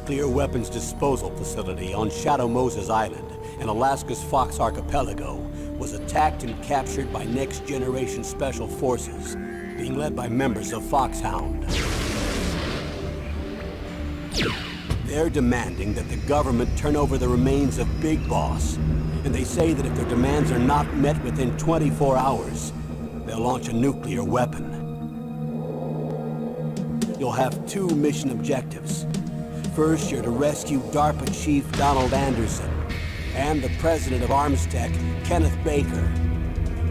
nuclear weapons disposal facility on Shadow Moses Island in Alaska's Fox Archipelago was attacked and captured by next-generation special forces, being led by members of Foxhound. They're demanding that the government turn over the remains of Big Boss, and they say that if their demands are not met within 24 hours, they'll launch a nuclear weapon. You'll have two mission objectives. First, you're to rescue DARPA Chief Donald Anderson and the president of Armstech, Kenneth Baker.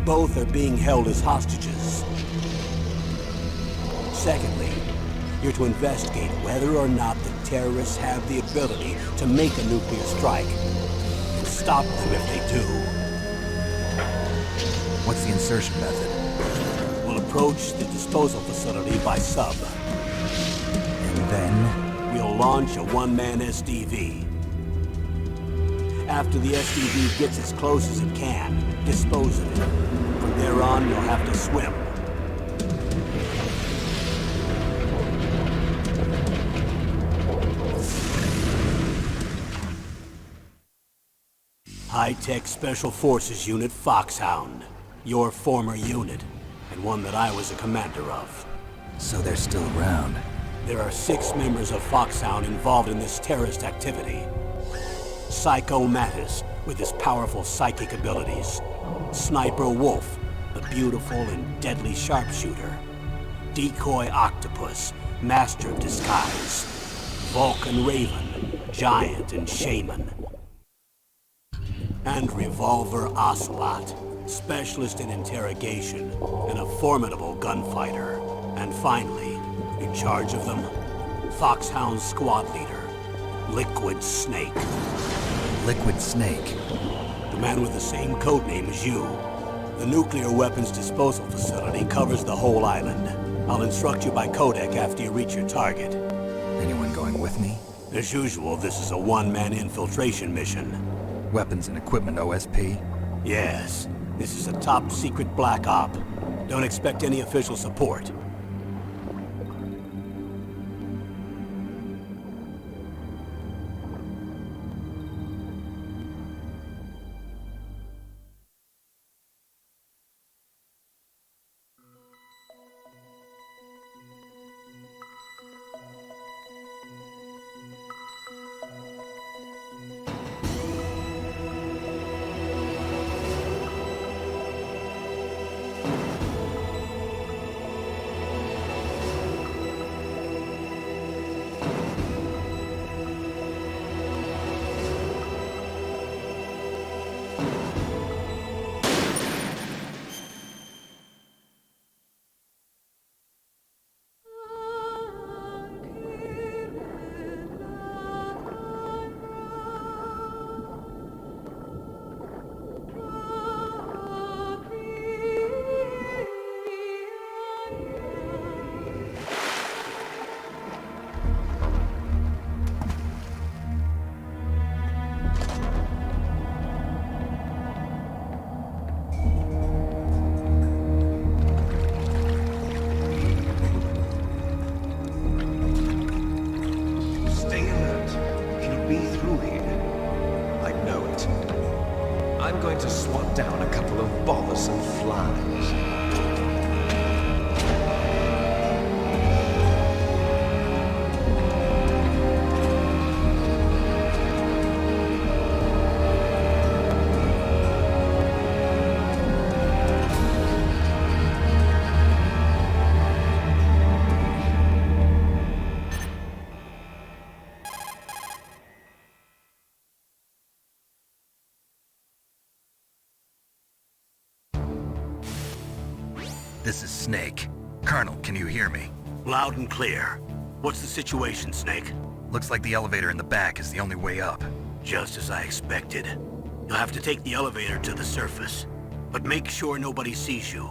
Both are being held as hostages. Secondly, you're to investigate whether or not the terrorists have the ability to make a nuclear strike and stop them if they do. What's the insertion method? We'll approach the disposal facility by sub. And then? We'll launch a one-man SDV. After the SDV gets as close as it can, dispose of it. From there on, you'll have to swim. High-Tech Special Forces Unit Foxhound. Your former unit, and one that I was a commander of. So they're still around. There are 6 members of Foxhound involved in this terrorist activity. Psycho Mantis, with his powerful psychic abilities. Sniper Wolf, the beautiful and deadly sharpshooter. Decoy Octopus, master of disguise. Vulcan Raven, giant and shaman. And Revolver Ocelot, specialist in interrogation and a formidable gunfighter. And finally, in charge of them, Foxhound's squad leader, Liquid Snake. Liquid Snake? The man with the same codename as you. The nuclear weapons disposal facility covers the whole island. I'll instruct you by codec after you reach your target. Anyone going with me? As usual, this is a one-man infiltration mission. Weapons and equipment OSP? Yes. This is a top-secret black op. Don't expect any official support. This is Snake. Colonel, can you hear me? Loud and clear. What's the situation, Snake? Looks like the elevator in the back is the only way up. Just as I expected. You'll have to take the elevator to the surface. But make sure nobody sees you.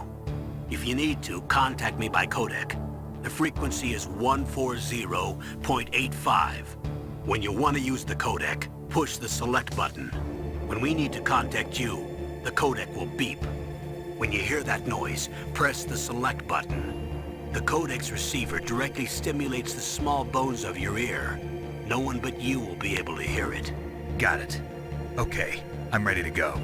If you need to, contact me by codec. The frequency is 140.85. When you want to use the codec, push the select button. When we need to contact you, the codec will beep. When you hear that noise, press the select button. The codec's receiver directly stimulates the small bones of your ear. No one but you will be able to hear it. Got it. Okay, I'm ready to go.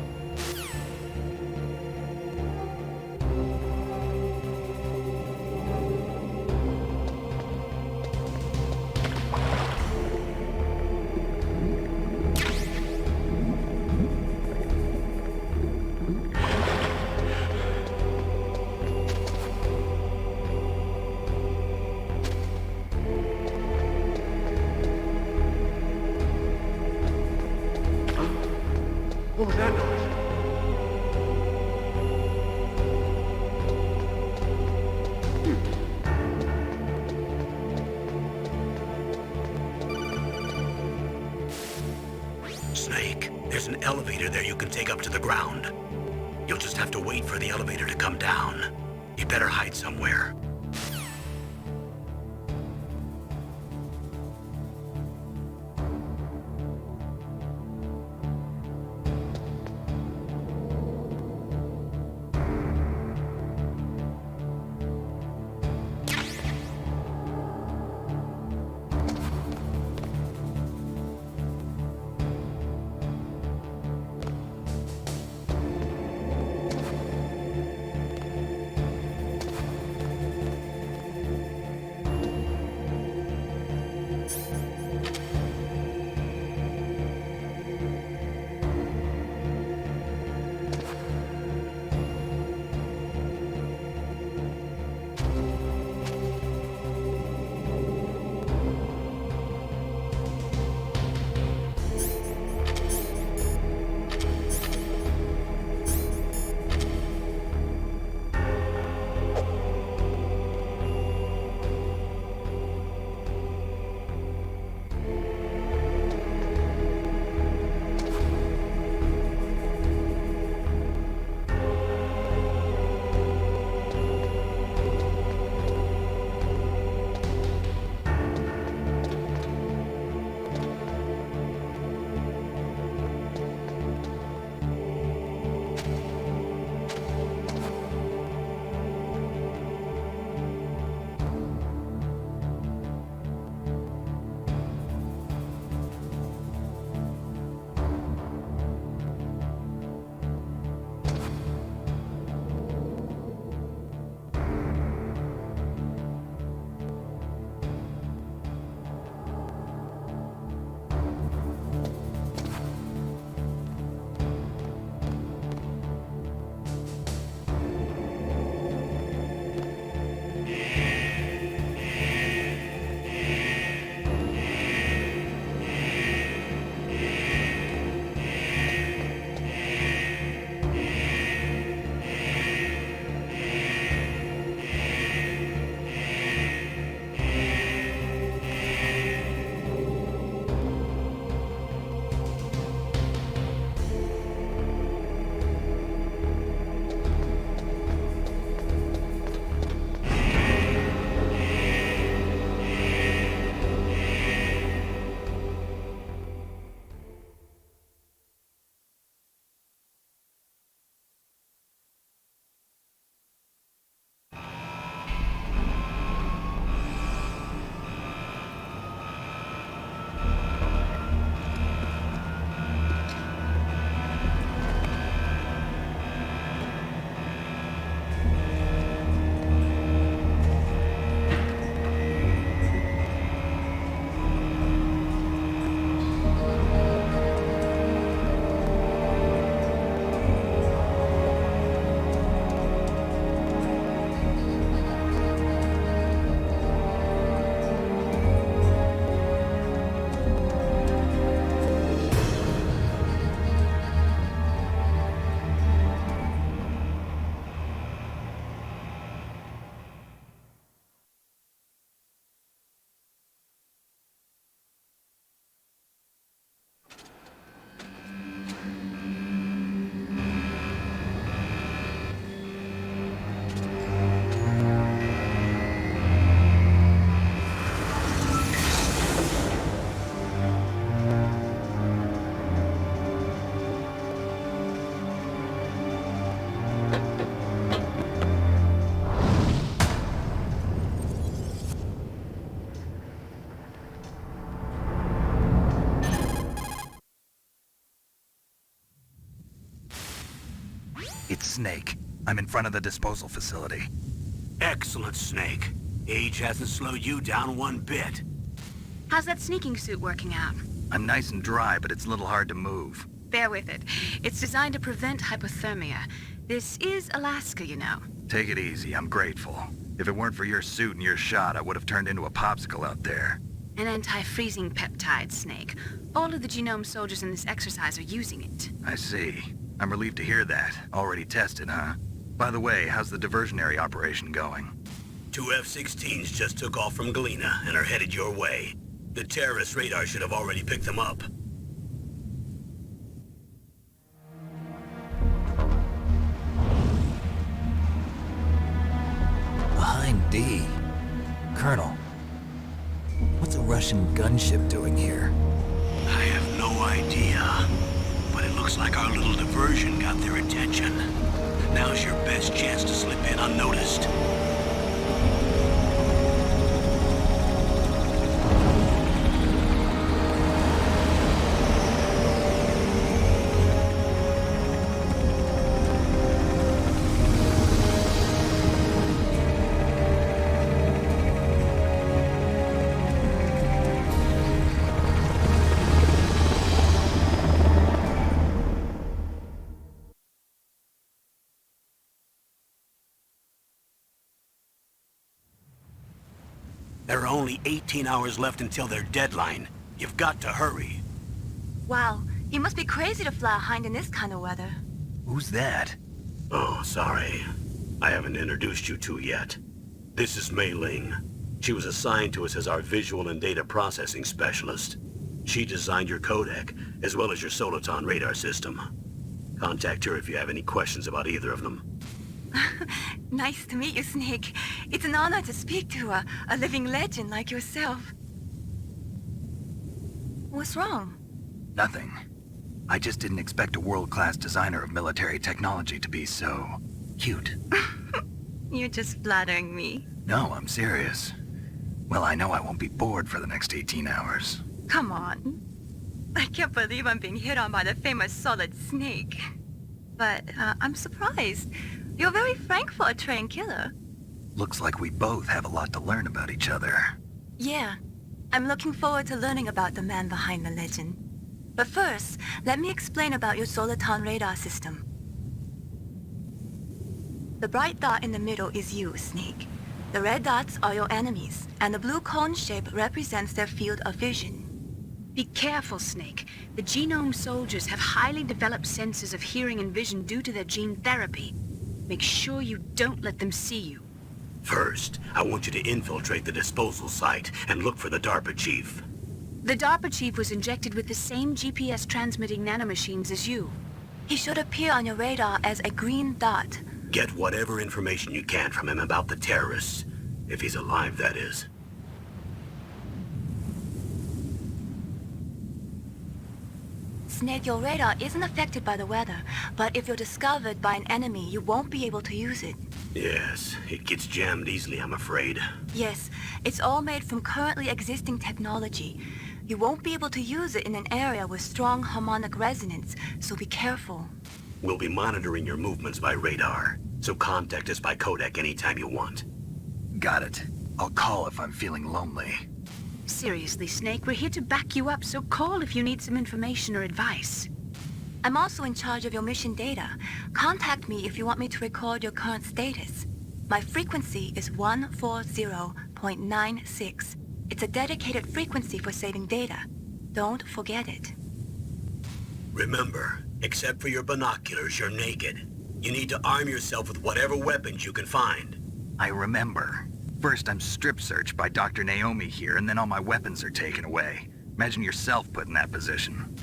What was that noise? Snake, there's an elevator there you can take up to the ground. You'll just have to wait for the elevator to come down. You better hide somewhere. It's Snake. I'm in front of the disposal facility. Excellent, Snake. Age hasn't slowed you down one bit. How's that sneaking suit working out? I'm nice and dry, but it's a little hard to move. Bear with it. It's designed to prevent hypothermia. This is Alaska, you know. Take it easy, I'm grateful. If it weren't for your suit and your shot, I would have turned into a popsicle out there. An anti-freezing peptide, Snake. All of the genome soldiers in this exercise are using it. I see. I'm relieved to hear that. Already tested, huh? By the way, how's the diversionary operation going? 2 F-16s just took off from Galena and are headed your way. The terrorist radar should have already picked them up. Behind D. Colonel, what's a Russian gunship doing here? I have no idea, but it looks like our little diversion got their attention. Now's your best chance to slip in unnoticed. There are only 18 hours left until their deadline. You've got to hurry. Wow, you must be crazy to fly a hind in this kind of weather. Who's that? Oh, sorry. I haven't introduced you to yet. This is Mei Ling. She was assigned to us as our visual and data processing specialist. She designed your codec, as well as your Soliton radar system. Contact her if you have any questions about either of them. Nice to meet you, Snake. It's an honor to speak to a living legend like yourself. What's wrong? Nothing. I just didn't expect a world-class designer of military technology to be so cute. You're just flattering me. No, I'm serious. Well, I know I won't be bored for the next 18 hours. Come on. I can't believe I'm being hit on by the famous Solid Snake. But I'm surprised. You're very frank for a trained killer. Looks like we both have a lot to learn about each other. Yeah. I'm looking forward to learning about the man behind the legend. But first, let me explain about your Soliton radar system. The bright dot in the middle is you, Snake. The red dots are your enemies, and the blue cone shape represents their field of vision. Be careful, Snake. The genome soldiers have highly developed senses of hearing and vision due to their gene therapy. Make sure you don't let them see you. First, I want you to infiltrate the disposal site and look for the DARPA chief. The DARPA chief was injected with the same GPS transmitting nanomachines as you. He should appear on your radar as a green dot. Get whatever information you can from him about the terrorists. If he's alive, that is. Snake, your radar isn't affected by the weather, but if you're discovered by an enemy, you won't be able to use it. Yes, it gets jammed easily, I'm afraid. Yes, it's all made from currently existing technology. You won't be able to use it in an area with strong harmonic resonance, so be careful. We'll be monitoring your movements by radar, so contact us by codec anytime you want. Got it. I'll call if I'm feeling lonely. Seriously, Snake, we're here to back you up, so call if you need some information or advice. I'm also in charge of your mission data. Contact me if you want me to record your current status. My frequency is 140.96. It's a dedicated frequency for saving data. Don't forget it. Remember, except for your binoculars, you're naked. You need to arm yourself with whatever weapons you can find. I remember. First, I'm strip searched by Dr. Naomi here, and then all my weapons are taken away. Imagine yourself put in that position.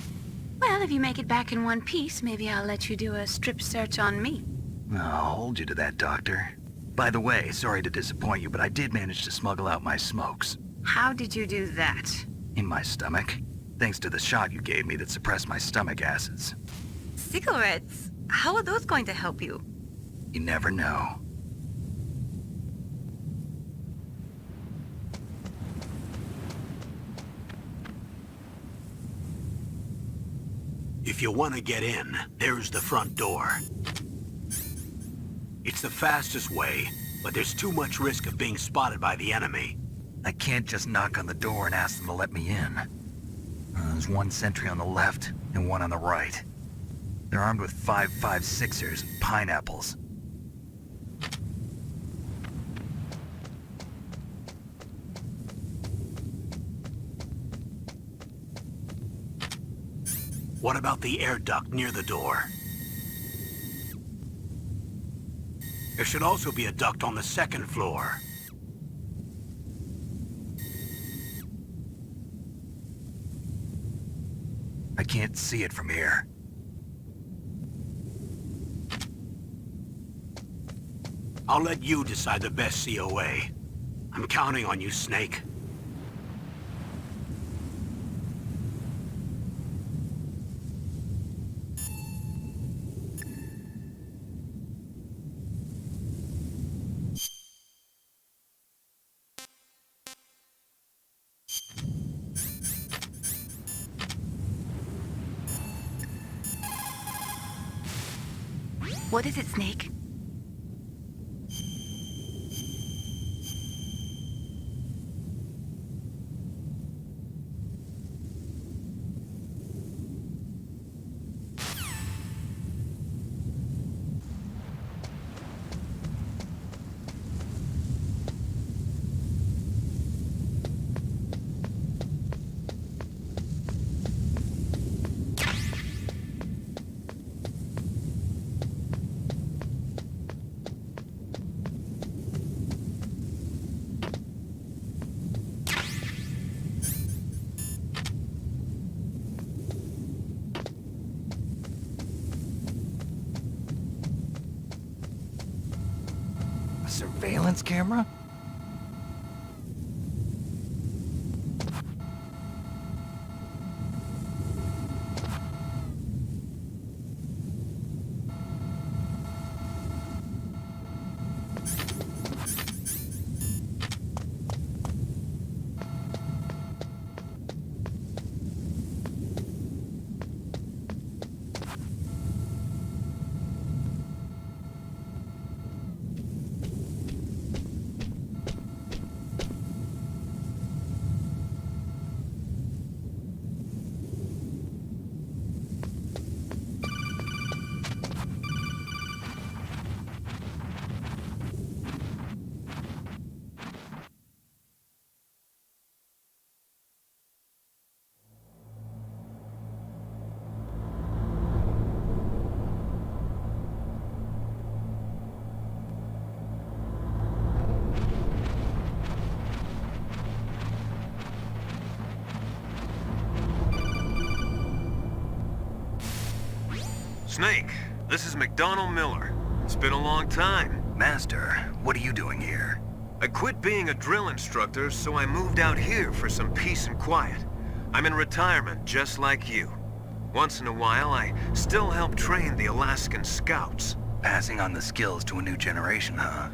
Well, if you make it back in one piece, maybe I'll let you do a strip search on me. I'll hold you to that, Doctor. By the way, sorry to disappoint you, but I did manage to smuggle out my smokes. How did you do that? In my stomach. Thanks to the shot you gave me that suppressed my stomach acids. Cigarettes? How are those going to help you? You never know. If you want to get in, there's the front door. It's the fastest way, but there's too much risk of being spotted by the enemy. I can't just knock on the door and ask them to let me in. There's one sentry on the left and one on the right. They're armed with 5.56ers and pineapples. What about the air duct near the door? There should also be a duct on the second floor. I can't see it from here. I'll let you decide the best COA. I'm counting on you, Snake. What is it, Snake? A surveillance camera? Snake, this is McDonald Miller. It's been a long time. Master, what are you doing here? I quit being a drill instructor, so I moved out here for some peace and quiet. I'm in retirement, just like you. Once in a while, I still help train the Alaskan Scouts. Passing on the skills to a new generation, huh?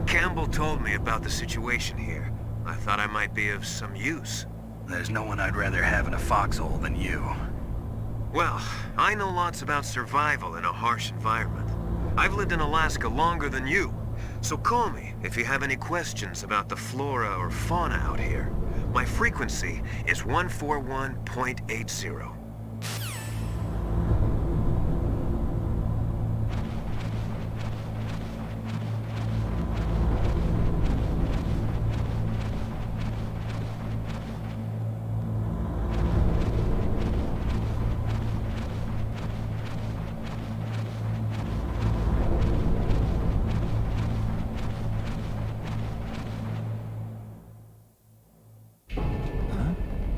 Campbell told me about the situation here. I thought I might be of some use. There's no one I'd rather have in a foxhole than you. Well, I know lots about survival in a harsh environment. I've lived in Alaska longer than you, so call me if you have any questions about the flora or fauna out here. My frequency is 141.80.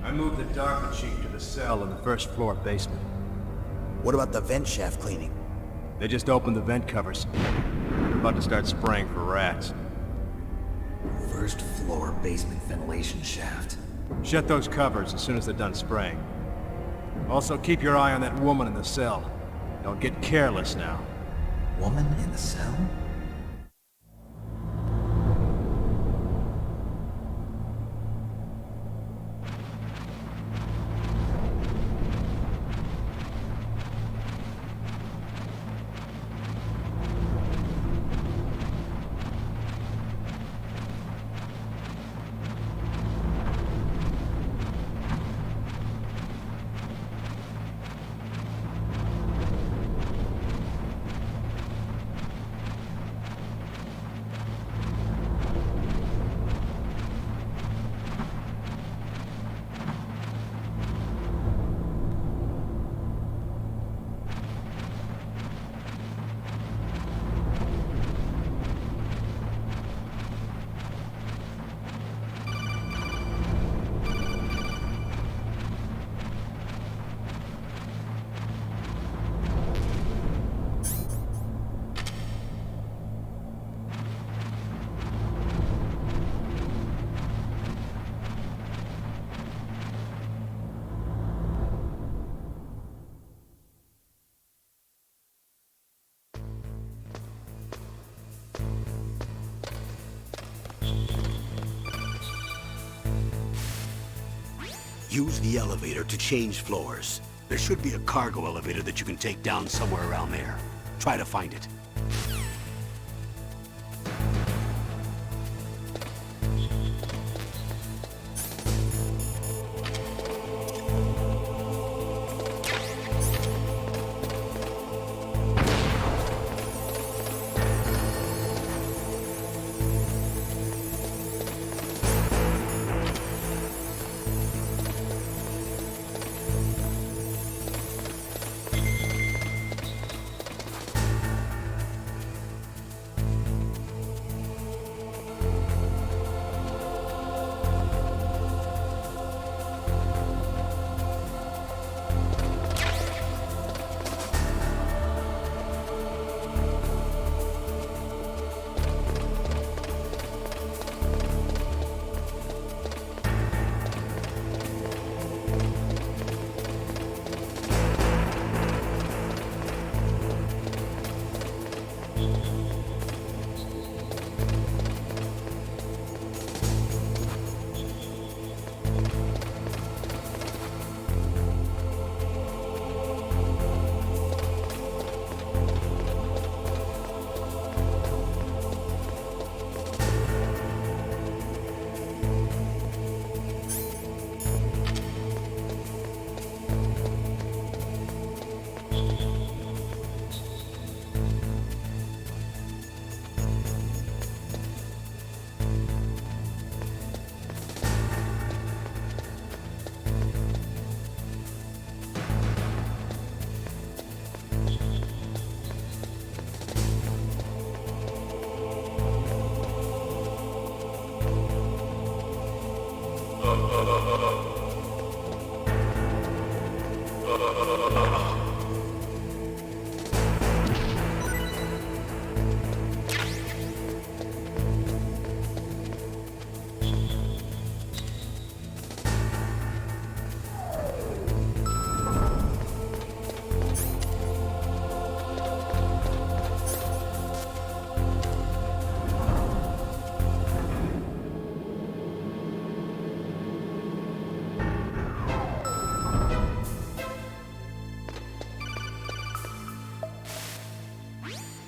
I moved the DARPA chief to the cell in the first floor basement. What about the vent shaft cleaning? They just opened the vent covers. They're about to start spraying for rats. First floor basement ventilation shaft. Shut those covers as soon as they're done spraying. Also, keep your eye on that woman in the cell. Don't get careless now. Woman in the cell? Use the elevator to change floors. There should be a cargo elevator that you can take down somewhere around there. Try to find it.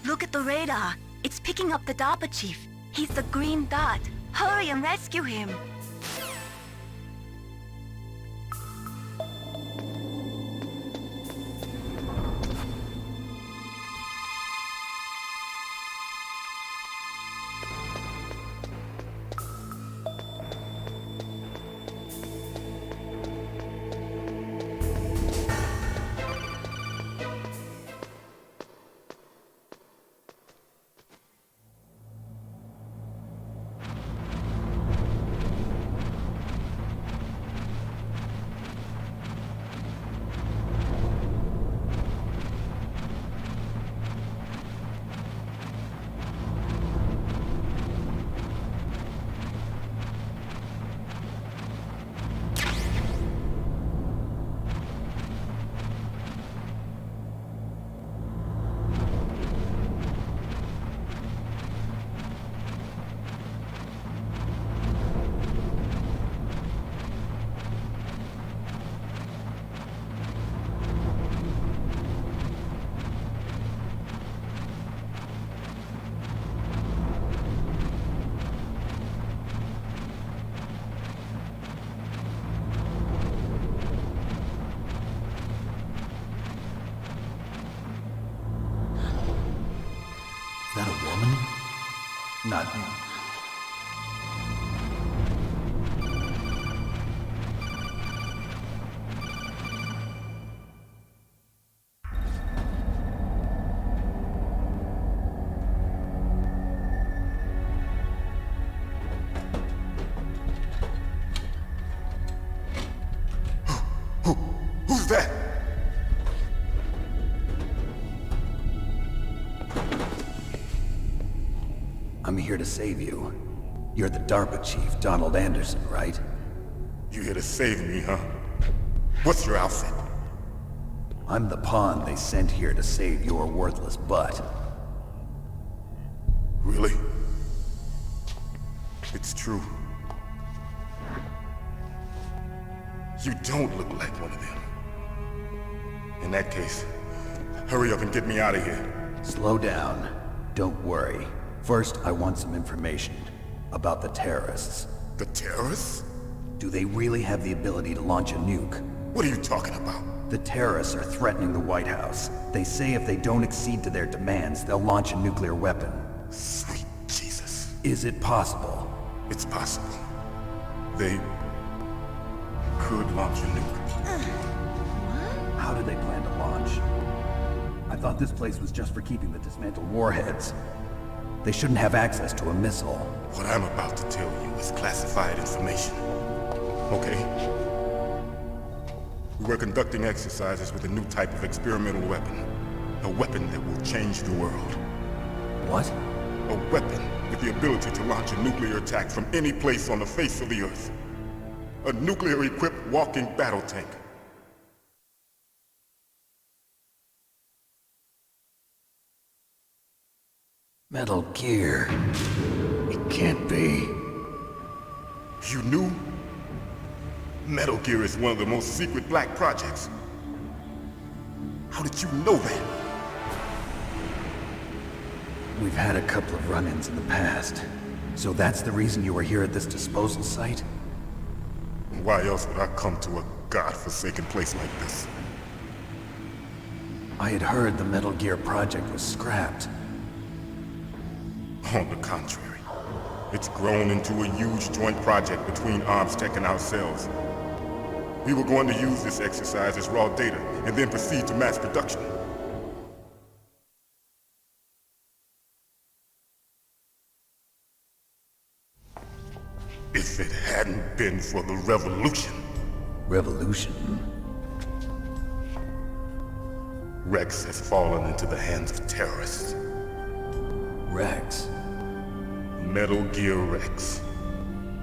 Look at the radar. It's picking up the DARPA chief. He's the green dot. Hurry and rescue him. Is that a woman? Not... Who's that? I'm here to save you. You're the DARPA chief, Donald Anderson, right? You here to save me, huh? What's your outfit? I'm the pawn they sent here to save your worthless butt. Really? It's true. You don't look like one of them. In that case, hurry up and get me out of here. Slow down. Don't worry. First, I want some information about the terrorists. The terrorists? Do they really have the ability to launch a nuke? What are you talking about? The terrorists are threatening the White House. They say if they don't accede to their demands, they'll launch a nuclear weapon. Sweet Jesus. Is it possible? It's possible. They could launch a nuke. How do they plan to launch? I thought this place was just for keeping the dismantled warheads. They shouldn't have access to a missile. What I'm about to tell you is classified information. Okay? We were conducting exercises with a new type of experimental weapon. A weapon that will change the world. What? A weapon with the ability to launch a nuclear attack from any place on the face of the Earth. A nuclear-equipped walking battle tank. Metal Gear. It can't be. You knew? Metal Gear is one of the most secret black projects. How did you know that? We've had a couple of run-ins in the past. So that's the reason you were here at this disposal site? Why else would I come to a godforsaken place like this? I had heard the Metal Gear project was scrapped. On the contrary, it's grown into a huge joint project between Arms Tech and ourselves. We were going to use this exercise as raw data and then proceed to mass production. If it hadn't been for the revolution. Revolution? Rex has fallen into the hands of terrorists. Rex? Metal Gear Rex.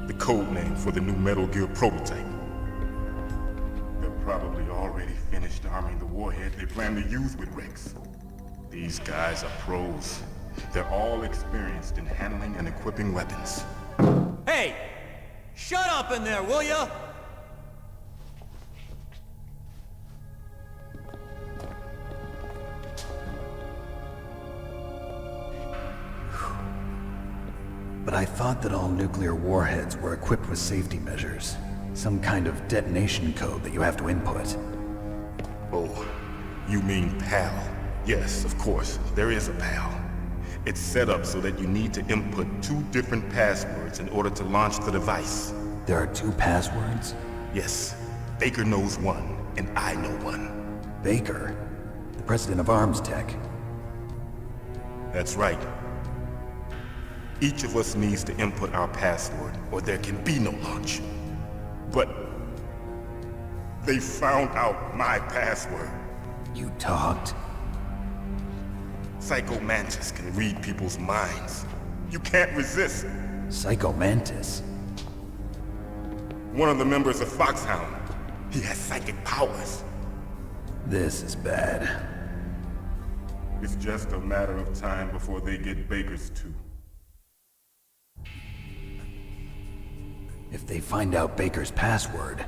The code name for the new Metal Gear prototype. They're probably already finished arming the warhead they plan to use with Rex. These guys are pros. They're all experienced in handling and equipping weapons. Hey! Shut up in there, will ya? But I thought that all nuclear warheads were equipped with safety measures. Some kind of detonation code that you have to input. Oh, you mean PAL? Yes, of course, there is a PAL. It's set up so that you need to input 2 different passwords in order to launch the device. There are 2 passwords? Yes. Baker knows one, and I know one. Baker? The president of Arms Tech? That's right. Each of us needs to input our password, or there can be no launch. But they found out my password. You talked? Psycho Mantis can read people's minds. You can't resist. Psycho Mantis? One of the members of Foxhound. He has psychic powers. This is bad. It's just a matter of time before they get Baker's too. If they find out Baker's password...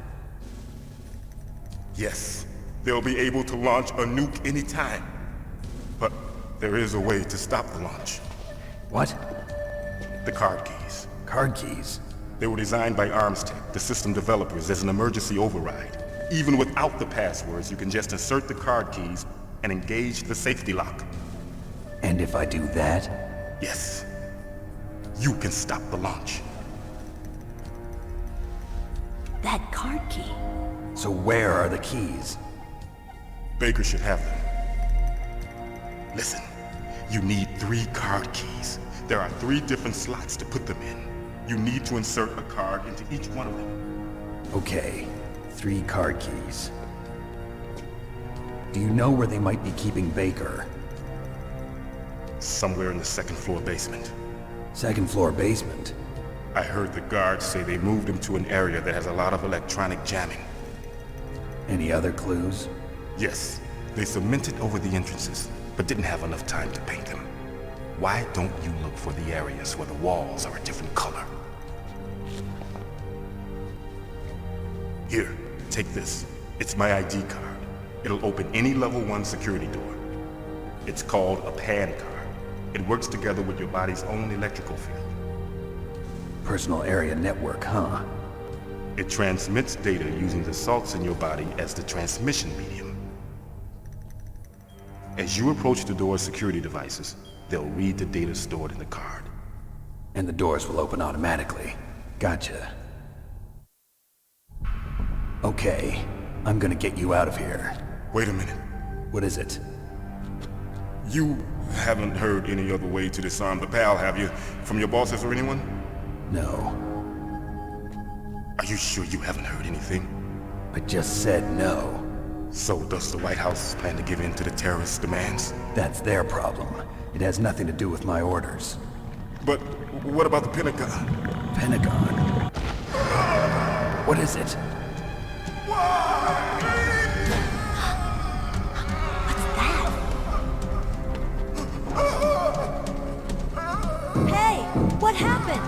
Yes, they'll be able to launch a nuke anytime. But there is a way to stop the launch. What? The card keys. Card keys? They were designed by Arms Tech, the system developers, as an emergency override. Even without the passwords, you can just insert the card keys and engage the safety lock. And if I do that? Yes. You can stop the launch. That card key. So where are the keys? Baker should have them. Listen, you need 3 card keys. There are 3 different slots to put them in. You need to insert a card into each one of them. Okay, 3 card keys. Do you know where they might be keeping Baker? Somewhere in the 2nd floor basement. 2nd floor basement? I heard the guards say they moved him to an area that has a lot of electronic jamming. Any other clues? Yes. They cemented over the entrances, but didn't have enough time to paint them. Why don't you look for the areas where the walls are a different color? Here, Take this. It's my ID card. It'll open any level 1 security door. It's called a PAN card. It works together with your body's own electrical field. Personal area network, huh? It transmits data using the salts in your body as the transmission medium. As you approach the door's security devices, they'll read the data stored in the card. And the doors will open automatically. Gotcha. Okay, I'm gonna get you out of here. Wait a minute. What is it? You haven't heard any other way to disarm the PAL, have you? From your bosses or anyone? No. Are you sure you haven't heard anything? I just said no. So does the White House plan to give in to the terrorists' demands? That's their problem. It has nothing to do with my orders. But what about the Pentagon? Pentagon? What is it? Hey, what happened?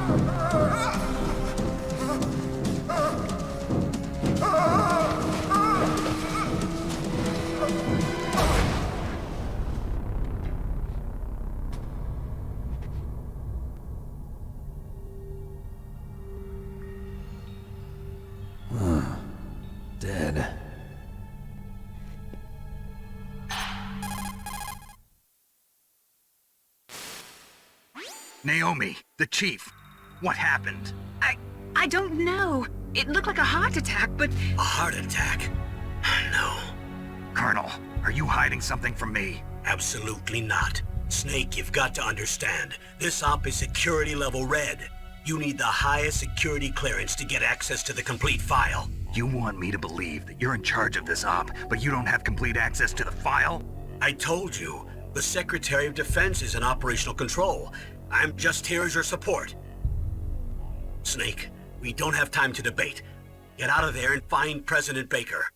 Dead. Naomi, the chief. What happened? I don't know. It looked like a heart attack, but... A heart attack? No. Colonel, are you hiding something from me? Absolutely not. Snake, you've got to understand. This op is security level red. You need the highest security clearance to get access to the complete file. You want me to believe that you're in charge of this op, but you don't have complete access to the file? I told you, the Secretary of Defense is in operational control. I'm just here as your support. Snake, we don't have time to debate. Get out of there and find President Baker.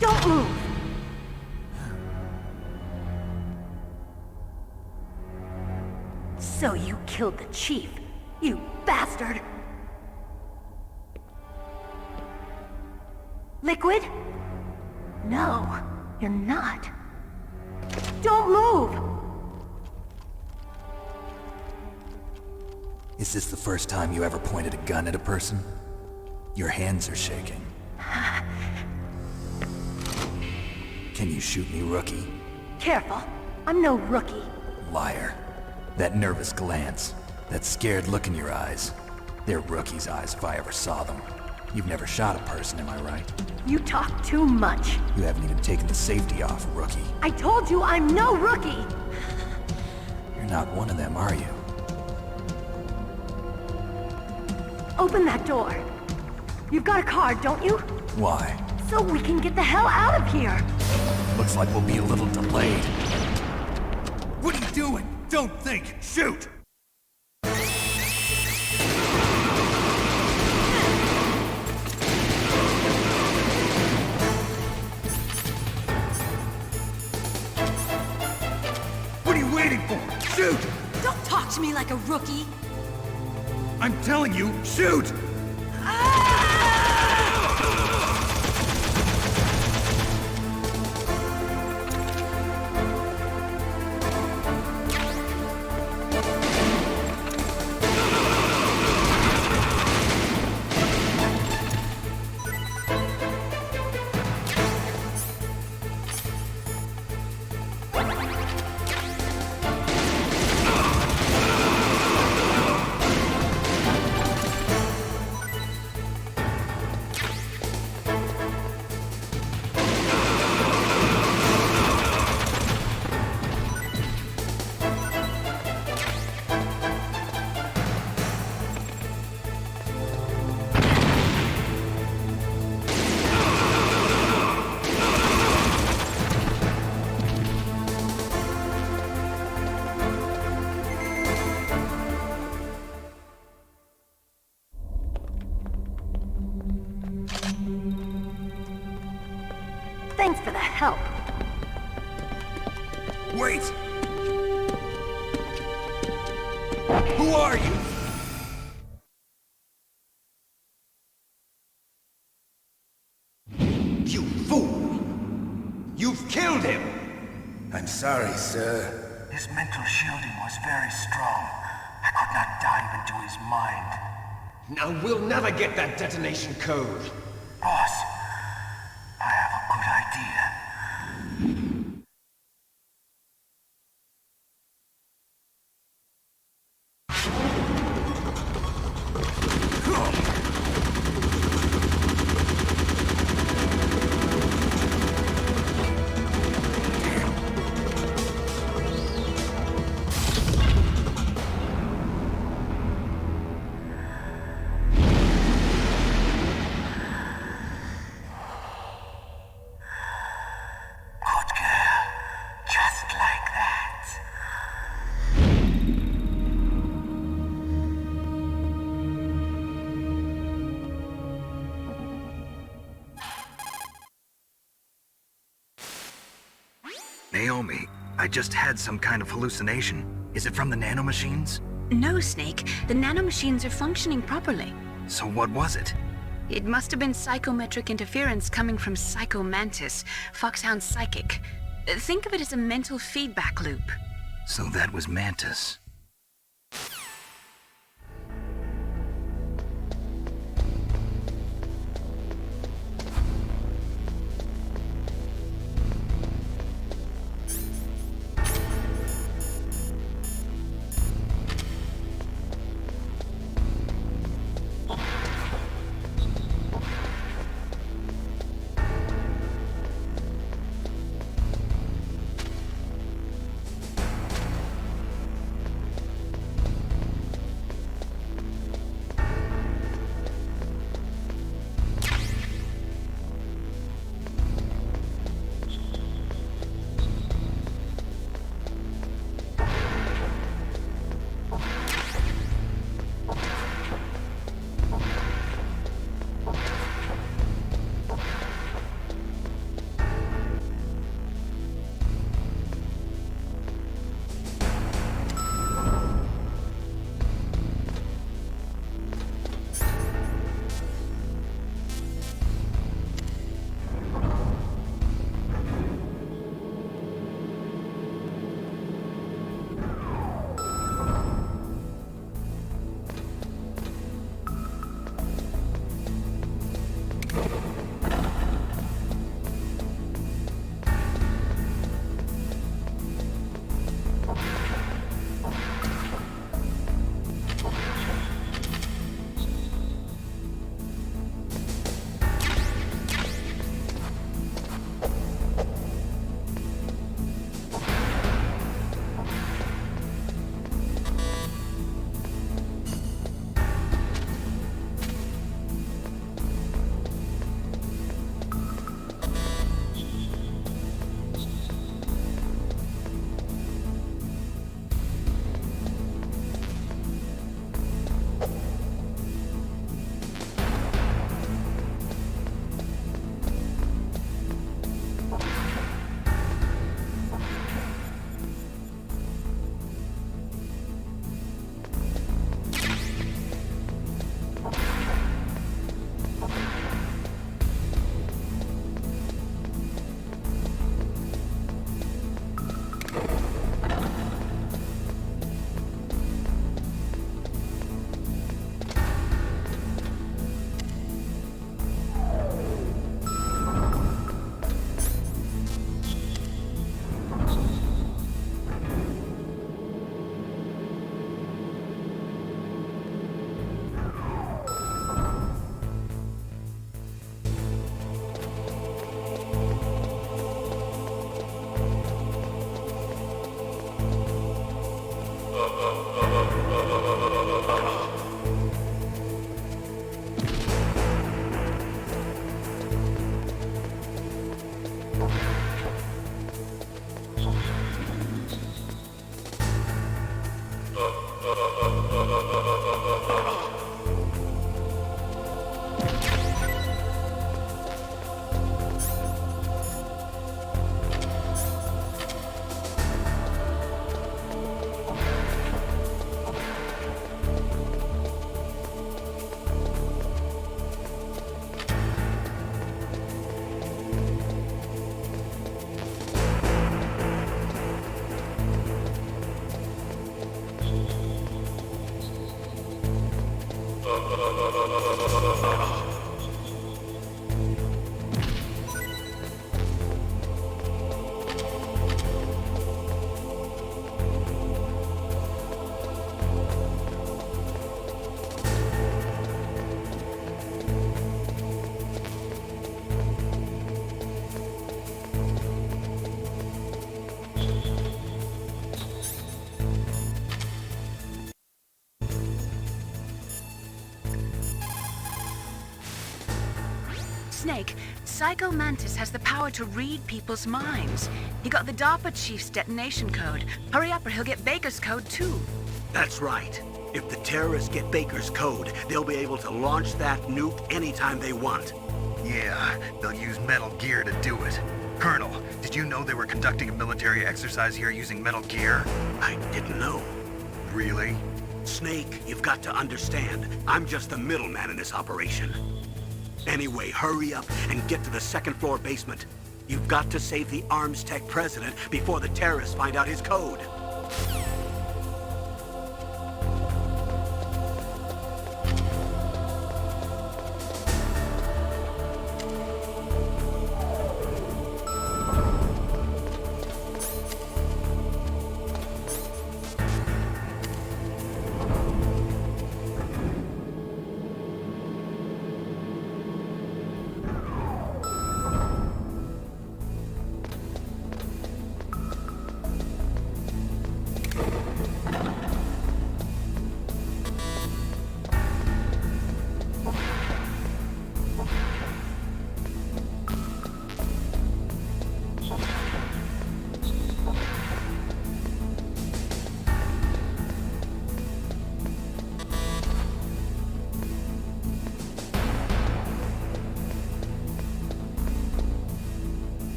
Don't move! So you killed the chief, you bastard! Liquid? No, you're not. Don't move! Is this the first time you ever pointed a gun at a person? Your hands are shaking. Can you shoot me, rookie? Careful, I'm no rookie. Liar. That nervous glance, that scared look in your eyes. They're rookie's eyes if I ever saw them. You've never shot a person, am I right? You talk too much. You haven't even taken the safety off, rookie. I told you I'm no rookie! You're not one of them, are you? Open that door. You've got a card, don't you? Why? So we can get the hell out of here! Looks like we'll be a little delayed. What are you doing? Don't think! Shoot! What are you waiting for? Shoot! Don't talk to me like a rookie! I'm telling you, shoot! Wait! Who are you? You fool! You've killed him! I'm sorry, sir. His mental shielding was very strong. I could not dive into his mind. Now we'll never get that detonation code. Boss, I have a good idea. Naomi, I just had some kind of hallucination. Is it from the nanomachines? No, Snake. The nanomachines are functioning properly. So what was it? It must have been psychometric interference coming from Psycho Mantis, Foxhound's psychic. Think of it as a mental feedback loop. So that was Mantis. Snake, Psycho Mantis has the power to read people's minds. He got the DARPA chief's detonation code. Hurry up or he'll get Baker's code too. That's right. If the terrorists get Baker's code, they'll be able to launch that nuke anytime they want. Yeah, they'll use Metal Gear to do it. Colonel, did you know they were conducting a military exercise here using Metal Gear? I didn't know. Really? Snake, you've got to understand. I'm just the middleman in this operation. Anyway, hurry up and get to the second floor basement. You've got to save the Arms Tech president before the terrorists find out his code.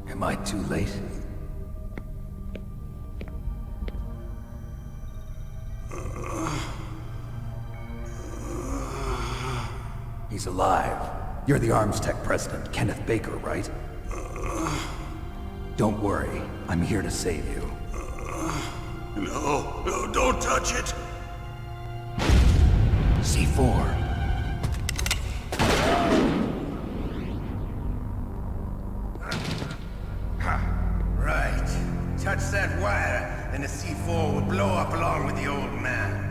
Am I too late? He's alive. You're the Arms Tech president, Kenneth Baker, right? Don't worry. I'm here to save you. No, don't touch it! C4. Right. Touch that wire, and the C4 will blow up along with the old man.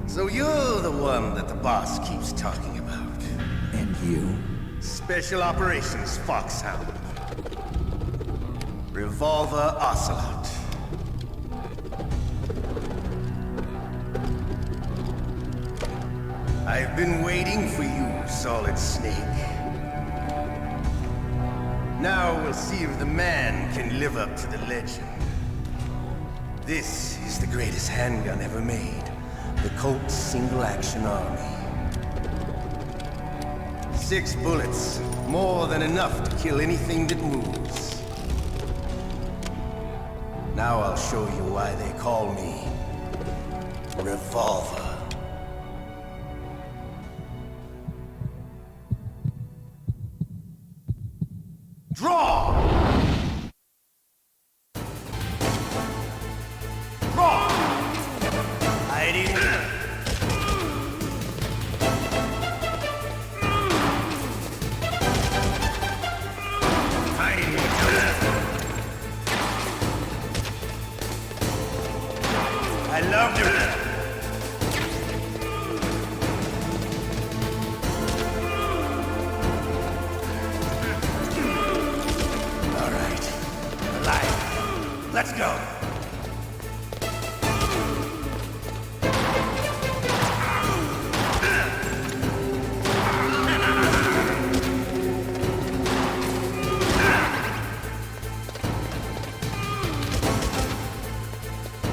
So you're the one that the boss keeps talking about. And you? Special Operations Foxhound. Revolver Ocelot. I've been waiting for you, Solid Snake. Now we'll see if the man can live up to the legend. This is the greatest handgun ever made. The Colt's Single Action Army. 6 bullets. More than enough to kill anything that moves. Now I'll show you why they call me Revolver. Draw! Draw! Hiding. Hiding with your left. I love your left. Let's go!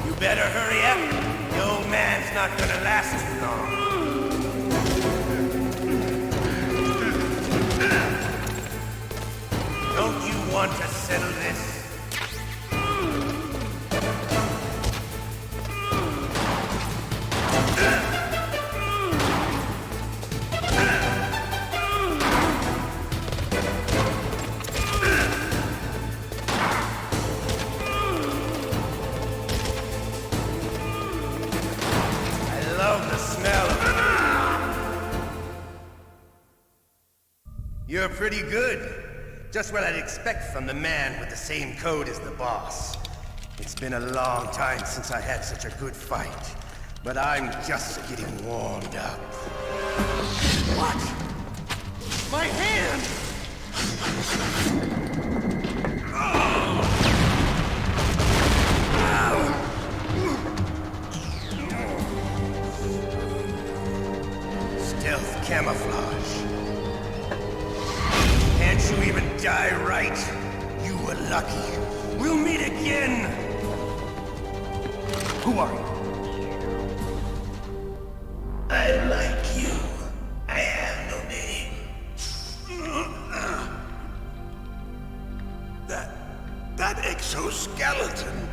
You better hurry up. The old man's not gonna last too long. Don't you want to settle this? You're pretty good. Just what I'd expect from the man with the same code as the boss. It's been a long time since I had such a good fight, but I'm just getting warmed up. What? My hand! Stealth camouflage. Can't you even die right? You were lucky. We'll meet again! Who are you? I like you. I have no name. That exoskeleton.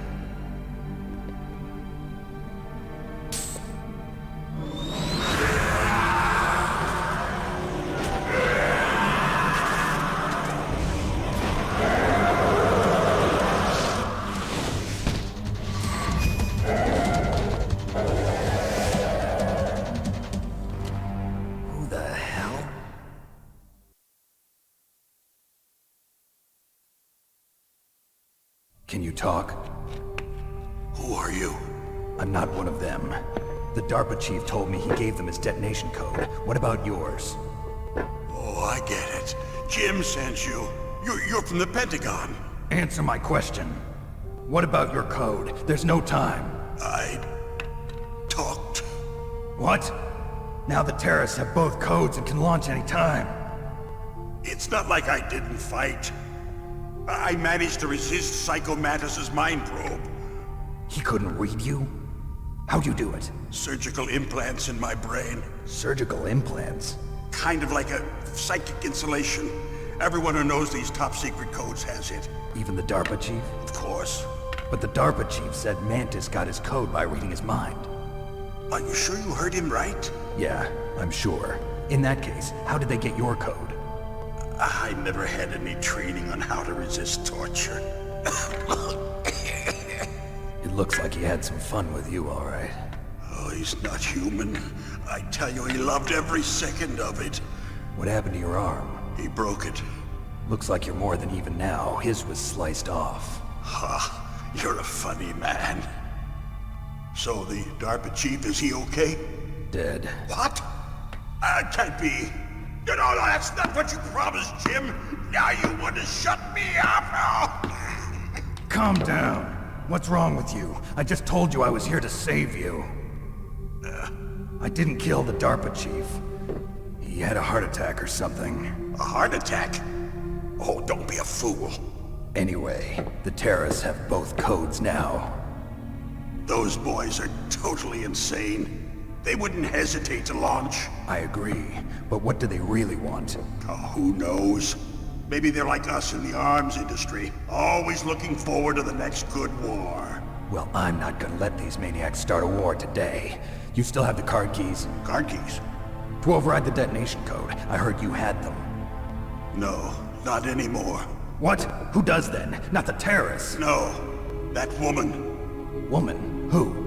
Can you talk? Who are you? I'm not one of them. The DARPA chief told me he gave them his detonation code. What about yours? Oh, I get it. Jim sent you. You're from the Pentagon. Answer my question. What about your code? There's no time. I talked. What? Now the terrorists have both codes and can launch any time. It's not like I didn't fight. I managed to resist Psycho Mantis's mind probe. He couldn't read you? How'd you do it? Surgical implants in my brain. Surgical implants? Kind of like a psychic insulation. Everyone who knows these top secret codes has it. Even the DARPA chief? Of course. But the DARPA chief said Mantis got his code by reading his mind. Are you sure you heard him right? Yeah, I'm sure. In that case, how did they get your code? I never had any training on how to resist torture. It looks like he had some fun with you, all right. Oh, he's not human. I tell you, he loved every second of it. What happened to your arm? He broke it. Looks like you're more than even now. His was sliced off. Ha, you're a funny man. So the DARPA chief, is he okay? Dead. What? Can't be. You know, that's not what you promised, Jim. Now you want to shut me up? Calm down. What's wrong with you? I just told you I was here to save you. I didn't kill the DARPA chief. He had a heart attack or something. A heart attack? Oh, don't be a fool. Anyway, the terrorists have both codes now. Those boys are totally insane. They wouldn't hesitate to launch. I agree, but what do they really want? Oh, who knows? Maybe they're like us in the arms industry, always looking forward to the next good war. Well, I'm not gonna let these maniacs start a war today. You still have the card keys? Card keys? To override the detonation code. I heard you had them. No, not anymore. What? Who does then? Not the terrorists? No, that woman. Woman? Who?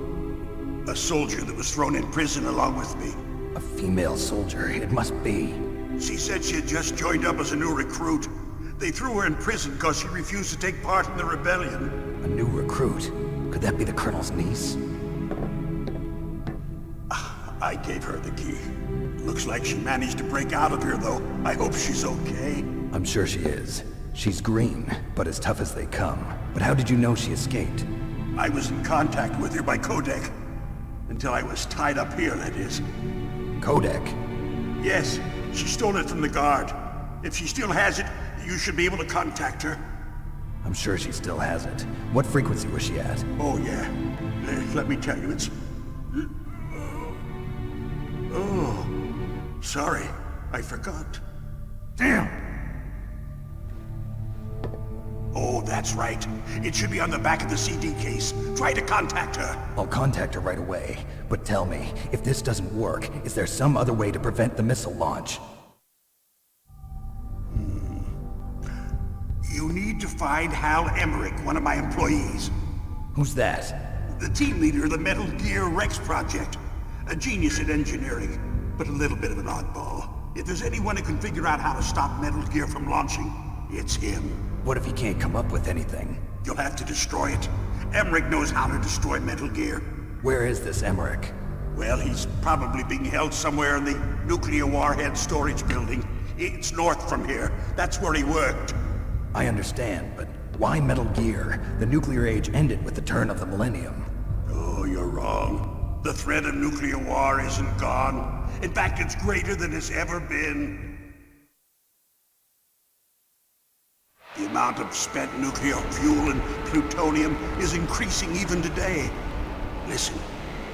A soldier that was thrown in prison along with me. A female soldier, it must be. She said she had just joined up as a new recruit. They threw her in prison because she refused to take part in the rebellion. A new recruit? Could that be the Colonel's niece? I gave her the key. Looks like she managed to break out of here, though. I hope she's okay. I'm sure she is. She's green, but as tough as they come. But how did you know she escaped? I was in contact with her by codec. Until I was tied up here, that is. Codec? Yes, she stole it from the guard. If she still has it, you should be able to contact her. I'm sure she still has it. What frequency was she at? Oh, yeah. Let me tell you, it's... Oh, sorry. I forgot. Damn! Oh, that's right. It should be on the back of the CD case. Try to contact her. I'll contact her right away. But tell me, if this doesn't work, is there some other way to prevent the missile launch? You need to find Hal Emmerich, one of my employees. Who's that? The team leader of the Metal Gear Rex project. A genius at engineering, but a little bit of an oddball. If there's anyone who can figure out how to stop Metal Gear from launching, it's him. What if he can't come up with anything? You'll have to destroy it. Emmerich knows how to destroy Metal Gear. Where is this Emmerich? Well, he's probably being held somewhere in the nuclear warhead storage building. It's north from here. That's where he worked. I understand, but why Metal Gear? The nuclear age ended with the turn of the millennium. Oh, you're wrong. The threat of nuclear war isn't gone. In fact, it's greater than it's ever been. The amount of spent nuclear fuel and plutonium is increasing even today. Listen,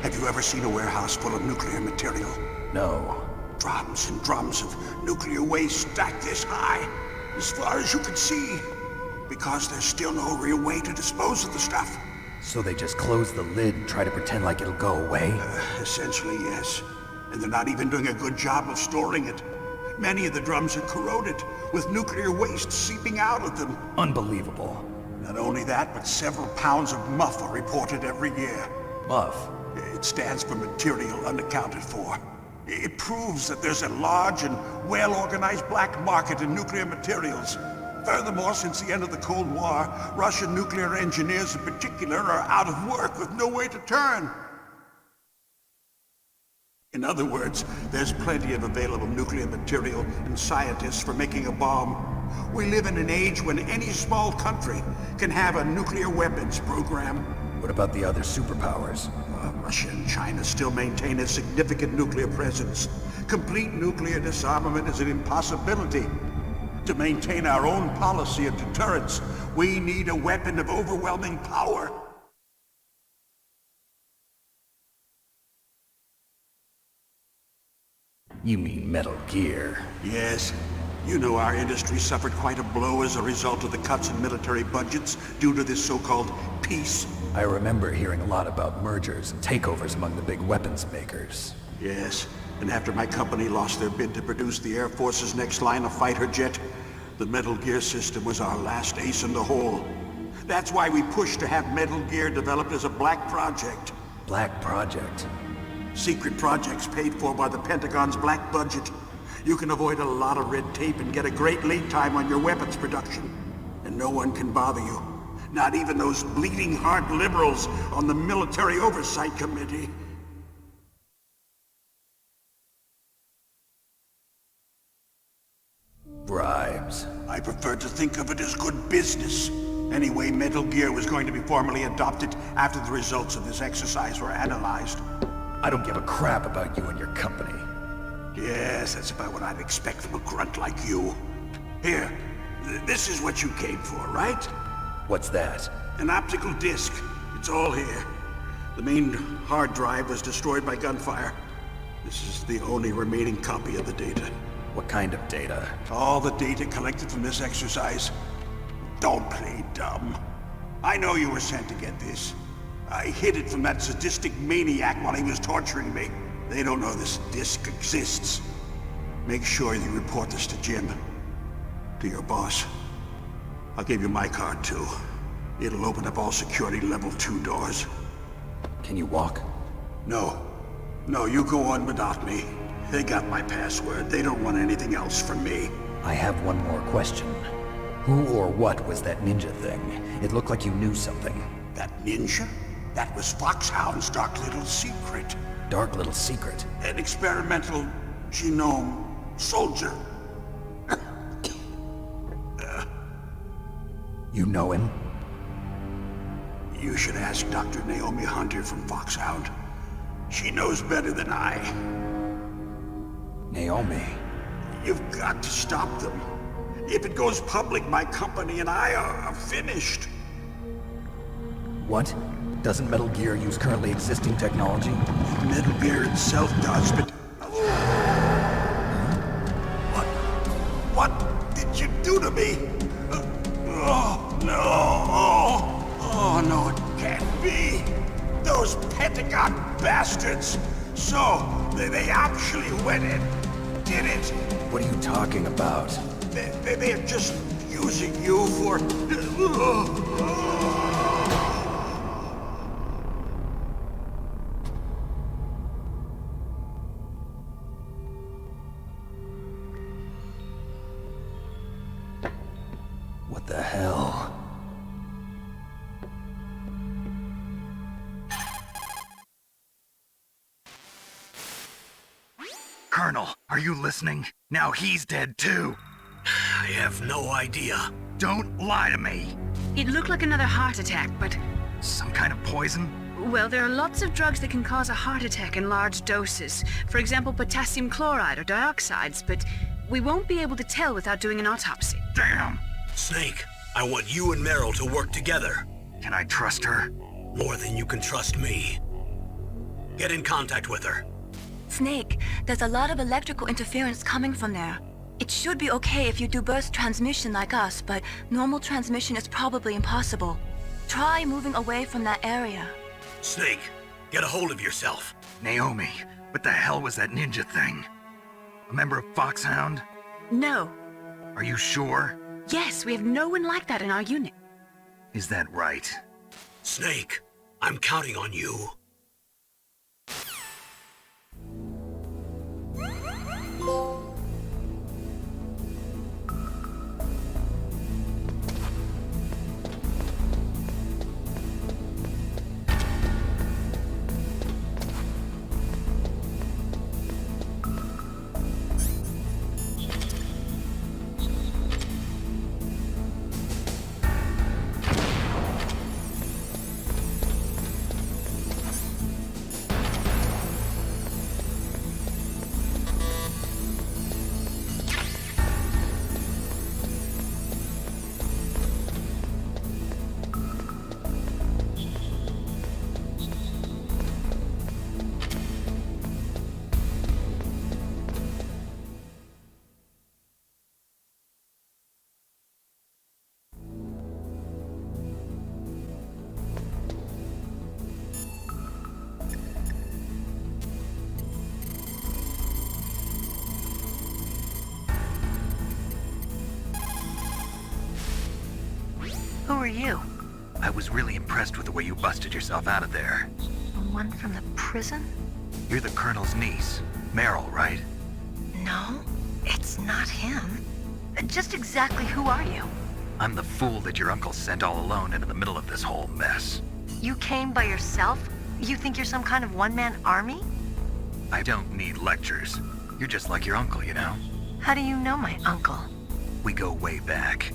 have you ever seen a warehouse full of nuclear material? No. Drums and drums of nuclear waste stacked this high, as far as you can see. Because there's still no real way to dispose of the stuff. So they just close the lid and try to pretend like it'll go away? Essentially, yes. And they're not even doing a good job of storing it. Many of the drums are corroded, with nuclear waste seeping out of them. Unbelievable. Not only that, but several pounds of MUF are reported every year. MUF? It stands for material unaccounted for. It proves that there's a large and well-organized black market in nuclear materials. Furthermore, since the end of the Cold War, Russian nuclear engineers in particular are out of work with no way to turn. In other words, there's plenty of available nuclear material and scientists for making a bomb. We live in an age when any small country can have a nuclear weapons program. What about the other superpowers? Russia and China still maintain a significant nuclear presence. Complete nuclear disarmament is an impossibility. To maintain our own policy of deterrence, we need a weapon of overwhelming power. You mean Metal Gear? Yes. You know our industry suffered quite a blow as a result of the cuts in military budgets due to this so-called peace. I remember hearing a lot about mergers and takeovers among the big weapons makers. Yes, and after my company lost their bid to produce the Air Force's next line of fighter jet, the Metal Gear system was our last ace in the hole. That's why we pushed to have Metal Gear developed as a black project. Black project? Secret projects paid for by the Pentagon's black budget. You can avoid a lot of red tape and get a great lead time on your weapons production. And no one can bother you. Not even those bleeding heart liberals on the Military Oversight Committee. Bribes. I prefer to think of it as good business. Anyway, Metal Gear was going to be formally adopted after the results of this exercise were analyzed. I don't give a crap about you and your company. Yes, that's about what I'd expect from a grunt like you. Here, this is what you came for, right? What's that? An optical disc. It's all here. The main hard drive was destroyed by gunfire. This is the only remaining copy of the data. What kind of data? All the data collected from this exercise. Don't play dumb. I know you were sent to get this. I hid it from that sadistic maniac while he was torturing me. They don't know this disk exists. Make sure you report this to Jim. To your boss. I'll give you my card too. It'll open up all security level 2 doors. Can you walk? No. No, you go on without me. They got my password. They don't want anything else from me. I have one more question. Who or what was that ninja thing? It looked like you knew something. That ninja? That was Foxhound's dark little secret. Dark little secret? An experimental genome soldier. You know him? You should ask Dr. Naomi Hunter from Foxhound. She knows better than I. Naomi? You've got to stop them. If it goes public, my company and I are finished. What? Doesn't Metal Gear use currently existing technology? Metal Gear itself does, but... What did you do to me? Oh, no. Oh, no, it can't be. Those Pentagon bastards. So, they actually went and did it. What are you talking about? They're just using you for... What the hell? Colonel, are you listening? Now he's dead too. I have no idea. Don't lie to me. It looked like another heart attack, but... Some kind of poison? Well, there are lots of drugs that can cause a heart attack in large doses. For example, potassium chloride or dioxides, but we won't be able to tell without doing an autopsy. Damn! Snake, I want you and Meryl to work together. Can I trust her? More than you can trust me. Get in contact with her. Snake, there's a lot of electrical interference coming from there. It should be okay if you do burst transmission like us, but normal transmission is probably impossible. Try moving away from that area. Snake, get a hold of yourself. Naomi, what the hell was that ninja thing? A member of Foxhound? No. Are you sure? Yes, we have no one like that in our unit. Is that right? Snake, I'm counting on you. Who are you? I was really impressed with the way you busted yourself out of there. The one from the prison? You're the Colonel's niece, Meryl, right? No, it's not him. Just exactly who are you? I'm the fool that your uncle sent all alone into the middle of this whole mess. You came by yourself? You think you're some kind of one-man army? I don't need lectures. You're just like your uncle, you know? How do you know my uncle? We go way back.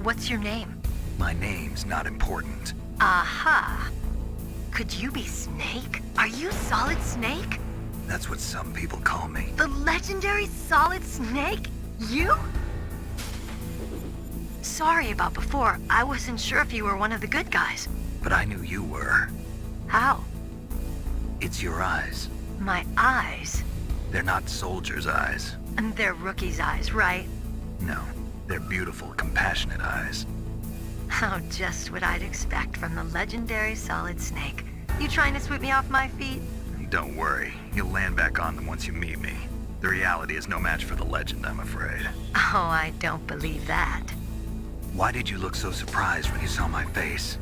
What's your name? My name's not important. Aha! Could you be Snake? Are you Solid Snake? That's what some people call me. The legendary Solid Snake? You? Sorry about before. I wasn't sure if you were one of the good guys. But I knew you were. How? It's your eyes. My eyes? They're not soldiers' eyes. And they're rookies' eyes, right? No, they're beautiful, compassionate eyes. Oh, just what I'd expect from the legendary Solid Snake. You trying to sweep me off my feet? Don't worry, you'll land back on them once you meet me. The reality is no match for the legend, I'm afraid. Oh, I don't believe that. Why did you look so surprised when you saw my face?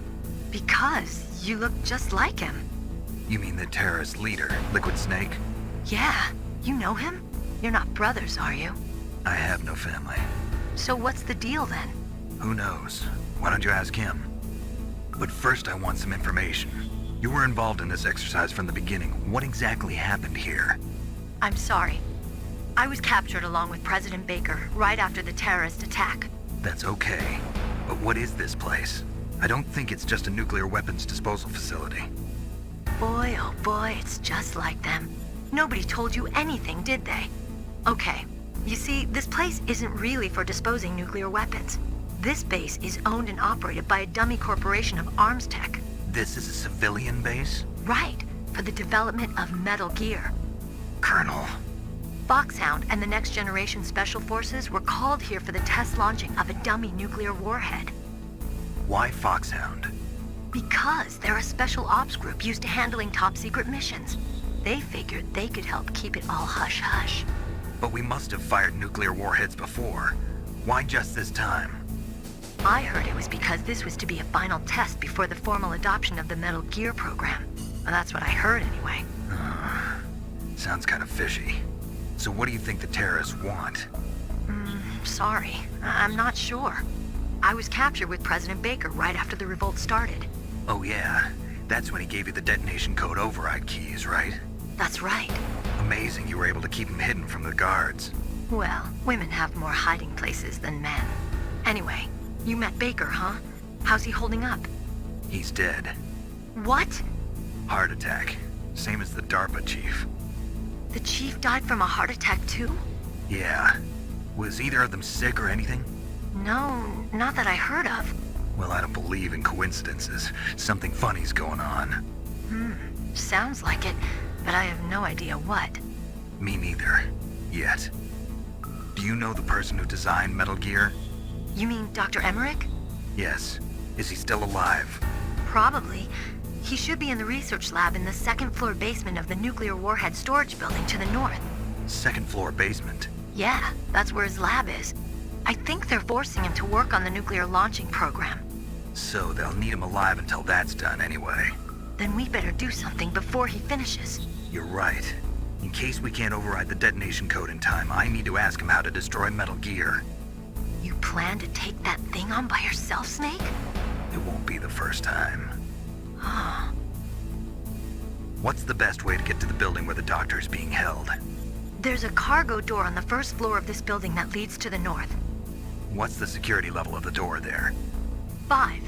Because you look just like him. You mean the terrorist leader, Liquid Snake? Yeah, you know him? You're not brothers, are you? I have no family. So what's the deal then? Who knows? Why don't you ask him? But first I want some information. You were involved in this exercise from the beginning. What exactly happened here? I'm sorry. I was captured along with President Baker right after the terrorist attack. That's okay. But what is this place? I don't think it's just a nuclear weapons disposal facility. Boy, oh boy, it's just like them. Nobody told you anything, did they? Okay, you see, this place isn't really for disposing nuclear weapons. This base is owned and operated by a dummy corporation of arms tech. This is a civilian base? Right, for the development of Metal Gear. Colonel. Foxhound and the Next Generation Special Forces were called here for the test launching of a dummy nuclear warhead. Why Foxhound? Because they're a special ops group used to handling top-secret missions. They figured they could help keep it all hush-hush. But we must have fired nuclear warheads before. Why just this time? I heard it was because this was to be a final test before the formal adoption of the Metal Gear program. Well, that's what I heard anyway. Sounds kind of fishy. So what do you think the terrorists want? Sorry. I'm not sure. I was captured with President Baker right after the revolt started. Oh yeah, that's when he gave you the detonation code override keys, right? That's right. Amazing you were able to keep him hidden from the guards. Well, women have more hiding places than men. Anyway, you met Baker, huh? How's he holding up? He's dead. What? Heart attack. Same as the DARPA chief. The chief died from a heart attack too? Yeah. Was either of them sick or anything? No, not that I heard of. Well, I don't believe in coincidences. Something funny's going on. Sounds like it, but I have no idea what. Me neither. Yet. Do you know the person who designed Metal Gear? You mean Dr. Emmerich? Yes. Is he still alive? Probably. He should be in the research lab in the second-floor basement of the nuclear warhead storage building to the north. Second-floor basement? Yeah, that's where his lab is. I think they're forcing him to work on the nuclear launching program. So they'll need him alive until that's done anyway. Then we better do something before he finishes. You're right. In case we can't override the detonation code in time, I need to ask him how to destroy Metal Gear. You plan to take that thing on by yourself, Snake? It won't be the first time. What's the best way to get to the building where the doctor is being held? There's a cargo door on the first floor of this building that leads to the north. What's the security level of the door there? 5.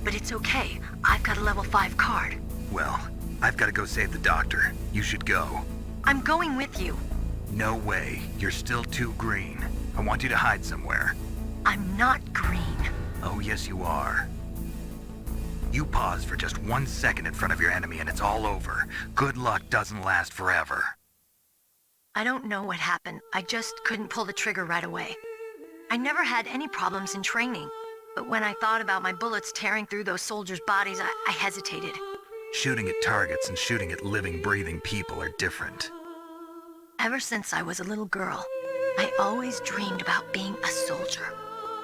But it's okay. I've got a level 5 card. Well, I've got to go save the doctor. You should go. I'm going with you. No way. You're still too green. I want you to hide somewhere. I'm not green. Oh, yes you are. You pause for just 1 second in front of your enemy and it's all over. Good luck doesn't last forever. I don't know what happened. I just couldn't pull the trigger right away. I never had any problems in training, but when I thought about my bullets tearing through those soldiers' bodies, I hesitated. Shooting at targets and shooting at living, breathing people are different. Ever since I was a little girl, I always dreamed about being a soldier.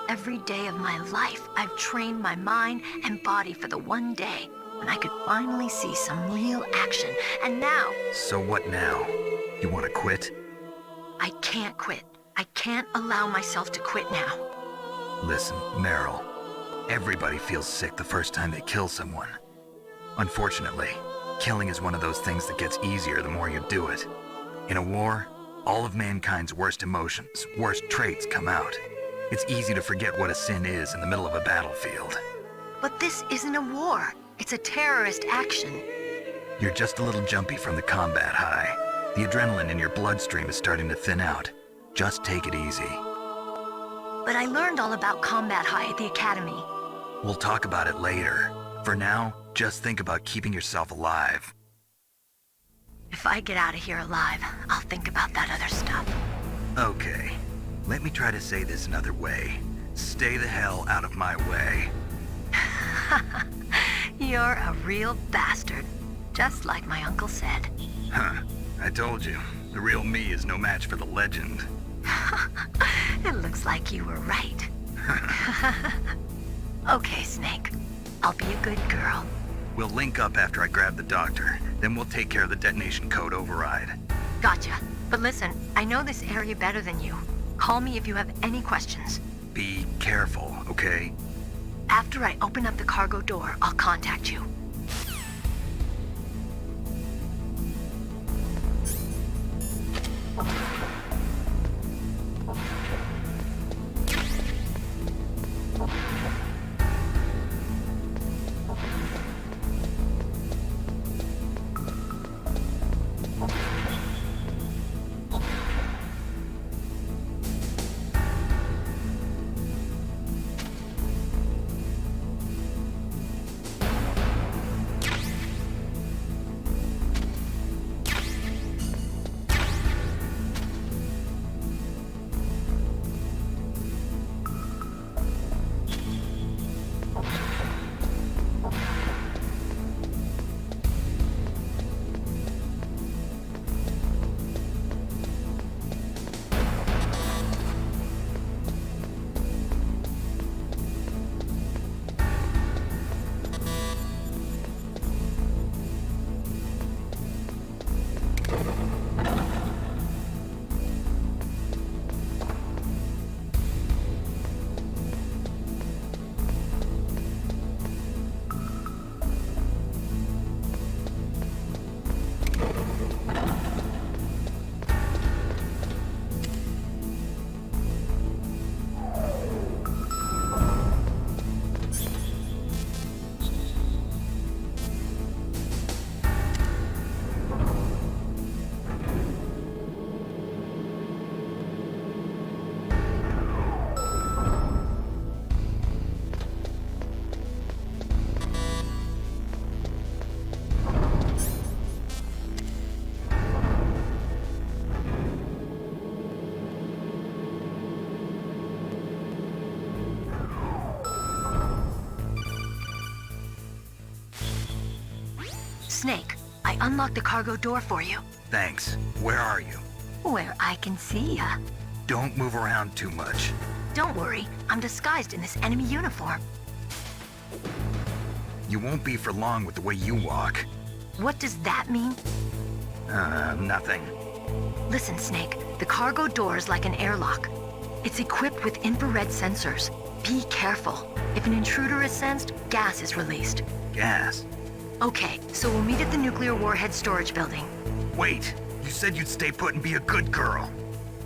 Every day of my life, I've trained my mind and body for the one day when I could finally see some real action, and now... So what now? You want to quit? I can't quit. I can't allow myself to quit now. Listen, Meryl. Everybody feels sick the first time they kill someone. Unfortunately, killing is one of those things that gets easier the more you do it. In a war, all of mankind's worst emotions, worst traits come out. It's easy to forget what a sin is in the middle of a battlefield. But this isn't a war. It's a terrorist action. You're just a little jumpy from the combat high. The adrenaline in your bloodstream is starting to thin out. Just take it easy. But I learned all about combat high at the academy. We'll talk about it later. For now, just think about keeping yourself alive. If I get out of here alive, I'll think about that other stuff. Okay. Let me try to say this another way. Stay the hell out of my way. You're a real bastard. Just like my uncle said. Huh. I told you. The real me is no match for the legend. It looks like you were right. Okay, Snake. I'll be a good girl. We'll link up after I grab the doctor. Then we'll take care of the detonation code override. Gotcha. But listen, I know this area better than you. Call me if you have any questions. Be careful, okay? After I open up the cargo door, I'll contact you. Snake, I unlocked the cargo door for you. Thanks. Where are you? Where I can see ya. Don't move around too much. Don't worry, I'm disguised in this enemy uniform. You won't be for long with the way you walk. What does that mean? Nothing. Listen, Snake, the cargo door is like an airlock. It's equipped with infrared sensors. Be careful. If an intruder is sensed, gas is released. Gas? Okay, so we'll meet at the nuclear warhead storage building. Wait, you said you'd stay put and be a good girl.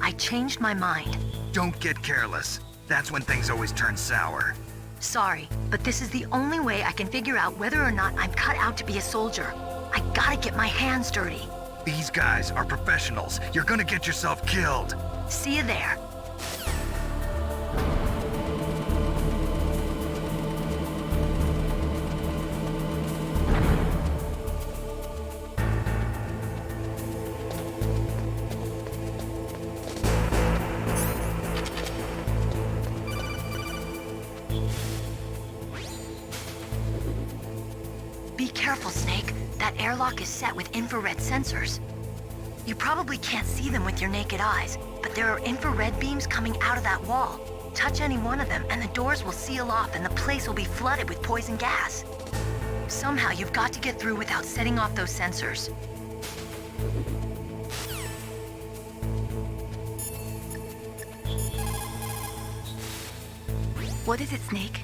I changed my mind. Don't get careless. That's when things always turn sour. Sorry, but this is the only way I can figure out whether or not I'm cut out to be a soldier. I gotta get my hands dirty. These guys are professionals. You're gonna get yourself killed. See you there. Be careful, Snake. That airlock is set with infrared sensors. You probably can't see them with your naked eyes, but there are infrared beams coming out of that wall. Touch any one of them and the doors will seal off and the place will be flooded with poison gas. Somehow you've got to get through without setting off those sensors. What is it, Snake?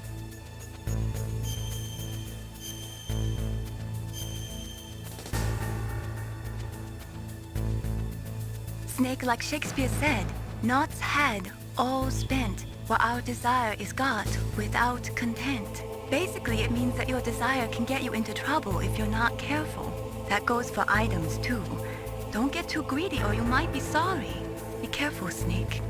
Snake, like Shakespeare said, naughts had, all spent, while our desire is got without content. Basically, it means that your desire can get you into trouble if you're not careful. That goes for items, too. Don't get too greedy or you might be sorry. Be careful, Snake.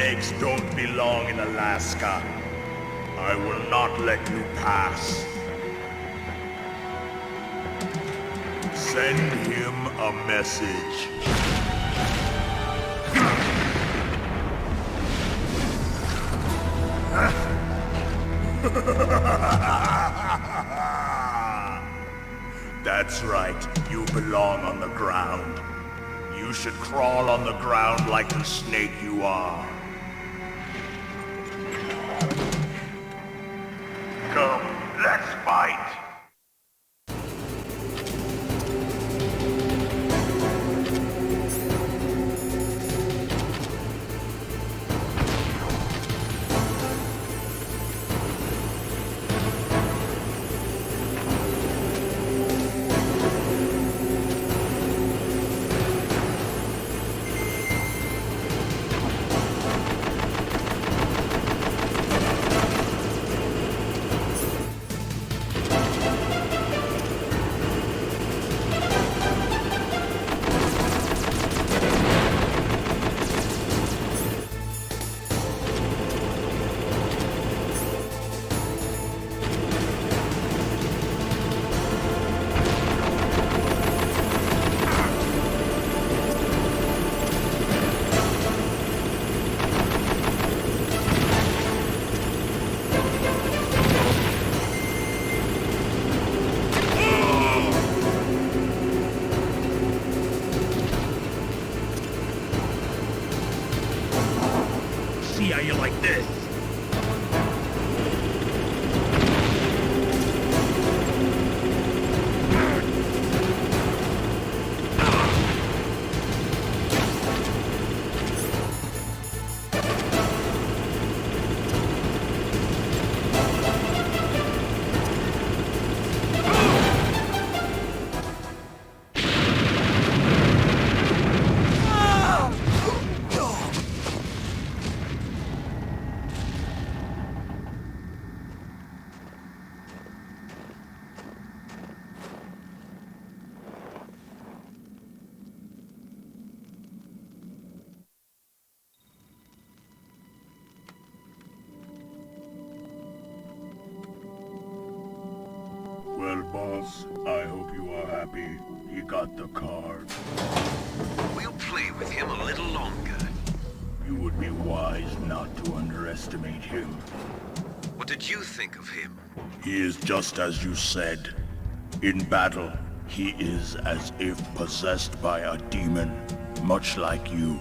snakes don't belong in Alaska. I will not let you pass. Send him a message. That's right, you belong on the ground. You should crawl on the ground like the snake you are. Come, let's fight! See how you like this? Well, boss, I hope you are happy. He got the card. We'll play with him a little longer. You would be wise not to underestimate him. What did you think of him? He is just as you said. In battle, he is as if possessed by a demon. Much like you,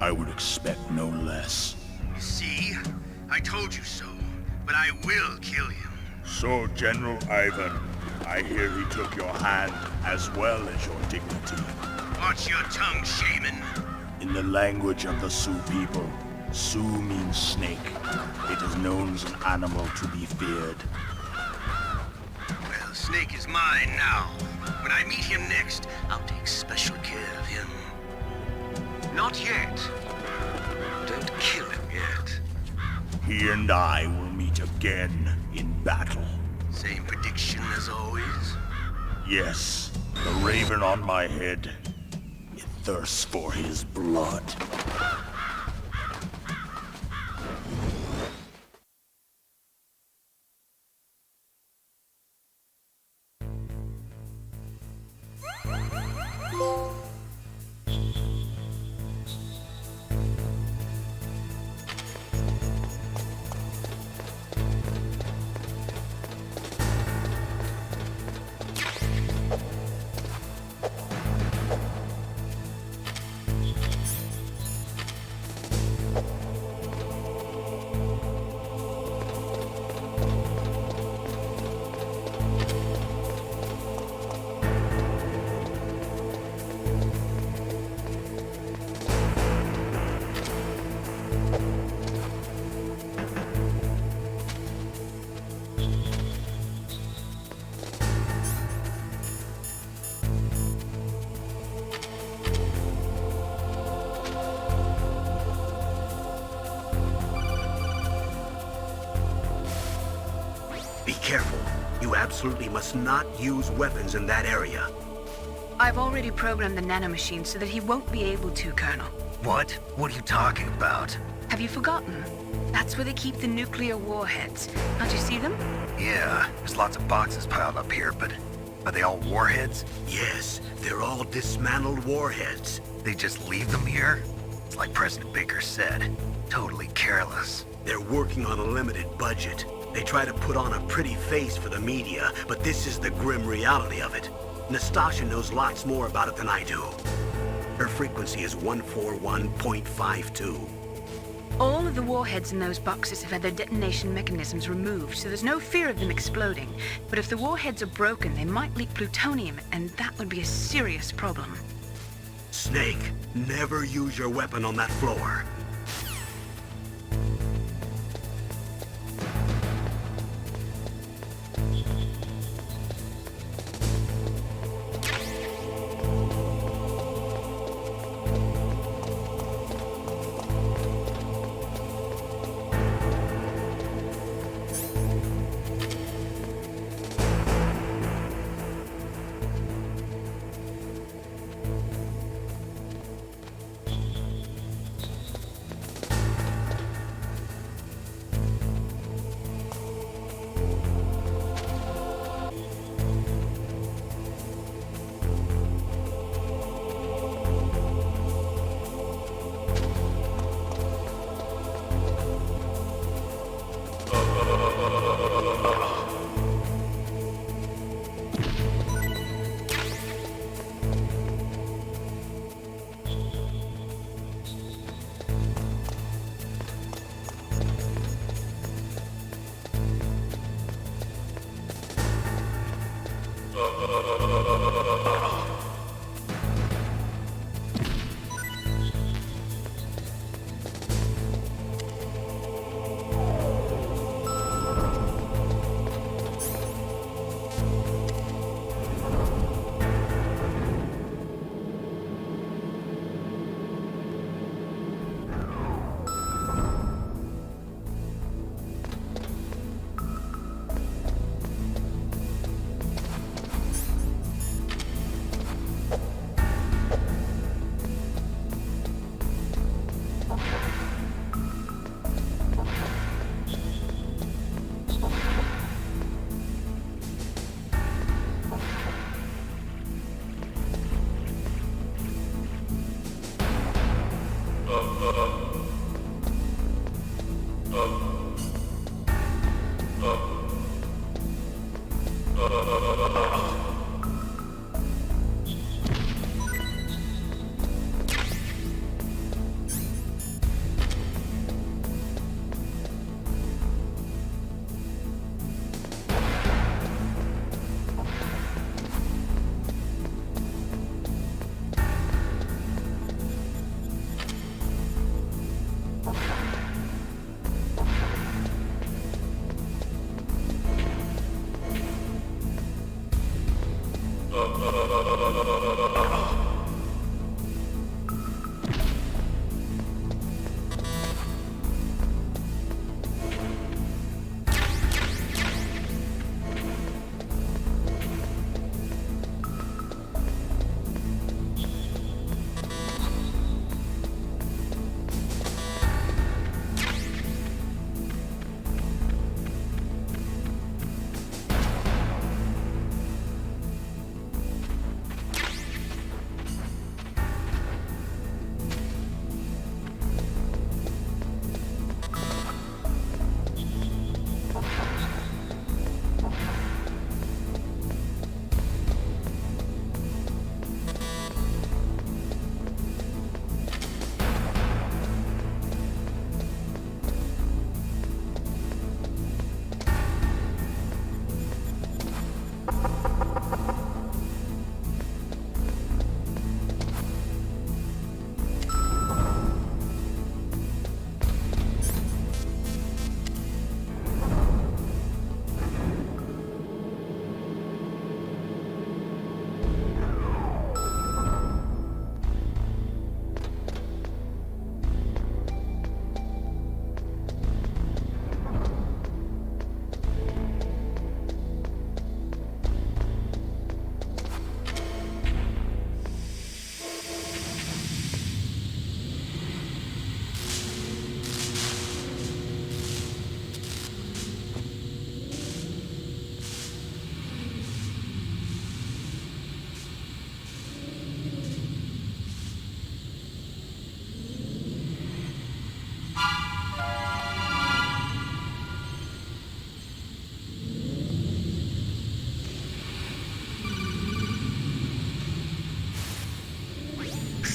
I would expect no less. See? I told you so, but I will kill him. So, General Ivan, I hear he took your hand as well as your dignity. Watch your tongue, shaman. In the language of the Sioux people, Sioux means snake. It is known as an animal to be feared. Well, Snake is mine now. When I meet him next, I'll take special care of him. Not yet. Don't kill him yet. He and I will meet again in battle. Same prediction as always? Yes, the raven on my head. It thirsts for his blood. Be careful. You absolutely must not use weapons in that area. I've already programmed the nanomachine so that he won't be able to, Colonel. What? What are you talking about? Have you forgotten? That's where they keep the nuclear warheads. Can't you see them? Yeah, there's lots of boxes piled up here, but are they all warheads? Yes, they're all dismantled warheads. They just leave them here? It's like President Baker said. Totally careless. They're working on a limited budget. They try to put on a pretty face for the media, but this is the grim reality of it. Nastasha knows lots more about it than I do. Her frequency is 141.52. All of the warheads in those boxes have had their detonation mechanisms removed, so there's no fear of them exploding. But if the warheads are broken, they might leak plutonium, and that would be a serious problem. Snake, never use your weapon on that floor.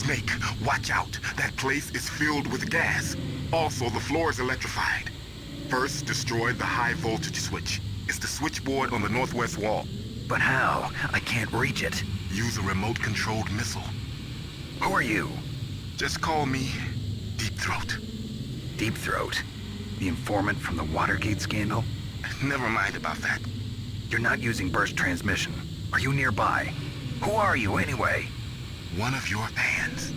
Snake, watch out. That place is filled with gas. Also, the floor is electrified. First, destroy the high voltage switch. It's the switchboard on the northwest wall. But how? I can't reach it. Use a remote-controlled missile. Who are you? Just call me Deep Throat. Deep Throat? The informant from the Watergate scandal? Never mind about that. You're not using burst transmission. Are you nearby? Who are you, anyway? One of your fans.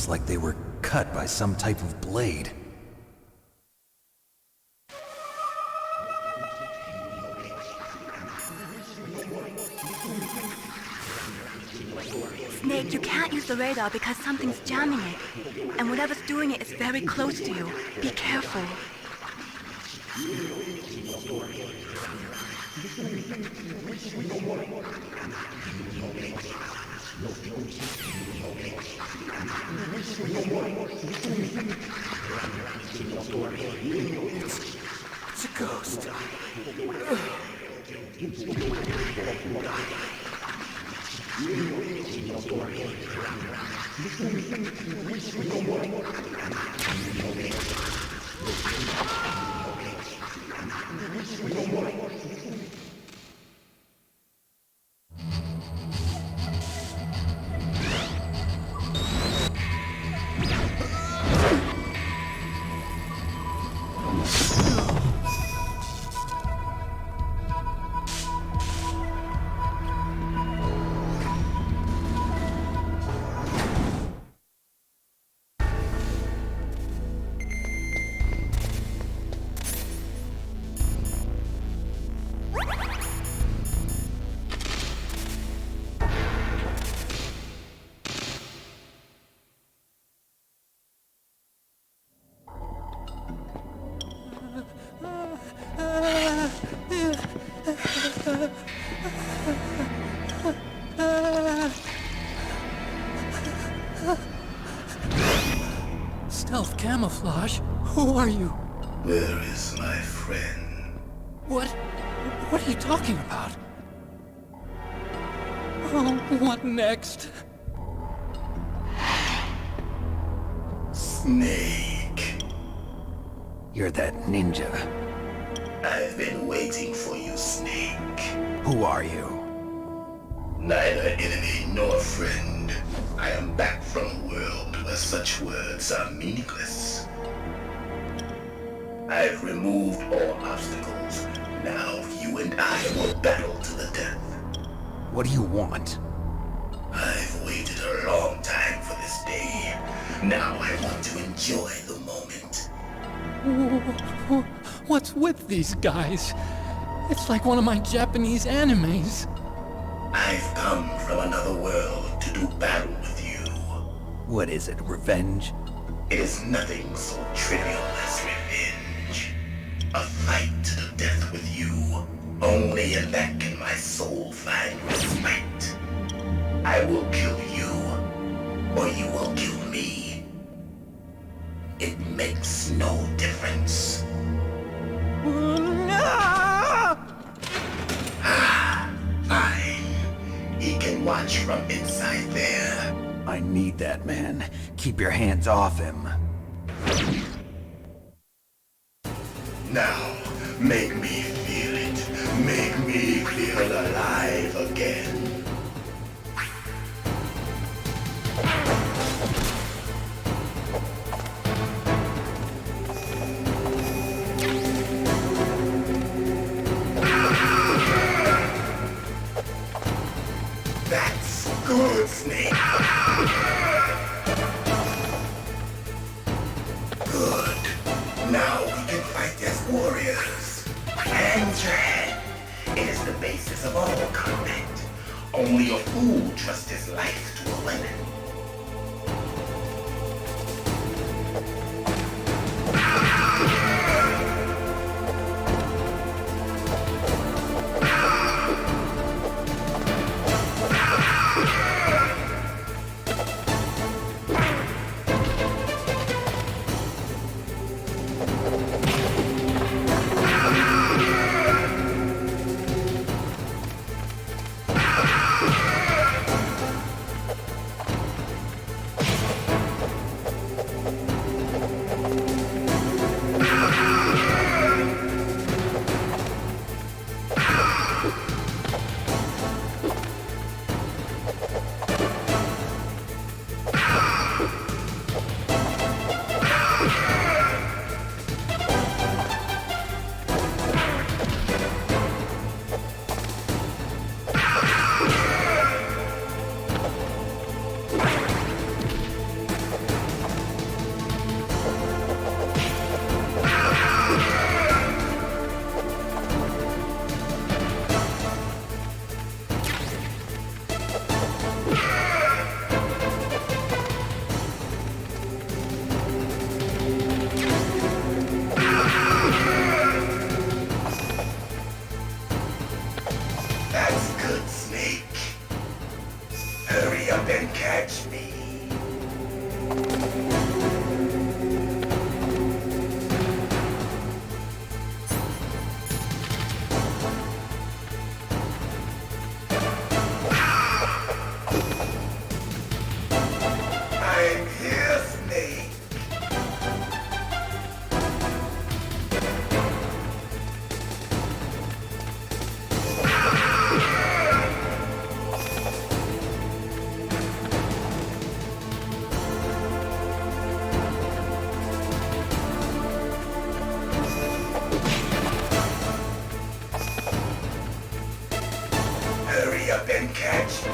Like they were cut by some type of blade. Snake, you can't use the radar because something's jamming it. And whatever's doing it is very close to you. Be careful. It's a ghost. Stealth camouflage? Who are you? Where is my friend? What are you talking about? Oh, what next? Snake. You're that ninja. I've been waiting for you, Snake. Who are you? Neither enemy nor friend. I am back from a world where such words are meaningless. I've removed all obstacles. Now you and I will battle to the death. What do you want? I've waited a long time for this day. Now I want to enjoy the moment. What's with these guys? It's like one of my Japanese animes. I've come from another world to do battle with you. What is it, revenge? It is nothing so trivial as revenge. A fight to the death with you. Only in that can my soul find respite. I will kill you, or you will kill me. It makes no difference. Fine. He can watch from inside there. I need that man. Keep your hands off him. Now, make me feel it. Make me feel alive again. That's good, Snake. Good. Now we can fight as warriors. Hand your head. It is the basis of all combat. Only a fool trusts his life to a weapon. That's good, Snake. Hurry up and catch me. I'm here, Snake. Hurry up and catch me.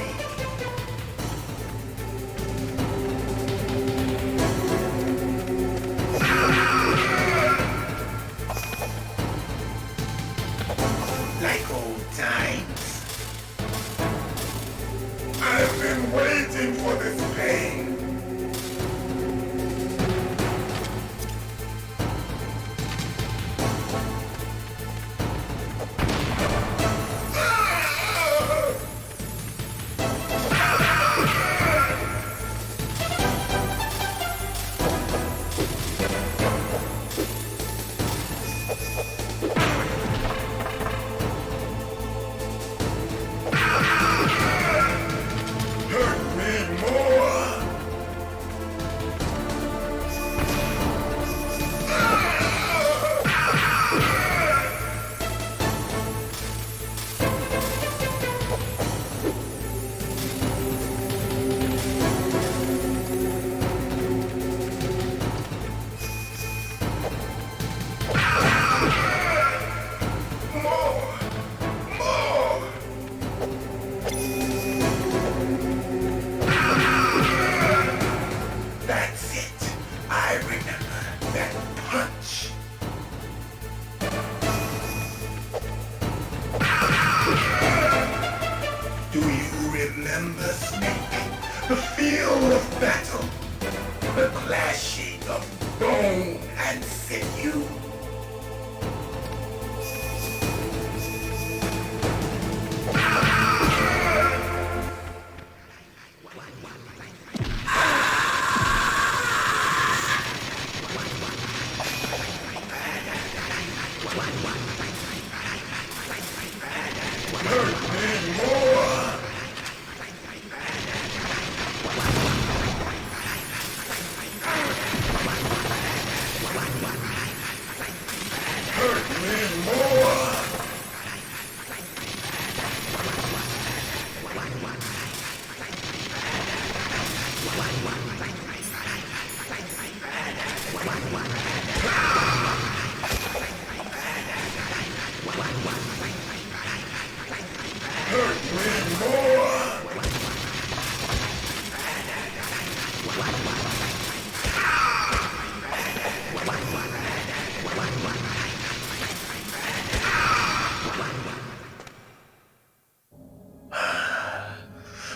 Like old times. I've been waiting for this pain. Do you remember, Snake? The feel of battle. The clashing of bone and sinew.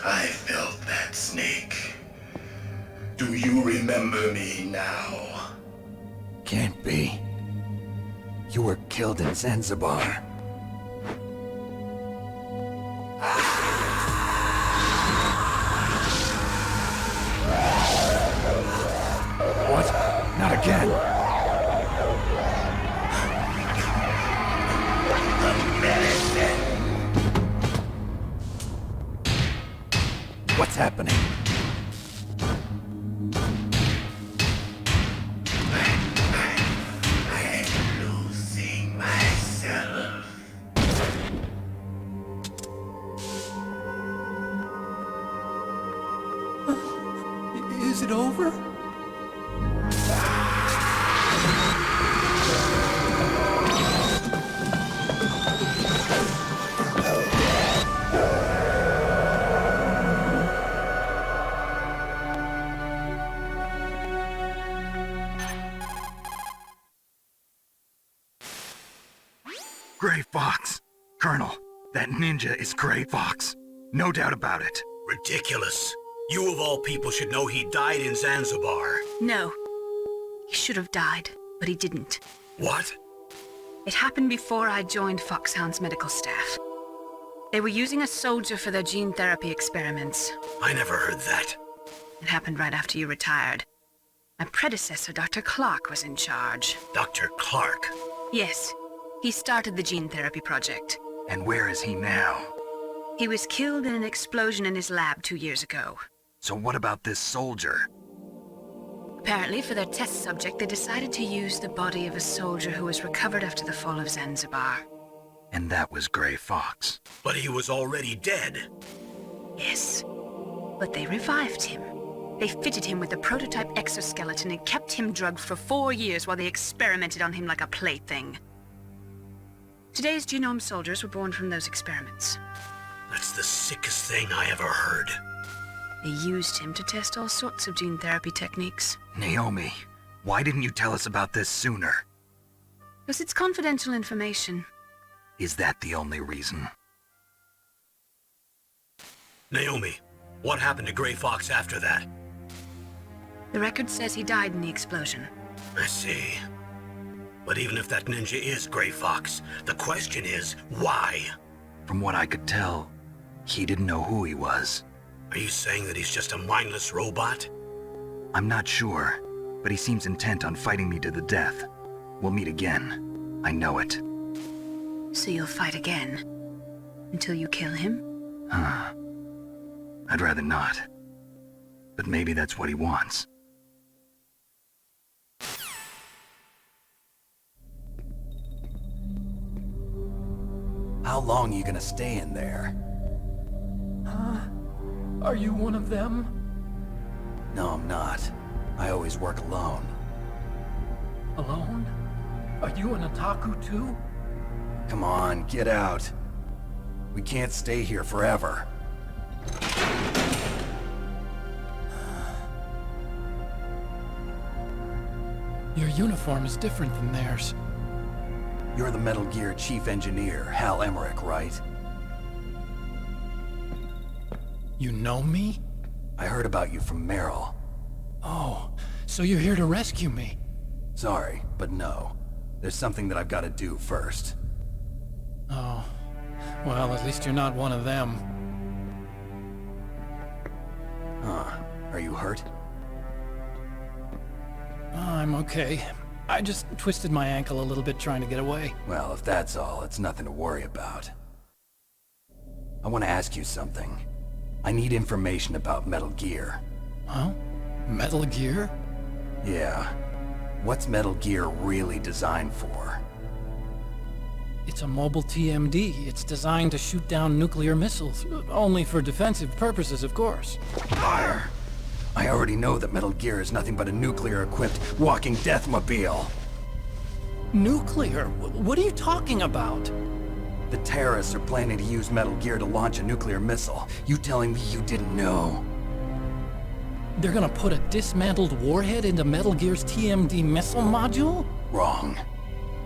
I felt that, Snake. Do you remember me now? Can't be. You were killed in Zanzibar. What? Not again. What's happening? I'm losing myself. Is it over? Gray Fox. Colonel, that ninja is Gray Fox. No doubt about it. Ridiculous. You of all people should know he died in Zanzibar. No. He should have died, but he didn't. What? It happened before I joined Foxhound's medical staff. They were using a soldier for their gene therapy experiments. I never heard that. It happened right after you retired. My predecessor, Dr. Clark, was in charge. Dr. Clark? Yes. He started the gene therapy project. And where is he now? He was killed in an explosion in his lab 2 years ago. So what about this soldier? Apparently, for their test subject, they decided to use the body of a soldier who was recovered after the fall of Zanzibar. And that was Gray Fox. But he was already dead. Yes. But they revived him. They fitted him with a prototype exoskeleton and kept him drugged for 4 years while they experimented on him like a plaything. Today's genome soldiers were born from those experiments. That's the sickest thing I ever heard. They used him to test all sorts of gene therapy techniques. Naomi, why didn't you tell us about this sooner? Because it's confidential information. Is that the only reason? Naomi, what happened to Gray Fox after that? The record says he died in the explosion. I see. But even if that ninja is Gray Fox, the question is, why? From what I could tell, he didn't know who he was. Are you saying that he's just a mindless robot? I'm not sure, but he seems intent on fighting me to the death. We'll meet again. I know it. So you'll fight again? Until you kill him? I'd rather not. But maybe that's what he wants. How long are you gonna stay in there? Are you one of them? No, I'm not. I always work alone. Alone? Are you an otaku too? Come on, get out. We can't stay here forever. Your uniform is different than theirs. You're the Metal Gear Chief Engineer, Hal Emmerich, right? You know me? I heard about you from Meryl. Oh, so you're here to rescue me? Sorry, but no. There's something that I've got to do first. Oh. Well, at least you're not one of them. Huh. Are you hurt? I'm okay. I just twisted my ankle a little bit trying to get away. Well, if that's all, it's nothing to worry about. I want to ask you something. I need information about Metal Gear. Huh? Metal Gear? Yeah. What's Metal Gear really designed for? It's a mobile TMD. It's designed to shoot down nuclear missiles. Only for defensive purposes, of course. Fire! I already know that Metal Gear is nothing but a nuclear-equipped walking deathmobile. Nuclear? What are you talking about? The terrorists are planning to use Metal Gear to launch a nuclear missile. You telling me you didn't know? They're gonna put a dismantled warhead into Metal Gear's TMD missile module? Wrong.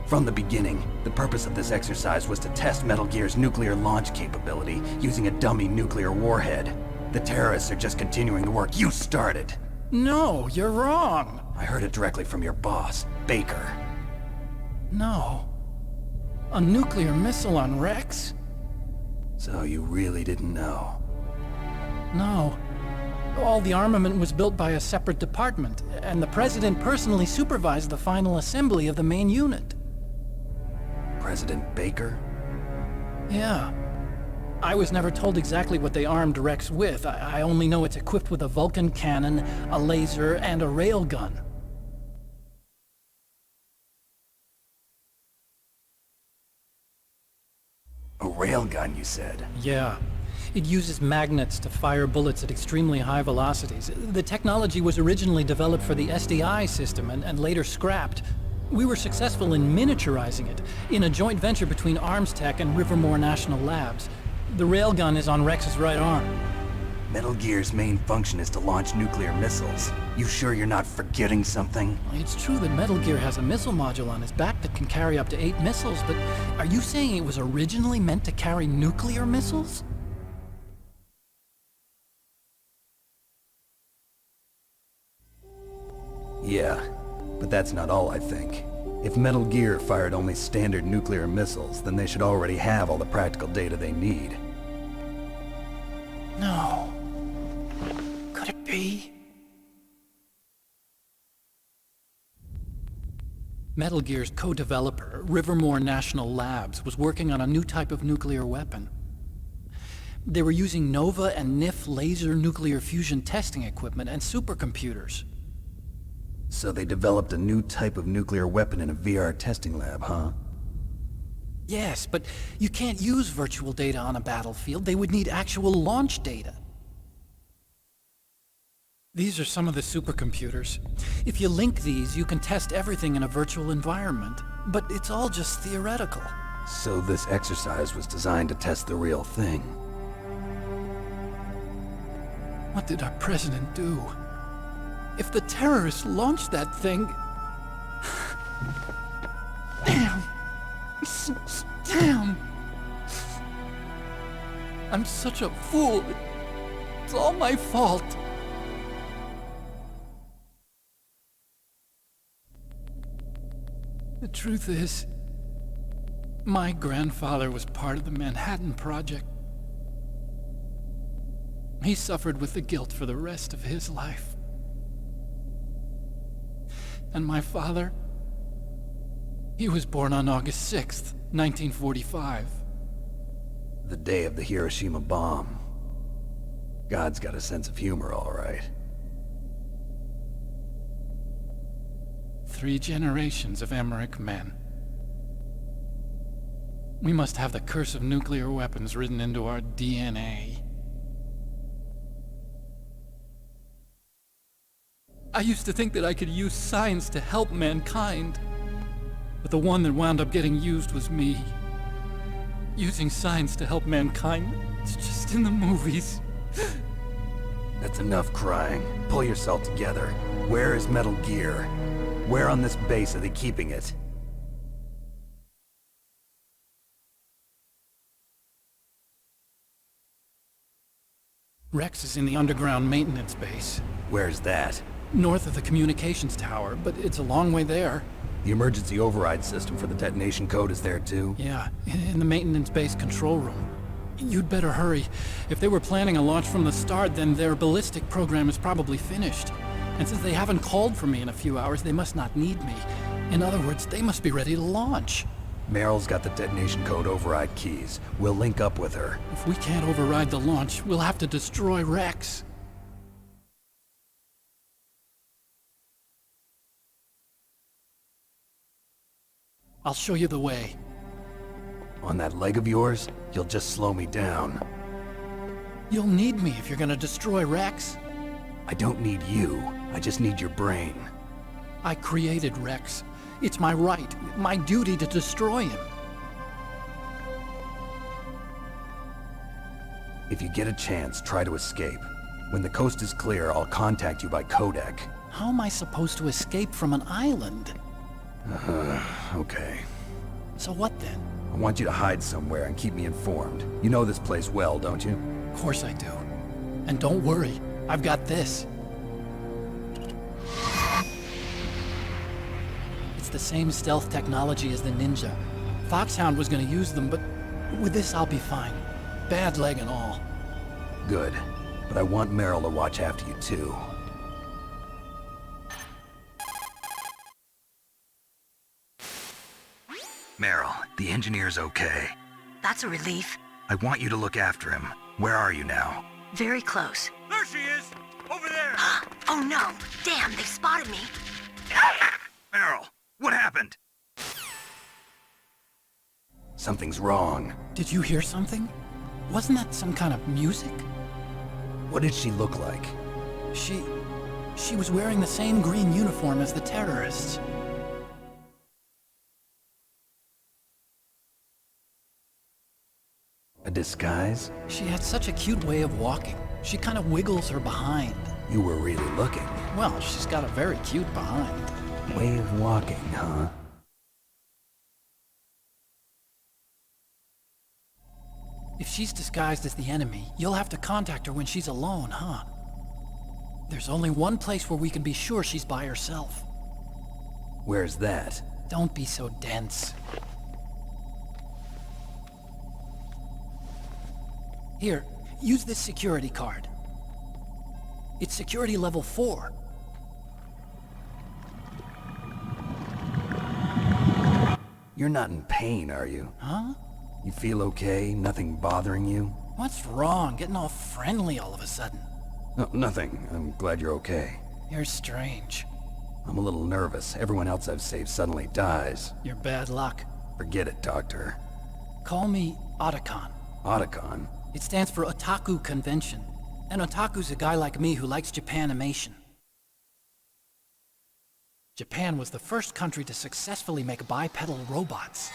From the beginning, the purpose of this exercise was to test Metal Gear's nuclear launch capability using a dummy nuclear warhead. The terrorists are just continuing the work you started. No, you're wrong. I heard it directly from your boss, Baker. No. A nuclear missile on Rex? So you really didn't know? No. All the armament was built by a separate department, and the President personally supervised the final assembly of the main unit. President Baker? Yeah. I was never told exactly what they armed Rex with. I only know it's equipped with a Vulcan cannon, a laser, and a railgun. A railgun, you said? Yeah. It uses magnets to fire bullets at extremely high velocities. The technology was originally developed for the SDI system and later scrapped. We were successful in miniaturizing it, in a joint venture between ArmsTech and Rivermore National Labs. The railgun is on Rex's right arm. Metal Gear's main function is to launch nuclear missiles. You sure you're not forgetting something? It's true that Metal Gear has a missile module on his back that can carry up to 8 missiles, but are you saying it was originally meant to carry nuclear missiles? Yeah, but that's not all I think. If Metal Gear fired only standard nuclear missiles, then they should already have all the practical data they need. No. Could it be? Metal Gear's co-developer, Rivermore National Labs, was working on a new type of nuclear weapon. They were using NOVA and NIF laser nuclear fusion testing equipment and supercomputers. So they developed a new type of nuclear weapon in a VR testing lab, huh? Yes, but you can't use virtual data on a battlefield. They would need actual launch data. These are some of the supercomputers. If you link these, you can test everything in a virtual environment. But it's all just theoretical. So this exercise was designed to test the real thing. What did our president do? If the terrorists launched that thing... Damn! Damn! I'm such a fool. It's all my fault. The truth is, my grandfather was part of the Manhattan Project. He suffered with the guilt for the rest of his life. And my father, he was born on August 6th, 1945. The day of the Hiroshima bomb. God's got a sense of humor, all right. 3 generations of Emmerich men. We must have the curse of nuclear weapons written into our DNA. I used to think that I could use science to help mankind, but the one that wound up getting used was me. Using science to help mankind, it's just in the movies. That's enough crying. Pull yourself together. Where is Metal Gear? Where on this base are they keeping it? Rex is in the underground maintenance base. Where's that? North of the communications tower, but it's a long way there. The emergency override system for the detonation code is there too? Yeah, in the maintenance base control room. You'd better hurry. If they were planning a launch from the start, then their ballistic program is probably finished. And since they haven't called for me in a few hours, they must not need me. In other words, they must be ready to launch. Meryl's got the detonation code override keys. We'll link up with her. If we can't override the launch, we'll have to destroy Rex. I'll show you the way. On that leg of yours, you'll just slow me down. You'll need me if you're gonna destroy Rex. I don't need you. I just need your brain. I created Rex. It's my right, my duty to destroy him. If you get a chance, try to escape. When the coast is clear, I'll contact you by codec. How am I supposed to escape from an island? Okay. So what then? I want you to hide somewhere and keep me informed. You know this place well, don't you? Of course I do. And don't worry, I've got this. It's the same stealth technology as the Ninja. Foxhound was gonna use them, but with this I'll be fine. Bad leg and all. Good. But I want Meryl to watch after you too. Meryl, the engineer's okay. That's a relief. I want you to look after him. Where are you now? Very close. There she is! Over there! Oh no! Damn, they spotted me! Meryl, what happened? Something's wrong. Did you hear something? Wasn't that some kind of music? What did she look like? She was wearing the same green uniform as the terrorists. A disguise? She had such a cute way of walking. She kind of wiggles her behind. You were really looking. Well, she's got a very cute behind. Way of walking, huh? If she's disguised as the enemy, you'll have to contact her when she's alone, huh? There's only one place where we can be sure she's by herself. Where's that? Don't be so dense. Here, use this security card. It's security level 4. You're not in pain, are you? Huh? You feel okay? Nothing bothering you? What's wrong? Getting all friendly all of a sudden. No, nothing. I'm glad you're okay. You're strange. I'm a little nervous. Everyone else I've saved suddenly dies. You're bad luck. Forget it, Doctor. Call me Otacon. Otacon? It stands for Otaku Convention. An otaku's a guy like me who likes Japanimation. Japan was the first country to successfully make bipedal robots.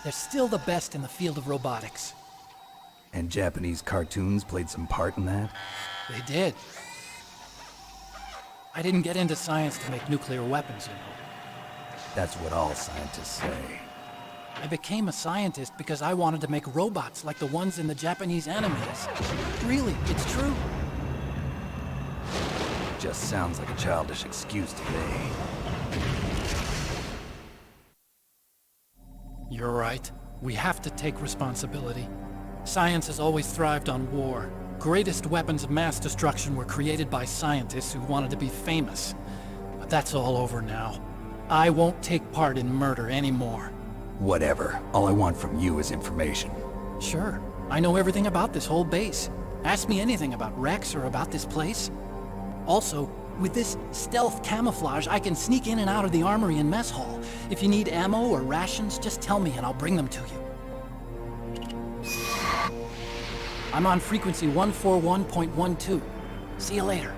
They're still the best in the field of robotics. And Japanese cartoons played some part in that? They did. I didn't get into science to make nuclear weapons, you know. That's what all scientists say. I became a scientist because I wanted to make robots like the ones in the Japanese animes. Really, it's true. Just sounds like a childish excuse to me. You're right. We have to take responsibility. Science has always thrived on war. Greatest weapons of mass destruction were created by scientists who wanted to be famous. But that's all over now. I won't take part in murder anymore. Whatever. All I want from you is information. Sure. I know everything about this whole base. Ask me anything about Rex or about this place. Also, with this stealth camouflage, I can sneak in and out of the armory and mess hall. If you need ammo or rations, just tell me and I'll bring them to you. I'm on frequency 141.12. See you later.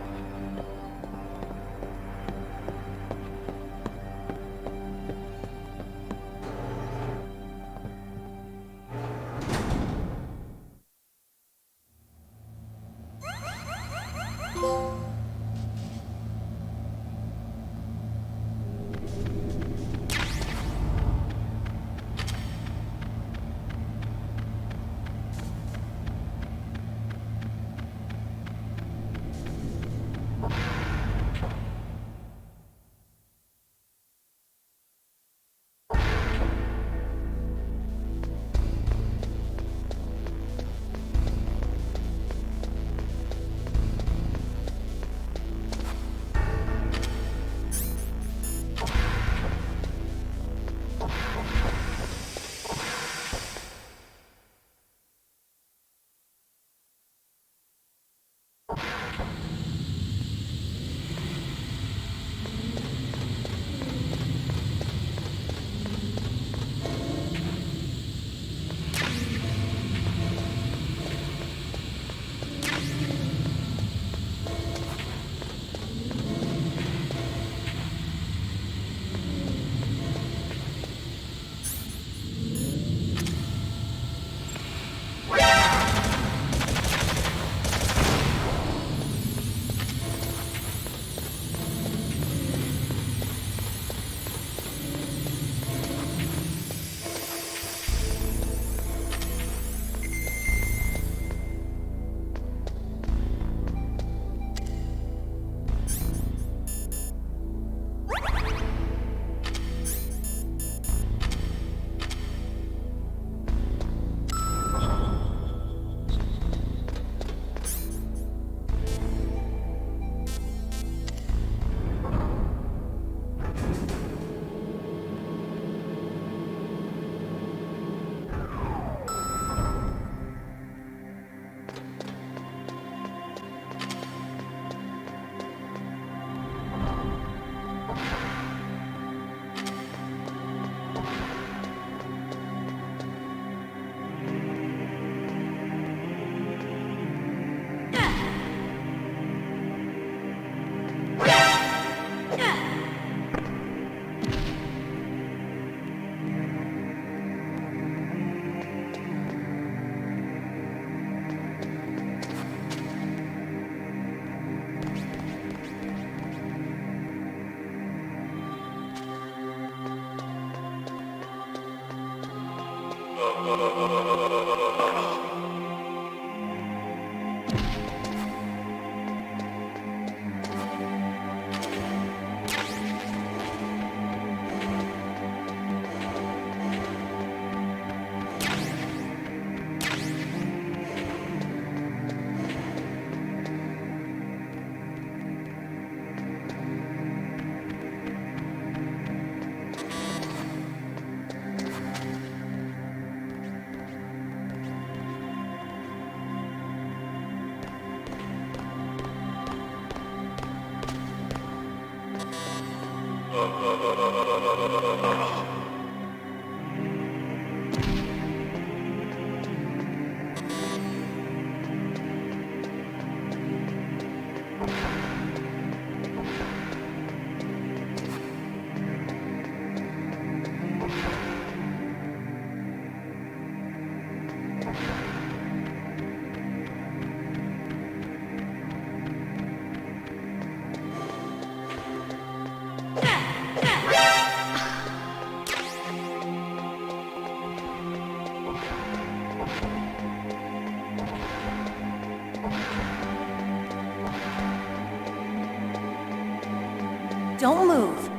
Don't move.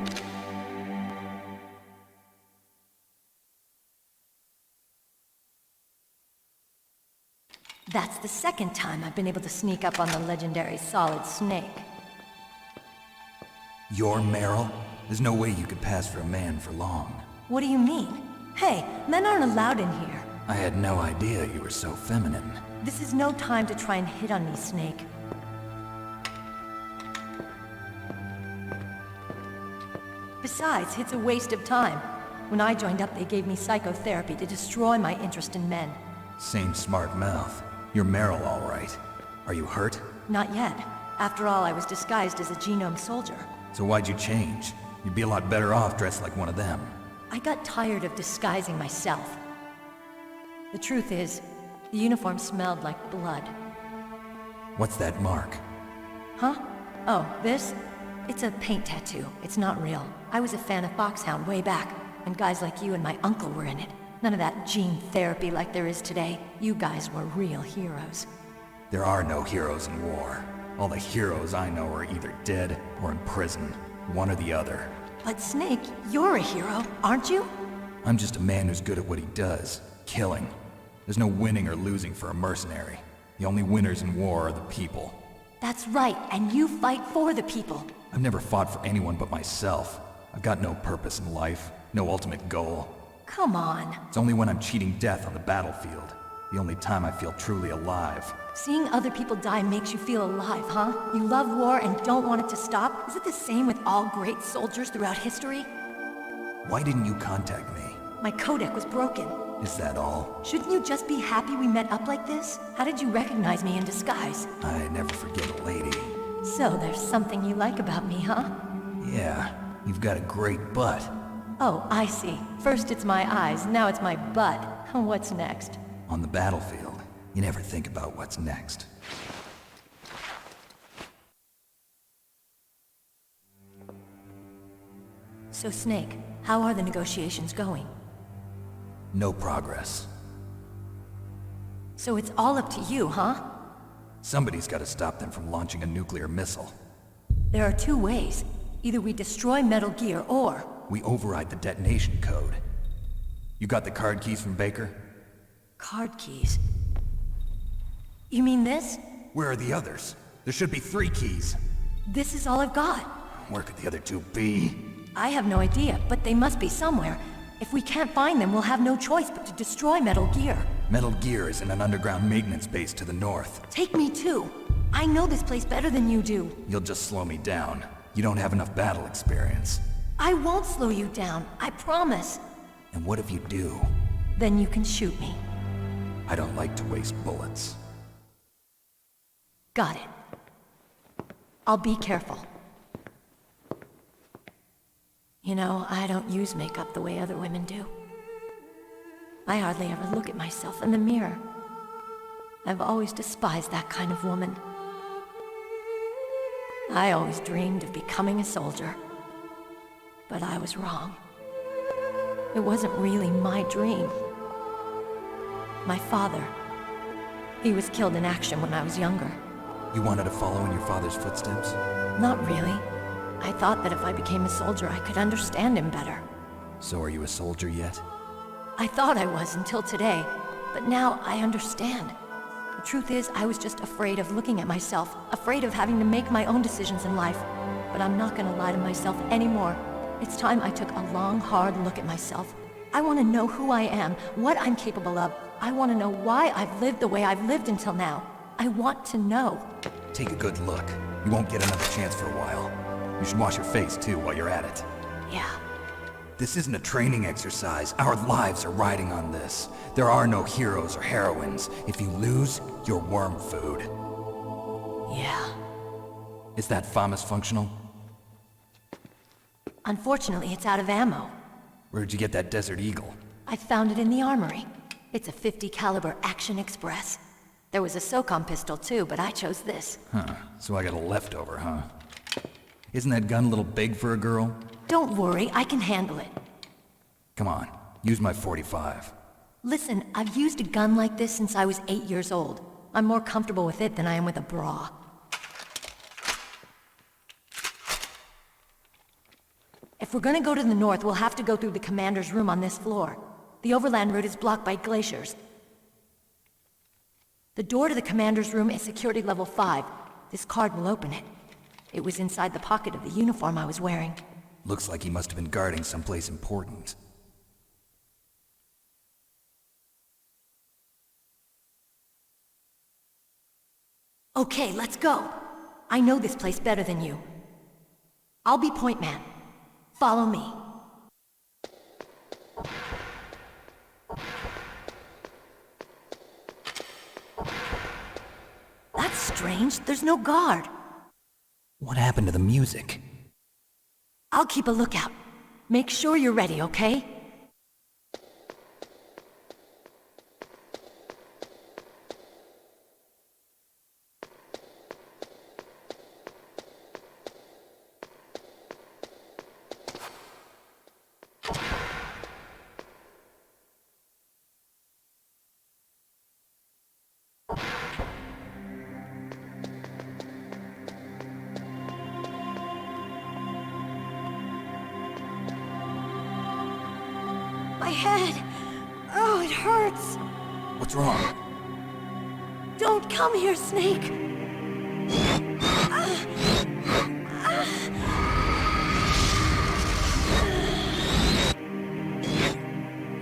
That's the second time I've been able to sneak up on the legendary Solid Snake. You're Meryl? There's no way you could pass for a man for long. What do you mean? Hey, men aren't allowed in here. I had no idea you were so feminine. This is no time to try and hit on me, Snake. Besides, it's a waste of time. When I joined up, they gave me psychotherapy to destroy my interest in men. Same smart mouth. You're Meryl, all right. Are you hurt? Not yet. After all, I was disguised as a genome soldier. So why'd you change? You'd be a lot better off dressed like one of them. I got tired of disguising myself. The truth is, the uniform smelled like blood. What's that mark? Huh? Oh, this? It's a paint tattoo. It's not real. I was a fan of Foxhound way back, and guys like you and my uncle were in it. None of that gene therapy like there is today. You guys were real heroes. There are no heroes in war. All the heroes I know are either dead or in prison. One or the other. But Snake, you're a hero, aren't you? I'm just a man who's good at what he does. Killing. There's no winning or losing for a mercenary. The only winners in war are the people. That's right, and you fight for the people. I've never fought for anyone but myself. I've got no purpose in life, no ultimate goal. Come on. It's only when I'm cheating death on the battlefield. The only time I feel truly alive. Seeing other people die makes you feel alive, huh? You love war and don't want it to stop? Is it the same with all great soldiers throughout history? Why didn't you contact me? My codec was broken. Is that all? Shouldn't you just be happy we met up like this? How did you recognize me in disguise? I never forget a lady. So there's something you like about me, huh? Yeah, you've got a great butt. Oh, I see. First it's my eyes, now it's my butt. What's next? On the battlefield, you never think about what's next. So Snake, how are the negotiations going? No progress. So it's all up to you, huh? Somebody's got to stop them from launching a nuclear missile. There are two ways. Either we destroy Metal Gear, or... we override the detonation code. You got the card keys from Baker? Card keys? You mean this? Where are the others? There should be 3 keys. This is all I've got. Where could the other 2 be? I have no idea, but they must be somewhere. If we can't find them, we'll have no choice but to destroy Metal Gear. Metal Gear is in an underground maintenance base to the north. Take me too. I know this place better than you do. You'll just slow me down. You don't have enough battle experience. I won't slow you down, I promise. And what if you do? Then you can shoot me. I don't like to waste bullets. Got it. I'll be careful. You know, I don't use makeup the way other women do. I hardly ever look at myself in the mirror. I've always despised that kind of woman. I always dreamed of becoming a soldier. But I was wrong. It wasn't really my dream. My father, he was killed in action when I was younger. You wanted to follow in your father's footsteps? Not really. I thought that if I became a soldier, I could understand him better. So are you a soldier yet? I thought I was until today, but now I understand. The truth is, I was just afraid of looking at myself, afraid of having to make my own decisions in life. But I'm not gonna lie to myself anymore. It's time I took a long, hard look at myself. I want to know who I am, what I'm capable of. I want to know why I've lived the way I've lived until now. I want to know. Take a good look. You won't get another chance for a while. You should wash your face, too, while you're at it. Yeah. This isn't a training exercise. Our lives are riding on this. There are no heroes or heroines. If you lose, you're worm food. Yeah. Is that FAMAS functional? Unfortunately, it's out of ammo. Where'd you get that Desert Eagle? I found it in the armory. It's a .50 caliber Action Express. There was a SOCOM pistol too, but I chose this. Huh, so I got a leftover, huh? Isn't that gun a little big for a girl? Don't worry, I can handle it. Come on, use my .45. Listen, I've used a gun like this since I was 8 years old. I'm more comfortable with it than I am with a bra. If we're gonna go to the north, we'll have to go through the commander's room on this floor. The overland route is blocked by glaciers. The door to the commander's room is security level 5. This card will open it. It was inside the pocket of the uniform I was wearing. Looks like he must have been guarding someplace important. Okay, let's go. I know this place better than you. I'll be point man. Follow me. That's strange. There's no guard. What happened to the music? I'll keep a lookout. Make sure you're ready, okay? My head! Oh, it hurts! What's wrong? Don't come here, Snake!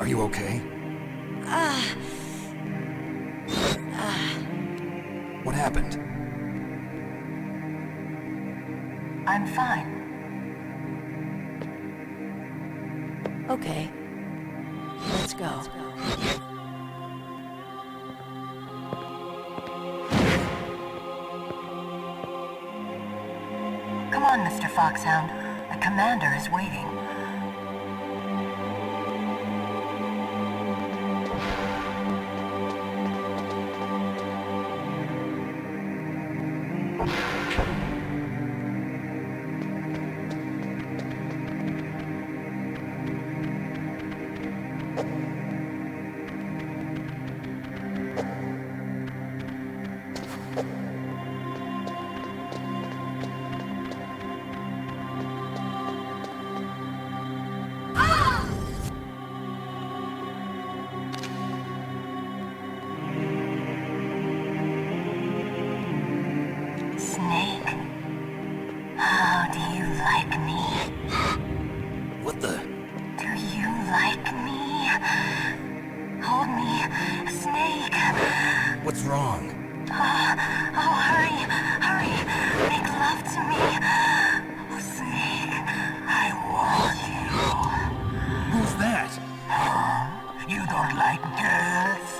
Are you okay? What happened? I'm fine. Okay. Let's go. Come on, Mr. Foxhound. The commander is waiting. What the? Do you like me? Hold me, Snake. What's wrong? Oh, hurry, hurry. Make love to me. Oh, Snake, I want you. Who's that? You don't like girls?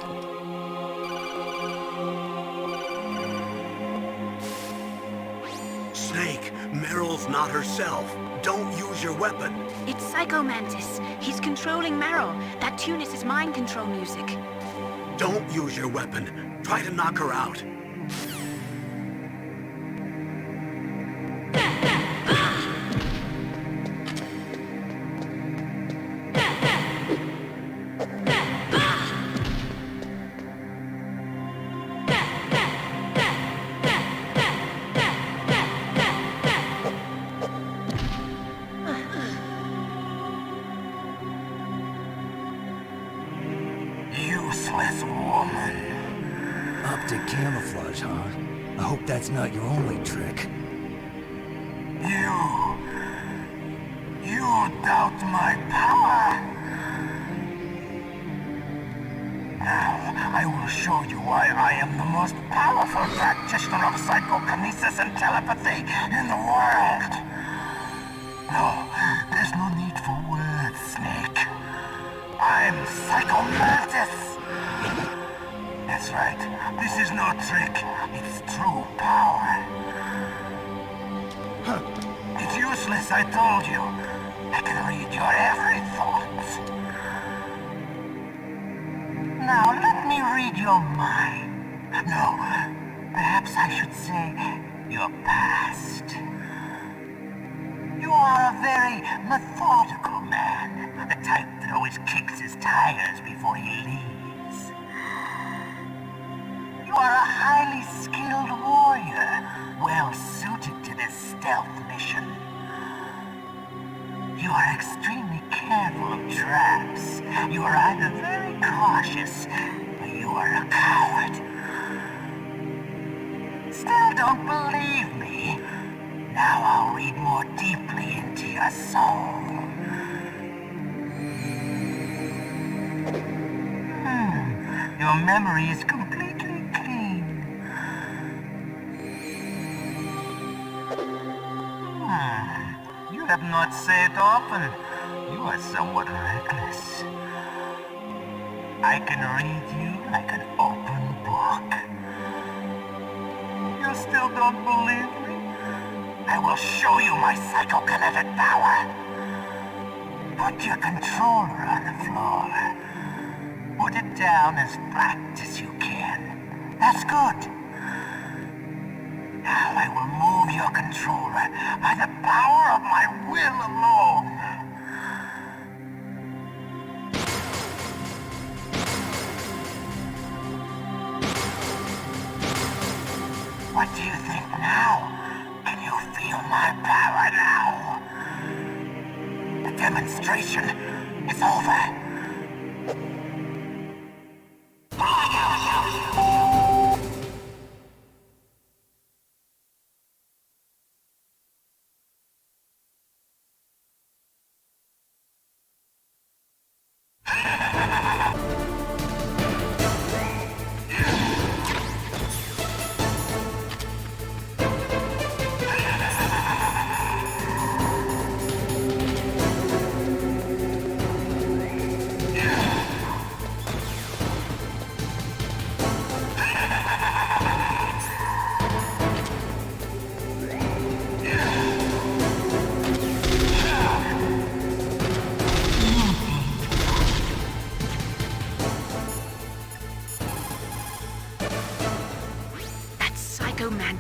Snake, Meryl's not herself. Don't use your weapon. It's Psycho Mantis. He's controlling Meryl. That tune is his mind control music. Don't use your weapon. Try to knock her out. Useless woman. Optic camouflage, huh? I hope that's not your only trick. You doubt my power? Now, I will show you why I am the most powerful practitioner of psychokinesis and telepathy in the world. No, there's no need for words, Snake. I'm Psycho Mantis. That's right. This is no trick. It's true power. It's useless, I told you. I can read your every thought. Now, let me read your mind. No, perhaps I should say your past. You are a very methodical man. The type that always kicks his tires before he leaves. You are a highly skilled warrior, well suited to this stealth mission. You are extremely careful of traps. You are either very cautious, or you are a coward. Still don't believe me? Now I'll read more deeply into your soul. Your memory is completely clean. You have not said often. You are somewhat reckless. I can read you like an open book. You still don't believe me? I will show you my psychokinetic power. Put your controller on the floor. Put it down as flat as you can. That's good. Now I will move your controller by the power of my will alone. What do you think now? Can you feel my power now? The demonstration is over.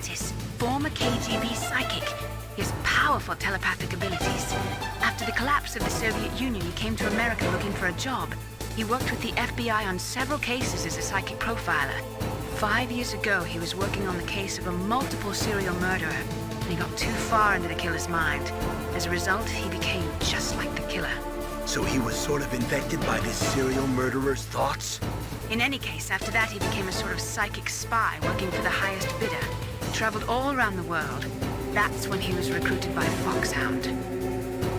Mantis, former KGB psychic. He has powerful telepathic abilities. After the collapse of the Soviet Union, he came to America looking for a job. He worked with the FBI on several cases as a psychic profiler. 5 years ago, he was working on the case of a multiple serial murderer, and he got too far into the killer's mind. As a result, he became just like the killer. So he was sort of infected by this serial murderer's thoughts? In any case, after that, he became a sort of psychic spy working for the highest bidder. He traveled all around the world. That's when he was recruited by Foxhound.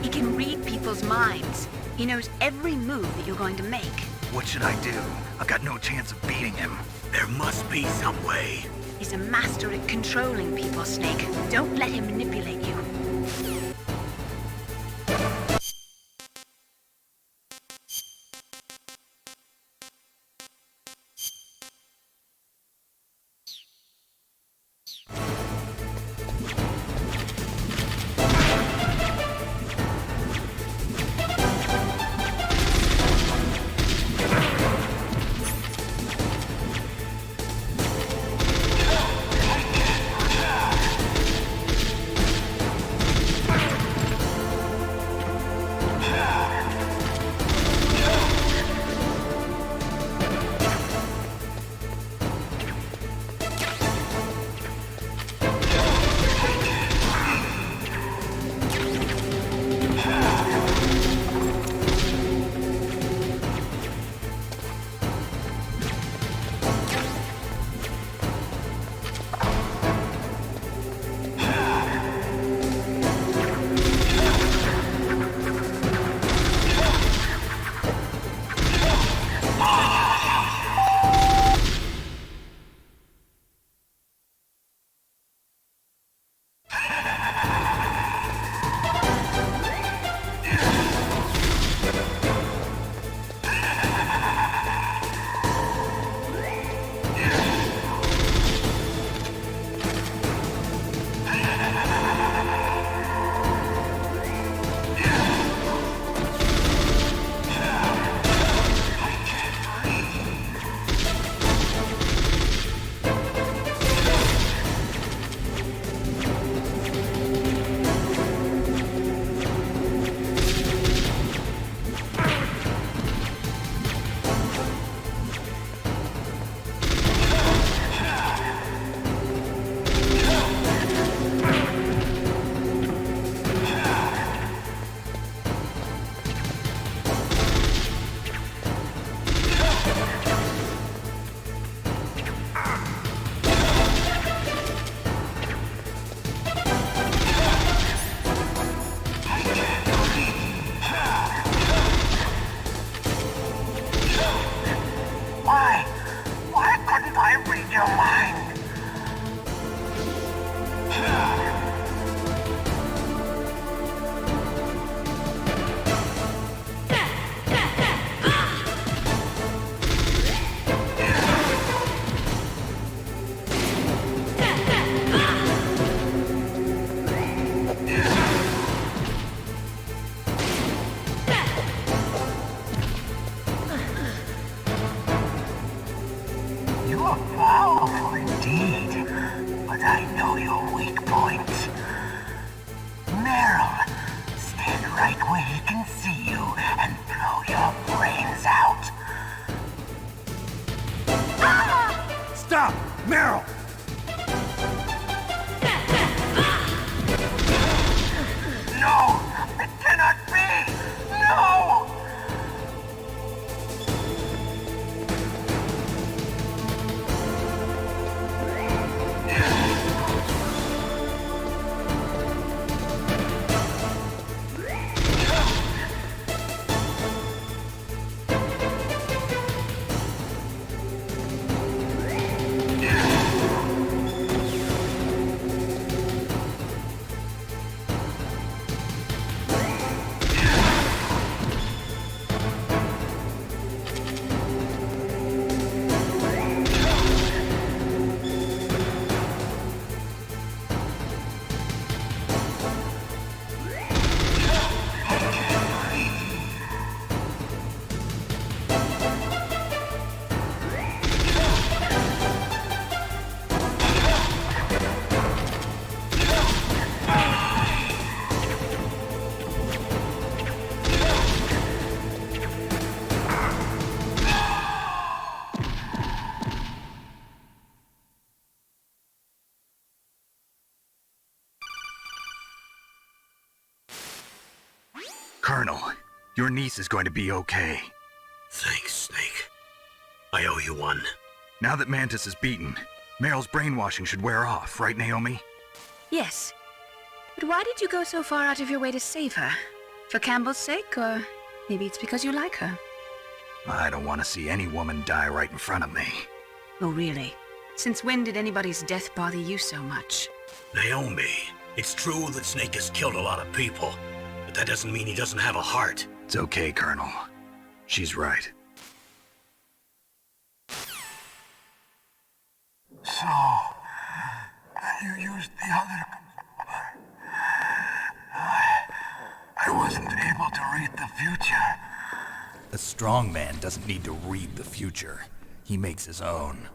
He can read people's minds. He knows every move that you're going to make. What should I do? I've got no chance of beating him. There must be some way. He's a master at controlling people, Snake. Don't let him manipulate you. Meryl, stand right where he can see you and blow your brains out. Stop! Meryl! No! It cannot be! No! Colonel, your niece is going to be okay. Thanks, Snake. I owe you one. Now that Mantis is beaten, Meryl's brainwashing should wear off, right, Naomi? Yes. But why did you go so far out of your way to save her? For Campbell's sake, or maybe it's because you like her? I don't want to see any woman die right in front of me. Oh, really? Since when did anybody's death bother you so much? Naomi, it's true that Snake has killed a lot of people, but that doesn't mean he doesn't have a heart. It's okay, Colonel. She's right. So, you used the other... I wasn't able to read the future. A strong man doesn't need to read the future. He makes his own.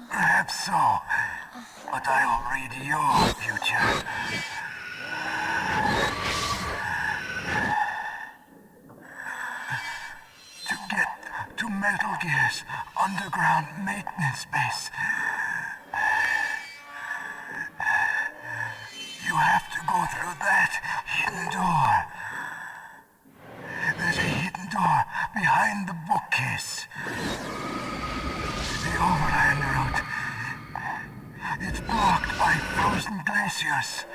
Perhaps so, but I'll read your future. To get to Metal Gear's underground maintenance base, you have to go through that hidden door. There's a hidden door behind the bookcase. The overland route. It's blocked by frozen glaciers.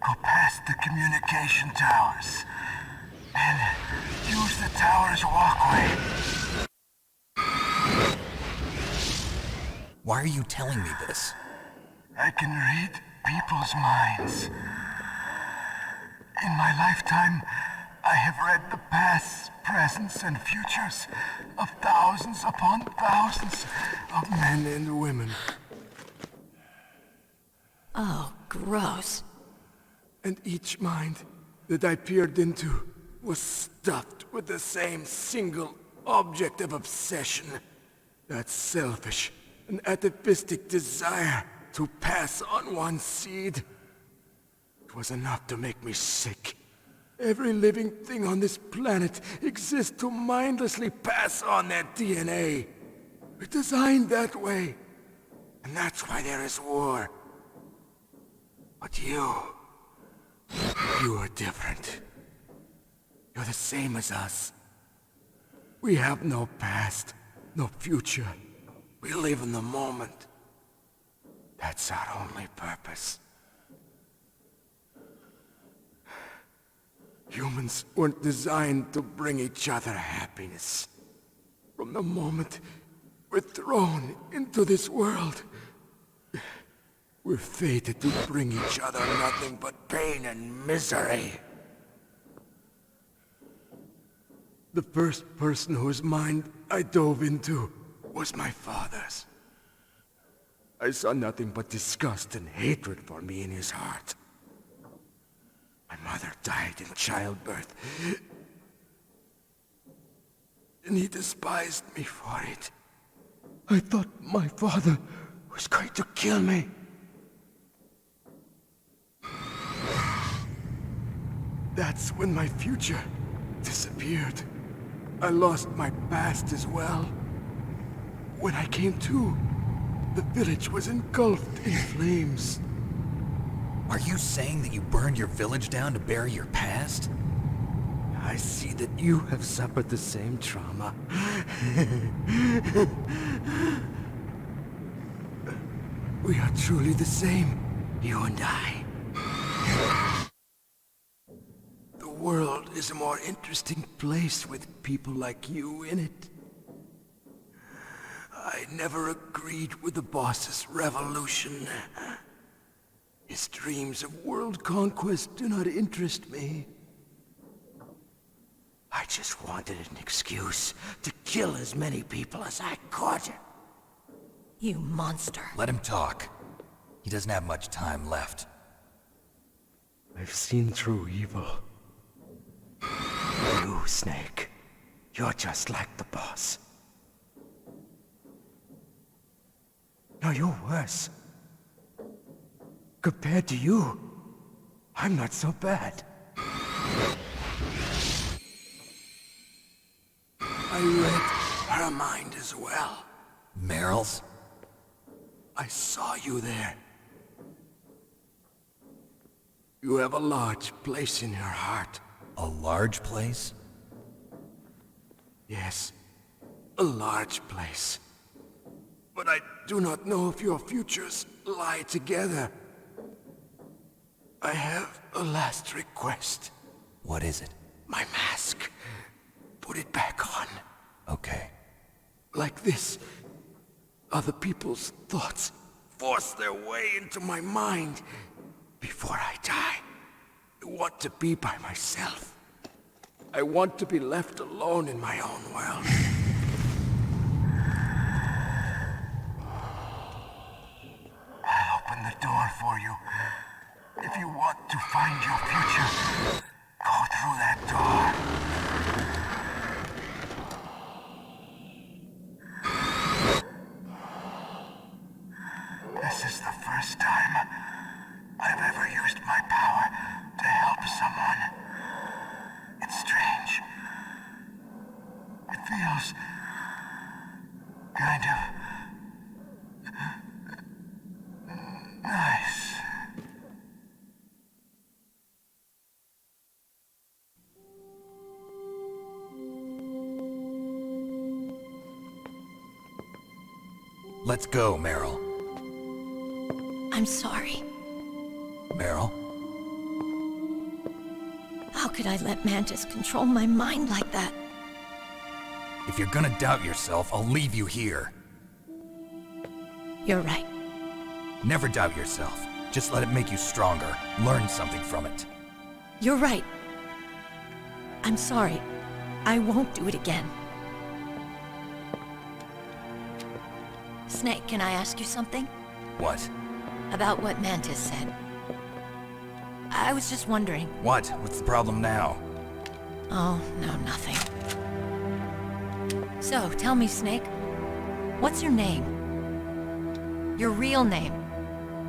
Go past the communication towers. And use the tower's walkway. Why are you telling me this? I can read people's minds. In my lifetime, I have read the pasts, presents, and futures of thousands upon thousands of men and women. Oh, gross. And each mind that I peered into was stuffed with the same single object of obsession. That selfish and atavistic desire to pass on one seed. It was enough to make me sick. Every living thing on this planet exists to mindlessly pass on their DNA. We're designed that way. And that's why there is war. But you are different. You're the same as us. We have no past, no future. We live in the moment. That's our only purpose. Humans weren't designed to bring each other happiness. From the moment we're thrown into this world, we're fated to bring each other nothing but pain and misery. The first person whose mind I dove into was my father's. I saw nothing but disgust and hatred for me in his heart. My mother died in childbirth, and he despised me for it. I thought my father was going to kill me. That's when my future disappeared. I lost my past as well. When I came to, the village was engulfed in flames. Are you saying that you burned your village down to bury your past? I see that you have suffered the same trauma. We are truly the same, you and I. The world is a more interesting place with people like you in it. I never agreed with the boss's revolution. His dreams of world conquest do not interest me. I just wanted an excuse to kill as many people as I could. You monster. Let him talk. He doesn't have much time left. I've seen through evil. You, Snake. You're just like the boss. No, you're worse. Compared to you, I'm not so bad. I read her mind as well. Meryl's? I saw you there. You have a large place in your heart. A large place? Yes, a large place. But I do not know if your futures lie together. I have a last request. What is it? My mask. Put it back on. Okay. Like this, other people's thoughts force their way into my mind. Before I die, I want to be by myself. I want to be left alone in my own world. I'll open the door for you. If you want to find your future, go through that door. This is the first time I've ever used my power to help someone. It's strange. It feels kind of nice. Let's go, Meryl. I'm sorry. Meryl? How could I let Mantis control my mind like that? If you're gonna doubt yourself, I'll leave you here. You're right. Never doubt yourself. Just let it make you stronger. Learn something from it. You're right. I'm sorry. I won't do it again. Snake, can I ask you something? What? About what Mantis said. I was just wondering. What? What's the problem now? Oh, no, nothing. So, tell me, Snake. What's your name? Your real name?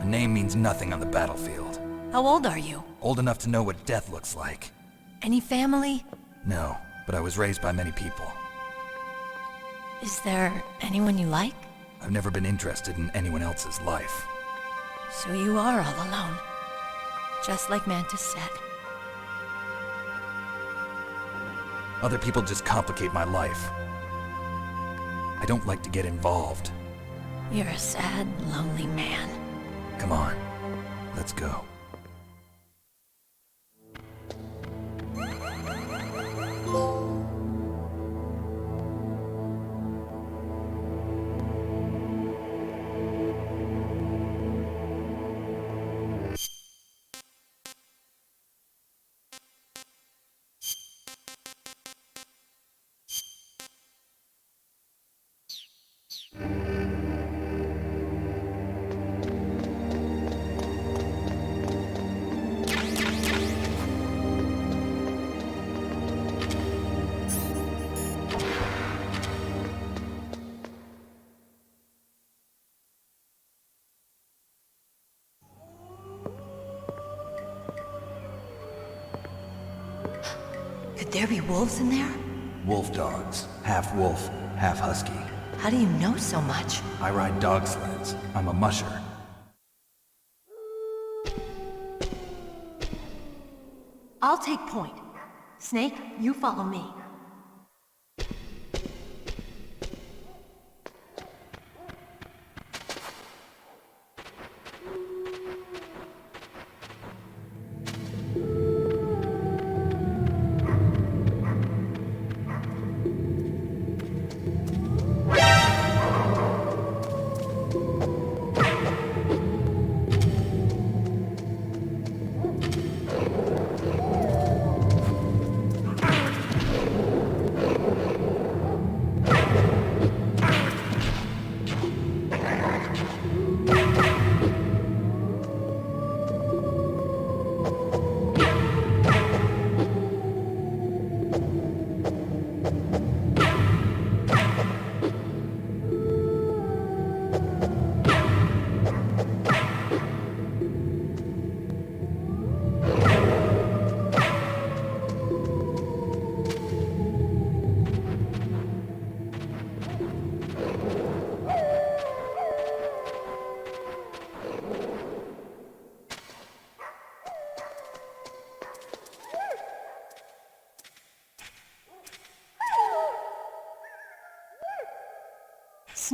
A name means nothing on the battlefield. How old are you? Old enough to know what death looks like. Any family? No, but I was raised by many people. Is there anyone you like? I've never been interested in anyone else's life. So you are all alone. Just like Mantis said. Other people just complicate my life. I don't like to get involved. You're a sad, lonely man. Come on, let's go. Could there be wolves in there? Wolf dogs. Half wolf, half husky. How do you know so much? I ride dog sleds. I'm a musher. I'll take point. Snake, you follow me.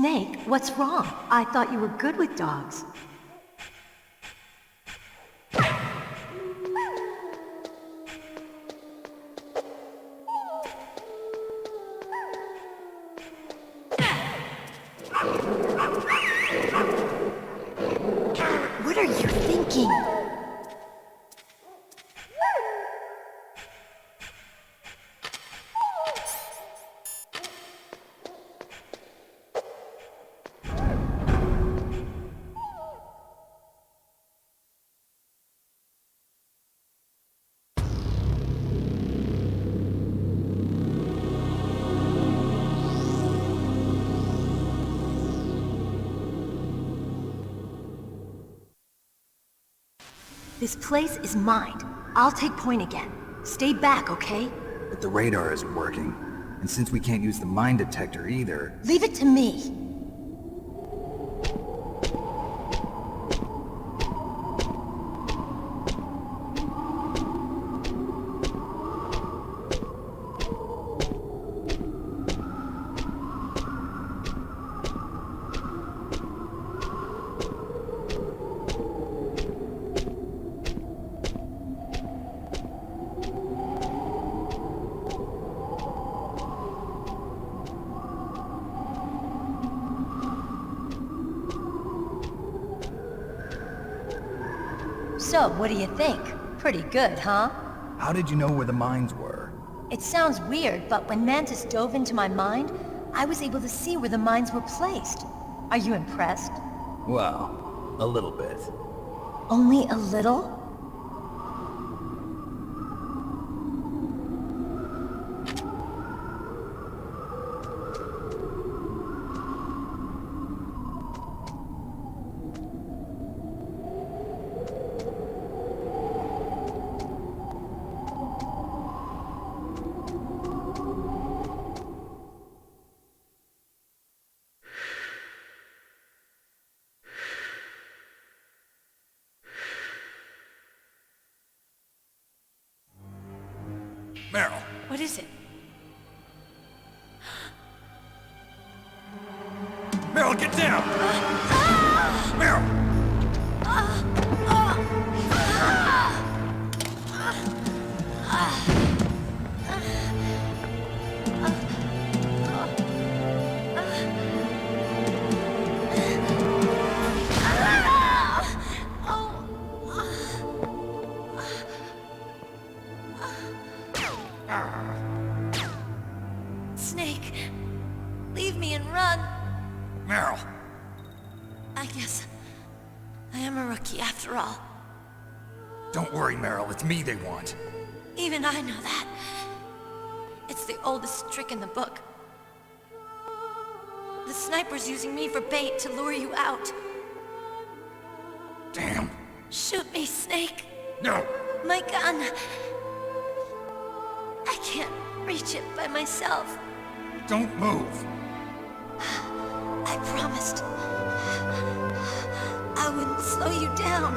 Snake, what's wrong? I thought you were good with dogs. What are you thinking? This place is mine. I'll take point again. Stay back, okay? But the radar isn't working. And since we can't use the mine detector either... Leave it to me. So, what do you think? Pretty good, huh? How did you know where the mines were? It sounds weird, but when Mantis dove into my mind, I was able to see where the mines were placed. Are you impressed? Well, a little bit. Only a little? Meryl! What is it? Meryl, get down! Meryl! Snake, leave me and run. Meryl! I guess I am a rookie after all. Don't worry, Meryl. It's me they want. Even I know that. It's the oldest trick in the book. The sniper's using me for bait to lure you out. Damn. Shoot me, Snake. No! My gun. I can't reach it by myself. Don't move. I promised. I wouldn't slow you down.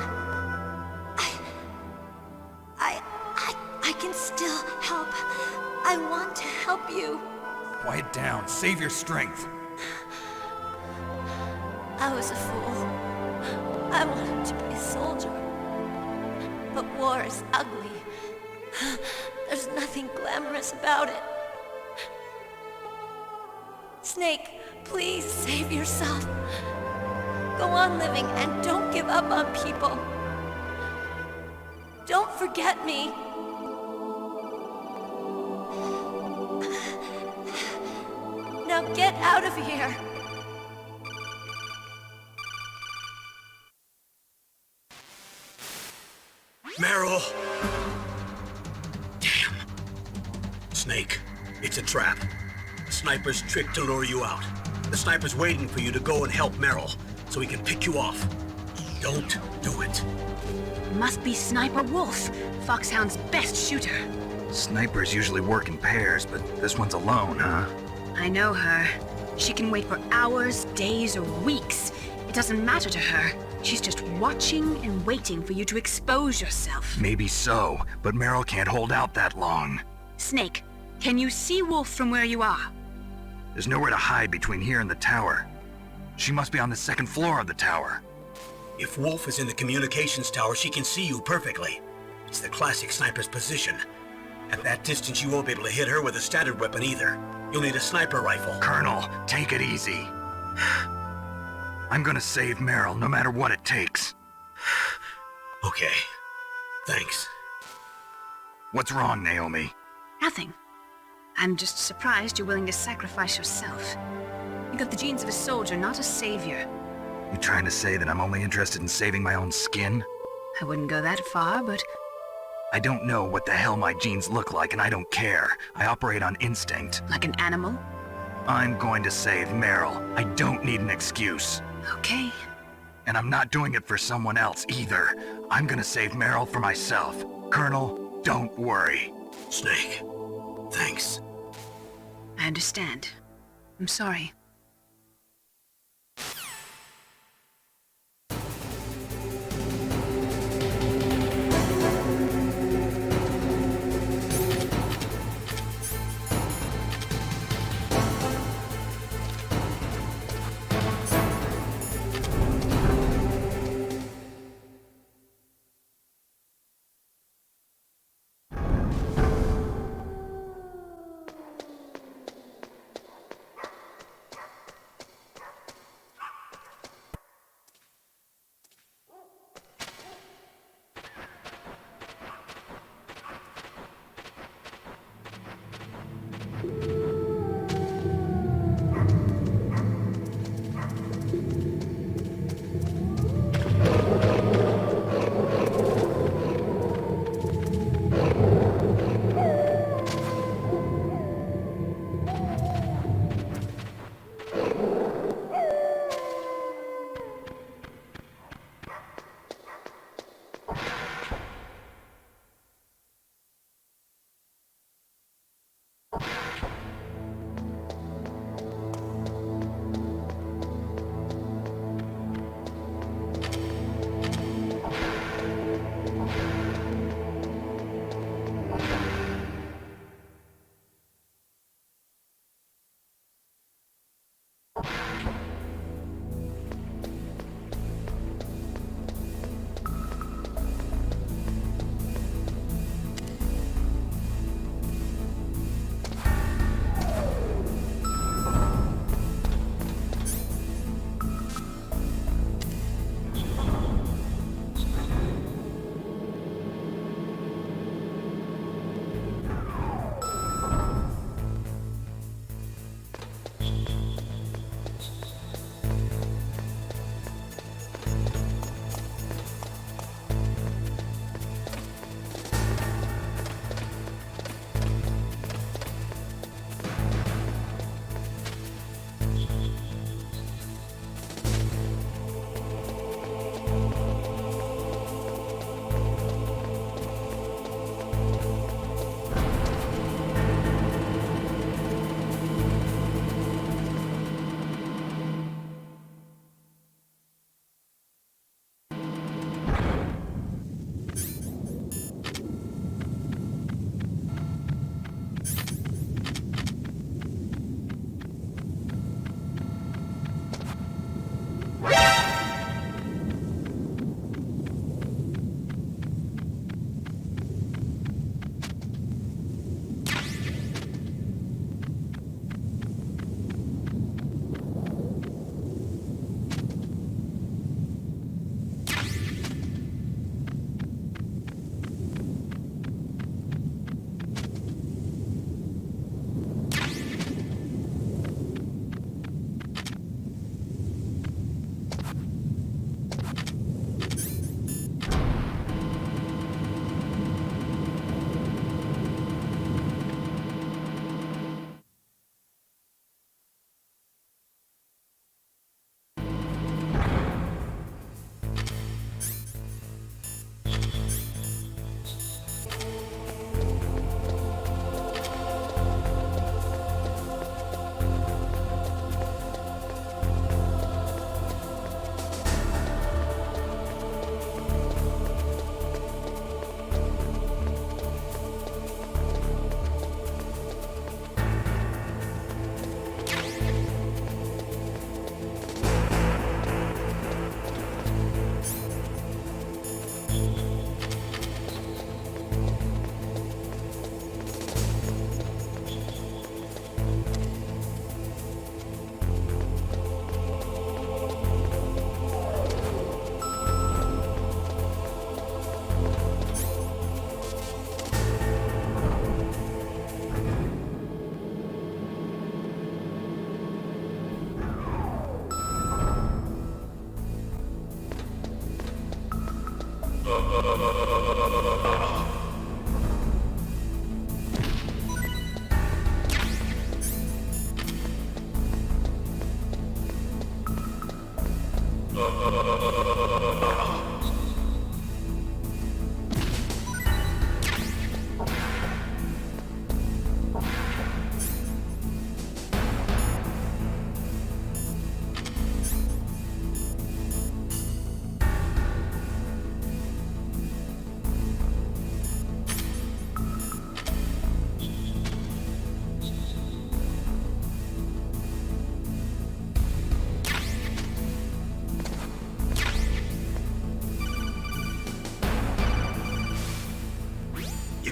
I can still help. I want to help you. Quiet down. Save your strength. I was a fool. I wanted to be a soldier. But war is ugly. There's nothing glamorous about it. Snake, please save yourself. Go on living and don't give up on people. Don't forget me. Now get out of here. Meryl! Damn. Snake, it's a trap. The sniper's trick to lure you out. The sniper's waiting for you to go and help Meryl, so he can pick you off. Don't do it. Must be Sniper Wolf, Foxhound's best shooter. Snipers usually work in pairs, but this one's alone, huh? I know her. She can wait for hours, days, or weeks. It doesn't matter to her. She's just watching and waiting for you to expose yourself. Maybe so, but Meryl can't hold out that long. Snake, can you see Wolf from where you are? There's nowhere to hide between here and the tower. She must be on the second floor of the tower. If Wolf is in the communications tower, she can see you perfectly. It's the classic sniper's position. At that distance, you won't be able to hit her with a standard weapon either. You'll need a sniper rifle. Colonel, take it easy. I'm gonna save Meryl, no matter what it takes. Okay. Thanks. What's wrong, Naomi? Nothing. I'm just surprised you're willing to sacrifice yourself. You got the genes of a soldier, not a savior. You trying to say that I'm only interested in saving my own skin? I wouldn't go that far, but... I don't know what the hell my genes look like, and I don't care. I operate on instinct. Like an animal? I'm going to save Meryl. I don't need an excuse. Okay. And I'm not doing it for someone else either. I'm gonna save Meryl for myself. Colonel, don't worry. Snake, thanks. I understand. I'm sorry.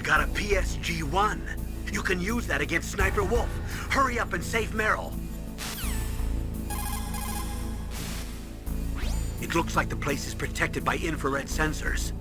got a PSG-1. You can use that against Sniper Wolf. Hurry up and save Meryl. It looks like the place is protected by infrared sensors.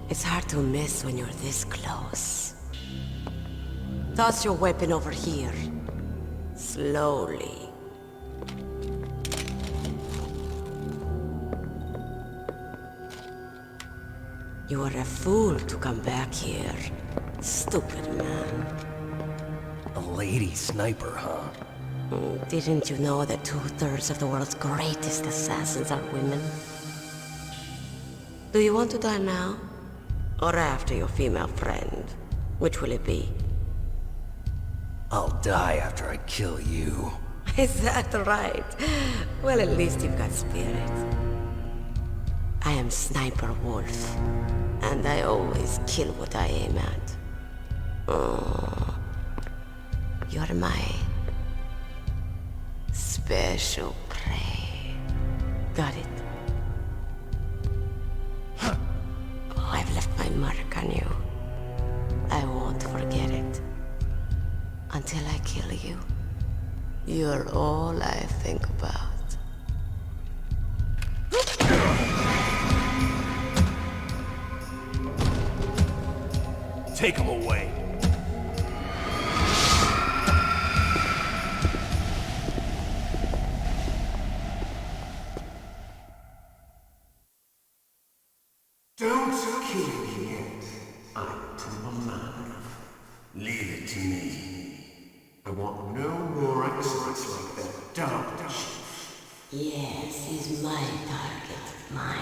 It's hard to miss when you're this close. Toss your weapon over here. Slowly. You are a fool to come back here. Stupid man. A lady sniper, huh? Didn't you know that 2/3 of the world's greatest assassins are women? Do you want to die now? Or after your female friend? Which will it be? I'll die after I kill you. Is that right? Well, at least you've got spirit. I am Sniper Wolf, and I always kill what I aim at. Oh, you're my special prey. Got it? Oh, I've left my mark on you. I won't forget it. Until I kill you. You're all I think about. Take him away. Don't kill me yet. I'm alive. Leave it to me. I want no more accidents like that DARPA chief. Yes, he's my target. Mine.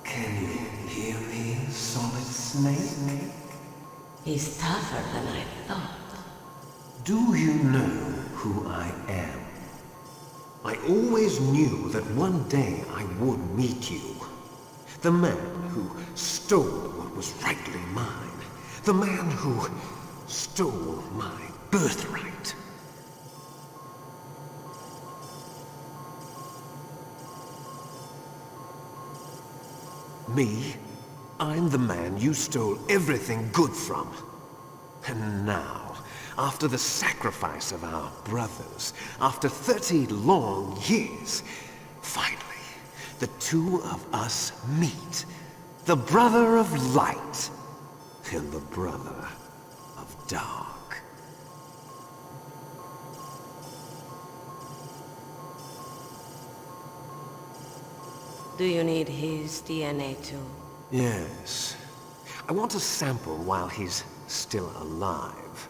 Can you hear me, Solid Snake? He's tougher than I thought. Do you know who I am? I always knew that one day I would meet you. The man who stole what was rightly mine. The man who stole my birthright. Me? I'm the man you stole everything good from. And now, after the sacrifice of our brothers, after 30 long years, finally, the two of us meet. The brother of light and the brother of dark. Do you need his DNA too? Yes. I want a sample while he's still alive.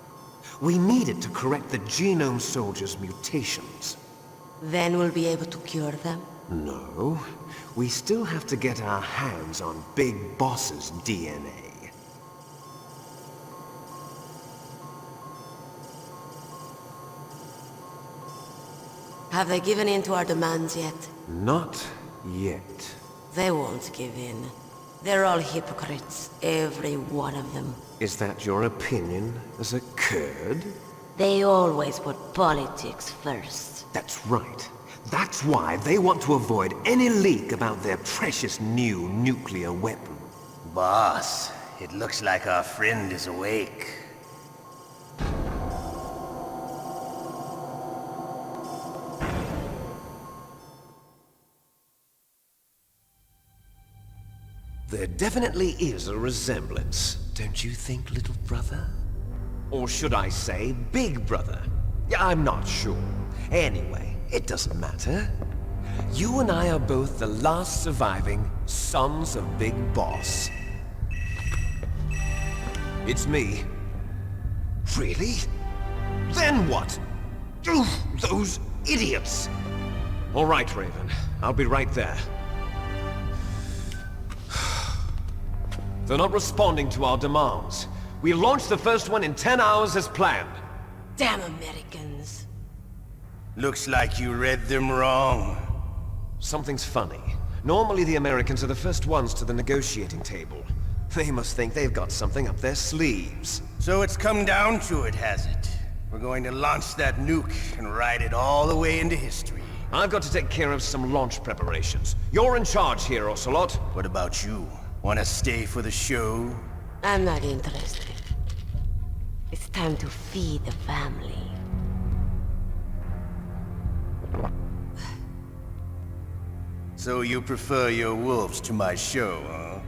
We need it to correct the Genome Soldier's mutations. Then we'll be able to cure them? No. We still have to get our hands on Big Boss's DNA. Have they given in to our demands yet? Not yet. They won't give in. They're all hypocrites, every one of them. Is that your opinion as a Kurd? They always put politics first. That's right. That's why they want to avoid any leak about their precious new nuclear weapon. Boss, it looks like our friend is awake. There definitely is a resemblance, don't you think, little brother? Or should I say, big brother? Yeah, I'm not sure. Anyway, it doesn't matter. You and I are both the last surviving sons of Big Boss. It's me. Really? Then what? Oof, those idiots! All right, Raven. I'll be right there. They're not responding to our demands. We launched the first one in 10 hours as planned. Damn Americans. Looks like you read them wrong. Something's funny. Normally the Americans are the first ones to the negotiating table. They must think they've got something up their sleeves. So it's come down to it, has it? We're going to launch that nuke and ride it all the way into history. I've got to take care of some launch preparations. You're in charge here, Ocelot. What about you? Want to stay for the show? I'm not interested. It's time to feed the family. So you prefer your wolves to my show, huh?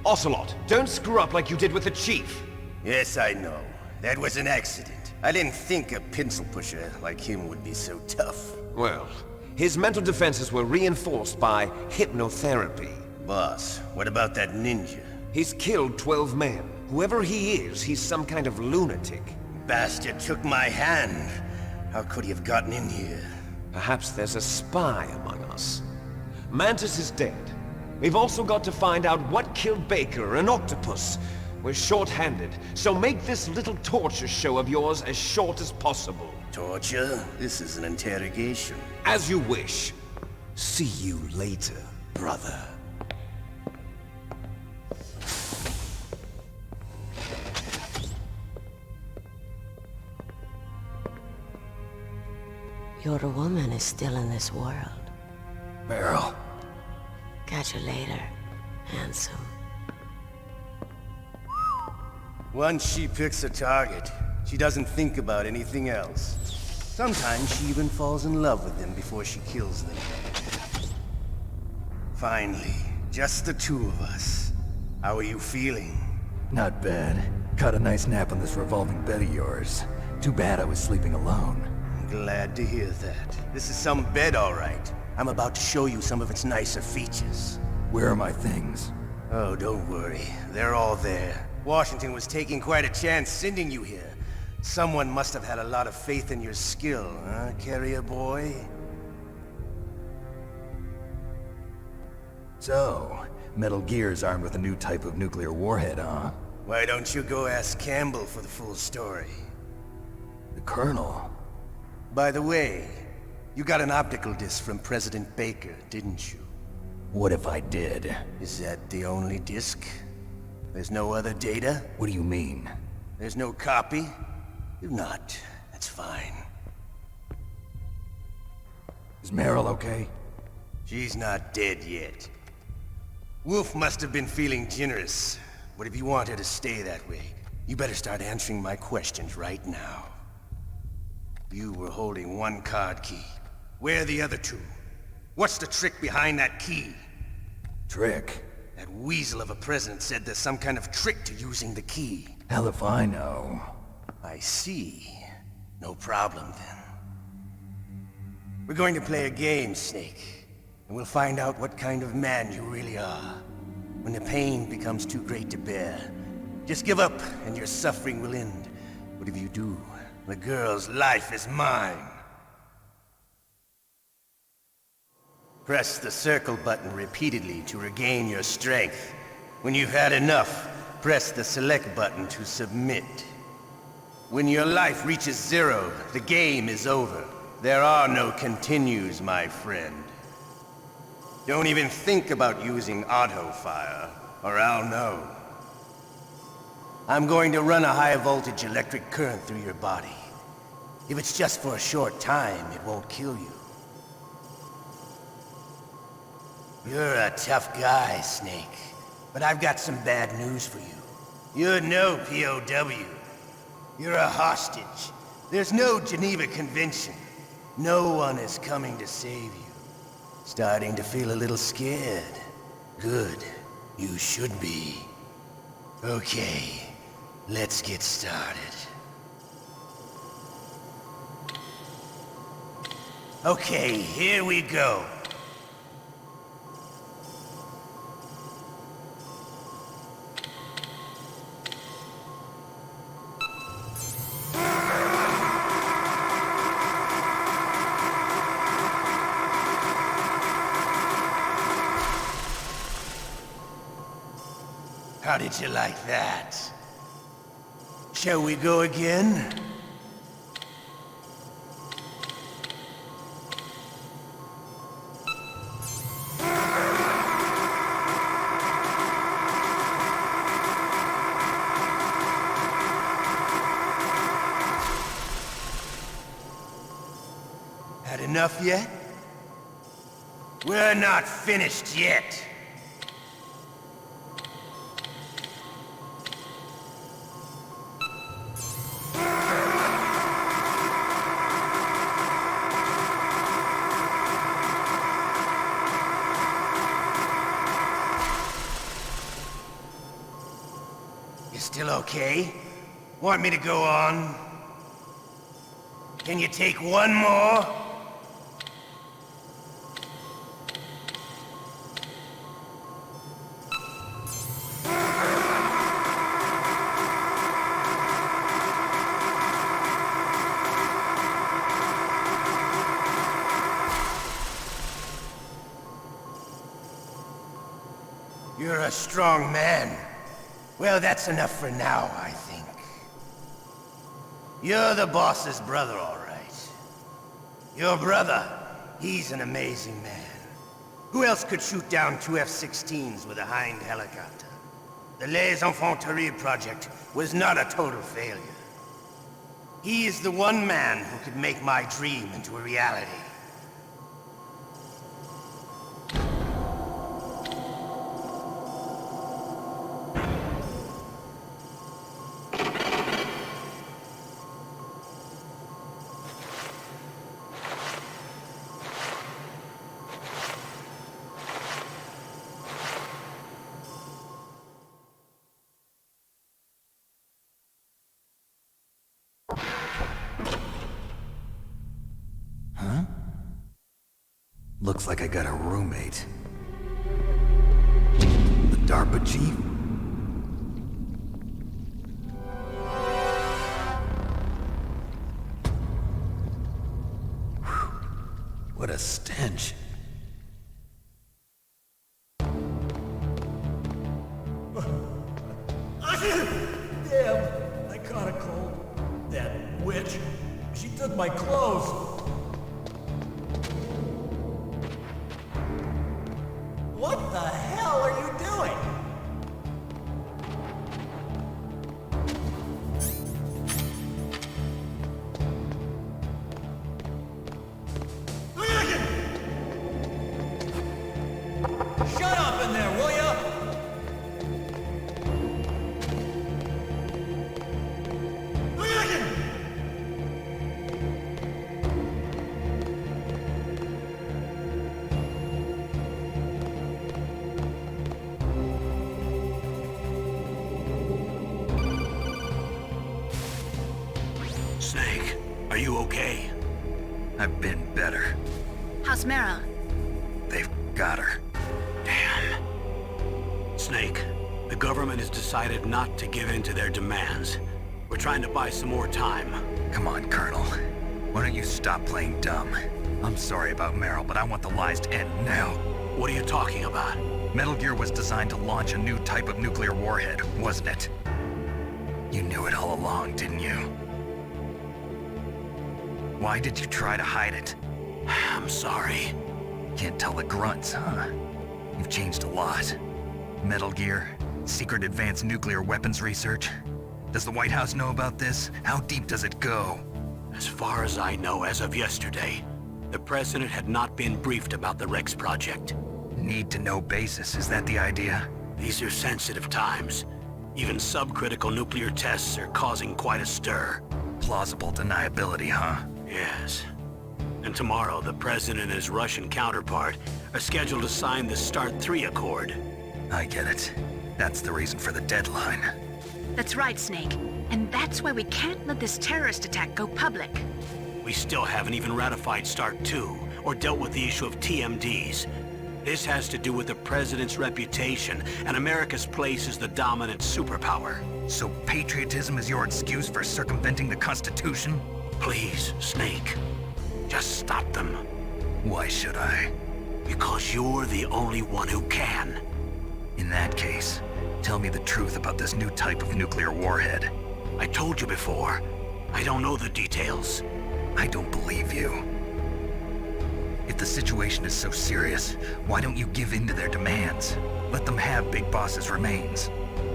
Ocelot, don't screw up like you did with the chief. Yes, I know. That was an accident. I didn't think a pencil pusher like him would be so tough. Well, his mental defenses were reinforced by hypnotherapy. Boss, what about that ninja? He's killed 12 men. Whoever he is, he's some kind of lunatic. Bastard took my hand. How could he have gotten in here? Perhaps there's a spy among us. Mantis is dead. We've also got to find out what killed Baker, an octopus. We're short-handed, so make this little torture show of yours as short as possible. Torture? This is an interrogation. As you wish. See you later, brother. Your woman is still in this world. Meryl. Catch you later, handsome. Once she picks a target, she doesn't think about anything else. Sometimes she even falls in love with them before she kills them. Finally, just the two of us. How are you feeling? Not bad. Caught a nice nap on this revolving bed of yours. Too bad I was sleeping alone. Glad to hear that. This is some bed, all right. I'm about to show you some of its nicer features. Where are my things? Oh, don't worry. They're all there. Washington was taking quite a chance sending you here. Someone must have had a lot of faith in your skill, huh, carrier boy? So, Metal Gear's armed with a new type of nuclear warhead, huh? Why don't you go ask Campbell for the full story? The Colonel? By the way, you got an optical disc from President Baker, didn't you? What if I did? Is that the only disc? There's no other data? What do you mean? There's no copy? If not, that's fine. Is Meryl okay? She's not dead yet. Wolf must have been feeling generous. But if you want her to stay that way, you better start answering my questions right now. You were holding one card key. Where are the other two? What's the trick behind that key? Trick? That weasel of a president said there's some kind of trick to using the key. Hell if I know. I see. No problem then. We're going to play a game, Snake. And we'll find out what kind of man you really are. When the pain becomes too great to bear, just give up and your suffering will end. But if you do, the girl's life is mine. Press the circle button repeatedly to regain your strength. When you've had enough, press the select button to submit. When your life reaches 0, the game is over. There are no continues, my friend. Don't even think about using auto-fire, or I'll know. I'm going to run a high-voltage electric current through your body. If it's just for a short time, it won't kill you. You're a tough guy, Snake. But I've got some bad news for you. You're no POW. You're a hostage. There's no Geneva Convention. No one is coming to save you. Starting to feel a little scared. Good. You should be. Okay, let's get started. Okay, here we go. How did you like that? Shall we go again? Had enough yet? We're not finished yet. Still okay? Want me to go on? Can you take one more? You're a strong man. Well, that's enough for now, I think. You're the boss's brother, all right. Your brother, he's an amazing man. Who else could shoot down two F-16s with a Hind helicopter? The Les Infiltration project was not a total failure. He is the one man who could make my dream into a reality. Looks like I got a roommate. The DARPA chief? Whew. What a stench. Damn, I caught a cold. That witch, she took my clothes. What the hell are you doing? Shut up in there, will ya? Snake, are you okay? I've been better. How's Meryl? They've got her. Damn. Snake, the government has decided not to give in to their demands. We're trying to buy some more time. Come on, Colonel. Why don't you stop playing dumb? I'm sorry about Meryl, but I want the lies to end now. What are you talking about? Metal Gear was designed to launch a new type of nuclear warhead, wasn't it? You knew it all along, didn't you? Why did you try to hide it? I'm sorry. Can't tell the grunts, huh? You've changed a lot. Metal Gear, secret advanced nuclear weapons research. Does the White House know about this? How deep does it go? As far as I know, as of yesterday, the President had not been briefed about the Rex project. Need-to-know basis, is that the idea? These are sensitive times. Even subcritical nuclear tests are causing quite a stir. Plausible deniability, huh? Yes. And tomorrow, the President and his Russian counterpart are scheduled to sign the START 3 Accord. I get it. That's the reason for the deadline. That's right, Snake. And that's why we can't let this terrorist attack go public. We still haven't even ratified START 2, or dealt with the issue of TMDs. This has to do with the President's reputation and America's place as the dominant superpower. So patriotism is your excuse for circumventing the Constitution? Please, Snake. Just stop them. Why should I? Because you're the only one who can. In that case, tell me the truth about this new type of nuclear warhead. I told you before. I don't know the details. I don't believe you. If the situation is so serious, why don't you give in to their demands? Let them have Big Boss's remains.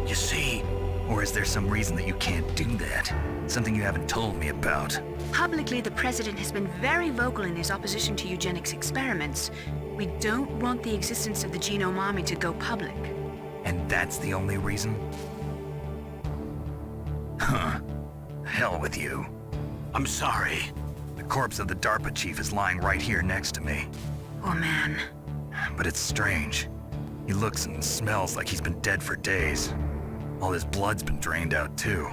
You see... Or is there some reason that you can't do that? Something you haven't told me about? Publicly, the President has been very vocal in his opposition to eugenics experiments. We don't want the existence of the Genome Army to go public. And that's the only reason? Huh. Hell with you. I'm sorry. The corpse of the DARPA chief is lying right here next to me. Oh, man. But it's strange. He looks and smells like he's been dead for days. All his blood's been drained out too.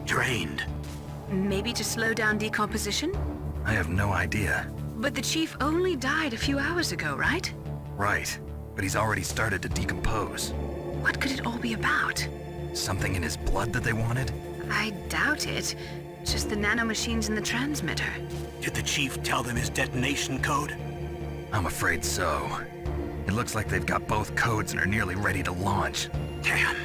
Drained? Maybe to slow down decomposition? I have no idea. But the chief only died a few hours ago, right? Right, but he's already started to decompose. What could it all be about? Something in his blood that they wanted? I doubt it. Just the nanomachines in the transmitter. Did the chief tell them his detonation code? I'm afraid so. It looks like they've got both codes and are nearly ready to launch. Damn.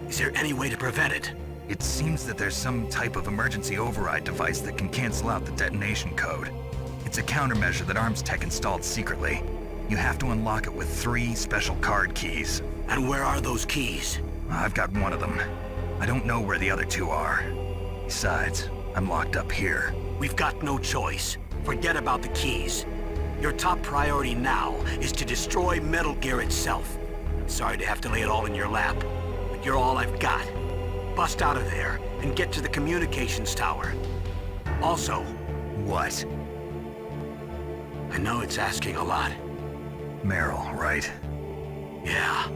Is there any way to prevent it? It seems that there's some type of emergency override device that can cancel out the detonation code. It's a countermeasure that Arms Tech installed secretly. You have to unlock it with 3 special card keys. And where are those keys? I've got one of them. I don't know where the other 2 are. Besides, I'm locked up here. We've got no choice. Forget about the keys. Your top priority now is to destroy Metal Gear itself. I'm sorry to have to lay it all in your lap, but you're all I've got. Bust out of there and get to the communications tower. Also... What? I know it's asking a lot. Meryl, right? Yeah.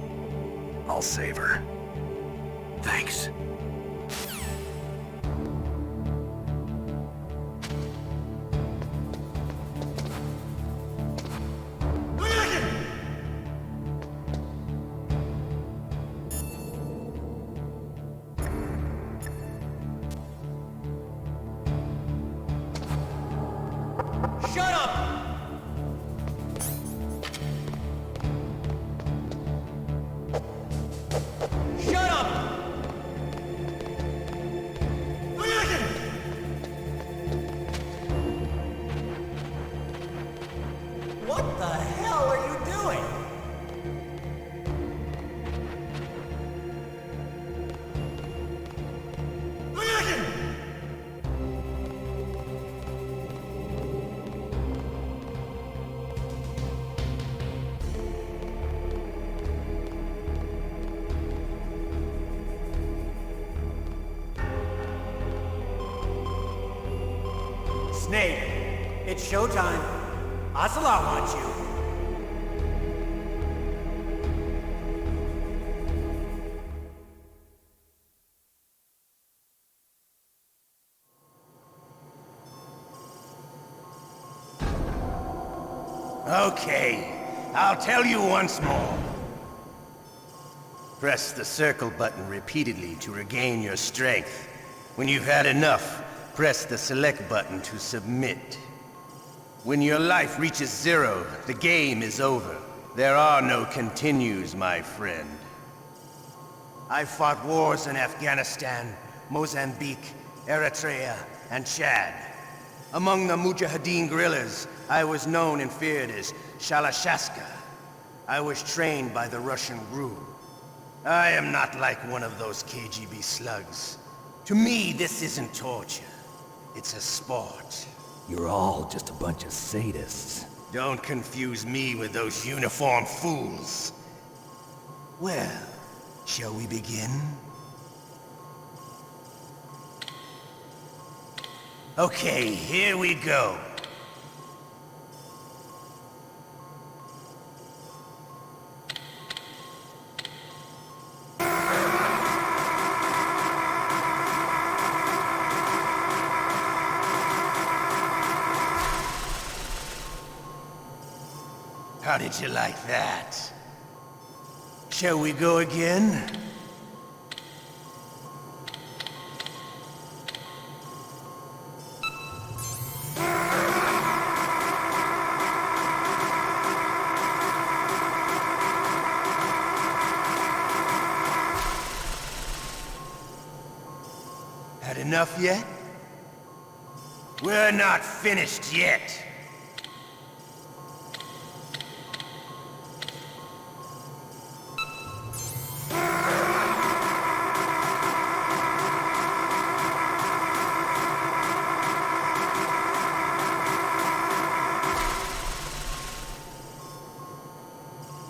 I'll save her. Thanks. Shut up! Shut up! What the hell are you doing? Snake, it's showtime. Ocelot wants you. Okay, I'll tell you once more. Press the circle button repeatedly to regain your strength. When you've had enough, press the select button to submit. When your life reaches 0, the game is over. There are no continues, my friend. I fought wars in Afghanistan, Mozambique, Eritrea, and Chad. Among the Mujahideen guerrillas, I was known and feared as Shalashaska. I was trained by the Russian GRU. I am not like one of those KGB slugs. To me, this isn't torture. It's a sport. You're all just a bunch of sadists. Don't confuse me with those uniformed fools. Well, shall we begin? Okay, here we go. How did you like that? Shall we go again? Had enough yet? We're not finished yet.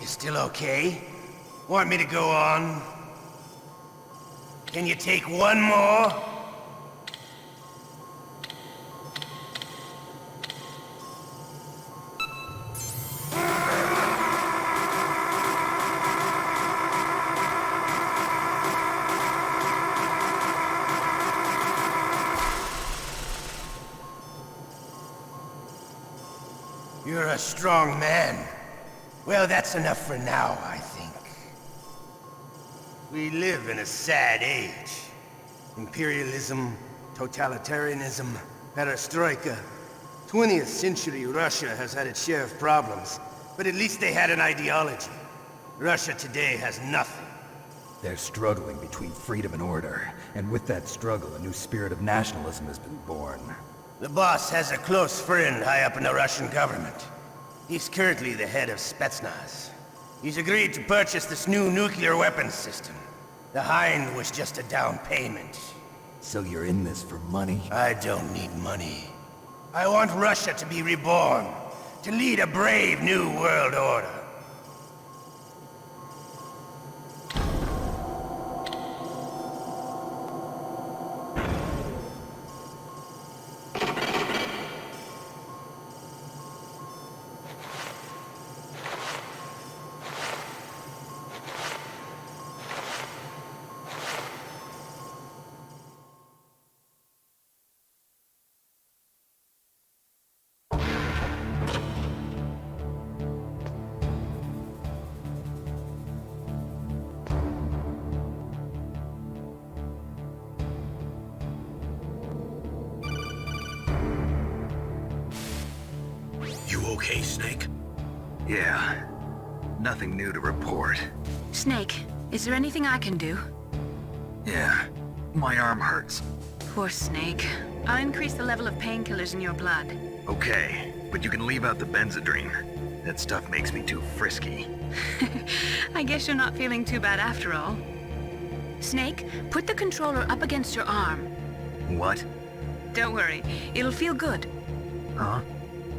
Still okay? Want me to go on? Can you take one more? You're a strong man. Well, that's enough for now, I think. We live in a sad age. Imperialism, totalitarianism, perestroika. 20th century Russia has had its share of problems, but at least they had an ideology. Russia today has nothing. They're struggling between freedom and order, and with that struggle, a new spirit of nationalism has been born. The boss has a close friend high up in the Russian government. He's currently the head of Spetsnaz. He's agreed to purchase this new nuclear weapons system. The Hind was just a down payment. So you're in this for money? I don't need money. I want Russia to be reborn, to lead a brave new world order. Okay, Snake? Yeah. Nothing new to report. Snake, is there anything I can do? Yeah. My arm hurts. Poor Snake. I'll increase the level of painkillers in your blood. Okay, but you can leave out the Benzedrine. That stuff makes me too frisky. I guess you're not feeling too bad after all. Snake, put the controller up against your arm. What? Don't worry, it'll feel good. Huh?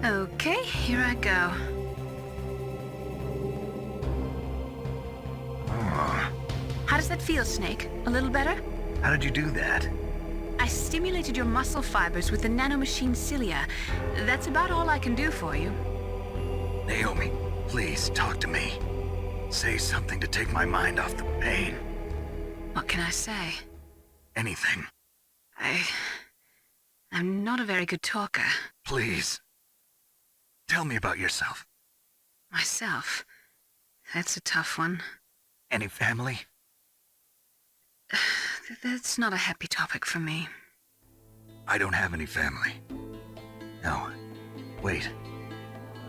Okay, here I go. How does that feel, Snake? A little better? How did you do that? I stimulated your muscle fibers with the nanomachine cilia. That's about all I can do for you. Naomi, please talk to me. Say something to take my mind off the pain. What can I say? Anything. I'm not a very good talker. Please. Tell me about yourself. Myself? That's a tough one. Any family? That's not a happy topic for me. I don't have any family. No. Wait.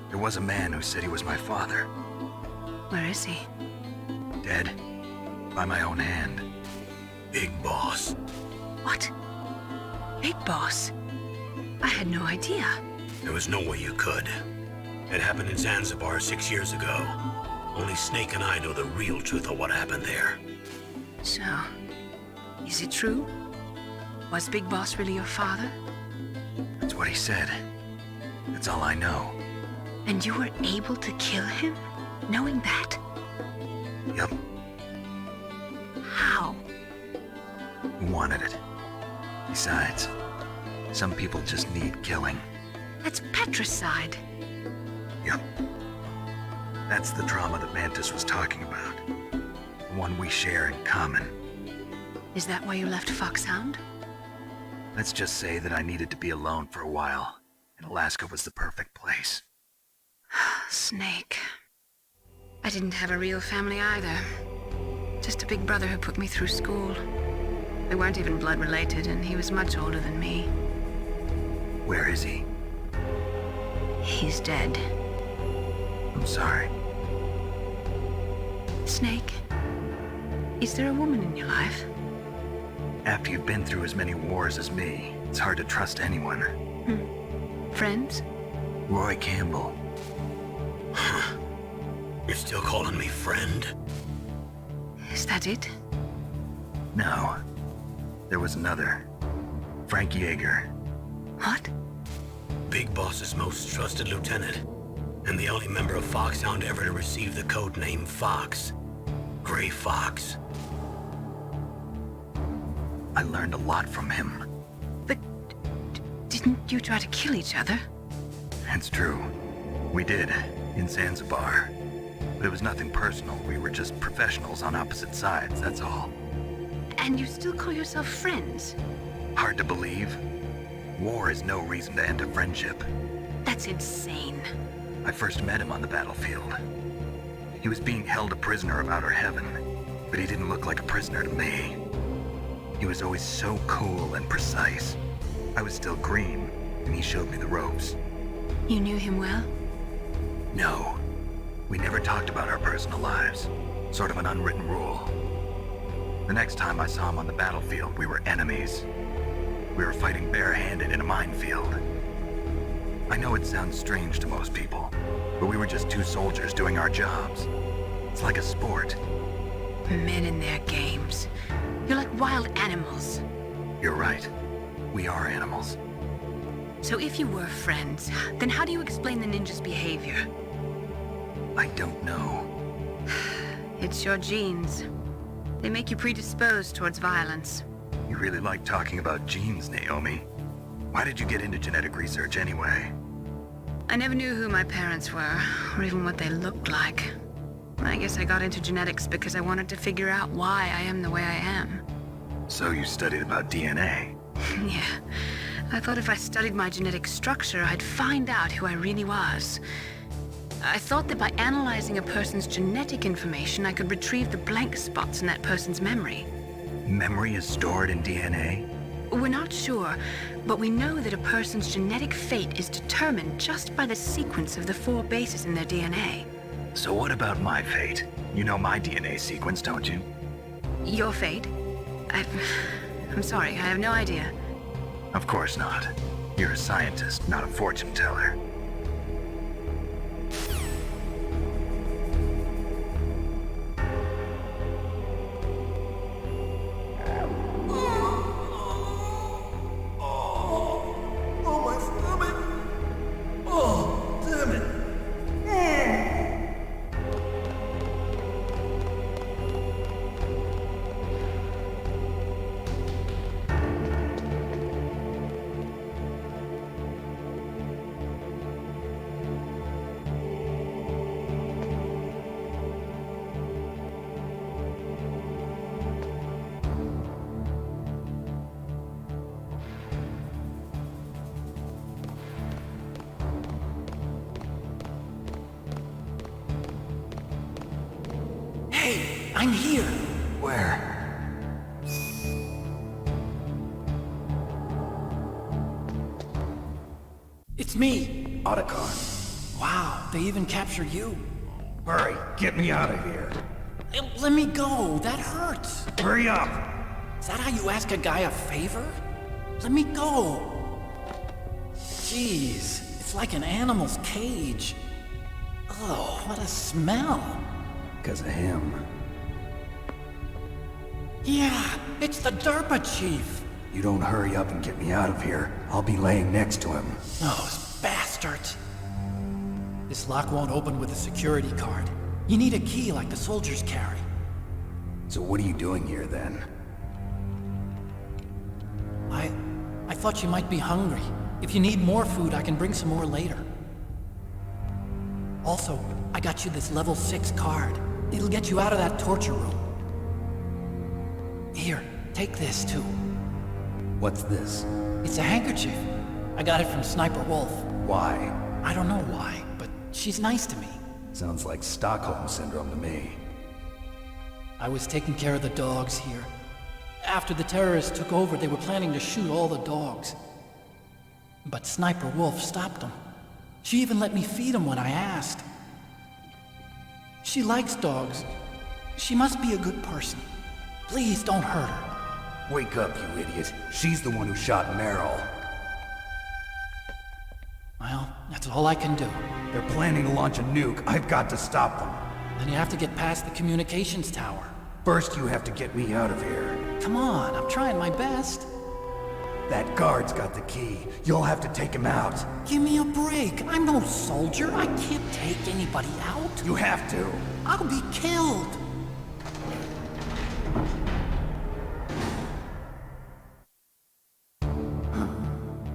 There was a man who said he was my father. Where is he? Dead. By my own hand. Big Boss. What? Big Boss? I had no idea. There was no way you could. It happened in Zanzibar 6 years ago. Only Snake and I know the real truth of what happened there. So, is it true? Was Big Boss really your father? That's what he said. That's all I know. And you were able to kill him, knowing that? Yep. How? He wanted it. Besides, some people just need killing. That's patricide. Yep. That's the trauma that Mantis was talking about. The one we share in common. Is that why you left Foxhound? Let's just say that I needed to be alone for a while, and Alaska was the perfect place. Snake. I didn't have a real family either. Just a big brother who put me through school. We weren't even blood related, and he was much older than me. Where is he? He's dead. I'm sorry. Snake, is there a woman in your life? After you've been through as many wars as me, it's hard to trust anyone. Friends? Roy Campbell. You're still calling me friend? Is that it? No. There was another. Frank Yeager. What? Big Boss's most trusted lieutenant, and the only member of Foxhound ever to receive the code name Fox. Gray Fox. I learned a lot from him. But didn't you try to kill each other? It's true. We did, in Zanzibar. But it was nothing personal. We were just professionals on opposite sides, that's all. And you still call yourself friends? Hard to believe. War is no reason to end a friendship. That's insane. I first met him on the battlefield. He was being held a prisoner of outer heaven, but he didn't look like a prisoner to me. He was always so cool and precise. I was still green, and he showed me the ropes. You knew him well? No. We never talked about our personal lives. Sort of an unwritten rule. The next time I saw him on the battlefield, we were enemies. We were fighting barehanded in a minefield. I know it sounds strange to most people, but we were just two soldiers doing our jobs. It's like a sport. Men and their games. You're like wild animals. You're right. We are animals. So if you were friends, then how do you explain the ninja's behavior? I don't know. It's your genes. They make you predisposed towards violence. You really like talking about genes, Naomi. Why did you get into genetic research anyway? I never knew who my parents were, or even what they looked like. I guess I got into genetics because I wanted to figure out why I am the way I am. So you studied about DNA? Yeah. I thought if I studied my genetic structure, I'd find out who I really was. I thought that by analyzing a person's genetic information, I could retrieve the blank spots in that person's memory. Memory is stored in DNA? We're not sure, but we know that a person's genetic fate is determined just by the sequence of the 4 bases in their DNA. So what about my fate? You know my DNA sequence, don't you? Your fate? I'm sorry, I have no idea. Of course not. You're a scientist, not a fortune teller. I'm here. Where? It's me. Otacon. Wow, they even captured you. Hurry, get me out of here. Let me go, that hurts. Hurry up! Is that how you ask a guy a favor? Let me go. Jeez, it's like an animal's cage. Oh, what a smell. Because of him. Yeah, it's the DARPA chief. You don't hurry up and get me out of here, I'll be laying next to him. Those bastards. This lock won't open with a security card. You need a key like the soldiers carry. So what are you doing here then? I thought you might be hungry. If you need more food, I can bring some more later. Also, I got you this level 6 card. It'll get you out of that torture room. Here, take this too. What's this? It's a handkerchief. I got it from Sniper Wolf. Why? I don't know why, but she's nice to me. Sounds like Stockholm Syndrome to me. I was taking care of the dogs here. After the terrorists took over, they were planning to shoot all the dogs. But Sniper Wolf stopped them. She even let me feed them when I asked. She likes dogs. She must be a good person. Please don't hurt her. Wake up, you idiot. She's the one who shot Meryl. Well, that's all I can do. They're planning to launch a nuke. I've got to stop them. Then you have to get past the communications tower. First, you have to get me out of here. Come on, I'm trying my best. That guard's got the key. You'll have to take him out. Give me a break. I'm no soldier. I can't take anybody out. You have to. I'll be killed.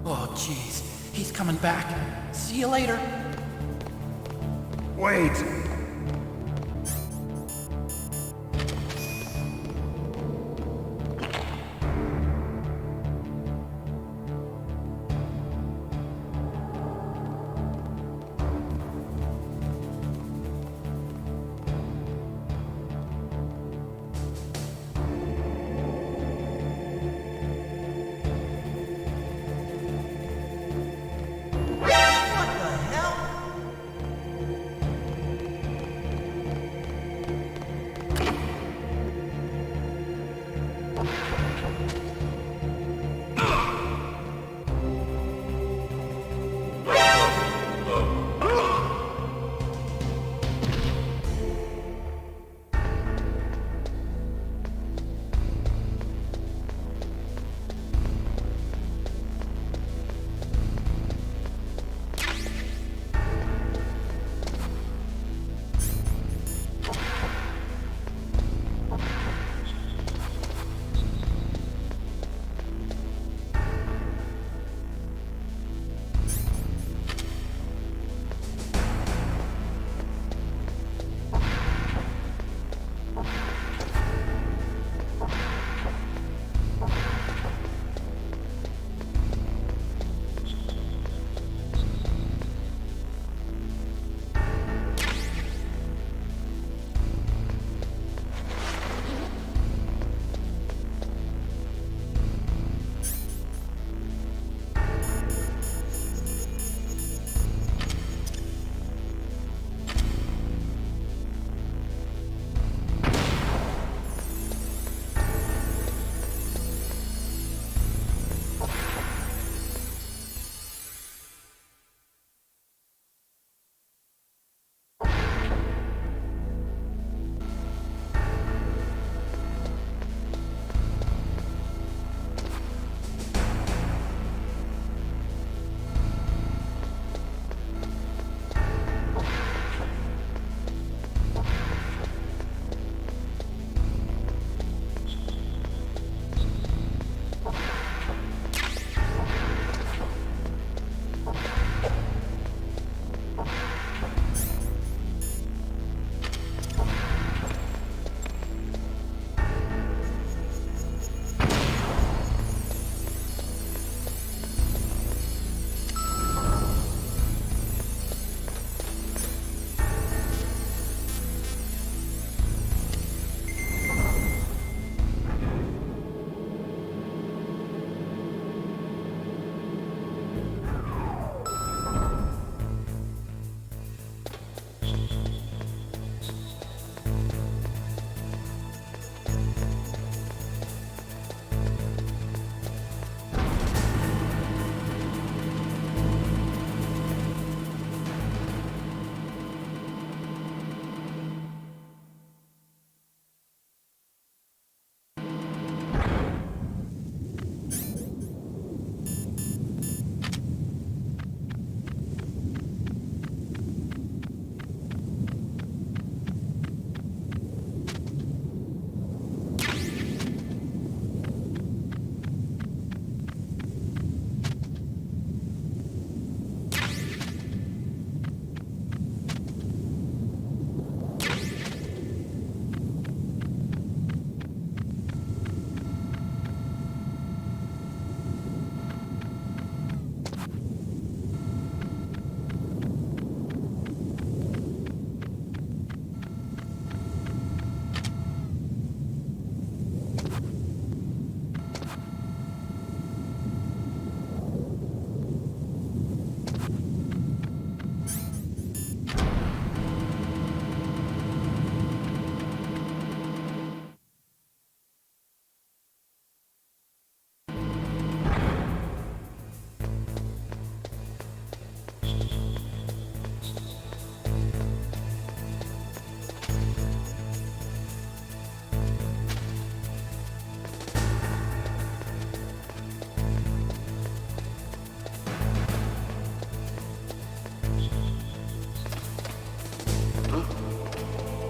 Oh, jeez. He's coming back. See you later. Wait!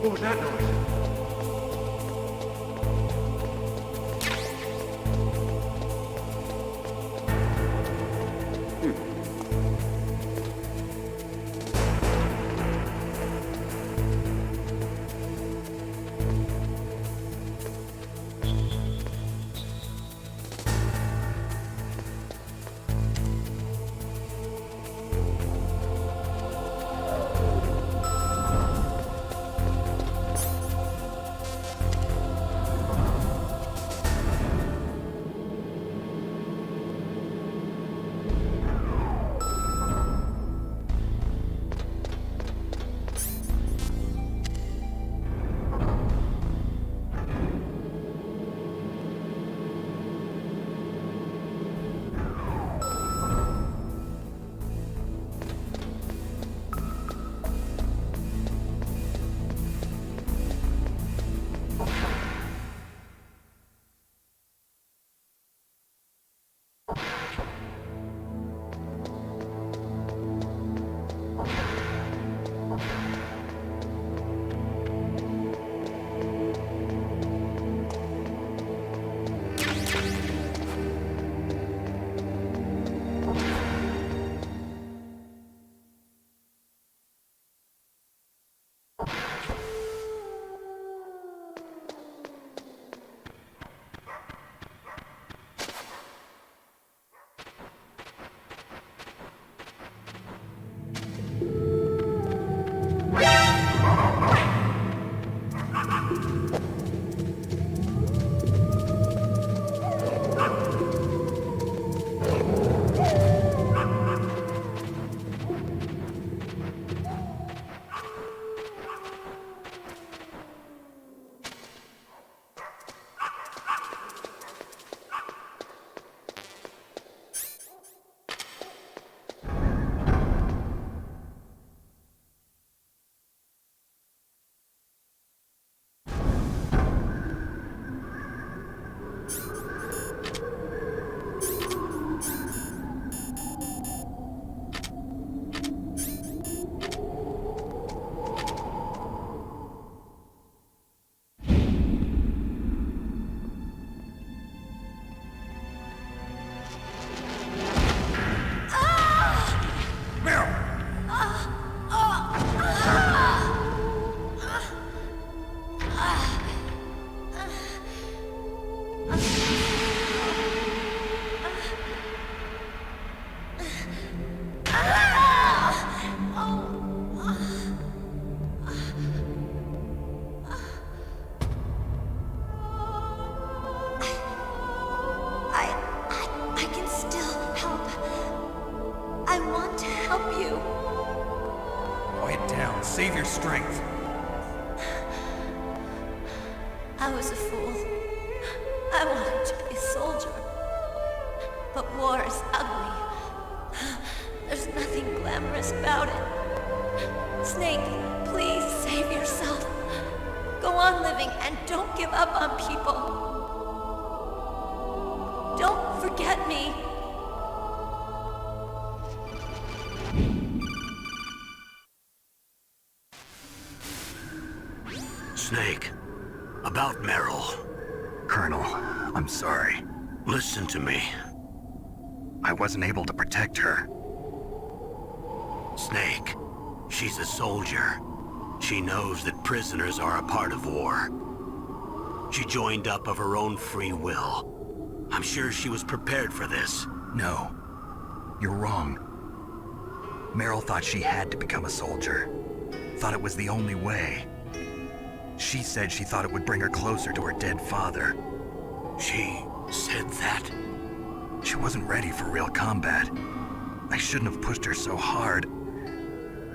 What was that noise? save your strength. I was a fool. I wanted to be a soldier. But war is ugly. There's nothing glamorous about it. Snake, please save yourself. Go on living and don't give up on people. Don't forget me. Snake, about Meryl. Colonel, I'm sorry. Listen to me. I wasn't able to protect her. Snake, she's a soldier. She knows that prisoners are a part of war. She joined up of her own free will. I'm sure she was prepared for this. No, you're wrong. Meryl thought she had to become a soldier. Thought it was the only way. She said she thought it would bring her closer to her dead father. She said that? She wasn't ready for real combat. I shouldn't have pushed her so hard.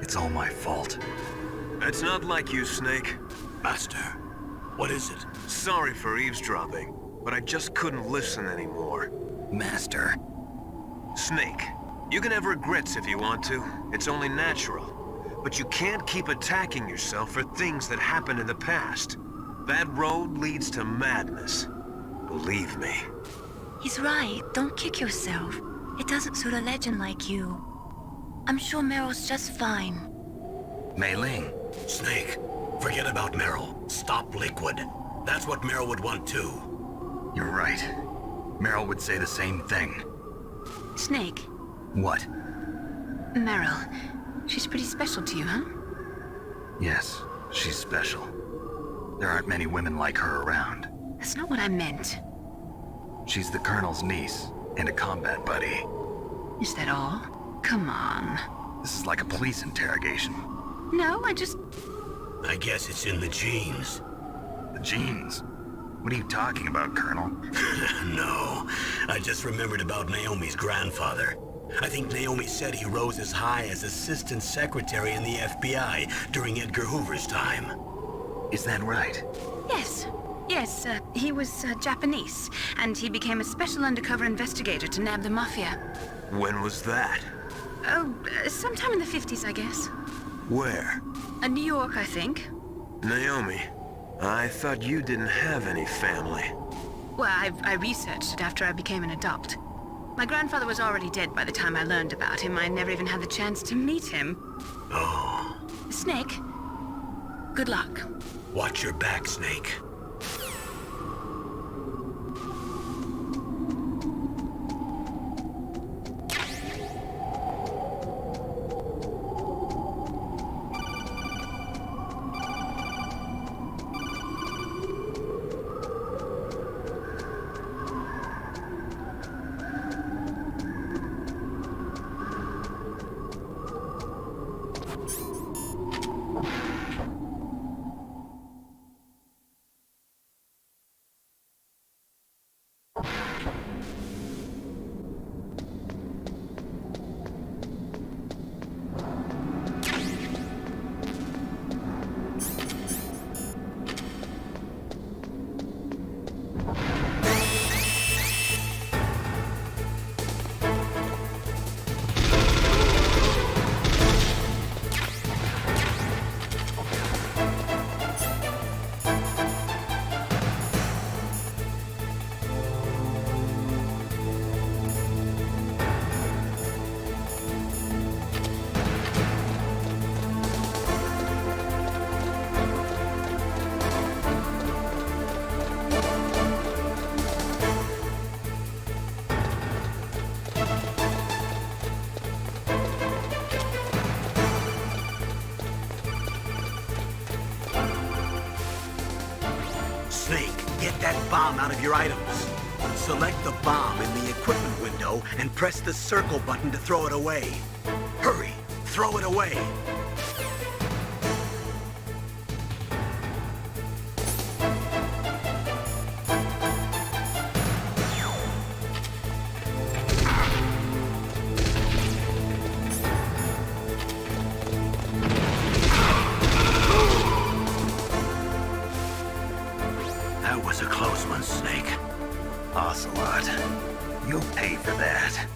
It's all my fault. It's not like you, Snake. Master, what is it? Sorry for eavesdropping, but I just couldn't listen anymore. Master. Snake, you can have regrets if you want to. It's only natural. But you can't keep attacking yourself for things that happened in the past. That road leads to madness. Believe me. He's right. Don't kick yourself. It doesn't suit a legend like you. I'm sure Meryl's just fine. Mei Ling. Snake, forget about Meryl. Stop Liquid. That's what Meryl would want too. You're right. Meryl would say the same thing. Snake. What? Meryl. She's pretty special to you, huh? Yes, she's special. There aren't many women like her around. That's not what I meant. She's the Colonel's niece and a combat buddy. Is that all? Come on. This is like a police interrogation. No, I guess it's in the genes. The genes? What are you talking about, Colonel? No, I just remembered about Naomi's grandfather. I think Naomi said he rose as high as assistant secretary in the FBI during Edgar Hoover's time. Is that right? Yes. Yes, he was Japanese, and he became a special undercover investigator to nab the Mafia. When was that? Oh, sometime in the 50s, I guess. Where? New York, I think. Naomi, I thought you didn't have any family. Well, I researched it after I became an adult. My grandfather was already dead by the time I learned about him. I never even had the chance to meet him. Oh. Snake, good luck. Watch your back, Snake. Get that bomb out of your items. Select the bomb in the equipment window and press the circle button to throw it away. Hurry, throw it away. was a close one, Snake. Ocelot, you'll pay for that.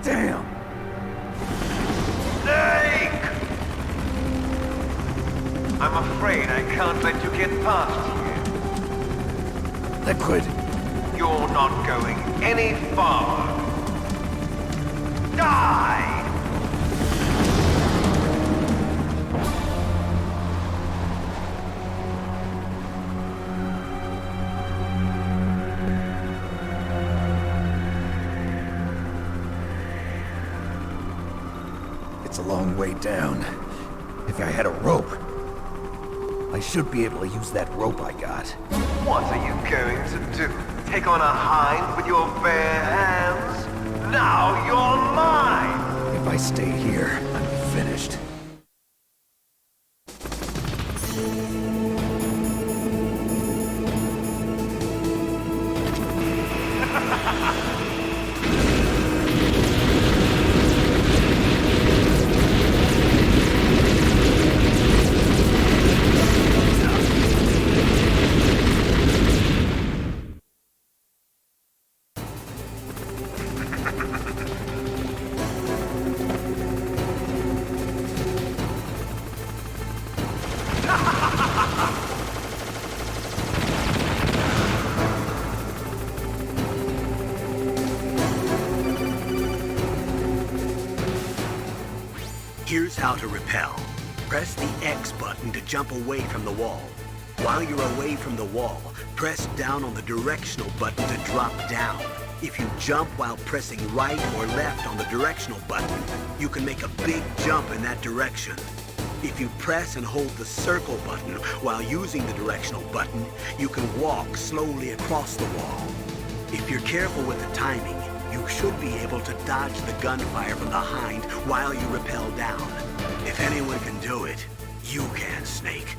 Damn! Snake! I'm afraid I can't let you get past here. Liquid! You're not going any farther. Die! It's a long way down. If I had a rope, I should be able to use that rope I got. What are you going to do? Take on a hind with your bare hands? Now you're mine! If I stay here, I'm how to repel. Press the X button to jump away from the wall. While you're away from the wall, press down on the directional button to drop down. If you jump while pressing right or left on the directional button, you can make a big jump in that direction. If you press and hold the circle button while using the directional button, you can walk slowly across the wall. If you're careful with the timing, you should be able to dodge the gunfire from behind while you rappel down. If anyone can do it, you can, Snake.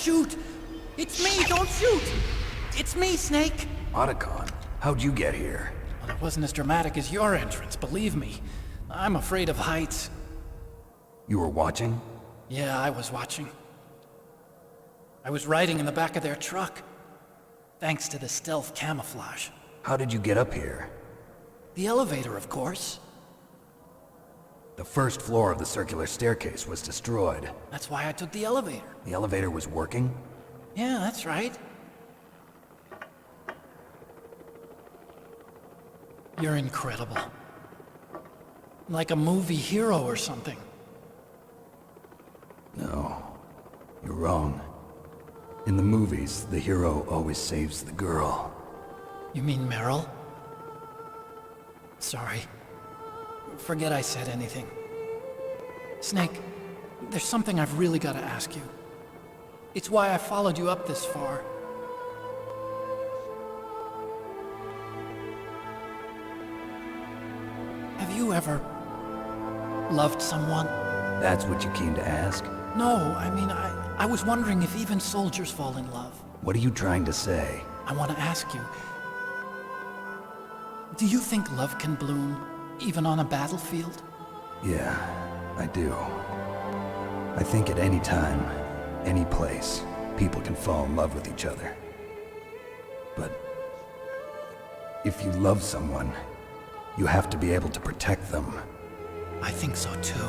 shoot! It's me, don't shoot! It's me, Snake! Otacon, how'd you get here? Well, it wasn't as dramatic as your entrance, believe me. I'm afraid of heights. You were watching? Yeah, I was watching. I was riding in the back of their truck. Thanks to the stealth camouflage. How did you get up here? The elevator, of course. The first floor of the circular staircase was destroyed. That's why I took the elevator. The elevator was working? Yeah, that's right. You're incredible. Like a movie hero or something. No, you're wrong. In the movies, the hero always saves the girl. You mean Meryl? Sorry. Forget I said anything. Snake, there's something I've really got to ask you. It's why I followed you up this far. Have you ever loved someone? That's what you came to ask? No, I mean, I was wondering if even soldiers fall in love. What are you trying to say? I want to ask you, do you think love can bloom, even on a battlefield? Yeah, I do. I think at any time, any place, people can fall in love with each other. But if you love someone, you have to be able to protect them. I think so too.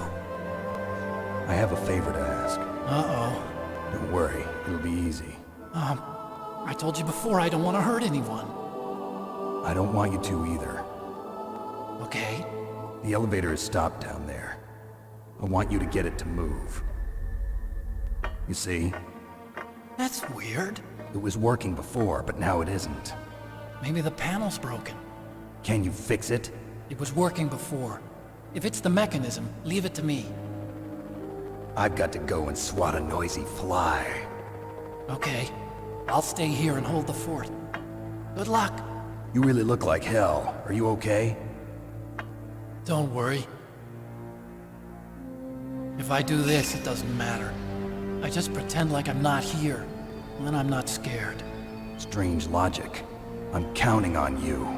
I have a favor to ask. Uh-oh. Don't worry, it'll be easy. I told you before I don't want to hurt anyone. I don't want you to either. Okay. The elevator is stopped down there. I want you to get it to move. You see? That's weird. It was working before, but now it isn't. Maybe the panel's broken. Can you fix it? It was working before. If it's the mechanism, leave it to me. I've got to go and swat a noisy fly. Okay. I'll stay here and hold the fort. Good luck. You really look like hell. Are you okay? Don't worry. If I do this, it doesn't matter. I just pretend like I'm not here. Then I'm not scared. Strange logic. I'm counting on you.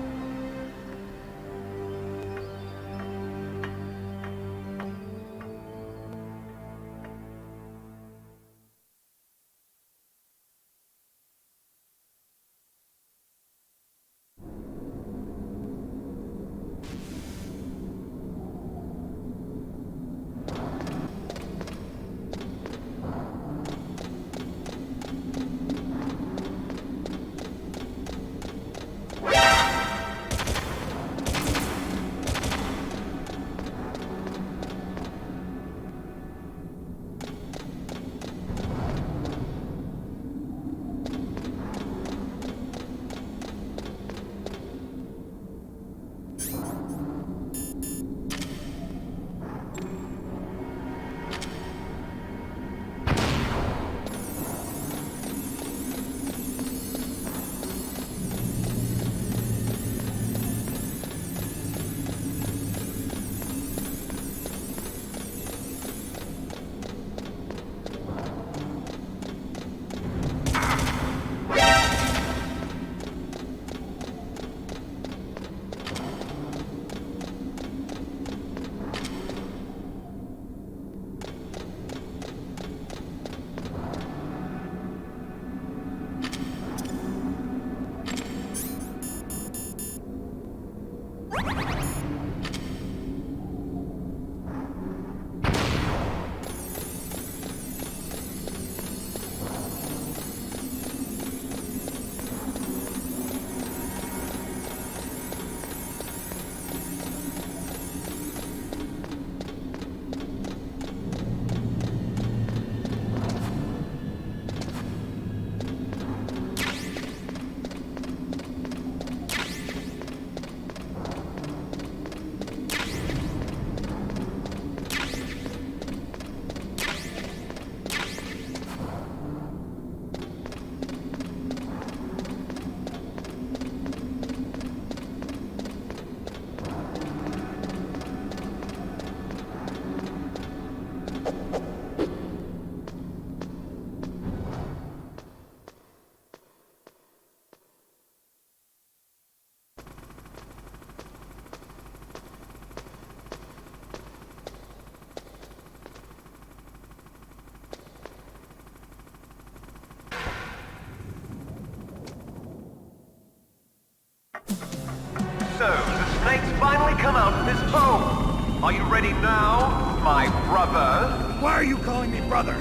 snake's finally come out of his home. Are you ready now, my brother? Why are you calling me brother?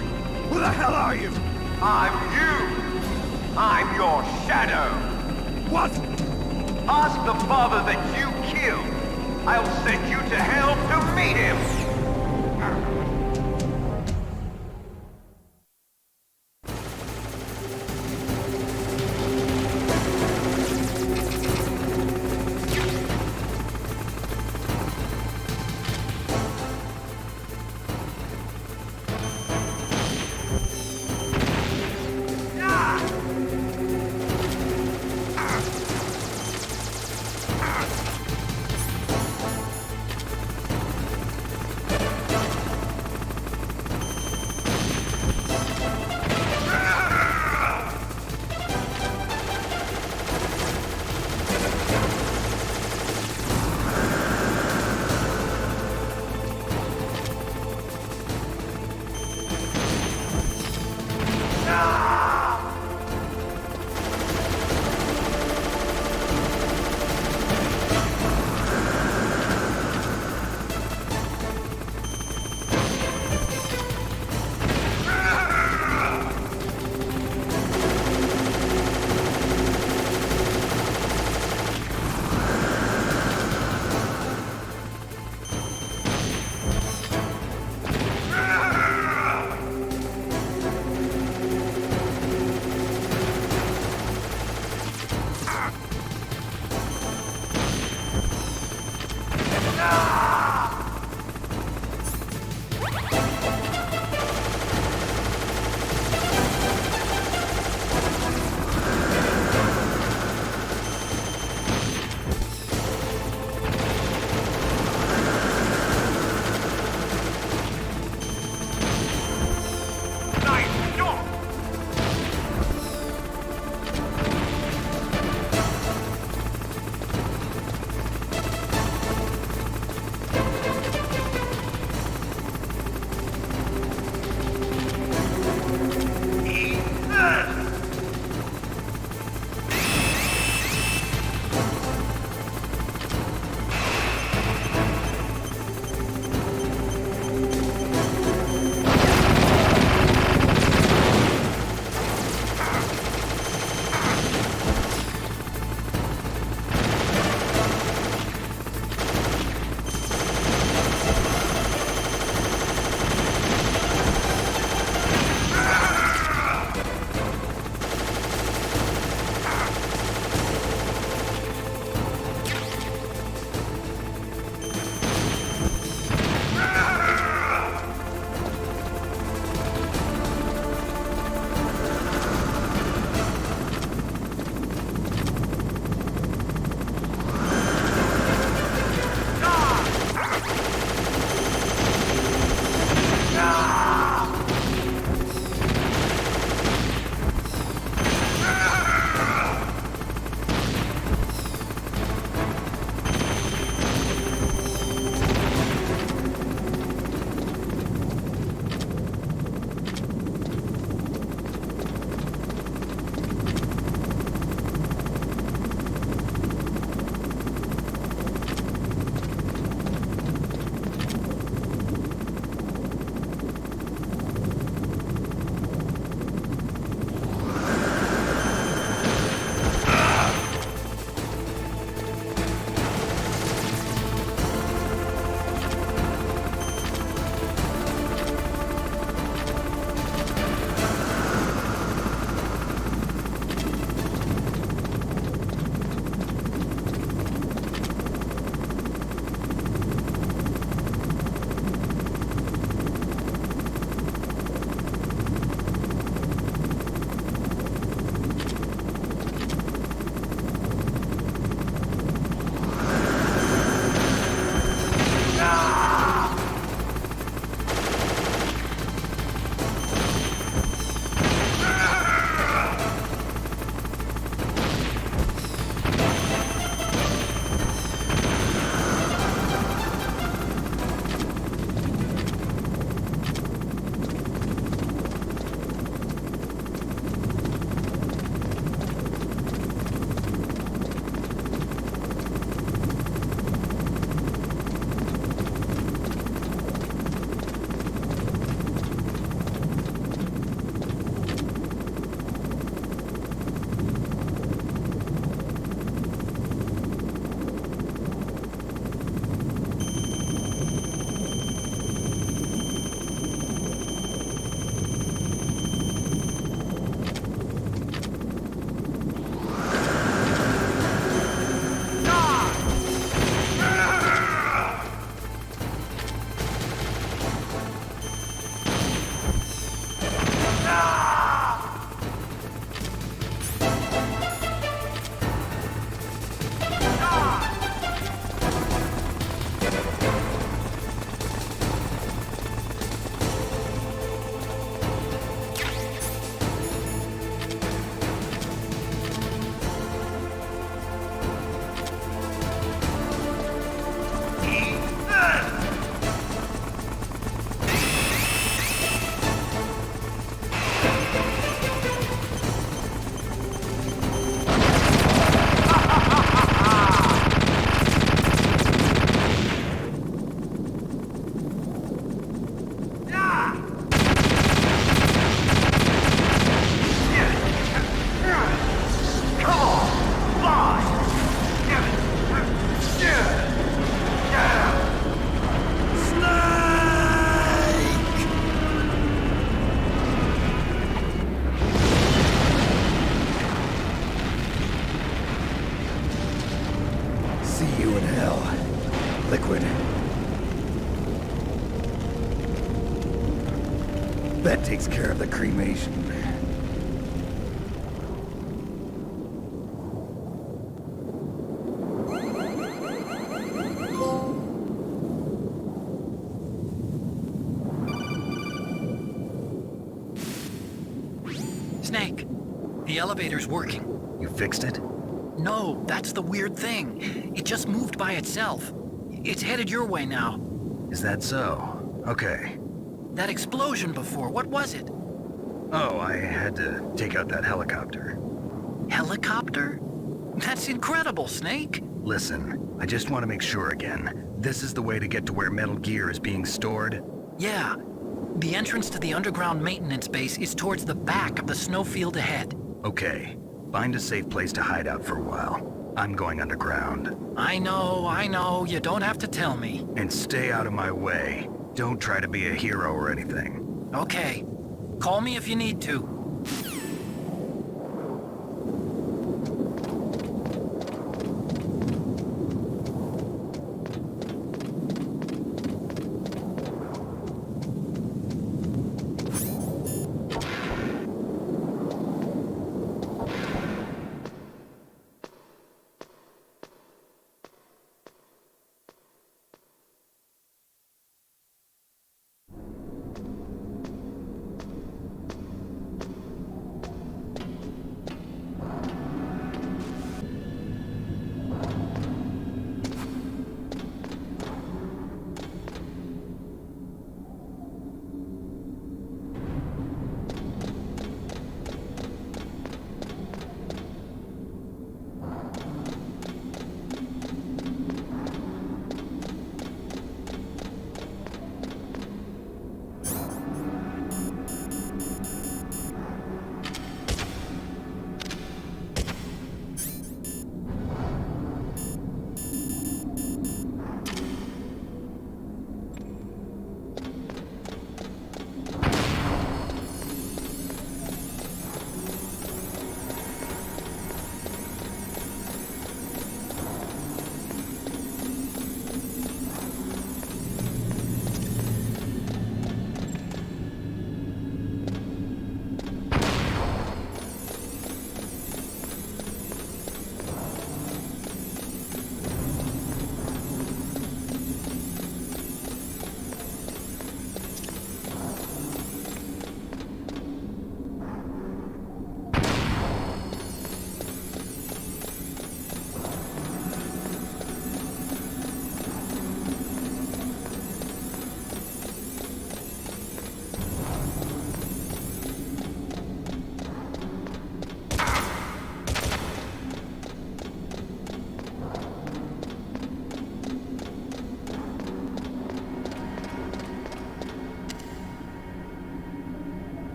Who the hell are you? I'm you. I'm your shadow. What? Ask the father that you killed. I'll send you to hell to meet him. Fluid hell. Liquid. That takes care of the cremation. Snake, the elevator's working. You fixed it? No, that's the weird thing. It just moved by itself. It's headed your way now. Is that so? Okay. That explosion before, what was it? Oh, I had to take out that helicopter. Helicopter? That's incredible, Snake. Listen, I just want to make sure again. This is the way to get to where Metal Gear is being stored? Yeah. The entrance to the underground maintenance base is towards the back of the snowfield ahead. Okay. Find a safe place to hide out for a while. I'm going underground. I know. You don't have to tell me. And stay out of my way. Don't try to be a hero or anything. Okay. Call me if you need to.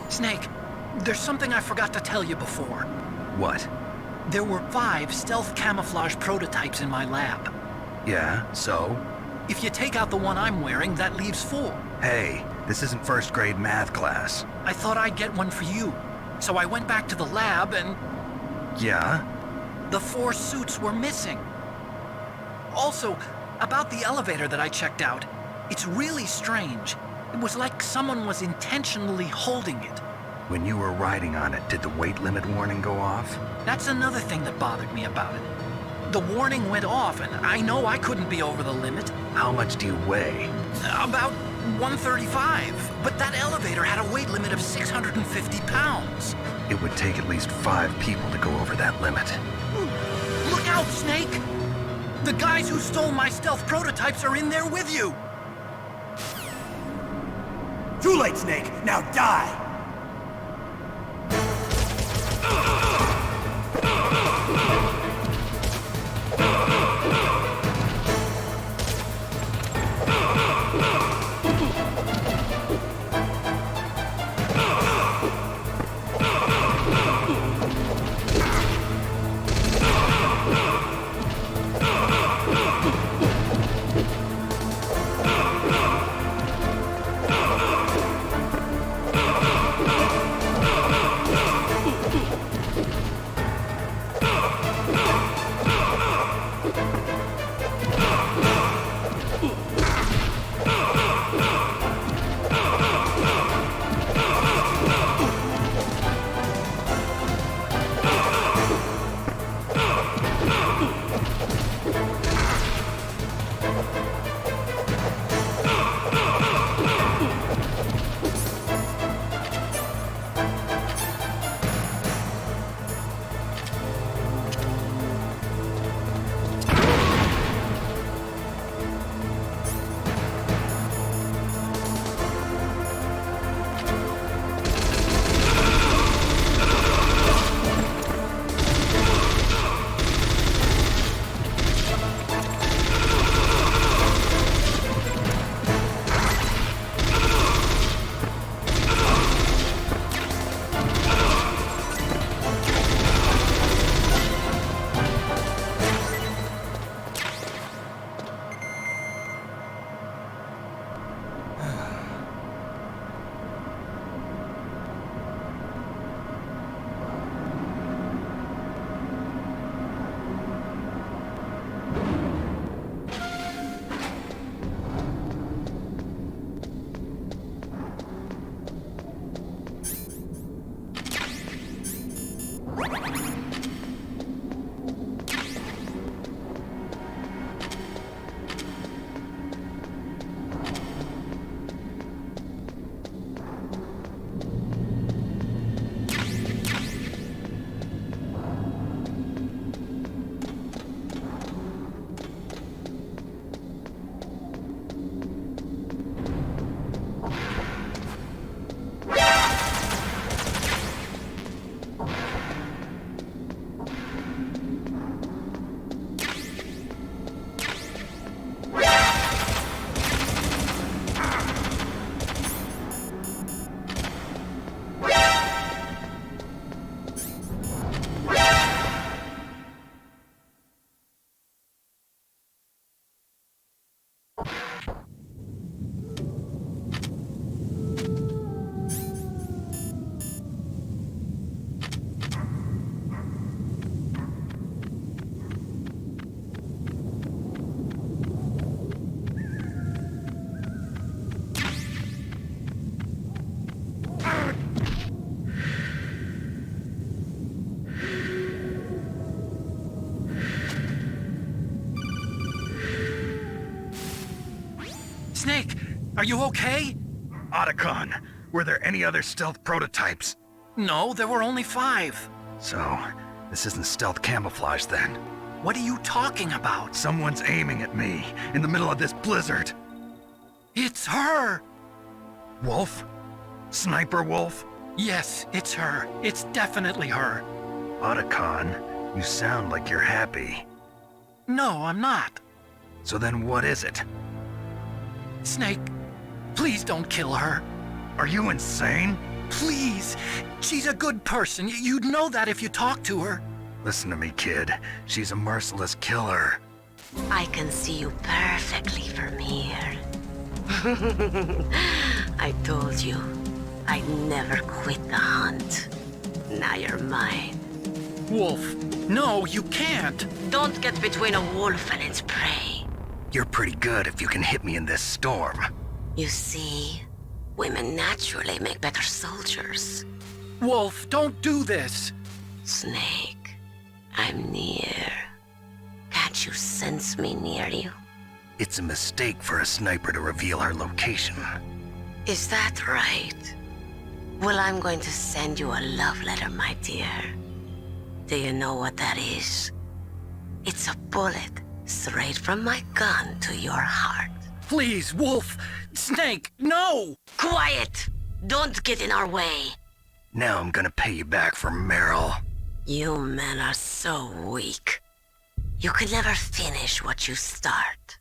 Snake, there's something I forgot to tell you before. What? There were 5 stealth camouflage prototypes in my lab. Yeah, so? If you take out the one I'm wearing, that leaves 4. Hey, this isn't first grade math class. I thought I'd get one for you. So I went back to the lab and... Yeah? The 4 suits were missing. Also, about the elevator that I checked out, it's really strange. It was like someone was intentionally holding it. When you were riding on it, did the weight limit warning go off? That's another thing that bothered me about it. The warning went off, and I know I couldn't be over the limit. How much do you weigh? About 135, but that elevator had a weight limit of 650 pounds. It would take at least 5 people to go over that limit. Look out, Snake! The guys who stole my stealth prototypes are in there with you! Too late, Snake! Now die! Are you okay? Otacon, were there any other stealth prototypes? No, there were only 5. So, this isn't stealth camouflage then? What are you talking about? Someone's aiming at me, in the middle of this blizzard. It's her! Wolf? Sniper Wolf? Yes, it's her. It's definitely her. Otacon, you sound like you're happy. No, I'm not. So then what is it? Snake, please don't kill her. Are you insane? Please! She's a good person. You'd know that if you talked to her. Listen to me, kid. She's a merciless killer. I can see you perfectly from here. I told you, I'd never quit the hunt. Now you're mine. Wolf, no, you can't. Don't get between a wolf and its prey. You're pretty good if you can hit me in this storm. You see, women naturally make better soldiers. Wolf, don't do this. Snake, I'm near. Can't you sense me near you? It's a mistake for a sniper to reveal her location. Is that right? Well, I'm going to send you a love letter, my dear. Do you know what that is? It's a bullet straight from my gun to your heart. Please, Wolf! Snake, no! Quiet! Don't get in our way. Now I'm gonna pay you back for Meryl. You men are so weak. You could never finish what you start.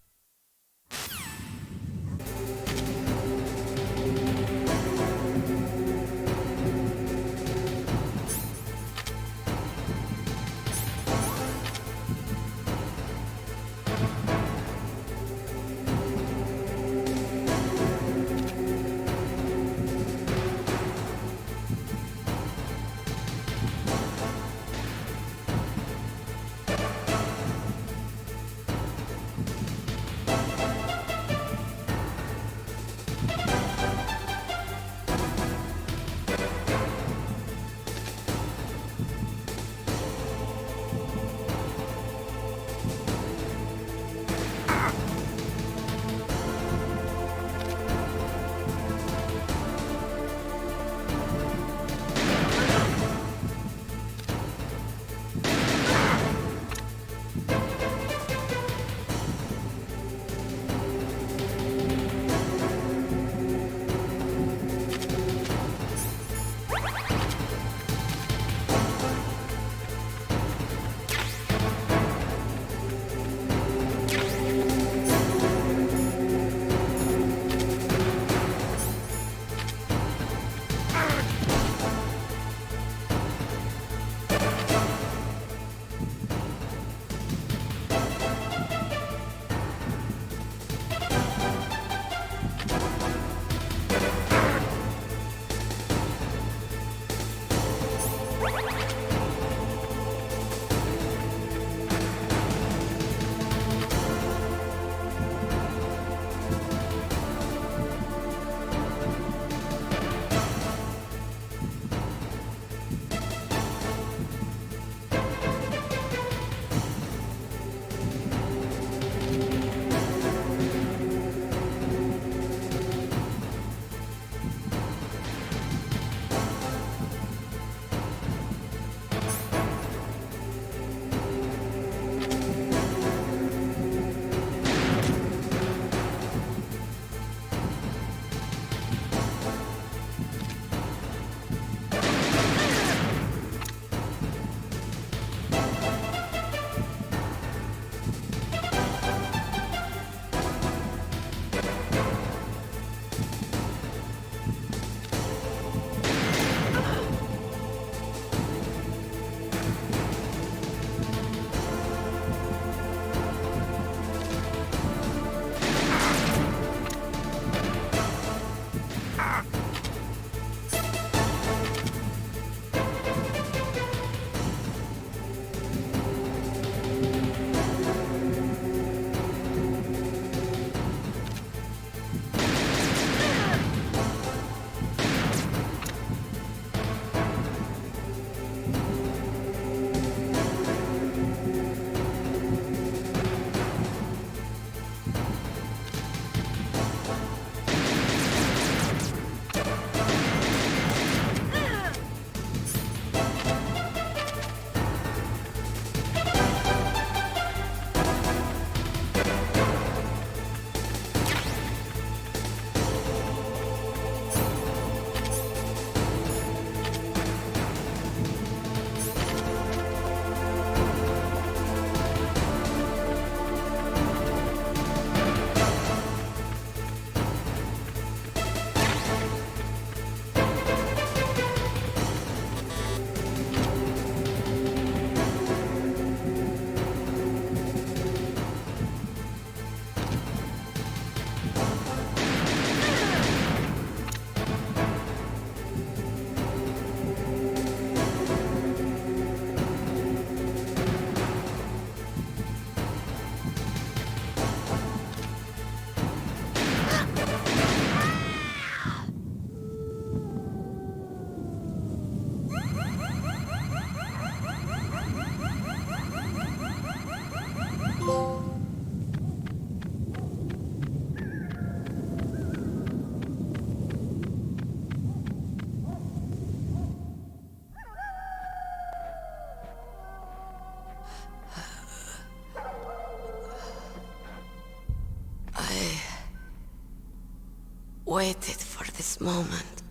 waited for this moment.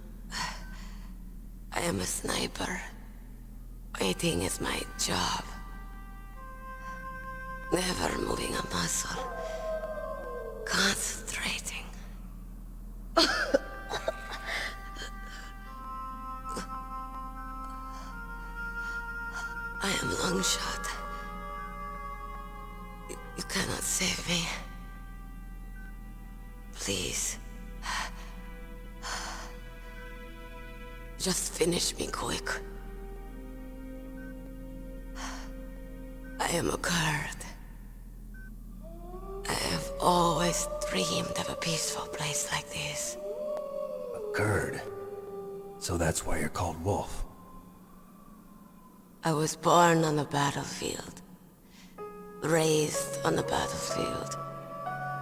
I am a sniper. Waiting is my job. Never moving a muscle. Concentrating. I am long shot. You cannot save me. Please. Just finish me quick. I am a Kurd. I have always dreamed of a peaceful place like this. A Kurd? So that's why you're called Wolf. I was born on the battlefield. Raised on the battlefield.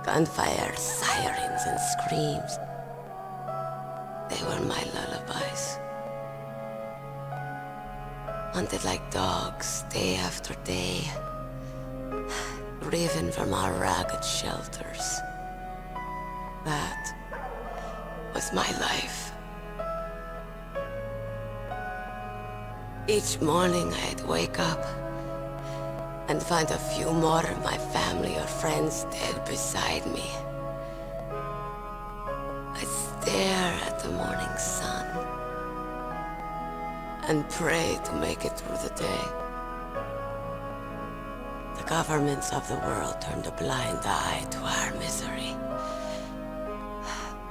Gunfire, sirens, and screams. They were my lullabies. Hunted like dogs, day after day. Driven from our ragged shelters. That was my life. Each morning I'd wake up and find a few more of my family or friends dead beside me. I'd stare at the morning sun and pray to make it through the day. The governments of the world turned a blind eye to our misery.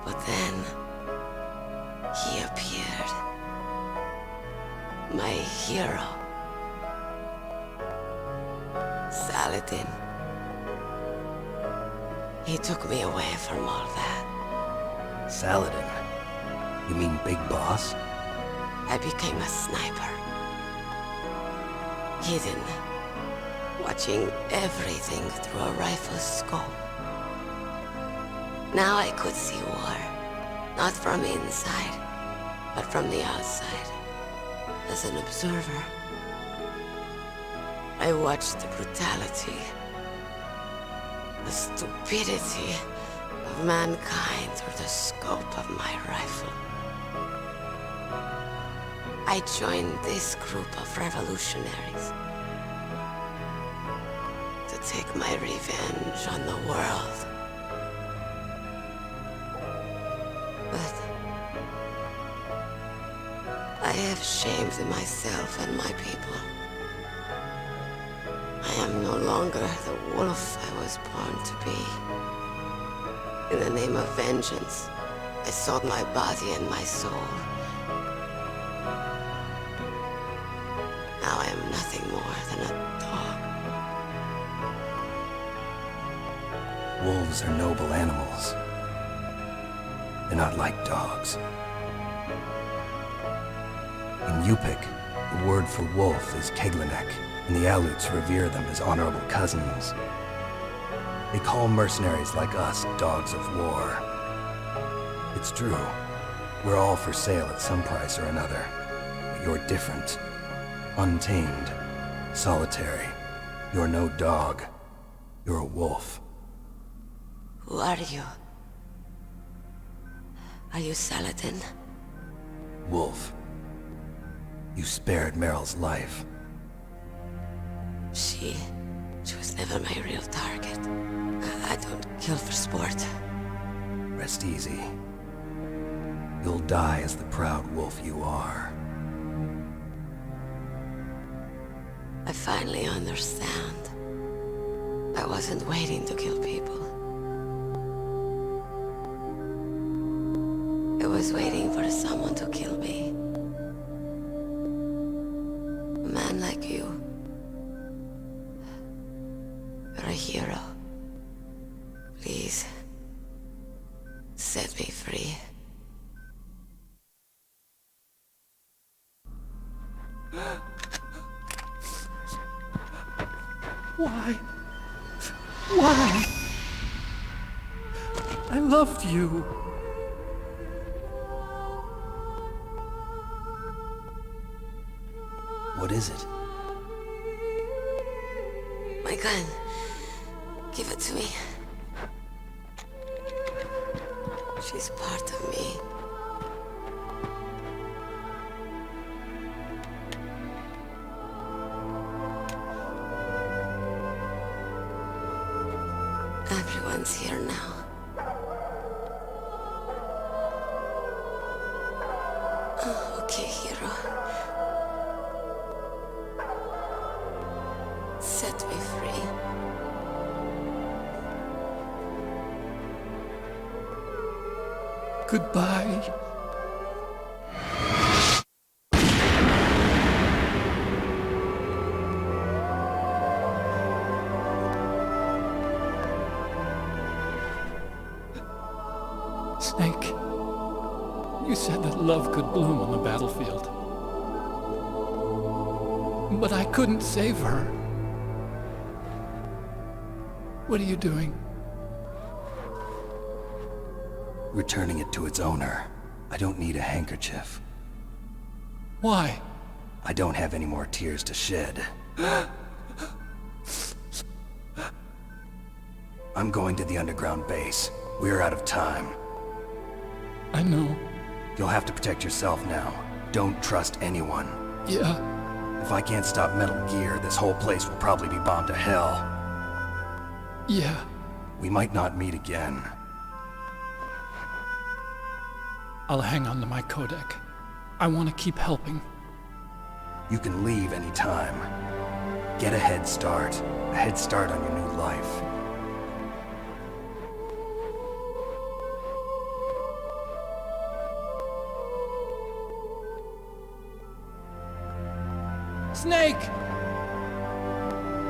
But then, he appeared. My hero. Saladin. He took me away from all that. Saladin? You mean Big Boss? I became a sniper. Hidden. Watching everything through a rifle's scope. Now I could see war. Not from inside, but from the outside. As an observer. I watched the brutality, the stupidity of mankind through the scope of my rifle. I joined this group of revolutionaries to take my revenge on the world. But I have shamed myself and my people. I am no longer the wolf I was born to be. In the name of vengeance, I sold my body and my soul. Now I am nothing more than a dog. Wolves are noble animals. They're not like dogs. In Yupik, the word for wolf is Keglenek, and the Aleuts revere them as honorable cousins. They call mercenaries like us dogs of war. It's true. We're all for sale at some price or another. But you're different. Untamed. Solitary. You're no dog. You're a wolf. Who are you? Are you Saladin? Wolf. You spared Meryl's life. She was never my real target. I don't kill for sport. Rest easy. You'll die as the proud wolf you are. I finally understand. I wasn't waiting to kill people. I was waiting for someone to kill me. A man like you. You're a hero. Please, set me free. Why? Why? I loved you. What is it? My gun. Give it to me. She's part of me. Everyone's here now. Oh, okay, hero. Set me free. Goodbye. Snake, you said that love could bloom on the battlefield. But I couldn't save her. What are you doing? Returning it to its owner. I don't need a handkerchief. Why? I don't have any more tears to shed. I'm going to the underground base. We're out of time. I know. You'll have to protect yourself now. Don't trust anyone. Yeah. If I can't stop Metal Gear, this whole place will probably be bombed to hell. Yeah. We might not meet again. I'll hang on to my codec. I want to keep helping. You can leave anytime. Get a head start. A head start on your new life. Snake!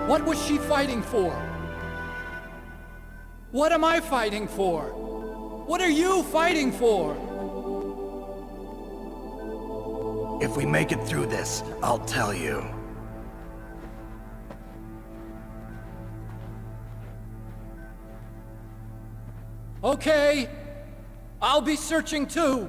What was she fighting for? What am I fighting for? What are you fighting for? If we make it through this, I'll tell you. Okay. I'll be searching too.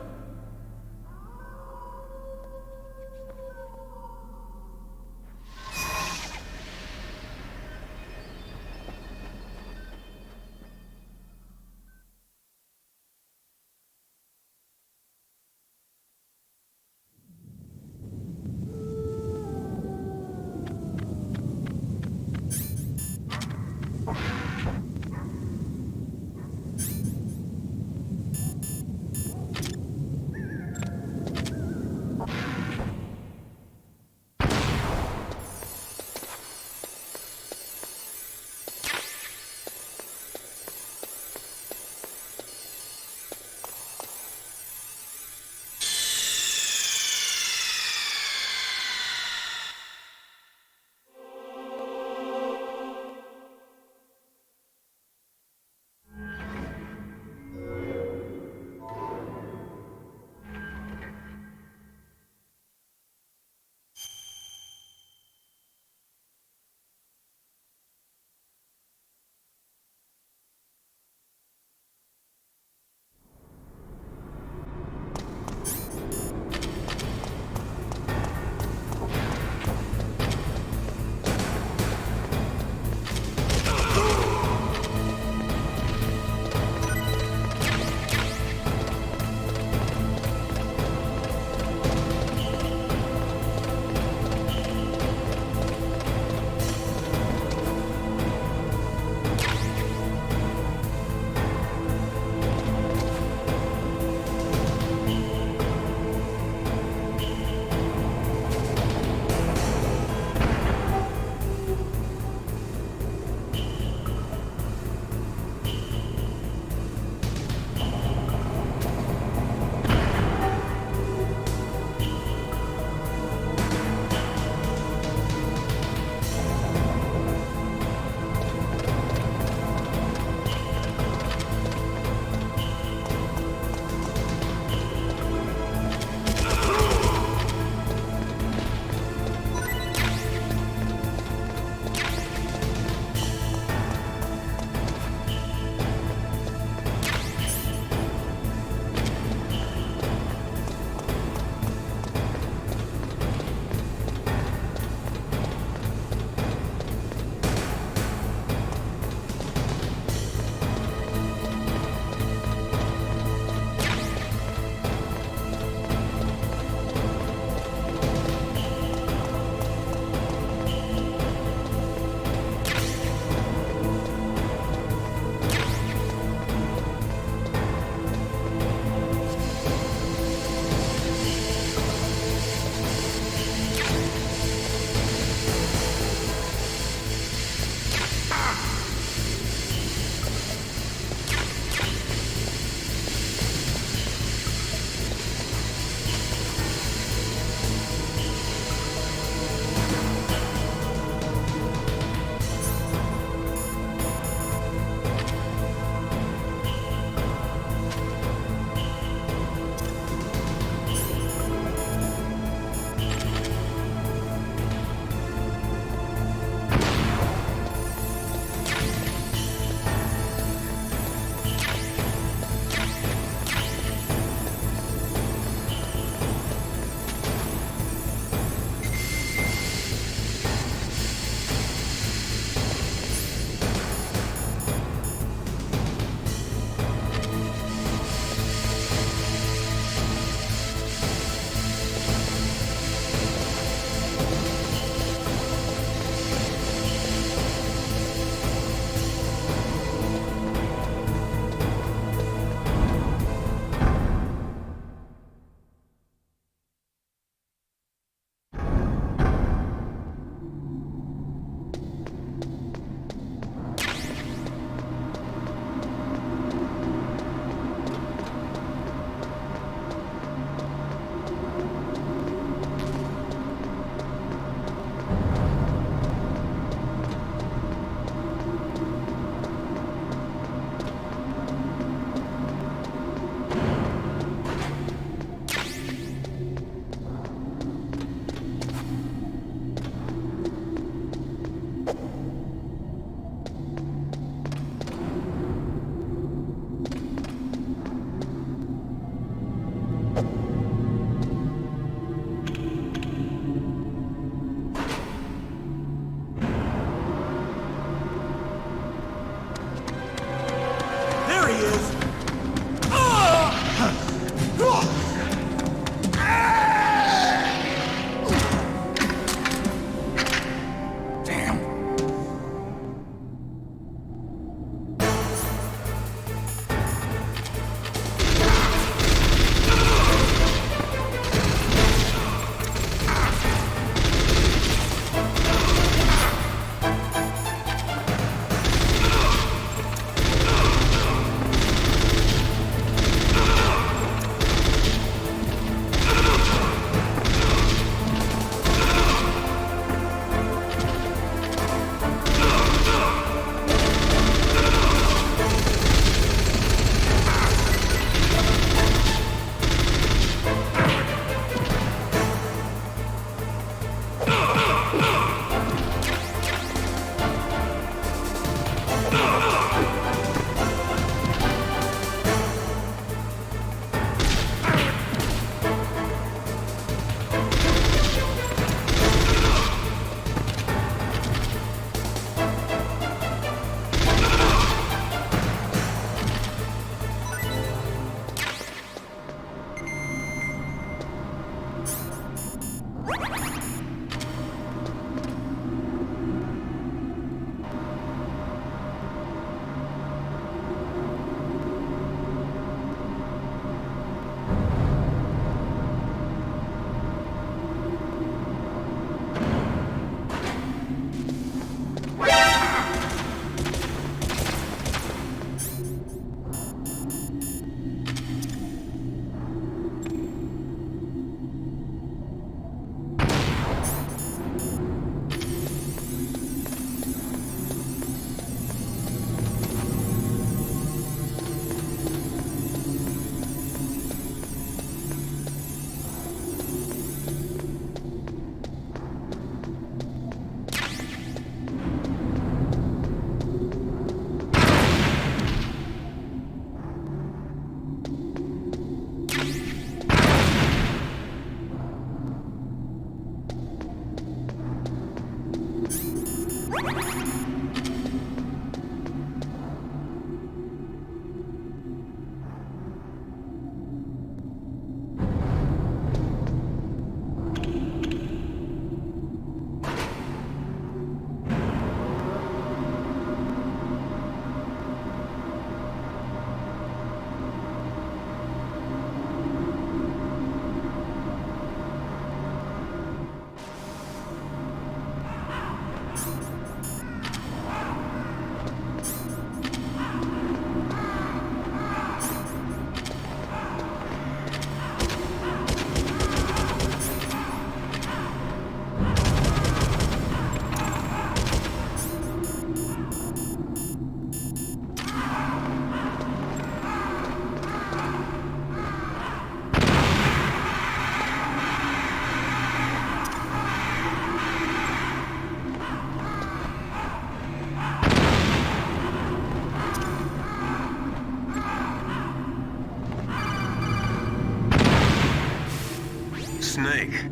Snake.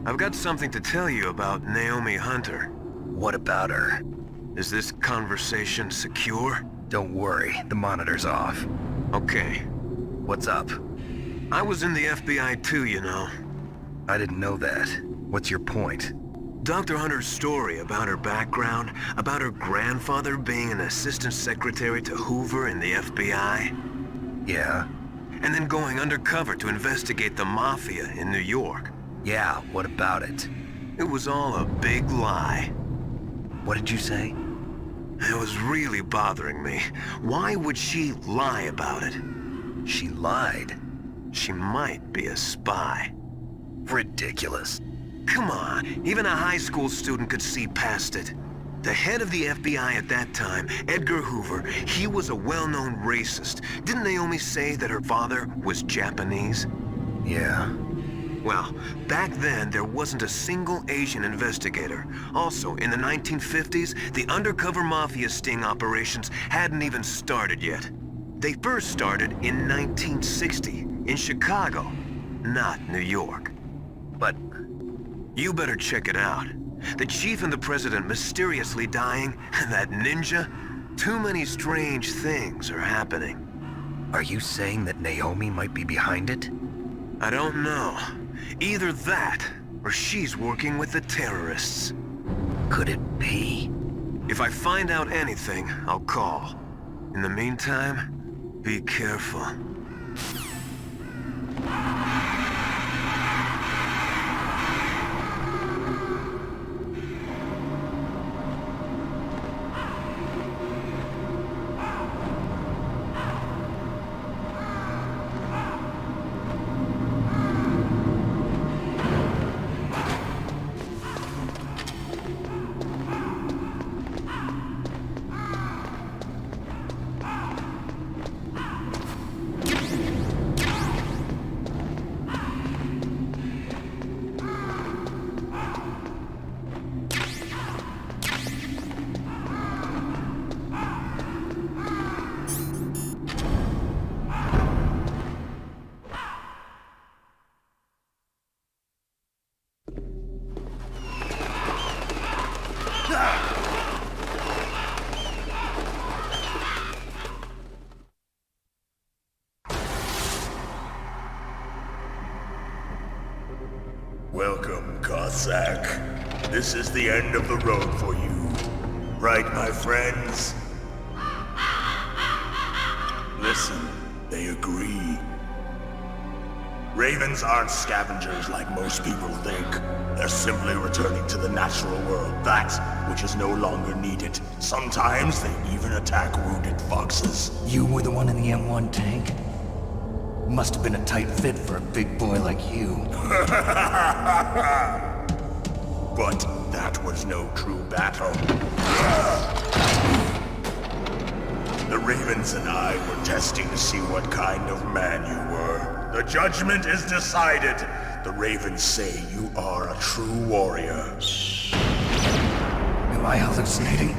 I've got something to tell you about Naomi Hunter. What about her? Is this conversation secure? Don't worry, the monitor's off. Okay. What's up? I was in the FBI too, you know. I didn't know that. What's your point? Dr. Hunter's story about her background, about her grandfather being an assistant secretary to Hoover in the FBI. Yeah? And then going undercover to investigate the Mafia in New York. Yeah, what about it? It was all a big lie. What did you say? It was really bothering me. Why would she lie about it? She lied? She might be a spy. Ridiculous. Come on, even a high school student could see past it. The head of the FBI at that time, Edgar Hoover, he was a well-known racist. Didn't Naomi say that her father was Japanese? Yeah. Well, back then, there wasn't a single Asian investigator. Also, in the 1950s, the undercover mafia sting operations hadn't even started yet. They first started in 1960, in Chicago, not New York. But you better check it out. The chief and the president mysteriously dying, and that ninja? Too many strange things are happening. Are you saying that Naomi might be behind it? I don't know. Either that, or she's working with the terrorists. Could it be? If I find out anything, I'll call. In the meantime, be careful. Welcome, Cossack. This is the end of the road for you. Right, my friends? Listen, they agree. Ravens aren't scavengers like most people think. They're simply returning to the natural world, that which is no longer needed. Sometimes they even attack wounded foxes. You were the one in the M1 tank? Must have been a tight fit for a big boy like you. But that was no true battle. The Ravens and I were testing to see what kind of man you were. The judgment is decided. The Ravens say you are a true warrior. Am I hallucinating?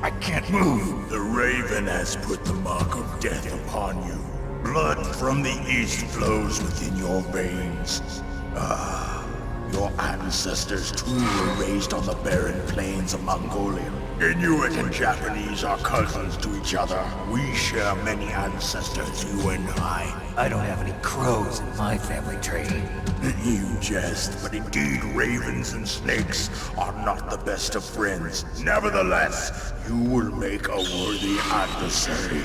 I can't move. The Raven has put the mark of death upon you. Blood from the east flows within your veins. Your ancestors too were raised on the barren plains of Mongolia. Inuit and Japanese are cousins to each other. We share many ancestors, you and I. I don't have any crows in my family tree. You jest, but indeed ravens and snakes are not the best of friends. Nevertheless, you will make a worthy adversary.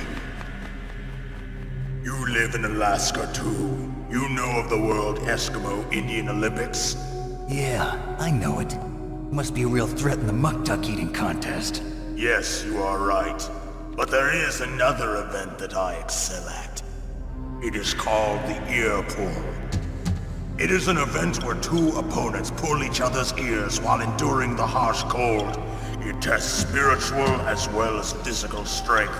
You live in Alaska too. You know of the World Eskimo Indian Olympics? Yeah, I know it. Must be a real threat in the muck duck eating contest. Yes, you are right. But there is another event that I excel at. It is called the ear pull. It is an event where two opponents pull each other's ears while enduring the harsh cold. It tests spiritual as well as physical strength.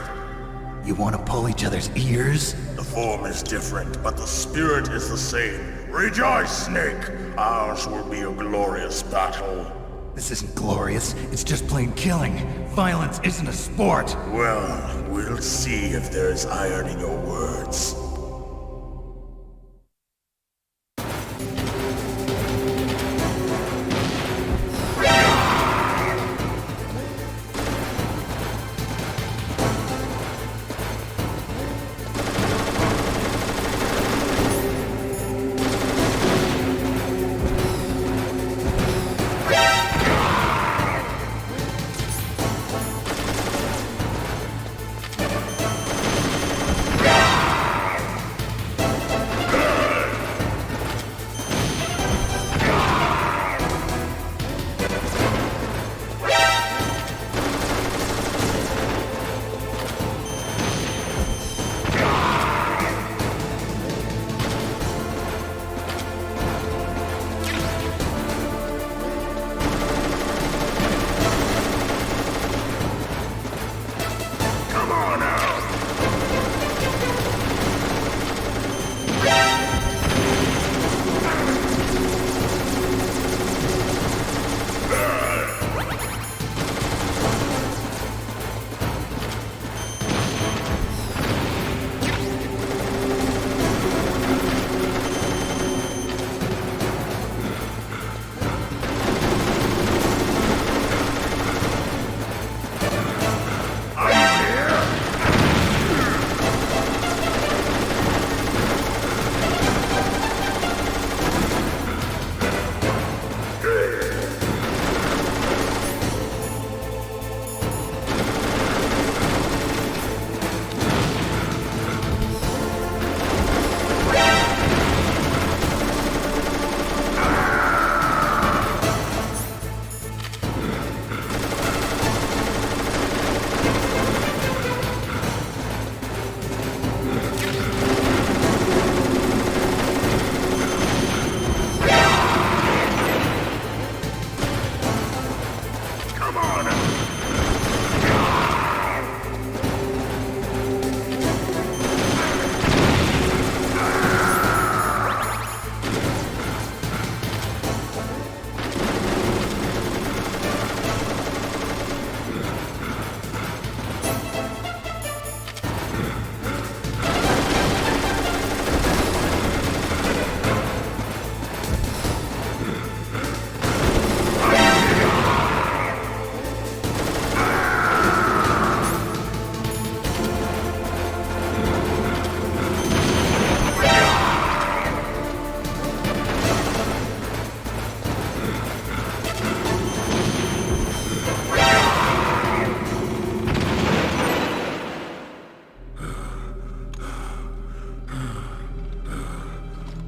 You want to pull each other's ears? The form is different, but the spirit is the same. Rejoice, Snake! Ours will be a glorious battle. This isn't glorious, it's just plain killing. Violence isn't a sport. Well, we'll see if there's iron in your words.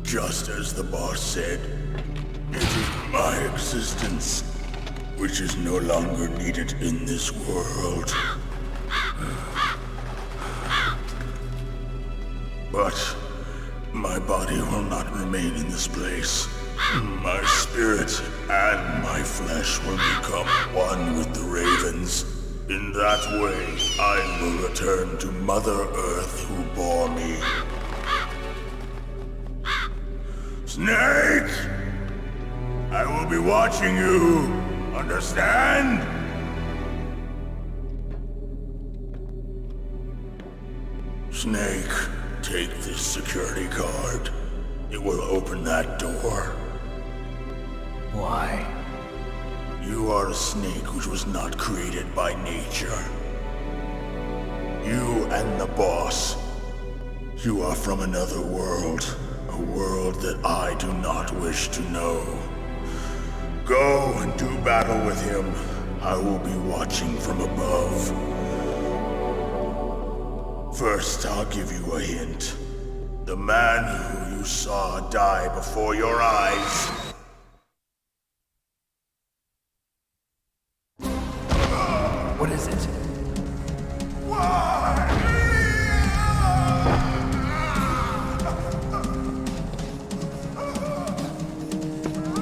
Just as the boss said, it is my existence which is no longer needed in this world. But my body will not remain in this place. My spirit and my flesh will become one with the ravens. In that way, I will return to Mother Earth who bore me. Snake! I will be watching you. Understand? Snake, take this security card. It will open that door. Why? You are a snake which was not created by nature. You and the boss. You are from another world. A world that I do not wish to know. Go and do battle with him. I will be watching from above. First, I'll give you a hint. The man who you saw die before your eyes. What is it?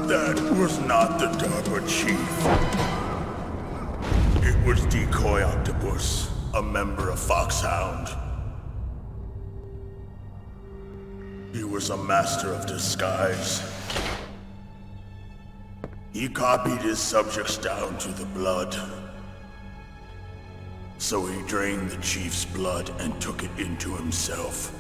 That was not the DARPA chief. It was Decoy Octopus, a member of Foxhound. He was a master of disguise. He copied his subjects down to the blood. So he drained the chief's blood and took it into himself.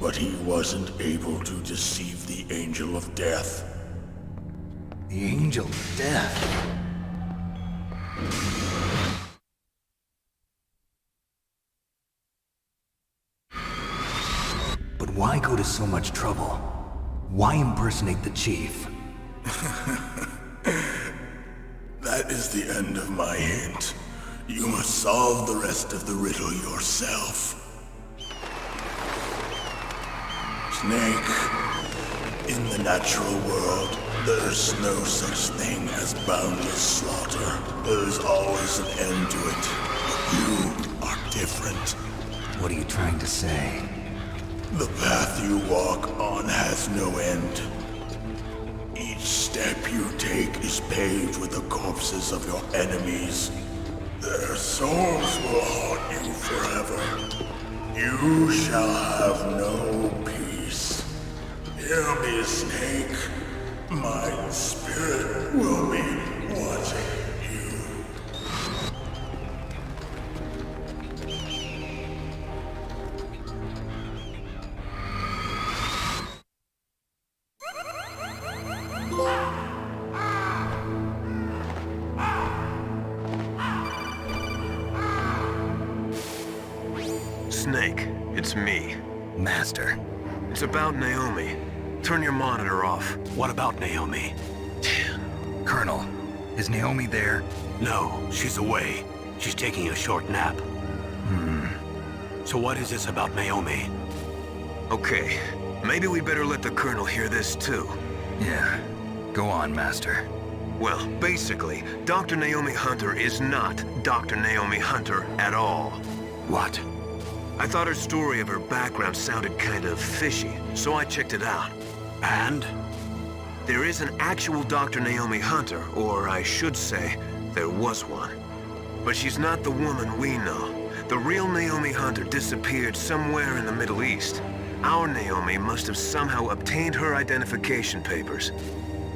But he wasn't able to deceive the Angel of Death. The Angel of Death? But why go to so much trouble? Why impersonate the chief? That is the end of my hint. You must solve the rest of the riddle yourself. Snake, in the natural world, there's no such thing as boundless slaughter. There's always an end to it. But you are different. What are you trying to say? The path you walk on has no end. Each step you take is paved with the corpses of your enemies. Their souls will haunt you forever. You shall have no peace. Hear me, Snake. My spirit will be watching you. Snake, it's me. Master. It's about Naomi. Turn your monitor off. What about Naomi? Colonel, is Naomi there? No, she's away. She's taking a short nap. So what is this about Naomi? Okay, maybe we better let the Colonel hear this too. Yeah. Go on, Master. Well, basically, Dr. Naomi Hunter is not Dr. Naomi Hunter at all. What? I thought her story of her background sounded kind of fishy, so I checked it out. And? There is an actual Dr. Naomi Hunter, or I should say, there was one. But she's not the woman we know. The real Naomi Hunter disappeared somewhere in the Middle East. Our Naomi must have somehow obtained her identification papers.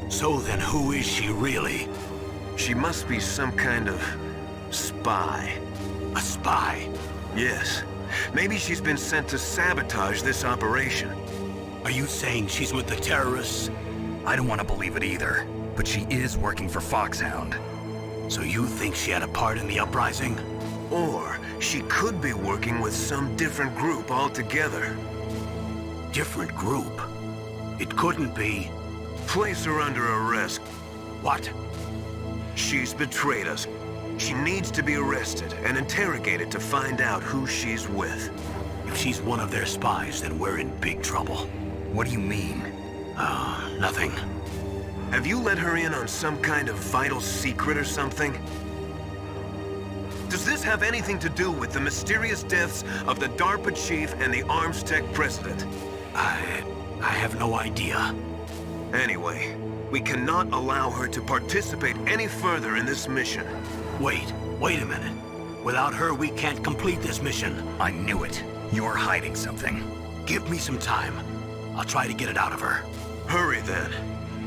So then who is she really? She must be some kind of spy. A spy? Yes. Maybe she's been sent to sabotage this operation. Are you saying she's with the terrorists? I don't want to believe it either, but she is working for Foxhound. So you think she had a part in the uprising? Or she could be working with some different group altogether. Different group? It couldn't be. Place her under arrest. What? She's betrayed us. She needs to be arrested and interrogated to find out who she's with. If she's one of their spies, then we're in big trouble. What do you mean? Nothing. Have you let her in on some kind of vital secret or something? Does this have anything to do with the mysterious deaths of the DARPA chief and the Arms Tech president? I have no idea. Anyway, we cannot allow her to participate any further in this mission. Wait a minute. Without her, we can't complete this mission. I knew it. You're hiding something. Give me some time. I'll try to get it out of her. Hurry then.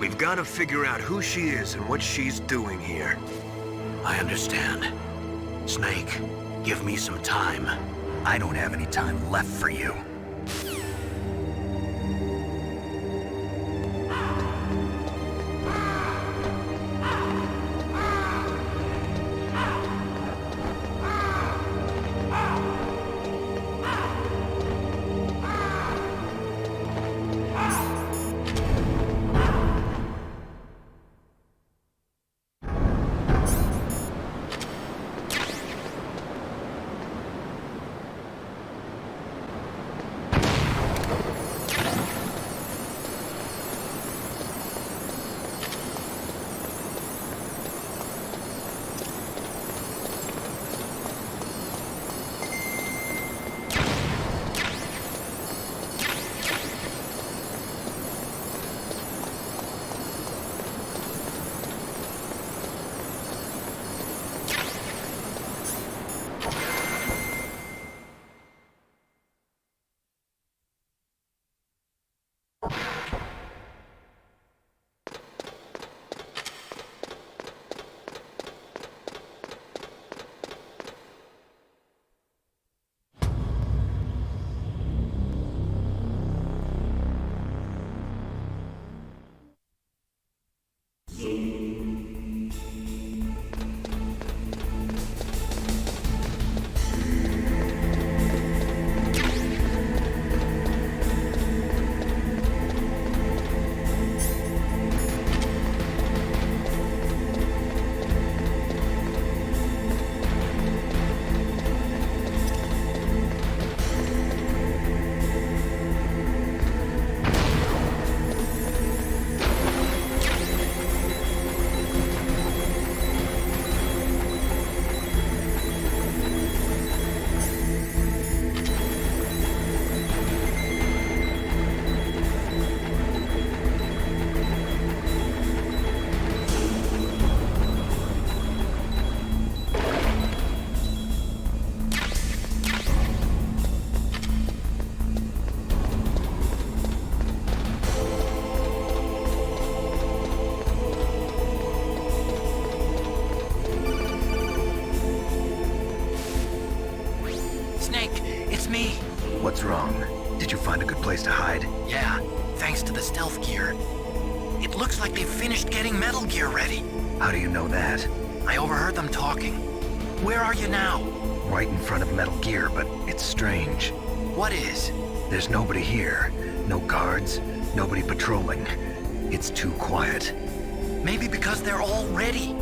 We've got to figure out who she is and what she's doing here. I understand. Snake, give me some time. I don't have any time left for you. What's wrong? Did you find a good place to hide? Yeah, thanks to the stealth gear. It looks like they've finished getting Metal Gear ready. How do you know that? I overheard them talking. Where are you now? Right in front of Metal Gear, but it's strange. What is? There's nobody here. No guards, nobody patrolling. It's too quiet. Maybe because they're all ready.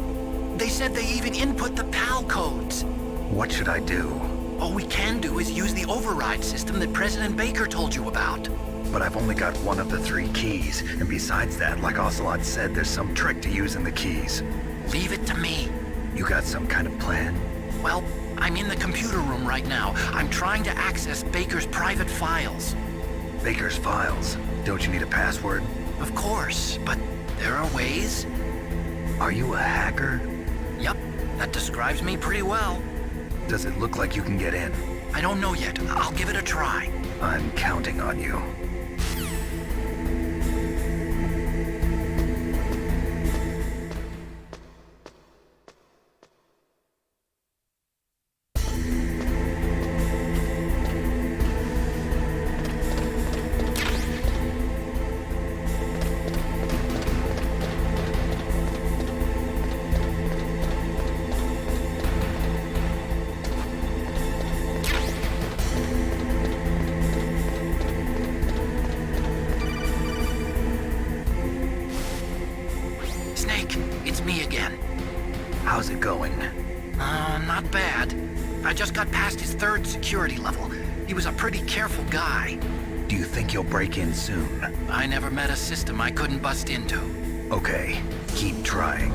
They said they even input the PAL codes. What should I do? All we can do is use the override system that President Baker told you about. But I've only got one of the 3 keys, and besides that, like Ocelot said, there's some trick to using the keys. Leave it to me. You got some kind of plan? Well, I'm in the computer room right now. I'm trying to access Baker's private files. Baker's files? Don't you need a password? Of course, but there are ways. Are you a hacker? Yep, that describes me pretty well. Does it look like you can get in? I don't know yet. I'll give it a try. I'm counting on you. How's it going? Not bad. I just got past his 3rd security level. He was a pretty careful guy. Do you think you'll break in soon? I never met a system I couldn't bust into. Okay, keep trying.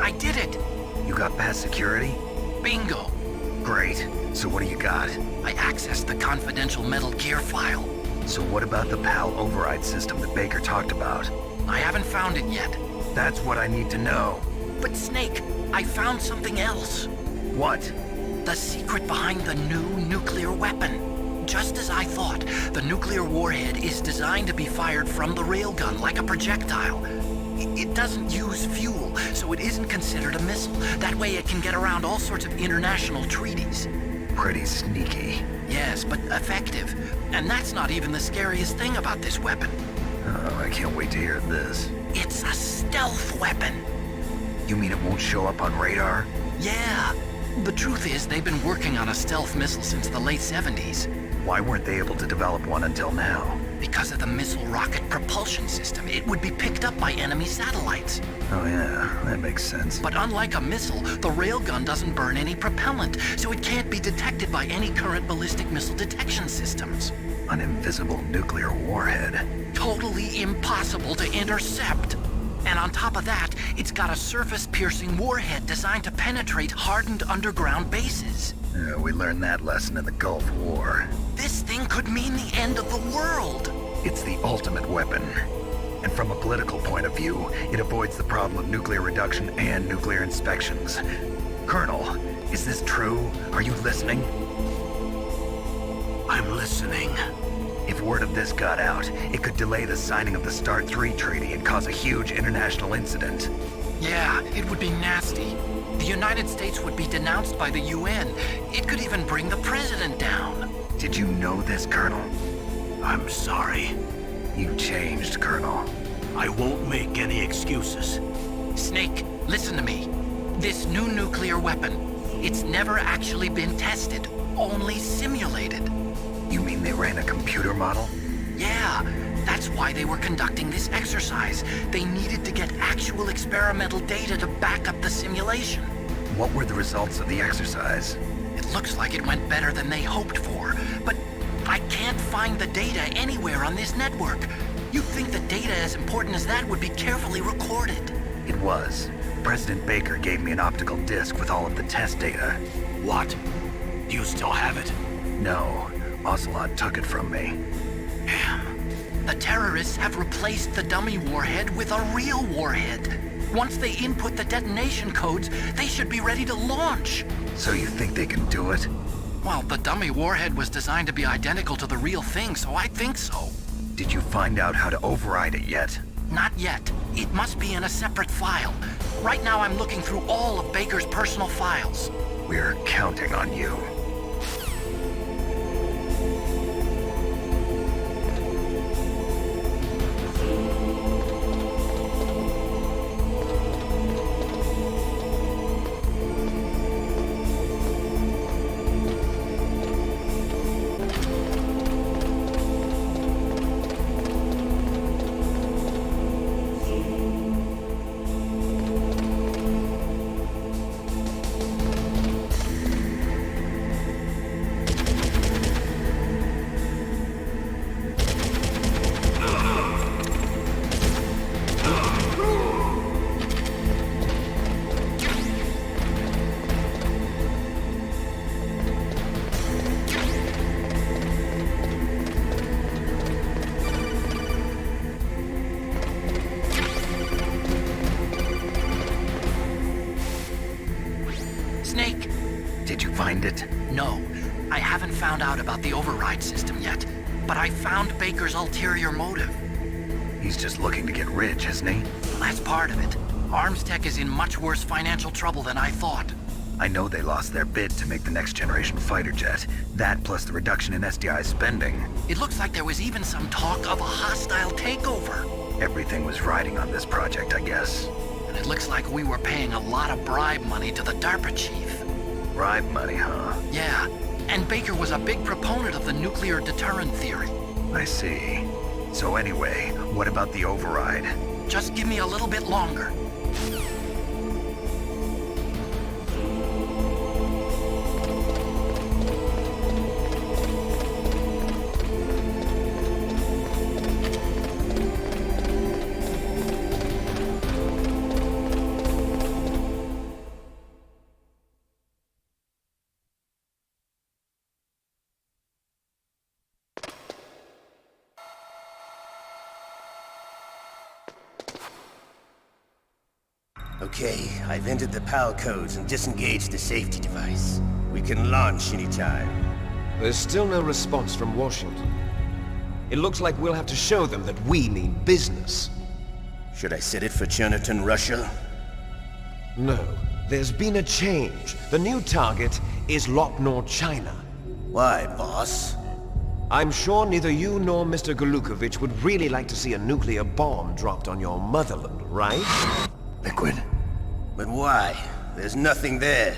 I did it! You got past security? Bingo! Great. So what do you got? I accessed the confidential Metal Gear file. So what about the PAL override system that Baker talked about? I haven't found it yet. That's what I need to know. But Snake, I found something else. What? The secret behind the new nuclear weapon. Just as I thought, the nuclear warhead is designed to be fired from the railgun like a projectile. It doesn't use fuel, so it isn't considered a missile. That way it can get around all sorts of international treaties. Pretty sneaky. Yes, but effective. And that's not even the scariest thing about this weapon. Oh, I can't wait to hear this. It's a stealth weapon. You mean it won't show up on radar? Yeah. The truth is, they've been working on a stealth missile since the late 70s. Why weren't they able to develop one until now? Because of the missile rocket propulsion system. It would be picked up by enemy satellites. Oh yeah, that makes sense. But unlike a missile, the railgun doesn't burn any propellant, so it can't be detected by any current ballistic missile detection systems. An invisible nuclear warhead. Totally impossible to intercept. And on top of that, it's got a surface-piercing warhead designed to penetrate hardened underground bases. We learned that lesson in the Gulf War. This thing could mean the end of the world. It's the ultimate weapon. And from a political point of view, it avoids the problem of nuclear reduction and nuclear inspections. Colonel, is this true? Are you listening? I'm listening. If word of this got out, it could delay the signing of the START III treaty and cause a huge international incident. Yeah, it would be nasty. The United States would be denounced by the UN. It could even bring the president down. Did you know this, Colonel? I'm sorry. You changed, Colonel. I won't make any excuses. Snake, listen to me. This new nuclear weapon, it's never actually been tested, only simulated. You mean they ran a computer model? Yeah, that's why they were conducting this exercise. They needed to get actual experimental data to back up the simulation. What were the results of the exercise? It looks like it went better than they hoped for, but I can't find the data anywhere on this network. You'd think the data as important as that would be carefully recorded. It was. President Baker gave me an optical disc with all of the test data. What? Do you still have it? No. Ocelot took it from me. Damn. The terrorists have replaced the dummy warhead with a real warhead. Once they input the detonation codes, they should be ready to launch. So you think they can do it? Well, the dummy warhead was designed to be identical to the real thing, so I think so. Did you find out how to override it yet? Not yet. It must be in a separate file. Right now I'm looking through all of Baker's personal files. We're counting on you. Snake! Did you find it? No. I haven't found out about the override system yet, but I found Baker's ulterior motive. He's just looking to get rich, isn't he? Well, that's part of it. Arms Tech is in much worse financial trouble than I thought. I know they lost their bid to make the next generation fighter jet. That plus the reduction in SDI spending. It looks like there was even some talk of a hostile takeover. Everything was riding on this project, I guess. And it looks like we were paying a lot of bribe money to the DARPA chief. Bribe money, huh? Yeah, and Baker was a big proponent of the nuclear deterrent theory. I see. So anyway, what about the override? Just give me a little bit longer. Okay, I've entered the PAL codes and disengaged the safety device. We can launch anytime. There's still no response from Washington. It looks like we'll have to show them that we mean business. Should I set it for Cherniton, Russia? No. There's been a change. The new target is Lopnor, China. Why, boss? I'm sure neither you nor Mr. Golukovich would really like to see a nuclear bomb dropped on your motherland, right? Liquid. But why? There's nothing there.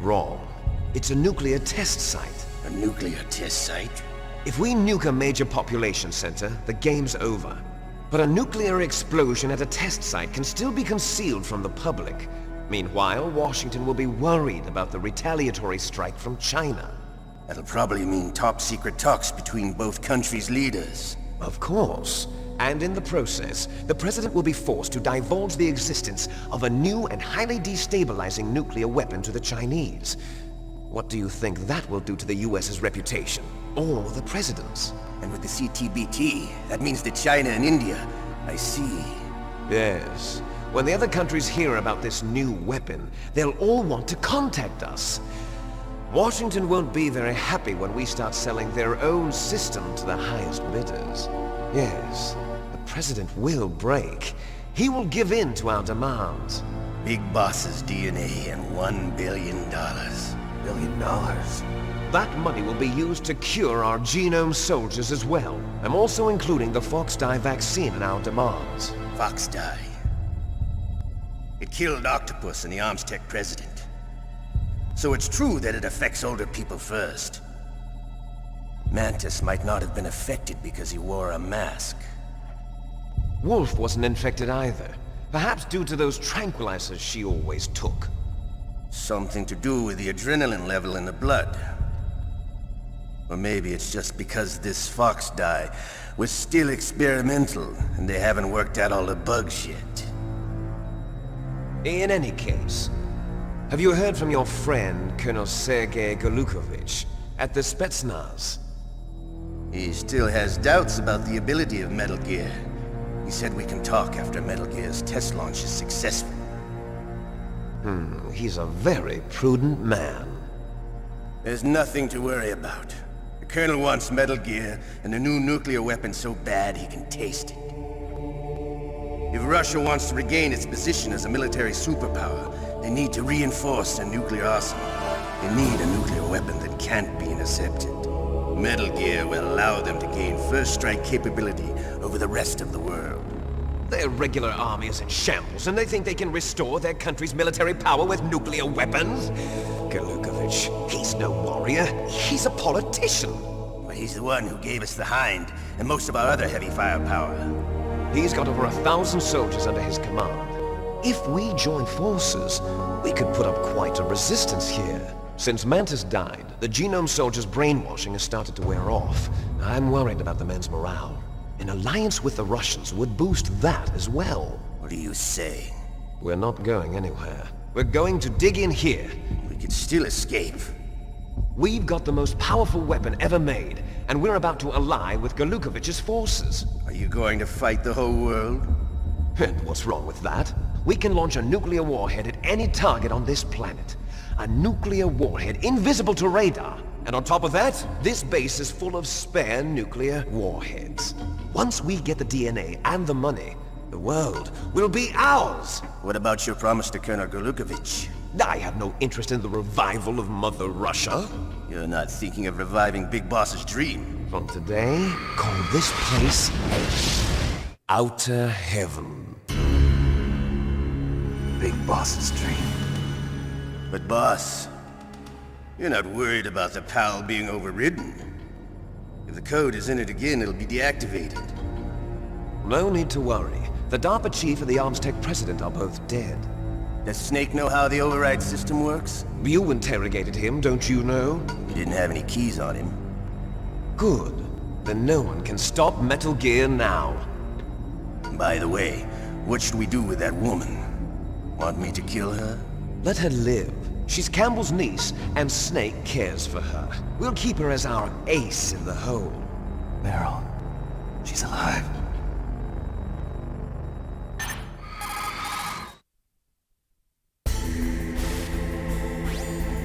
Wrong. It's a nuclear test site. A nuclear test site? If we nuke a major population center, the game's over. But a nuclear explosion at a test site can still be concealed from the public. Meanwhile, Washington will be worried about the retaliatory strike from China. That'll probably mean top-secret talks between both countries' leaders. Of course. And in the process, the President will be forced to divulge the existence of a new and highly destabilizing nuclear weapon to the Chinese. What do you think that will do to the US's reputation? Or the President's? And with the CTBT, that means that China and India... I see. Yes. When the other countries hear about this new weapon, they'll all want to contact us. Washington won't be very happy when we start selling their own system to the highest bidders. Yes. The President will break. He will give in to our demands. Big Boss's DNA and $1 billion. $1 billion. That money will be used to cure our genome soldiers as well. I'm also including the Fox dye vaccine in our demands. Fox dye. It killed Octopus and the Armstech president. So it's true that it affects older people first. Mantis might not have been affected because he wore a mask. Wolf wasn't infected either. Perhaps due to those tranquilizers she always took. Something to do with the adrenaline level in the blood. Or maybe it's just because this Fox dye was still experimental and they haven't worked out all the bugs yet. In any case, have you heard from your friend, Colonel Sergei Golukovich, at the Spetsnaz? He still has doubts about the ability of Metal Gear. He said we can talk after Metal Gear's test launch is successful. He's a very prudent man. There's nothing to worry about. The Colonel wants Metal Gear and a new nuclear weapon so bad he can taste it. If Russia wants to regain its position as a military superpower, they need to reinforce their nuclear arsenal. They need a nuclear weapon that can't be intercepted. Metal Gear will allow them to gain first strike capability over the rest of the world. Their regular army is in shambles, and they think they can restore their country's military power with nuclear weapons? Golukovich, he's no warrior. He's a politician. Well, he's the one who gave us the Hind and most of our other heavy firepower. He's got over 1,000 soldiers under his command. If we join forces, we could put up quite a resistance here. Since Mantis died, the genome soldiers' brainwashing has started to wear off. I'm worried about the men's morale. An alliance with the Russians would boost that as well. What are you saying? We're not going anywhere. We're going to dig in here. We could still escape. We've got the most powerful weapon ever made, and we're about to ally with Golukovich's forces. Are you going to fight the whole world? And what's wrong with that? We can launch a nuclear warhead at any target on this planet. A nuclear warhead invisible to radar. And on top of that, this base is full of spare nuclear warheads. Once we get the DNA and the money, the world will be ours! What about your promise to Colonel Golukovich? I have no interest in the revival of Mother Russia. You're not thinking of reviving Big Boss's dream. From today, call this place Outer Heaven. Big Boss's dream. But boss, you're not worried about the PAL being overridden. If the code is in it again, it'll be deactivated. No need to worry. The DARPA chief and the Armstech president are both dead. Does Snake know how the override system works? You interrogated him, don't you know? He didn't have any keys on him. Good. Then no one can stop Metal Gear now. By the way, what should we do with that woman? Want me to kill her? Let her live. She's Campbell's niece, and Snake cares for her. We'll keep her as our ace in the hole. Meryl, she's alive.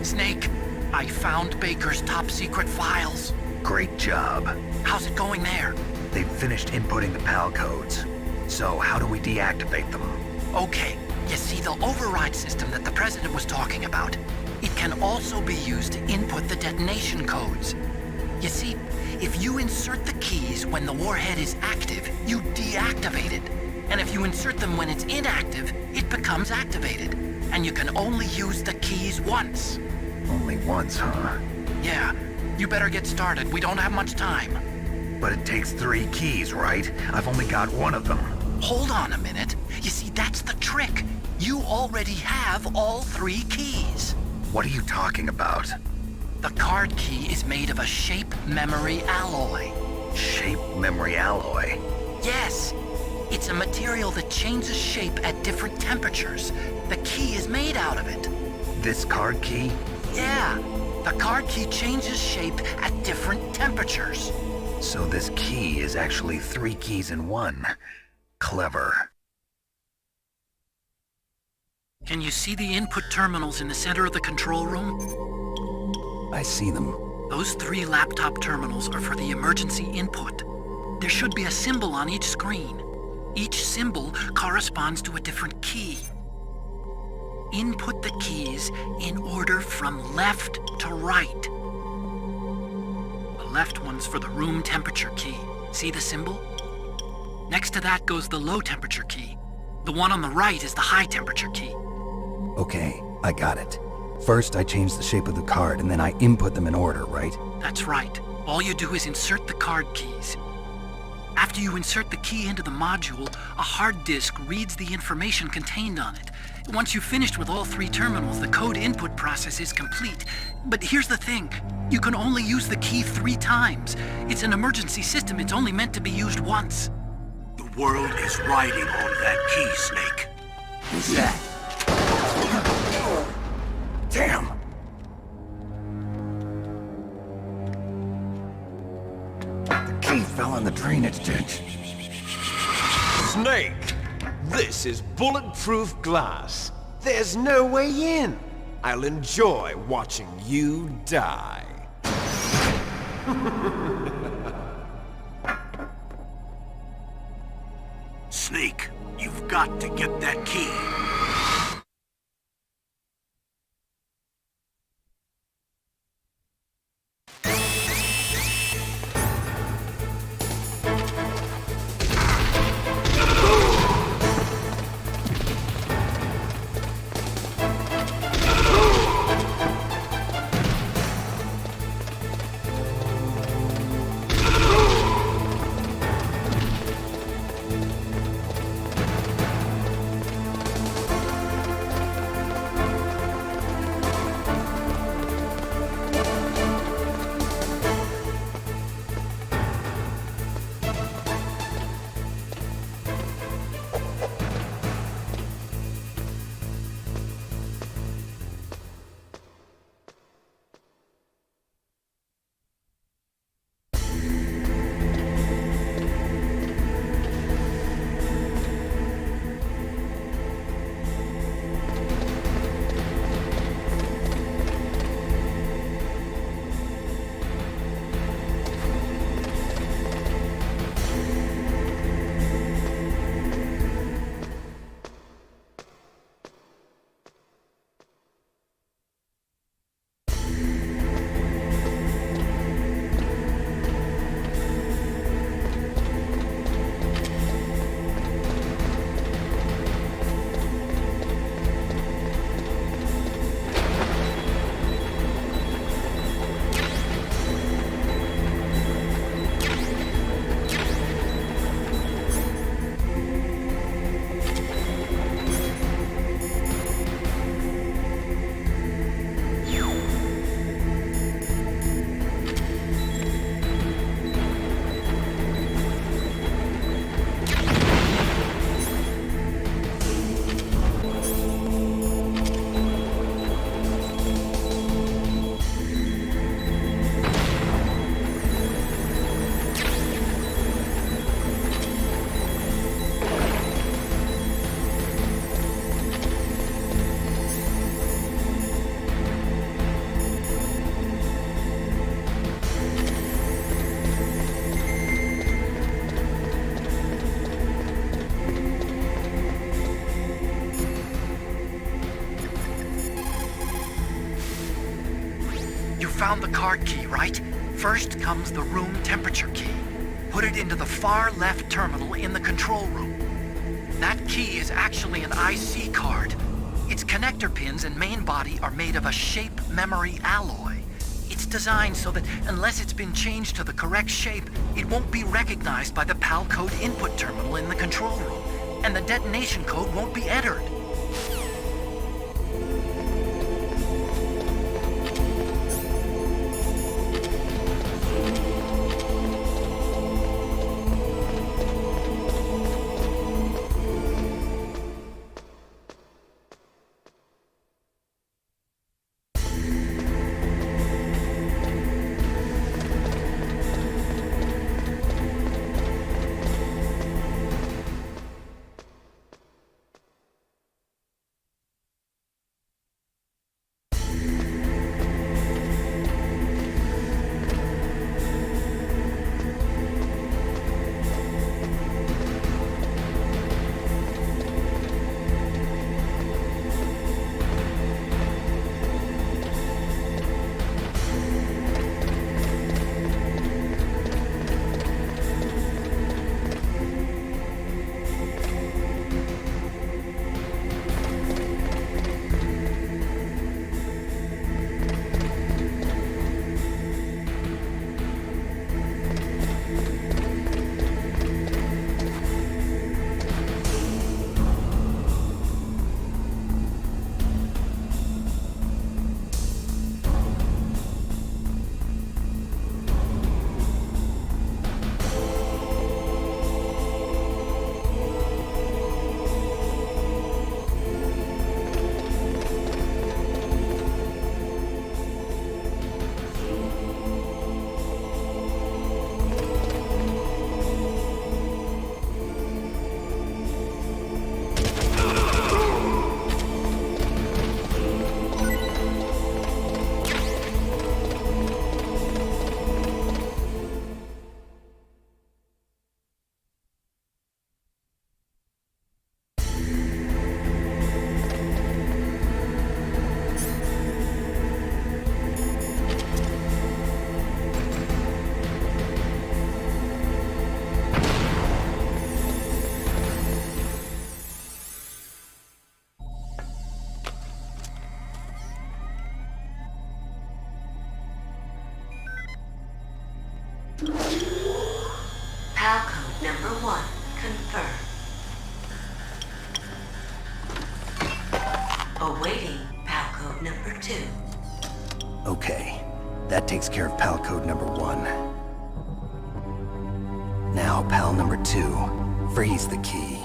Snake, I found Baker's top-secret files. Great job. How's it going there? They've finished inputting the PAL codes. So how do we deactivate them? Okay, you see the override system that the President was talking about? It can also be used to input the detonation codes. You see, if you insert the keys when the warhead is active, you deactivate it. And if you insert them when it's inactive, it becomes activated. And you can only use the keys once. Only once, huh? Yeah, you better get started. We don't have much time. But it takes 3 keys, right? I've only got 1 of them. Hold on a minute. You see, that's the trick. You already have all 3 keys. What are you talking about? The card key is made of a shape memory alloy. Shape memory alloy? Yes. It's a material that changes shape at different temperatures. The key is made out of it. This card key? Yeah. The card key changes shape at different temperatures. So this key is actually 3 keys in 1. Clever. Can you see the input terminals in the center of the control room? I see them. Those 3 laptop terminals are for the emergency input. There should be a symbol on each screen. Each symbol corresponds to a different key. Input the keys in order from left to right. The left one's for the room temperature key. See the symbol? Next to that goes the low temperature key. The one on the right is the high temperature key. Okay, I got it. First, I change the shape of the card, and then I input them in order, right? That's right. All you do is insert the card keys. After you insert the key into the module, a hard disk reads the information contained on it. Once you've finished with all 3 terminals, the code input process is complete. But here's the thing. You can only use the key 3 times. It's an emergency system. It's only meant to be used once. The world is riding on that key, Snake. Who's that? Damn! The key fell in the drainage ditch. Snake! This is bulletproof glass. There's no way in. I'll enjoy watching you die. Snake, you've got to get that key. Found the card key, right? First comes the room temperature key. Put it into the far left terminal in the control room. That key is actually an IC card. Its connector pins and main body are made of a shape memory alloy. It's designed so that unless it's been changed to the correct shape, it won't be recognized by the PAL code input terminal in the control room, and the detonation code won't be entered. takes care of pal code number 1. Now, pal number 2. Freeze the key.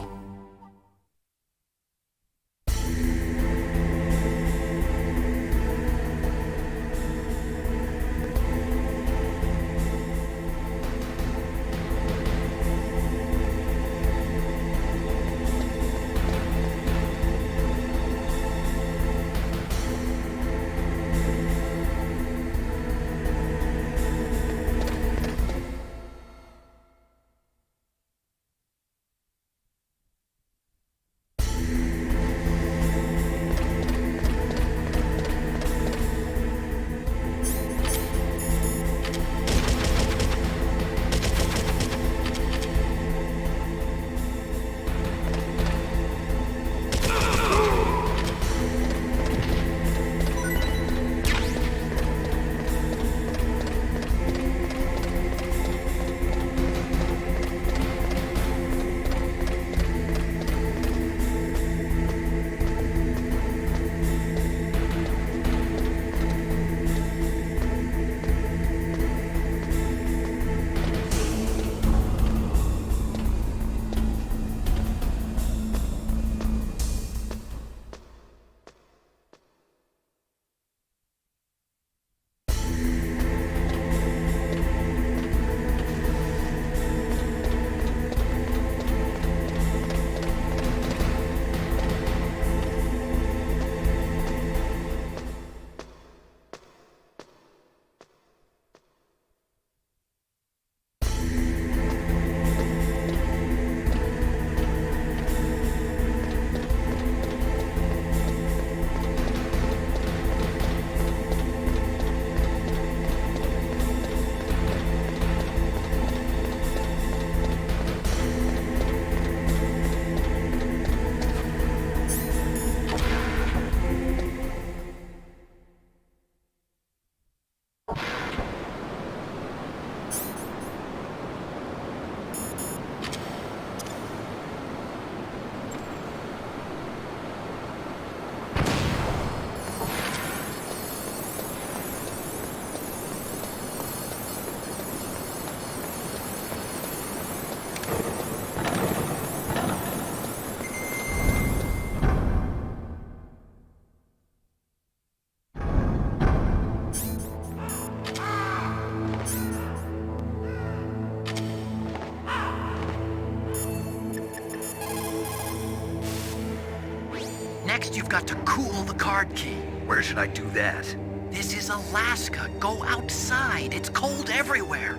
Next, you've got to cool the card key. Where should I do that? This is Alaska. Go outside. It's cold everywhere.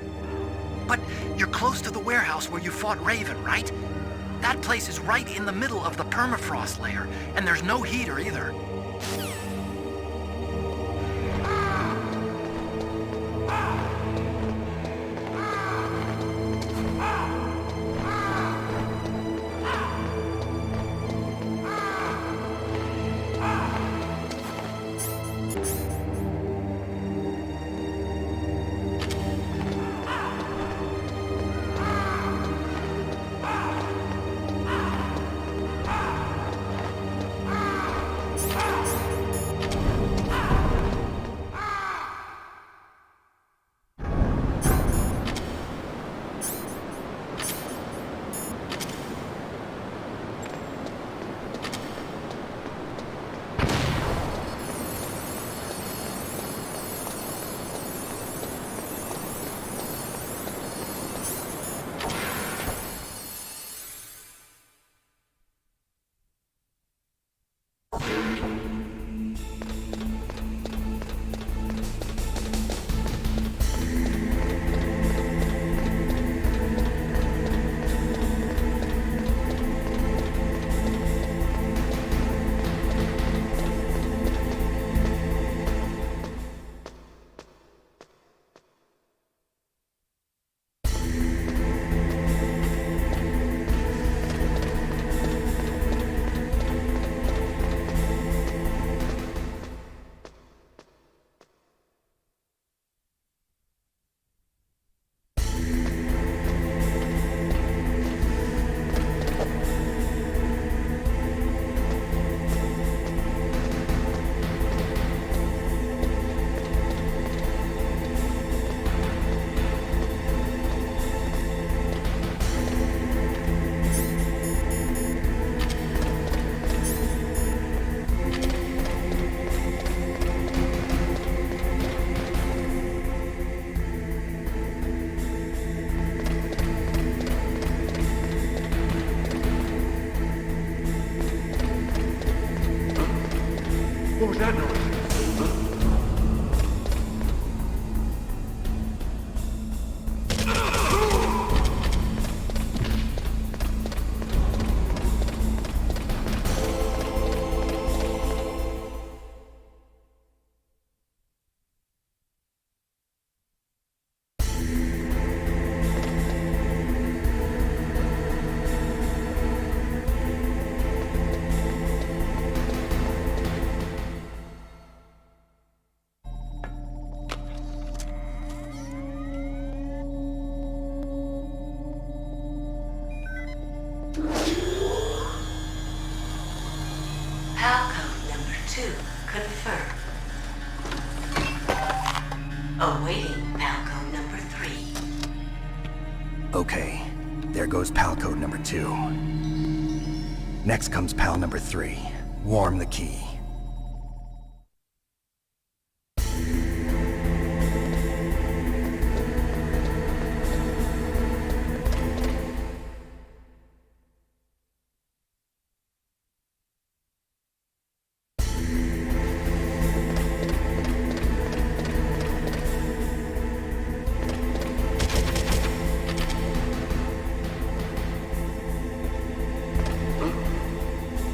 But you're close to the warehouse where you fought Raven, right? That place is right in the middle of the permafrost layer, and there's no heater either. pal code number 3. Okay, there goes pal code number 2. Next comes pal number 3. Warm the key.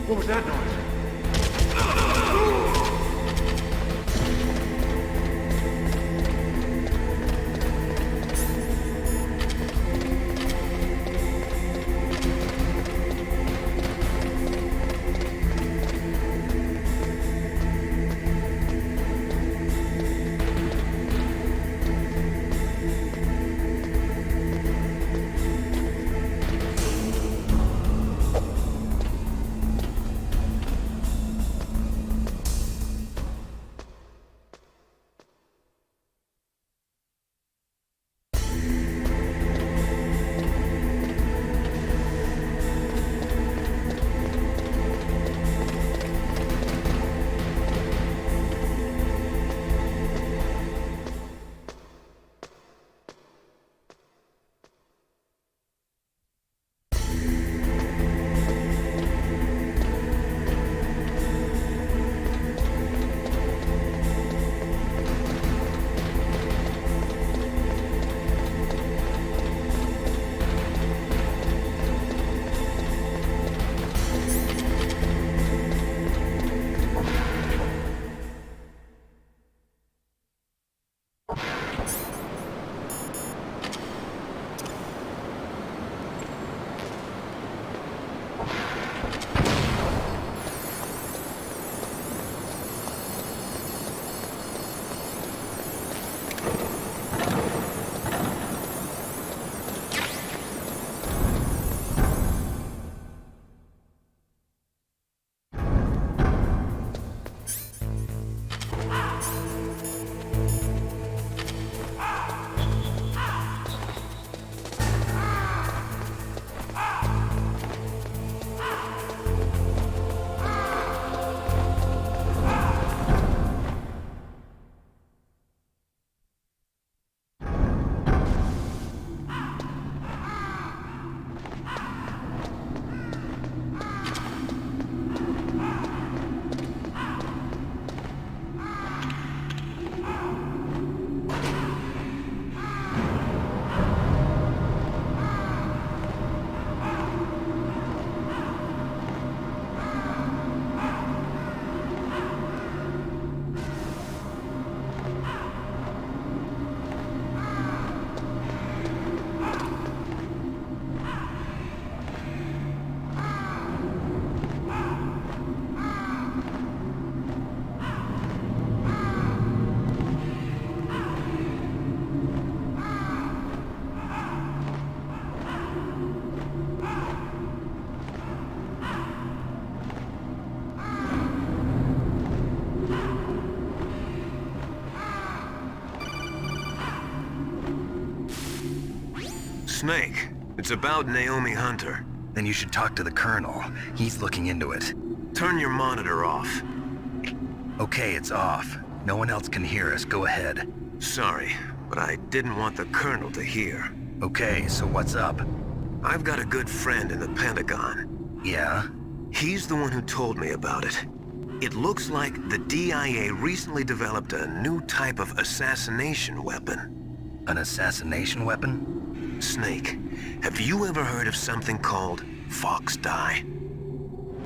What was that noise? Snake, it's about Naomi Hunter. Then you should talk to the Colonel. He's looking into it. Turn your monitor off. Okay, it's off. No one else can hear us. Go ahead. Sorry, but I didn't want the Colonel to hear. Okay, so what's up? I've got a good friend in the Pentagon. Yeah? He's the one who told me about it. It looks like the DIA recently developed a new type of assassination weapon. An assassination weapon? Snake, have you ever heard of something called Fox Dye?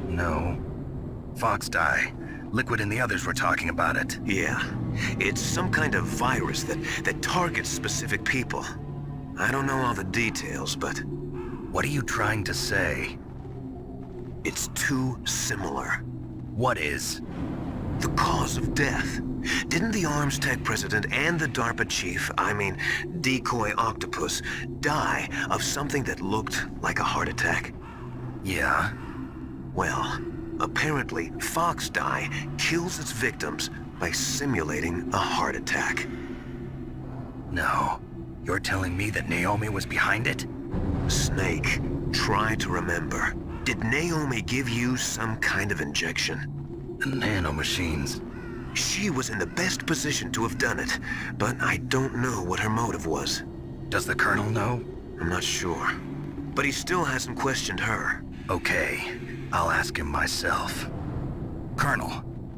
No. Fox Dye. Liquid and the others were talking about it. Yeah. It's some kind of virus that targets specific people. I don't know all the details, but... What are you trying to say? It's too similar. What is? The cause of death. Didn't the Arms Tech president and the DARPA chief, Decoy Octopus, die of something that looked like a heart attack? Yeah. Well, apparently Fox Dye kills its victims by simulating a heart attack. No. You're telling me that Naomi was behind it? Snake, try to remember. Did Naomi give you some kind of injection? The nanomachines. She was in the best position to have done it, but I don't know what her motive was. Does the Colonel know? I'm not sure. But he still hasn't questioned her. Okay, I'll ask him myself. Colonel,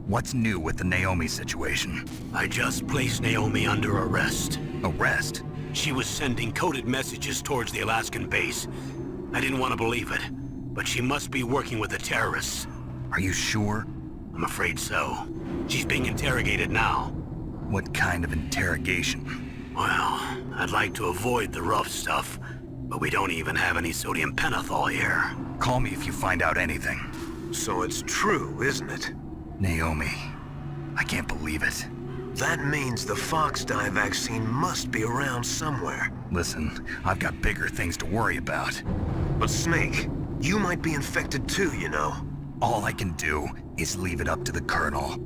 what's new with the Naomi situation? I just placed Naomi under arrest. Arrest? She was sending coded messages towards the Alaskan base. I didn't want to believe it, but she must be working with the terrorists. Are you sure? I'm afraid so. She's being interrogated now. What kind of interrogation? Well, I'd like to avoid the rough stuff, but we don't even have any sodium pentothal here. Call me if you find out anything. So it's true, isn't it? Naomi, I can't believe it. That means the Fox dye vaccine must be around somewhere. Listen, I've got bigger things to worry about. But Snake, you might be infected too, you know. All I can do is leave it up to the Colonel.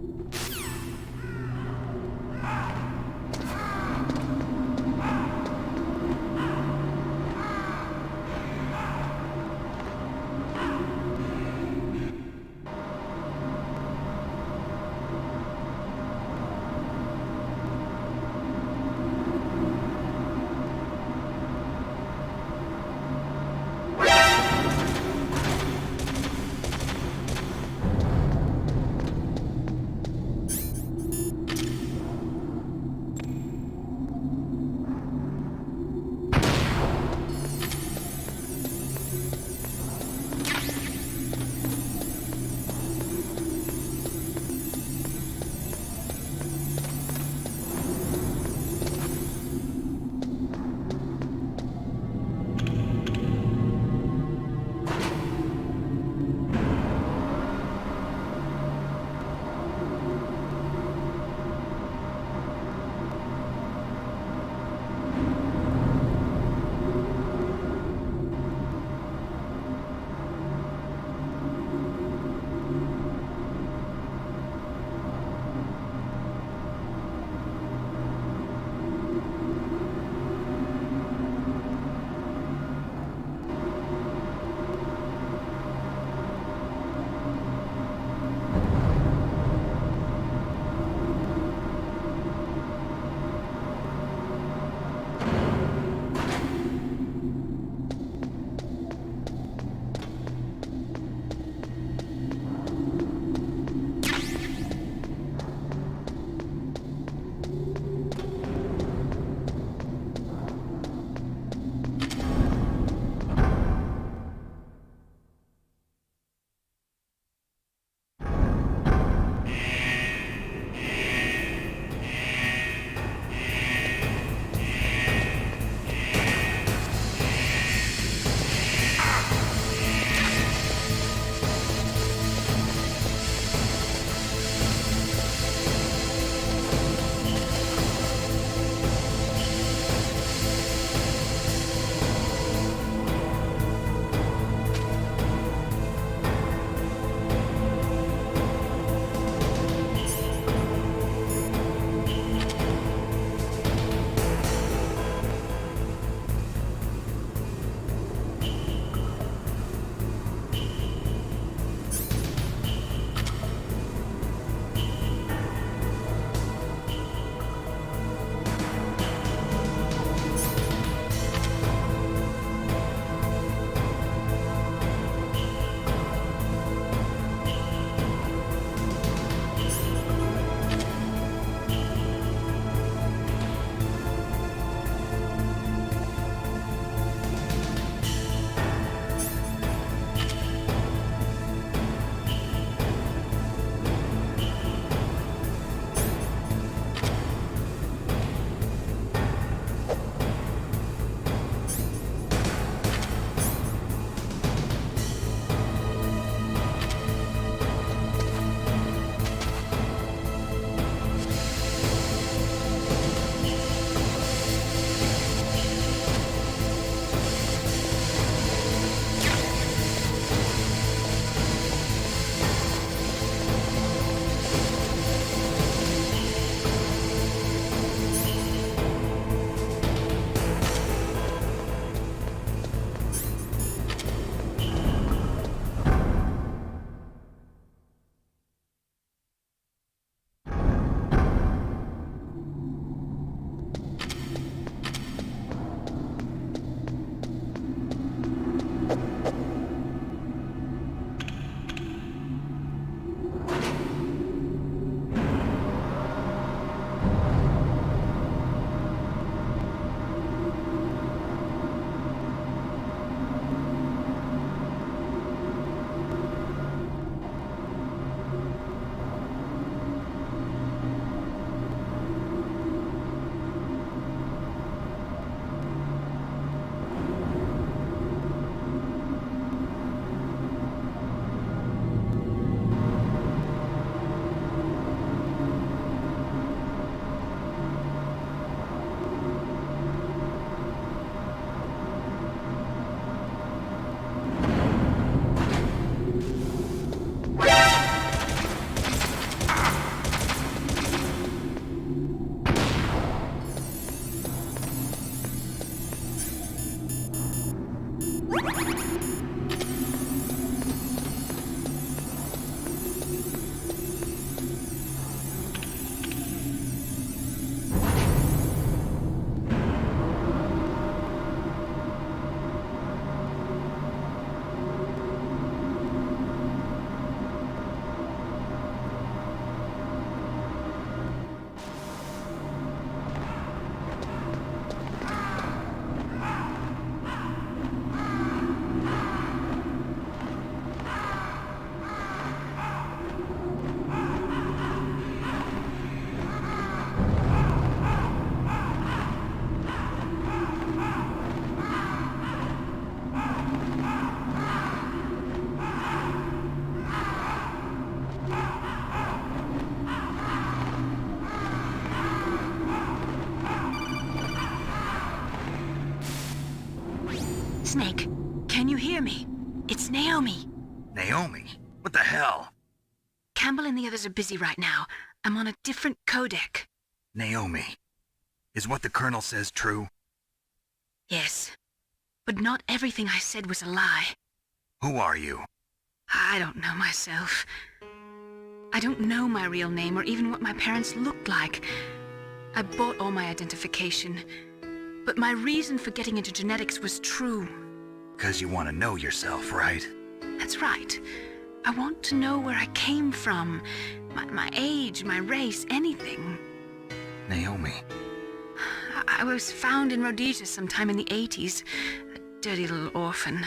Snake, can you hear me? It's Naomi. Naomi? What the hell? Campbell and the others are busy right now. I'm on a different codec. Naomi, is what the Colonel says true? Yes, but not everything I said was a lie. Who are you? I don't know myself. I don't know my real name or even what my parents looked like. I bought all my identification, but my reason for getting into genetics was true. 'Cause you want to know yourself, right? That's right. I want to know where I came from, my age, my race, anything. Naomi. I was found in Rhodesia sometime in the 80s, a dirty little orphan.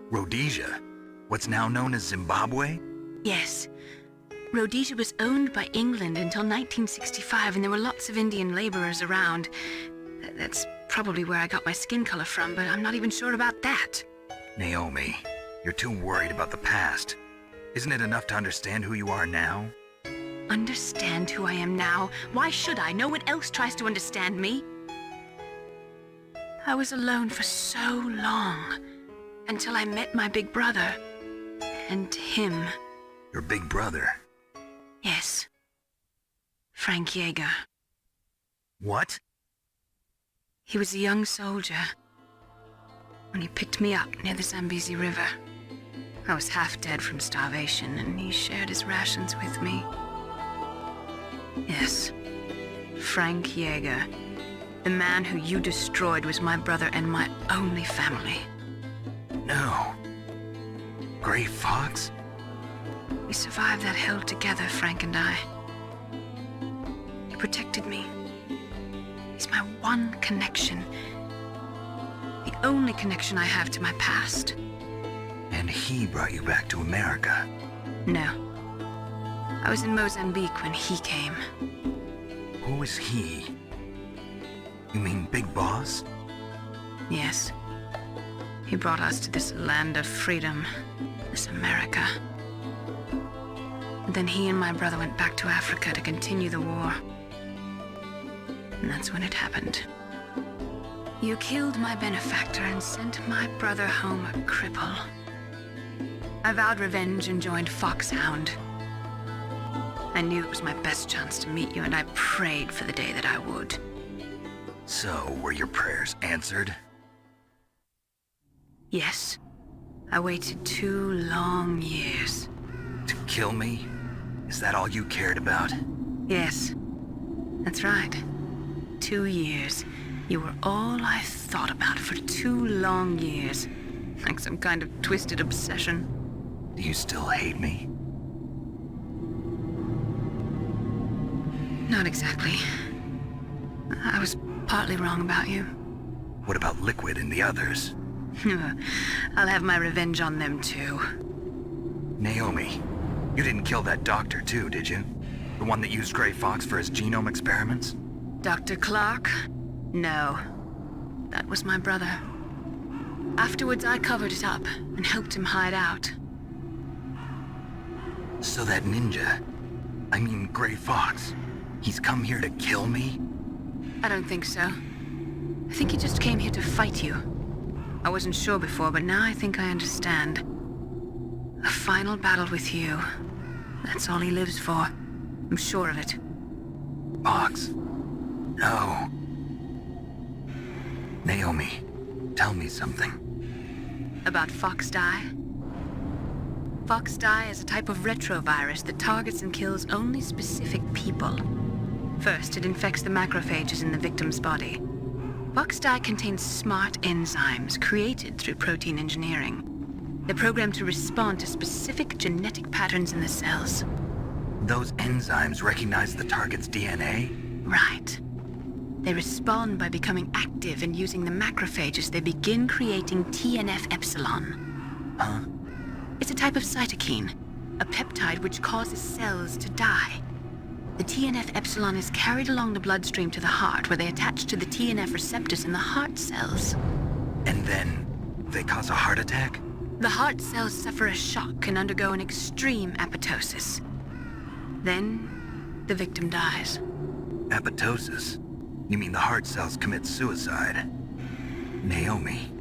Rhodesia? What's now known as Zimbabwe? Yes. Rhodesia was owned by England until 1965, and there were lots of Indian laborers around. That's probably where I got my skin color from, but I'm not even sure about that. Naomi, you're too worried about the past. Isn't it enough to understand who you are now? Understand who I am now? Why should I? No one else tries to understand me. I was alone for so long, until I met my big brother, and him. Your big brother? Yes. Frank Yeager. What? He was a young soldier when he picked me up near the Zambezi River. I was half dead from starvation, and he shared his rations with me. Yes, Frank Yeager. The man who you destroyed was my brother and my only family. No. Gray Fox? We survived that hell together, Frank and I. He protected me. He's my one connection. The only connection I have to my past. And he brought you back to America? No. I was in Mozambique when he came. Who is he? You mean Big Boss? Yes. He brought us to this land of freedom, this America. And then he and my brother went back to Africa to continue the war. And that's when it happened. You killed my benefactor and sent my brother home a cripple. I vowed revenge and joined Foxhound. I knew it was my best chance to meet you, and I prayed for the day that I would. So, were your prayers answered? Yes. I waited 2 long years. To kill me? Is that all you cared about? Yes. That's right. 2 years. You were all I thought about for 2 long years. Like some kind of twisted obsession. Do you still hate me? Not exactly. I was partly wrong about you. What about Liquid and the others? I'll have my revenge on them too. Naomi, you didn't kill that doctor too, did you? The one that used Gray Fox for his genome experiments? Dr. Clark? No. That was my brother. Afterwards, I covered it up and helped him hide out. So that ninja, I mean Gray Fox, he's come here to kill me? I don't think so. I think he just came here to fight you. I wasn't sure before, but now I think I understand. A final battle with you. That's all he lives for. I'm sure of it. Fox? No. Naomi, tell me something. About Foxdie? Foxdie is a type of retrovirus that targets and kills only specific people. First, it infects the macrophages in the victim's body. Foxdie contains smart enzymes created through protein engineering. They're programmed to respond to specific genetic patterns in the cells. Those enzymes recognize the target's DNA? Right. They respond by becoming active and using the macrophages. They begin creating TNF-epsilon. Huh? It's a type of cytokine, a peptide which causes cells to die. The TNF-epsilon is carried along the bloodstream to the heart, where they attach to the TNF receptors in the heart cells. And then they cause a heart attack? The heart cells suffer a shock and undergo an extreme apoptosis. Then, the victim dies. Apoptosis? You mean the heart cells commit suicide? Naomi.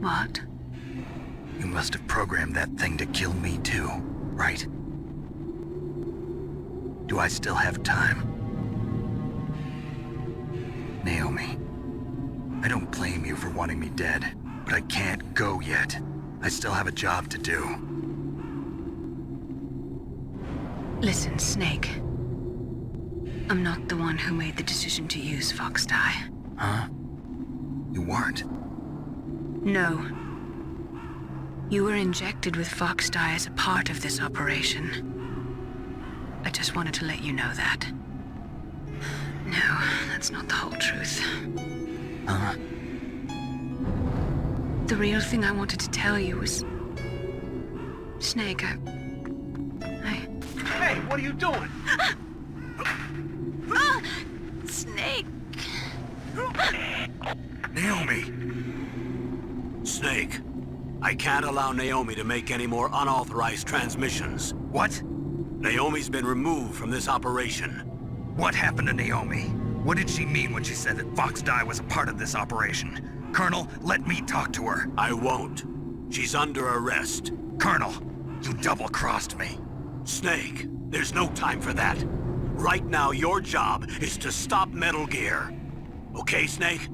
What? You must have programmed that thing to kill me too, right? Do I still have time? Naomi, I don't blame you for wanting me dead, but I can't go yet. I still have a job to do. Listen, Snake. I'm not the one who made the decision to use Foxdie. Huh? You weren't? No. You were injected with Foxdie as a part of this operation. I just wanted to let you know that. No, that's not the whole truth. Huh? The real thing I wanted to tell you was... Snake, I... Hey, what are you doing? Snake! Naomi! Snake, I can't allow Naomi to make any more unauthorized transmissions. What? Naomi's been removed from this operation. What happened to Naomi? What did she mean when she said that Foxdie was a part of this operation? Colonel, let me talk to her. I won't. She's under arrest. Colonel, you double-crossed me. Snake, there's no time for that. Right now, your job is to stop Metal Gear. Okay, Snake?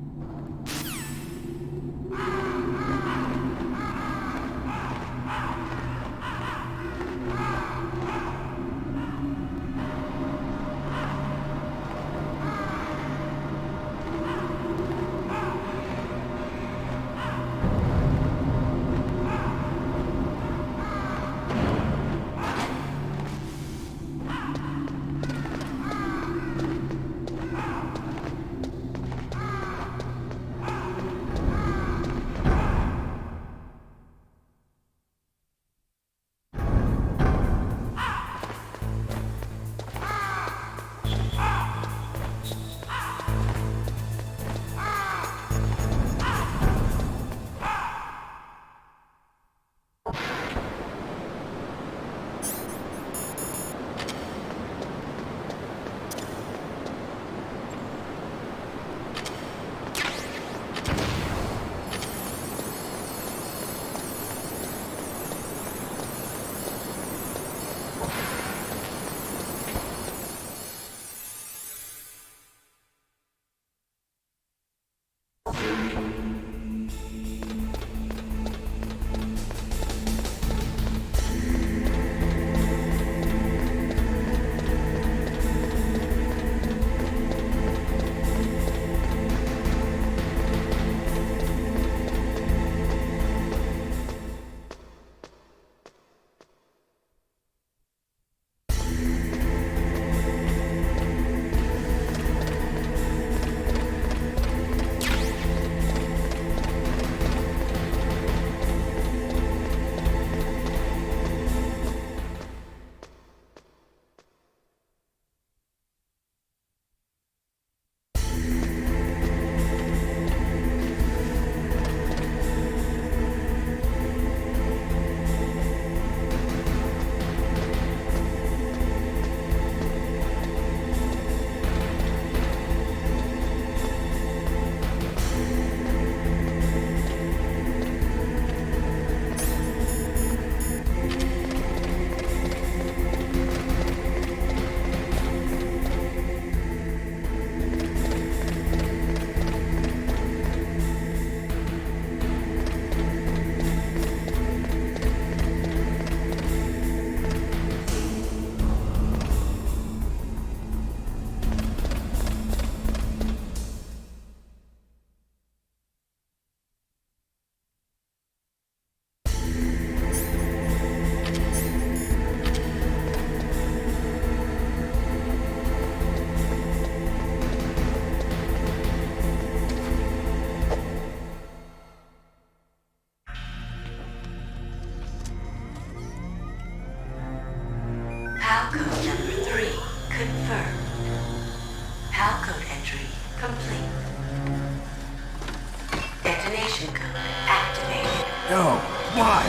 detonation code activated. No, why?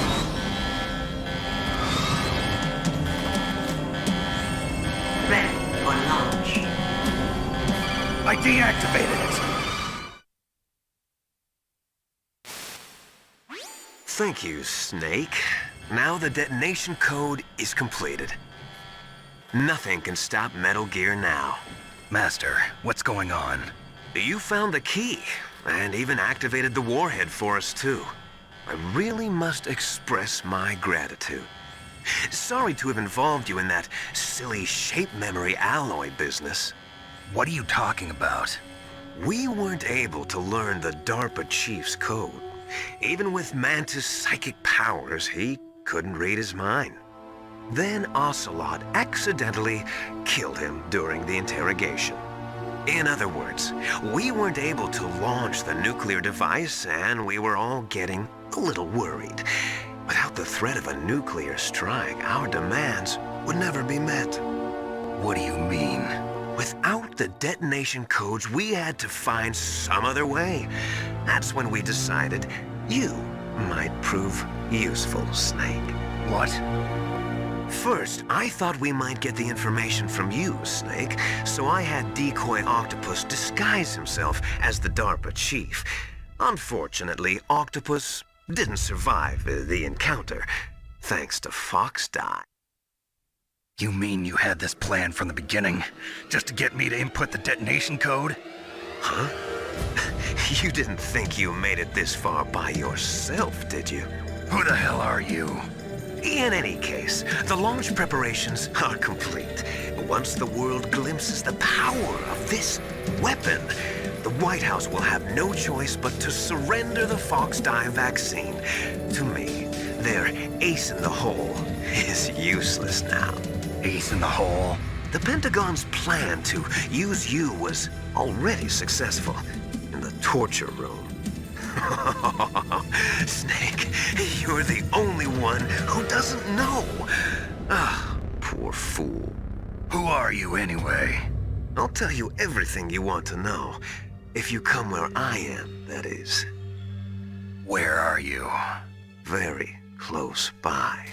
Ready for launch. I deactivated it. Thank you, Snake. Now the detonation code is completed. Nothing can stop Metal Gear now. Master, what's going on? You found the key, and even activated the warhead for us, too. I really must express my gratitude. Sorry to have involved you in that silly shape memory alloy business. What are you talking about? We weren't able to learn the DARPA chief's code. Even with Mantis' psychic powers, he couldn't read his mind. Then Ocelot accidentally killed him during the interrogation. In other words, we weren't able to launch the nuclear device, and we were all getting a little worried. Without the threat of a nuclear strike, our demands would never be met. What do you mean? Without the detonation codes, we had to find some other way. That's when we decided you might prove useful, Snake. What? First, I thought we might get the information from you, Snake, so I had Decoy Octopus disguise himself as the DARPA chief. Unfortunately, Octopus didn't survive the encounter, thanks to Fox Die. You mean you had this plan from the beginning, just to get me to input the detonation code? Huh? You didn't think you made it this far by yourself, did you? Who the hell are you? In any case, the launch preparations are complete. Once the world glimpses the power of this weapon, the White House will have no choice but to surrender the Fox Die vaccine to me. Their ace in the hole is useless now. Ace in the hole? The Pentagon's plan to use you was already successful in the torture room. Snake, you're the only one who doesn't know. Ah, poor fool. Who are you anyway? I'll tell you everything you want to know. If you come where I am, that is. Where are you? Very close by.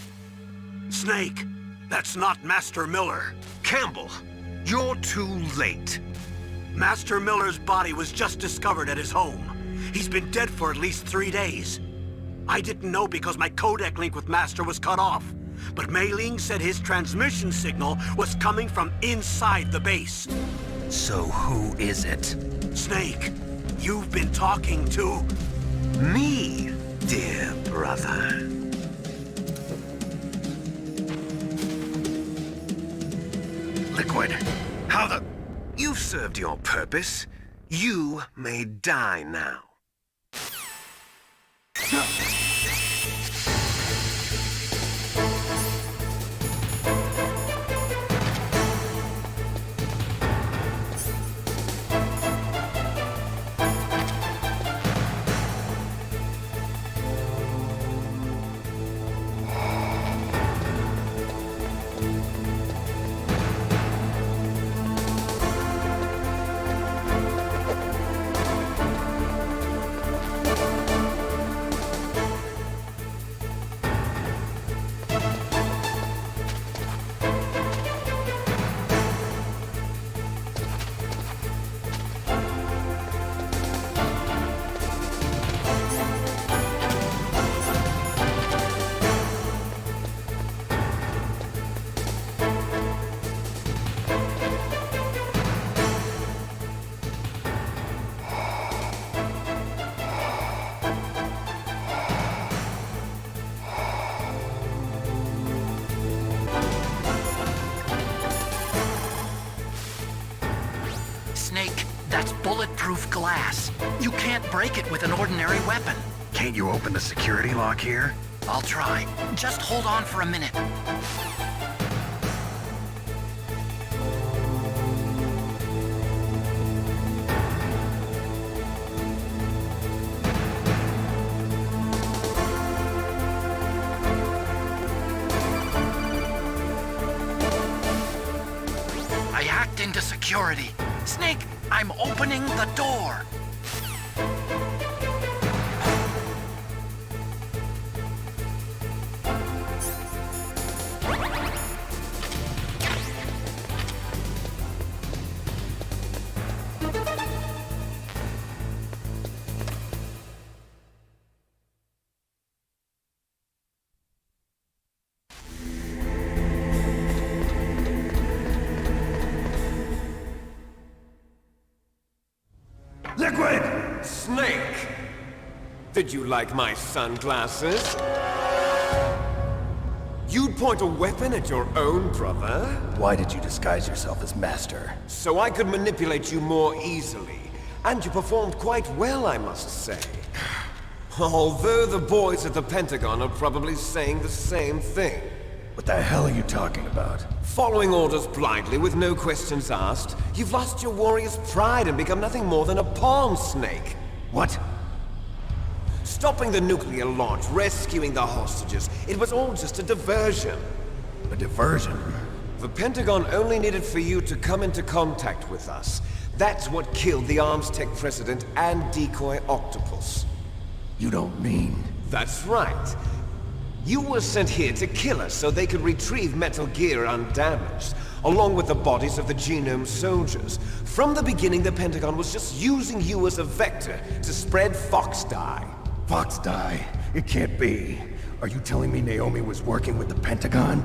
Snake, that's not Master Miller. Campbell, you're too late. Master Miller's body was just discovered at his home. He's been dead for at least 3 days. I didn't know because my codec link with Master was cut off. But Mei Ling said his transmission signal was coming from inside the base. So who is it? Snake, you've been talking to... me, dear brother. Liquid, how the... You've served your purpose. You may die now. Snake, that's bulletproof glass. You can't break it with an ordinary weapon. Can't you open the security lock here? I'll try. Just hold on for a minute. I hacked into security. Snake, I'm opening the door. Did you like my sunglasses? You'd point a weapon at your own brother? Why did you disguise yourself as Master? So I could manipulate you more easily. And you performed quite well, I must say. Although the boys at the Pentagon are probably saying the same thing. What the hell are you talking about? Following orders blindly with no questions asked, you've lost your warrior's pride and become nothing more than a pawn snake. What? Stopping the nuclear launch, rescuing the hostages, it was all just a diversion. A diversion? The Pentagon only needed for you to come into contact with us. That's what killed the Arms Tech President and decoy Octopus. You don't mean... That's right. You were sent here to kill us so they could retrieve Metal Gear undamaged, along with the bodies of the Genome soldiers. From the beginning, the Pentagon was just using you as a vector to spread Fox Dye. Fox Dye? It can't be. Are you telling me Naomi was working with the Pentagon?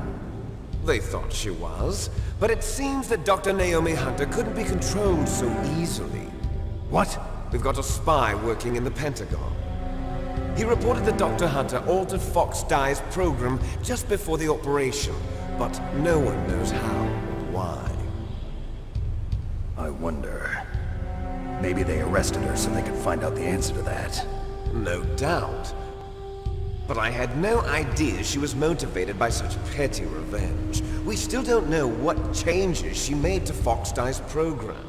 They thought she was, but it seems that Dr. Naomi Hunter couldn't be controlled so easily. What? We've got a spy working in the Pentagon. He reported that Dr. Hunter altered Fox Dye's program just before the operation, but no one knows how or why. I wonder... Maybe they arrested her so they could find out the answer to that. No doubt. But I had no idea she was motivated by such petty revenge. We still don't know what changes she made to Fox Dye's program.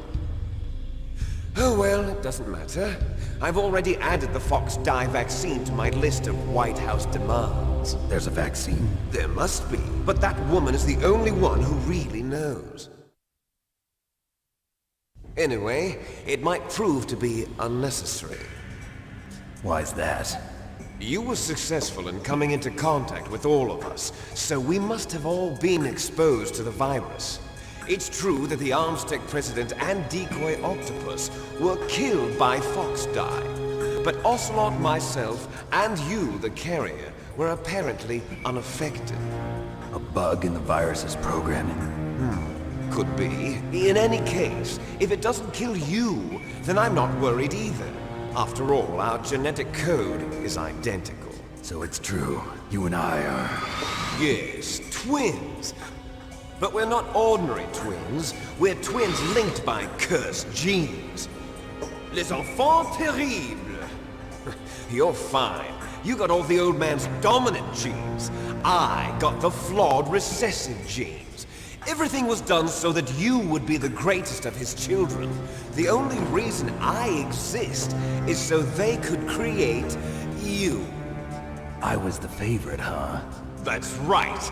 Oh well, it doesn't matter. I've already added the Fox Dye vaccine to my list of White House demands. There's a vaccine? There must be, but that woman is the only one who really knows. Anyway, it might prove to be unnecessary. Why's that? You were successful in coming into contact with all of us, so we must have all been exposed to the virus. It's true that the Arms Tech President and Decoy Octopus were killed by Fox Dye, but Ocelot, myself, and you, the carrier, were apparently unaffected. A bug in the virus's programming? Could be. In any case, if it doesn't kill you, then I'm not worried either. After all, our genetic code is identical. So it's true. You and I are... Yes, twins. But we're not ordinary twins. We're twins linked by cursed genes. Les enfants terribles. You're fine. You got all the old man's dominant genes. I got the flawed recessive genes. Everything was done so that you would be the greatest of his children. The only reason I exist is so they could create you. I was the favorite, huh? That's right.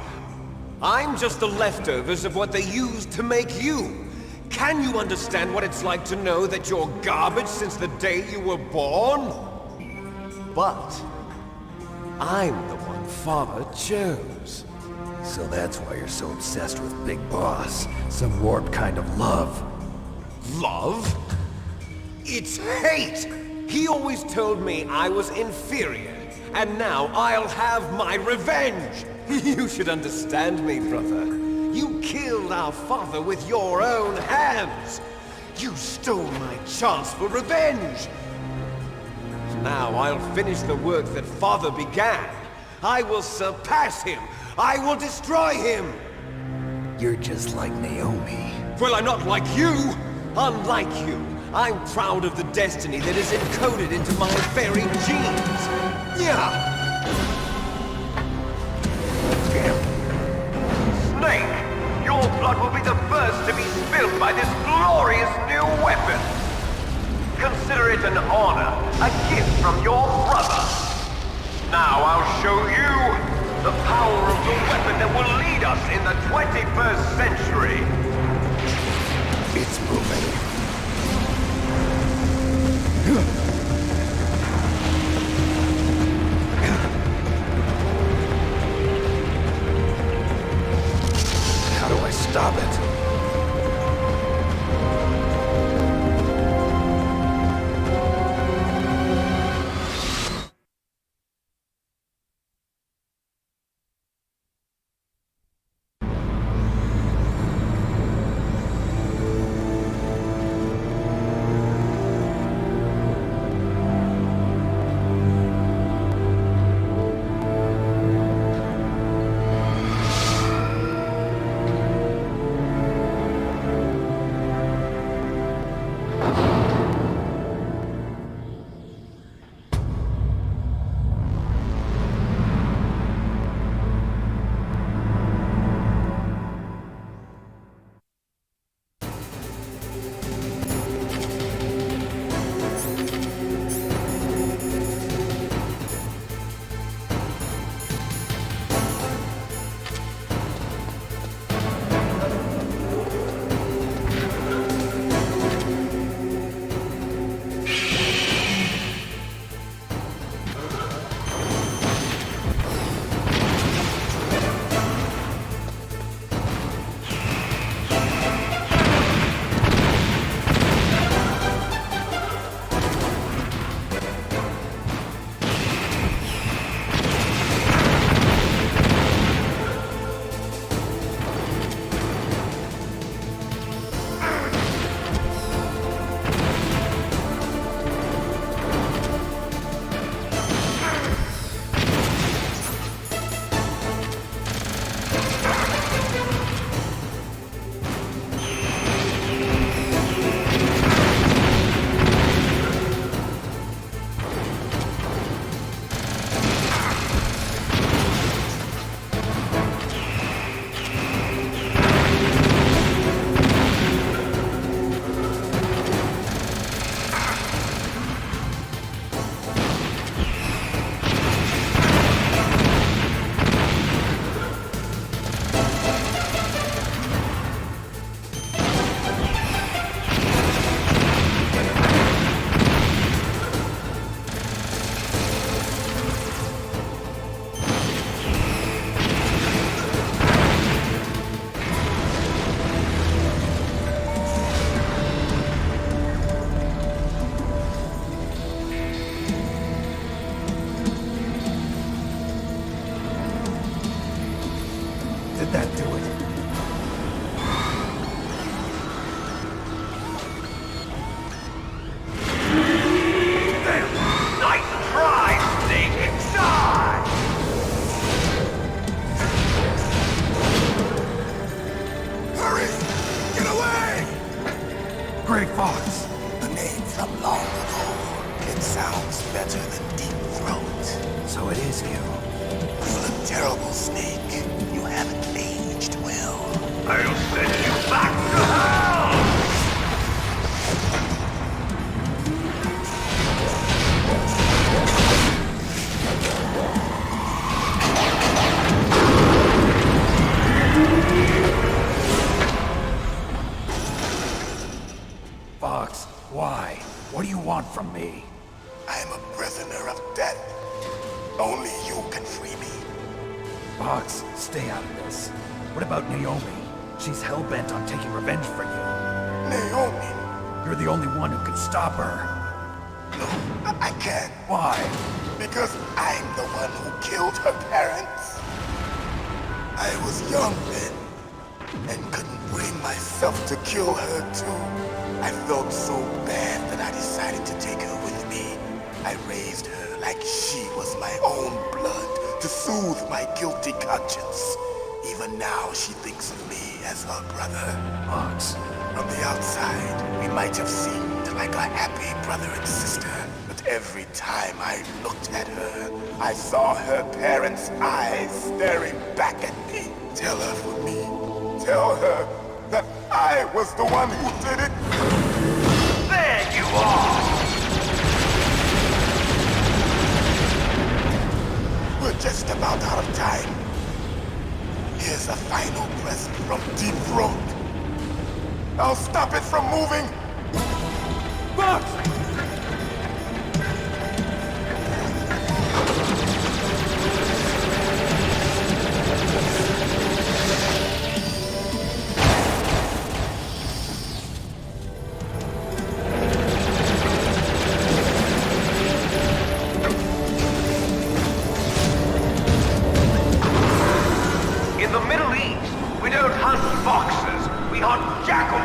I'm just the leftovers of what they used to make you. Can you understand what it's like to know that you're garbage since the day you were born? But I'm the one Father chose. So that's why you're so obsessed with Big Boss. Some warped kind of love. Love? It's hate! He always told me I was inferior, and now I'll have my revenge! You should understand me, brother. You killed our father with your own hands! You stole my chance for revenge! Now I'll finish the work that Father began. I will surpass him! I will destroy him! You're just like Naomi. Well, I'm not like you! Unlike you, I'm proud of the destiny that is encoded into my very genes! Yeah! Snake! Your blood will be the first to be spilled by this glorious new weapon! Consider it an honor, a gift from your brother! Now I'll show you the power of the weapon that will lead us in the 21st century! It's moving. How do I stop it? So it is you. You look terrible, Snake. You haven't aged well. I'll send you back to hell! Fox, why? What do you want from me? I'm a prisoner of death. Only you can free me. Fox, stay out of this. What about Naomi? She's hell-bent on taking revenge for you. Naomi? You're the only one who can stop her. No, I can't. Why? Because I'm the one who killed her parents. I was young then, and couldn't bring myself to kill her too. I felt so bad that I decided to take her with me. I raised her like she was my own blood to soothe my guilty conscience. Even now, she thinks of me as her brother. Fox. From the outside, we might have seemed like a happy brother and sister, but every time I looked at her, I saw her parents' eyes staring back at me. Tell her for me. Tell her that I was the one who did it. There you are! We're just about out of time. Here's a final present from Deep Throat. I'll stop it from moving. Fox! In the Middle East, we don't hunt foxes, we hunt jackals.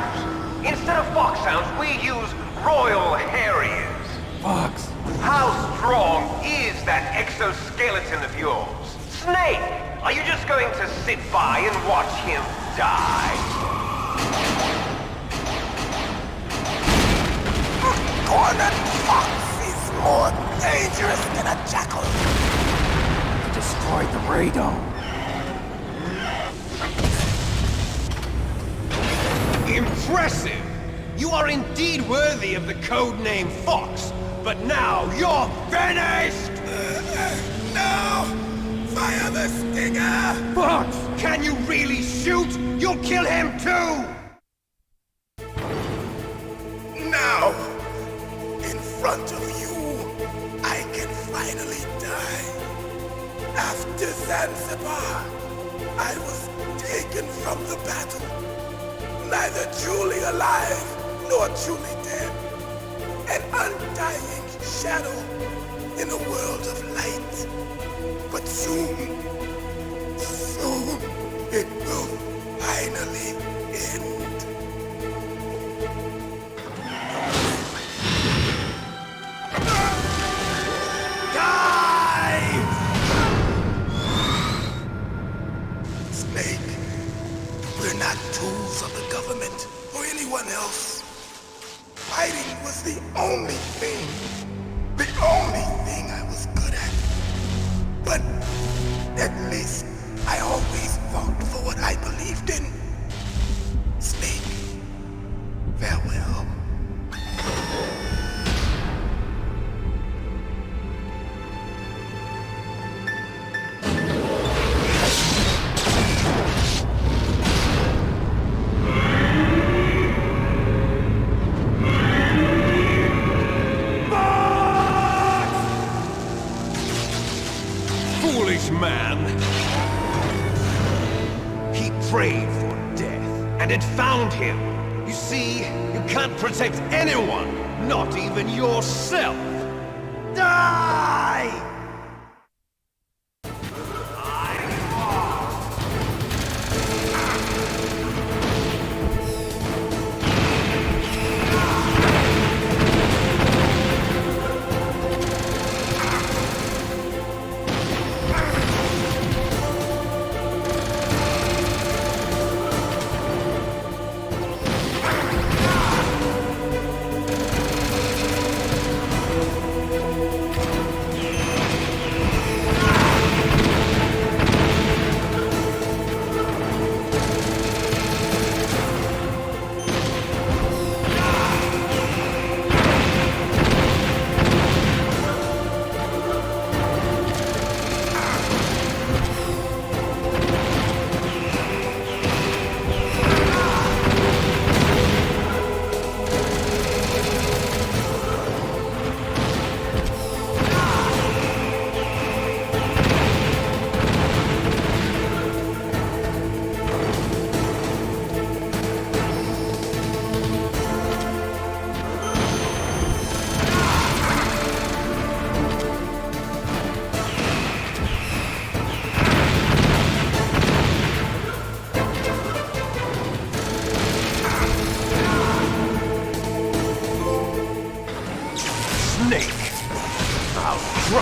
Instead of foxhounds, we use royal harriers. Fox! How strong is that exoskeleton of yours? Snake, are you just going to sit by and watch him die? A cornered fox is more dangerous than a jackal. You destroyed the radome. Impressive! You are indeed worthy of the codename Fox, but now you're finished! No! Fire the stinger! Fox! Can you really shoot? You'll kill him too! Now! In front of you, I can finally die. After Zanzibar, I was taken from the battle. Neither truly alive, nor truly dead. An undying shadow in a world of light. But soon, it will finally end. Die! Snake, we're not tools of the government or anyone else. Fighting was the only thing I was good at. But at least I always fought for what I believed in. Snake, farewell. Man. He prayed for death, and it found him. You see, you can't protect anyone, not even yourself. Die!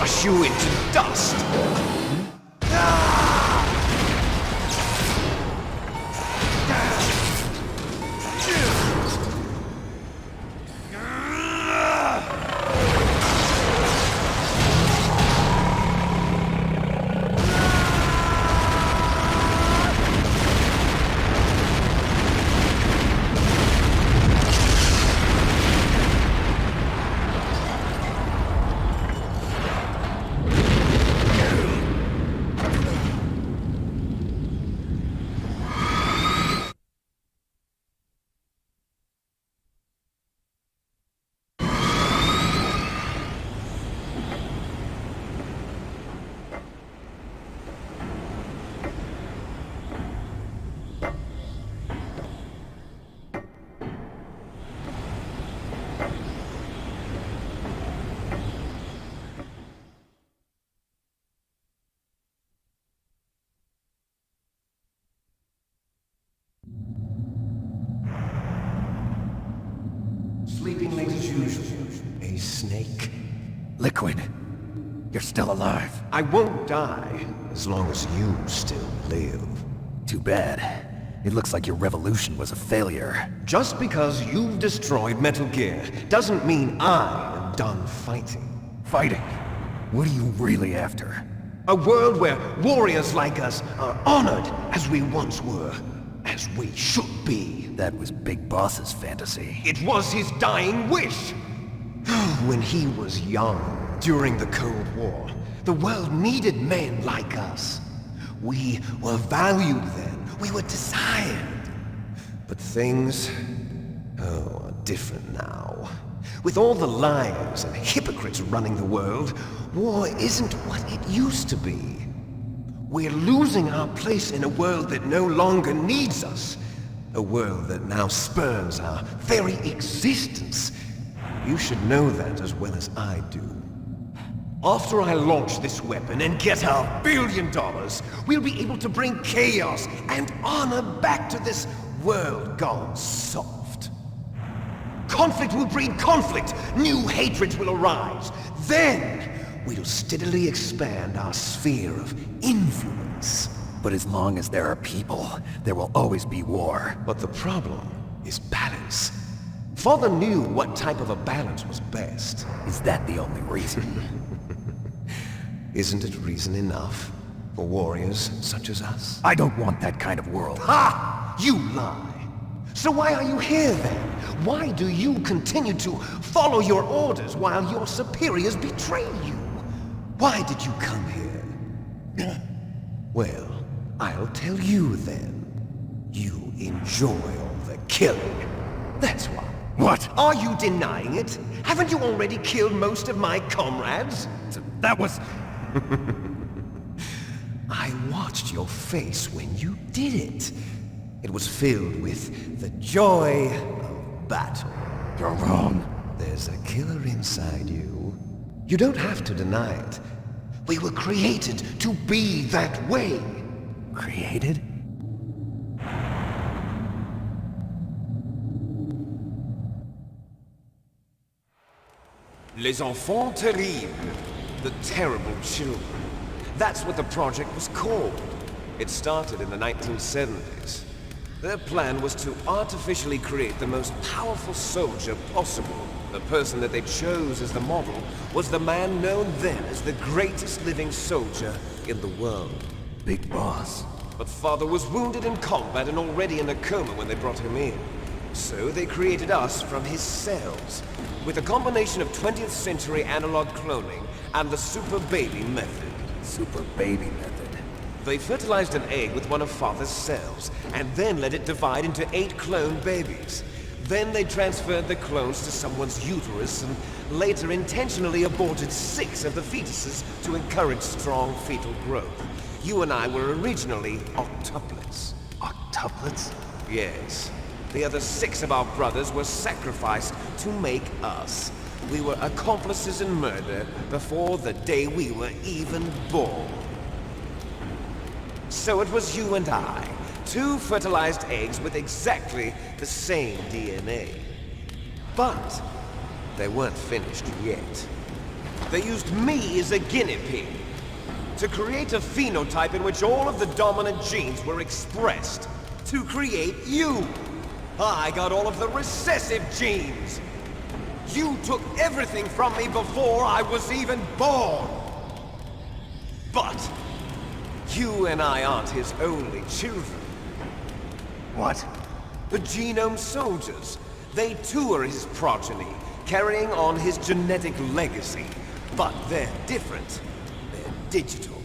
crush you into dust! Sleeping late as usual. A snake. Liquid, you're still alive. I won't die as long as you still live. Too bad. It looks like your revolution was a failure. Just because you've destroyed Metal Gear doesn't mean I am done fighting. Fighting? What are you really after? A world where warriors like us are honored as we once were. As we should be. That was Big Boss's fantasy. It was his dying wish! When he was young, during the Cold War, the world needed men like us. We were valued then. We were desired. But things, are different now. With all the liars and hypocrites running the world, war isn't what it used to be. We're losing our place in a world that no longer needs us. A world that now spurns our very existence. You should know that as well as I do. After I launch this weapon and get our $1 billion, we'll be able to bring chaos and honor back to this world gone soft. Conflict will breed conflict. New hatreds will arise. Then, we'll steadily expand our sphere of influence. But as long as there are people, there will always be war. But the problem is balance. Father knew what type of a balance was best. Is that the only reason? Isn't it reason enough for warriors such as us? I don't want that kind of world. Ha! You lie! So why are you here then? Why do you continue to follow your orders while your superiors betray you? Why did you come here? Well, I'll tell you then. You enjoy all the killing. That's why. What? Are you denying it? Haven't you already killed most of my comrades? That was... I watched your face when you did it. It was filled with the joy of battle. You're wrong. There's a killer inside you. You don't have to deny it. We were created to be that way. Created? Les enfants terribles. The terrible children. That's what the project was called. It started in the 1970s. Their plan was to artificially create the most powerful soldier possible. The person that they chose as the model was the man known then as the greatest living soldier in the world. Big Boss. But Father was wounded in combat and already in a coma when they brought him in. So they created us from his cells, with a combination of 20th century analog cloning and the super baby method. Super baby method? They fertilized an egg with one of Father's cells, and then let it divide into 8 clone babies. Then they transferred the clones to someone's uterus, and later intentionally aborted 6 of the fetuses to encourage strong fetal growth. You and I were originally octuplets. Octuplets? Yes. The other 6 of our brothers were sacrificed to make us. We were accomplices in murder before the day we were even born. So it was you and I, 2 fertilized eggs with exactly the same DNA. But they weren't finished yet. They used me as a guinea pig to create a phenotype in which all of the dominant genes were expressed to create you. I got all of the recessive genes. You took everything from me before I was even born. But you and I aren't his only children. What? The Genome Soldiers. They too are his progeny, carrying on his genetic legacy. But they're different. They're digital.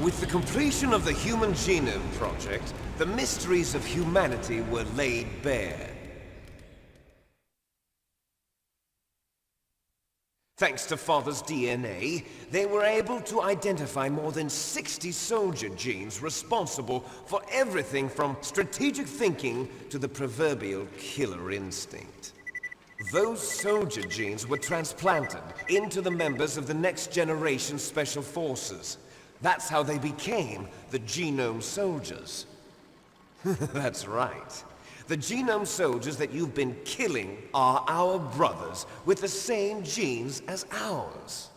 With the completion of the Human Genome Project, the mysteries of humanity were laid bare. Thanks to Father's DNA, they were able to identify more than 60 soldier genes responsible for everything from strategic thinking to the proverbial killer instinct. Those soldier genes were transplanted into the members of the next generation Special Forces. That's how they became the Genome Soldiers. That's right. The Genome Soldiers that you've been killing are our brothers with the same genes as ours.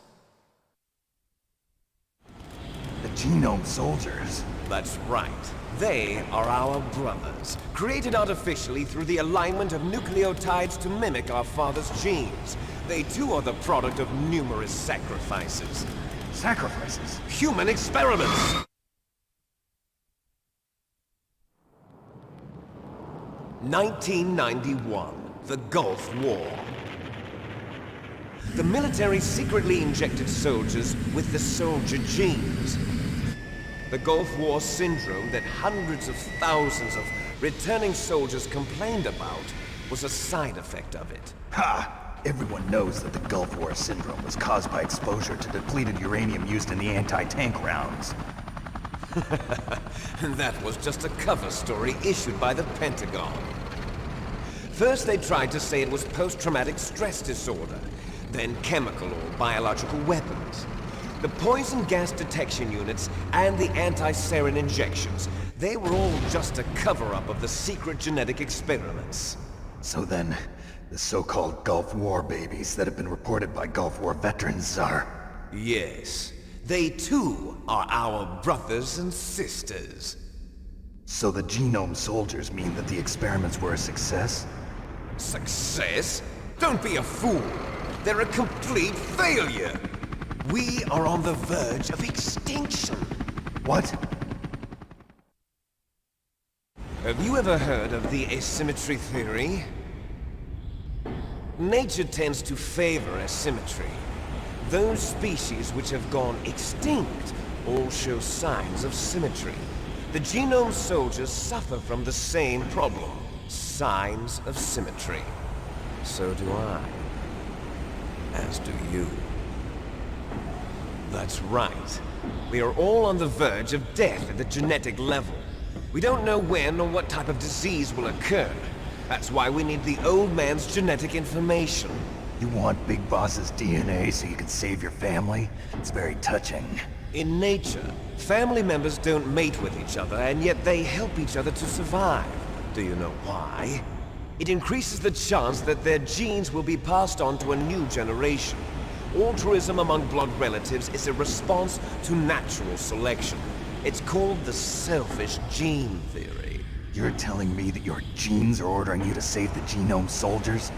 The Genome Soldiers? That's right. They are our brothers, created artificially through the alignment of nucleotides to mimic our father's genes. They too are the product of numerous sacrifices. Sacrifices? Human experiments! (1991), the Gulf War. The military secretly injected soldiers with the soldier genes. The Gulf War syndrome that hundreds of thousands of returning soldiers complained about was a side effect of it. Ha! Everyone knows that the Gulf War syndrome was caused by exposure to depleted uranium used in the anti-tank rounds. That was just a cover story issued by the Pentagon. First they tried to say it was post-traumatic stress disorder, then chemical or biological weapons. The poison gas detection units and the anti-sarin injections, they were all just a cover-up of the secret genetic experiments. So then, the so-called Gulf War babies that have been reported by Gulf War veterans are... Yes. They too are our brothers and sisters. So the Genome Soldiers mean that the experiments were a success? Success? Don't be a fool! They're a complete failure! We are on the verge of extinction. What? Have you ever heard of the asymmetry theory? Nature tends to favor asymmetry. Those species which have gone extinct all show signs of symmetry. The Genome Soldiers suffer from the same problem, signs of symmetry. So do I. As do you. That's right. We are all on the verge of death at the genetic level. We don't know when or what type of disease will occur. That's why we need the old man's genetic information. You want Big Boss's DNA so you can save your family? It's very touching. In nature, family members don't mate with each other, and yet they help each other to survive. Do you know why? It increases the chance that their genes will be passed on to a new generation. Altruism among blood relatives is a response to natural selection. It's called the selfish gene theory. You're telling me that your genes are ordering you to save the Genome Soldiers?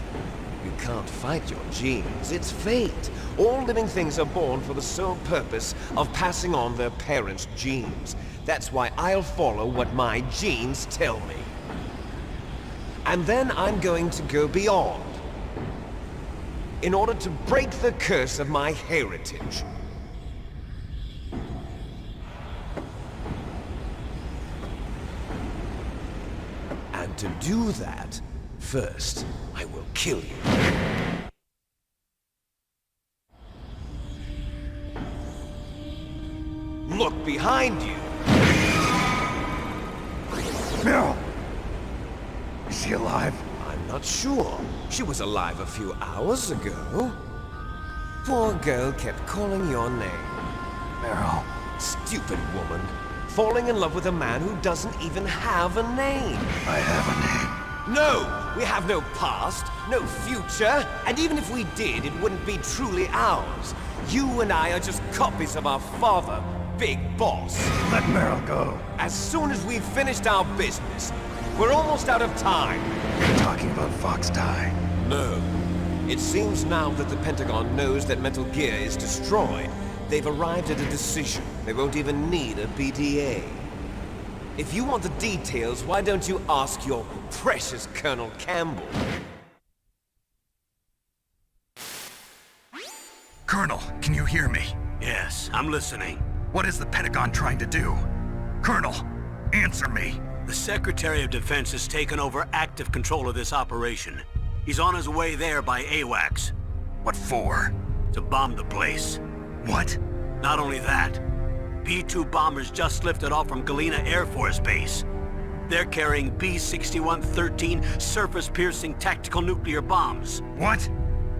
You can't fight your genes. It's fate. All living things are born for the sole purpose of passing on their parents' genes. That's why I'll follow what my genes tell me. And then I'm going to go beyond. In order to break the curse of my heritage. And to do that, first, I will kill you. Look behind you! Meryl! Is she alive? I'm not sure. She was alive a few hours ago. Poor girl kept calling your name. Meryl. Stupid woman. Falling in love with a man who doesn't even have a name. I have a name. No! We have no past, no future, and even if we did, it wouldn't be truly ours. You and I are just copies of our father, Big Boss. Let Meryl go. As soon as we've finished our business, we're almost out of time. You're talking about Fox Die. No. It seems now that the Pentagon knows that Metal Gear is destroyed. They've arrived at a decision. They won't even need a BDA. If you want the details, why don't you ask your precious Colonel Campbell? Colonel, can you hear me? Yes, I'm listening. What is the Pentagon trying to do? Colonel, answer me. The Secretary of Defense has taken over active control of this operation. He's on his way there by AWACS. What for? To bomb the place. What? Not only that, B-2 bombers just lifted off from Galena Air Force Base. They're carrying B-6113 surface-piercing tactical nuclear bombs. What?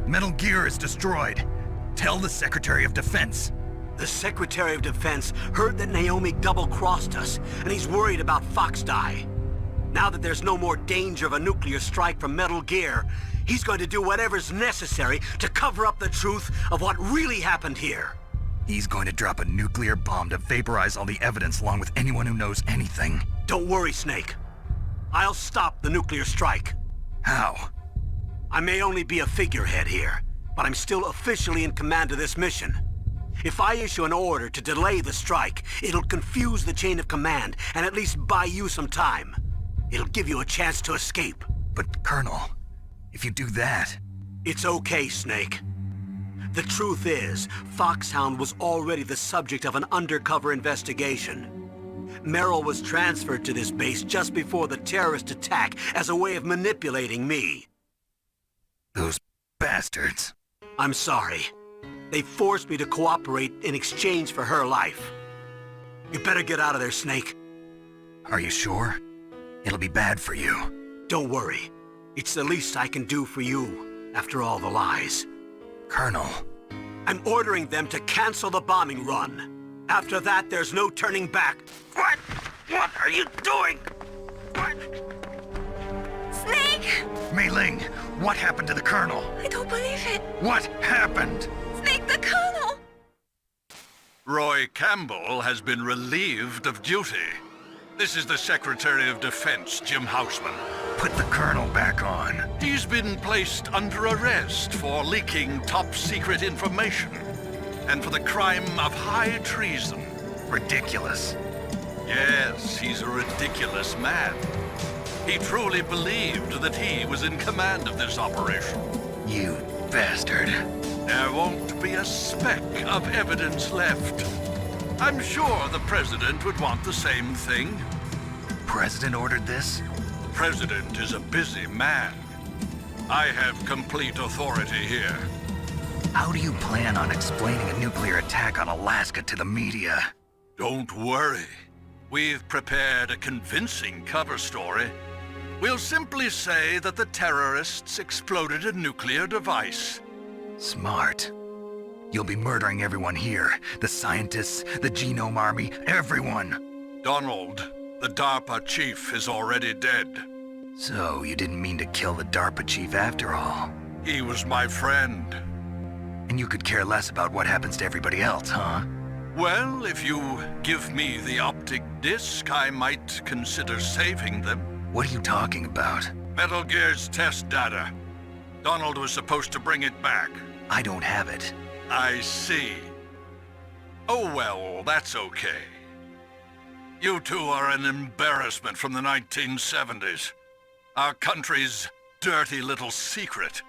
Metal Gear is destroyed. Tell the Secretary of Defense. The Secretary of Defense heard that Naomi double-crossed us, and he's worried about Fox Die. Now that there's no more danger of a nuclear strike from Metal Gear, he's going to do whatever's necessary to cover up the truth of what really happened here. He's going to drop a nuclear bomb to vaporize all the evidence along with anyone who knows anything. Don't worry, Snake. I'll stop the nuclear strike. How? I may only be a figurehead here, but I'm still officially in command of this mission. If I issue an order to delay the strike, it'll confuse the chain of command and at least buy you some time. It'll give you a chance to escape. But, Colonel, if you do that... It's okay, Snake. The truth is, Foxhound was already the subject of an undercover investigation. Meryl was transferred to this base just before the terrorist attack as a way of manipulating me. Those bastards. I'm sorry. They forced me to cooperate in exchange for her life. You better get out of there, Snake. Are you sure? It'll be bad for you. Don't worry. It's the least I can do for you, after all the lies. Colonel. I'm ordering them to cancel the bombing run. After that, there's no turning back. What? What are you doing? What? Snake! Mei Ling, what happened to the Colonel? I don't believe it. What happened? Snake, the Colonel! Roy Campbell has been relieved of duty. This is the Secretary of Defense, Jim Houseman. Put the Colonel back on. He's been placed under arrest for leaking top-secret information and for the crime of high treason. Ridiculous. Yes, he's a ridiculous man. He truly believed that he was in command of this operation. You bastard. There won't be a speck of evidence left. I'm sure the President would want the same thing. President ordered this? President is a busy man. I have complete authority here. How do you plan on explaining a nuclear attack on Alaska to the media? Don't worry. We've prepared a convincing cover story. We'll simply say that the terrorists exploded a nuclear device. Smart. You'll be murdering everyone here. The scientists, the Genome Army, everyone. Donald, the DARPA chief, is already dead. So, you didn't mean to kill the DARPA chief after all? He was my friend. And you could care less about what happens to everybody else, huh? Well, if you give me the optic disc, I might consider saving them. What are you talking about? Metal Gear's test data. Donald was supposed to bring it back. I don't have it. I see. Oh well, that's okay. You two are an embarrassment from the 1970s. Our country's dirty little secret.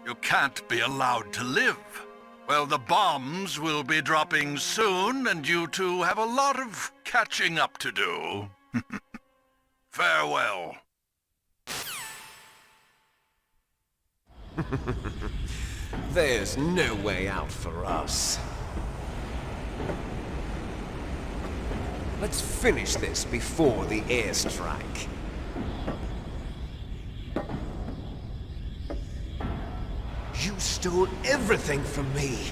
You can't be allowed to live. Well, the bombs will be dropping soon, and you two have a lot of catching up to do. Farewell. There's no way out for us. Let's finish this before the airstrike. You stole everything from me.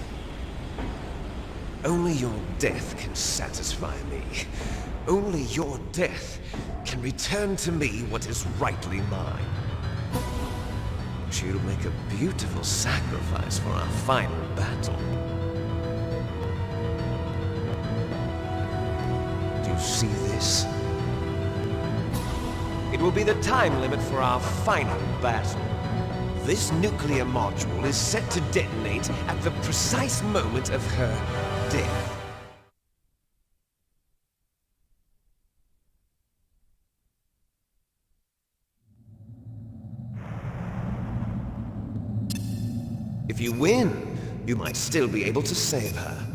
Only your death can satisfy me. Only your death can return to me what is rightly mine. She'll make a beautiful sacrifice for our final battle. Do you see this? It will be the time limit for our final battle. This nuclear module is set to detonate at the precise moment of her death. If you win, you might still be able to save her.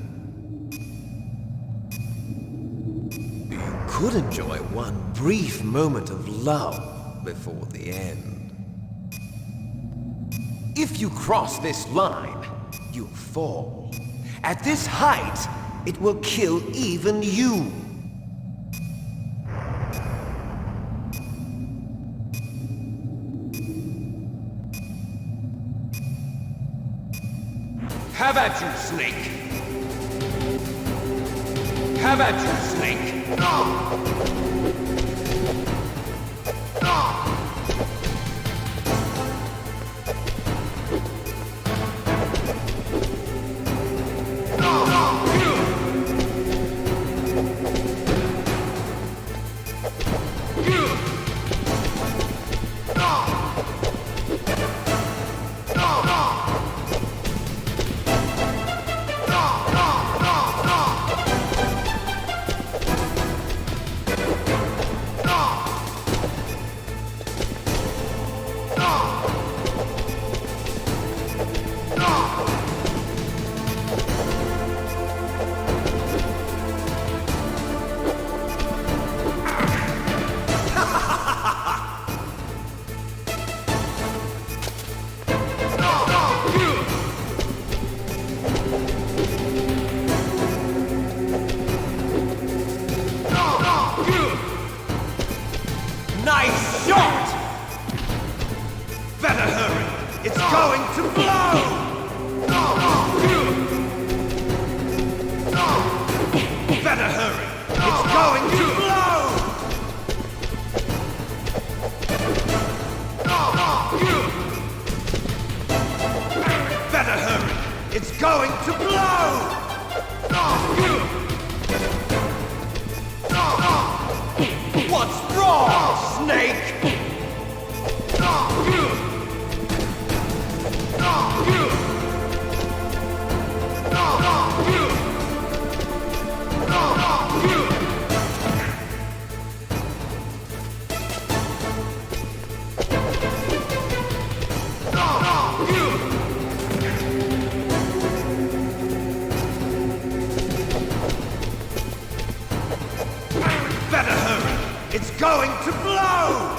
You could enjoy one brief moment of love before the end. If you cross this line, you'll fall. At this height, it will kill even you. Have at you, Snake! Have at you, Snake! Nice shot! Better hurry! It's going to blow! Better hurry! It's going to blow! Better hurry! It's going to blow! What's wrong, Snake? Better hurry! It's going to blow!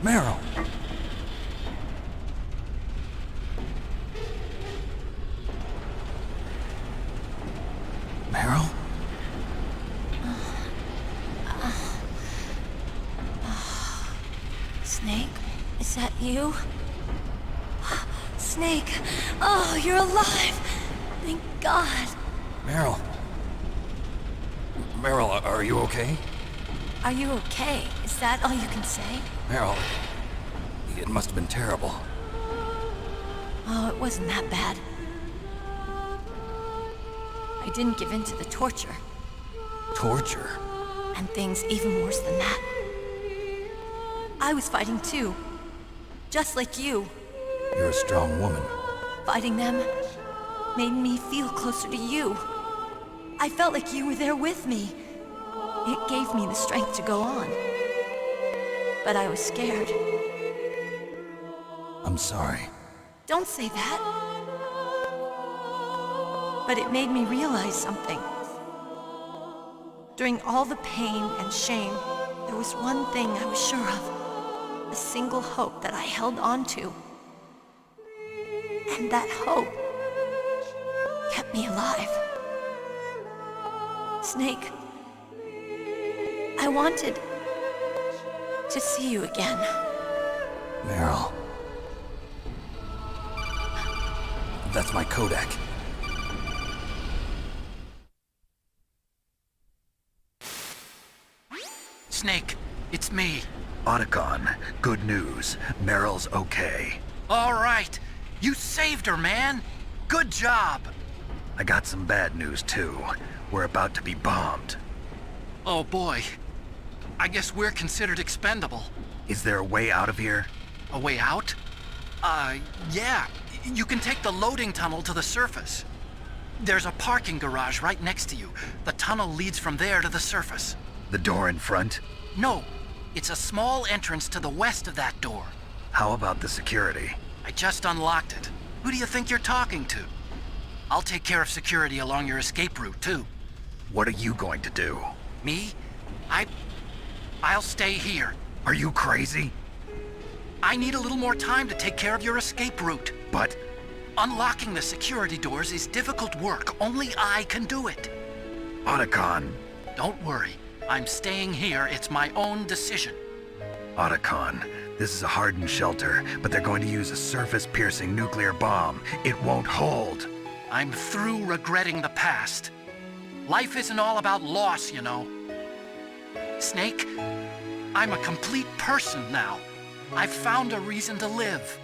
Meryl! Meryl? Snake? Is that you? Snake! Oh, you're alive! Thank God! Meryl? Meryl, are you okay? Are you okay? Is that all you can say? Meryl, it must have been terrible. Oh, it wasn't that bad. I didn't give in to the torture. Torture? And things even worse than that. I was fighting too. Just like you. You're a strong woman. Fighting them made me feel closer to you. I felt like you were there with me. It gave me the strength to go on. But I was scared. I'm sorry. Don't say that. But it made me realize something. During all the pain and shame, there was one thing I was sure of. A single hope that I held on to. And that hope kept me alive. Snake, I wanted to see you again. Meryl. That's my codec. Snake, it's me. Otacon, good news. Meryl's okay. All right. You saved her, man. Good job. I got some bad news, too. We're about to be bombed. Oh, boy. I guess we're considered expendable. Is there a way out of here? A way out? Yeah. You can take the loading tunnel to the surface. There's a parking garage right next to you. The tunnel leads from there to the surface. The door in front? No. It's a small entrance to the west of that door. How about the security? I just unlocked it. Who do you think you're talking to? I'll take care of security along your escape route, too. What are you going to do? Me? I'll stay here. Are you crazy? I need a little more time to take care of your escape route. But... unlocking the security doors is difficult work. Only I can do it. Otacon. Don't worry. I'm staying here. It's my own decision. Otacon, this is a hardened shelter, but they're going to use a surface-piercing nuclear bomb. It won't hold. I'm through regretting the past. Life isn't all about loss, you know. Snake, I'm a complete person now. I've found a reason to live.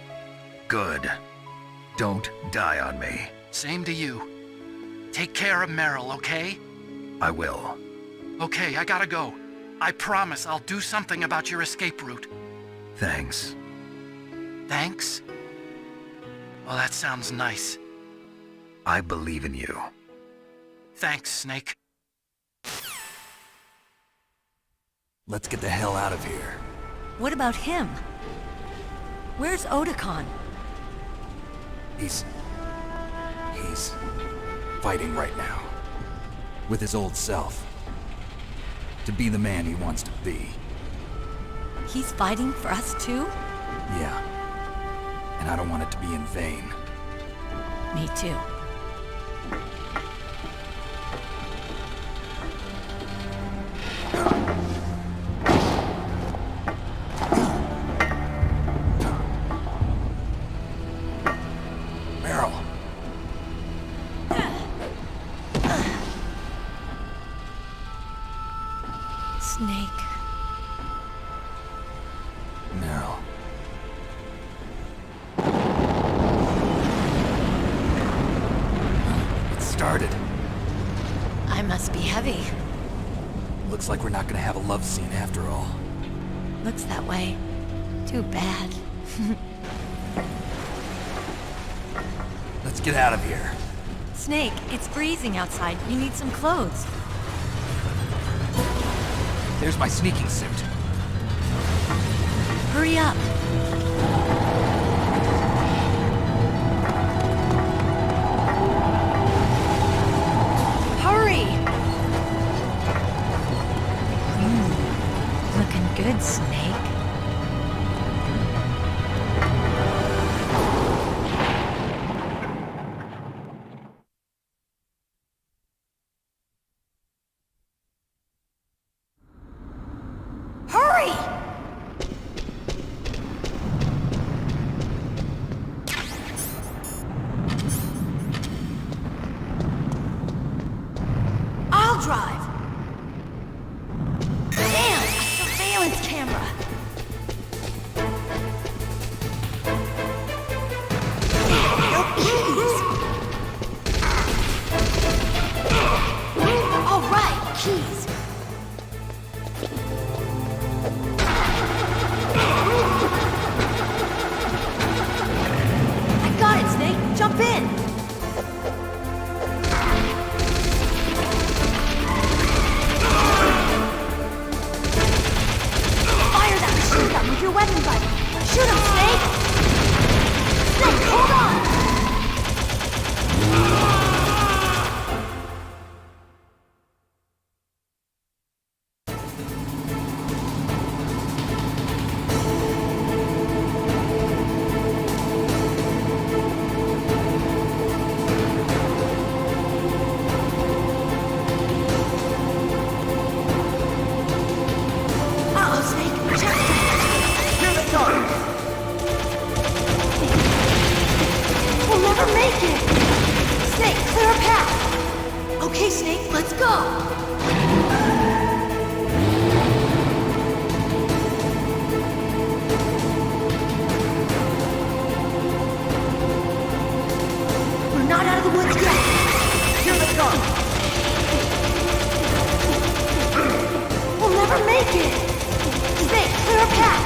Good. Don't die on me. Same to you. Take care of Meryl, okay? I will. Okay, I gotta go. I promise I'll do something about your escape route. Thanks. Thanks? Well, that sounds nice. I believe in you. Thanks, Snake. Let's get the hell out of here. What about him? Where's Otacon? He's fighting right now. With his old self. To be the man he wants to be. He's fighting for us too? Yeah. And I don't want it to be in vain. Me too. Meryl. Snake. Meryl. It started. I must be heavy. Looks like we're not gonna have a love scene after all. Looks that way. Too bad. Let's get out of here. Snake, it's freezing outside. You need some clothes. There's my sneaking suit. Hurry up. Hurry! Looking good, Snake. Hurry! I'll drive. Damn, a surveillance camera. No keys. All right, keys. I got it, Snake. Jump in. did! Snake, clear a path!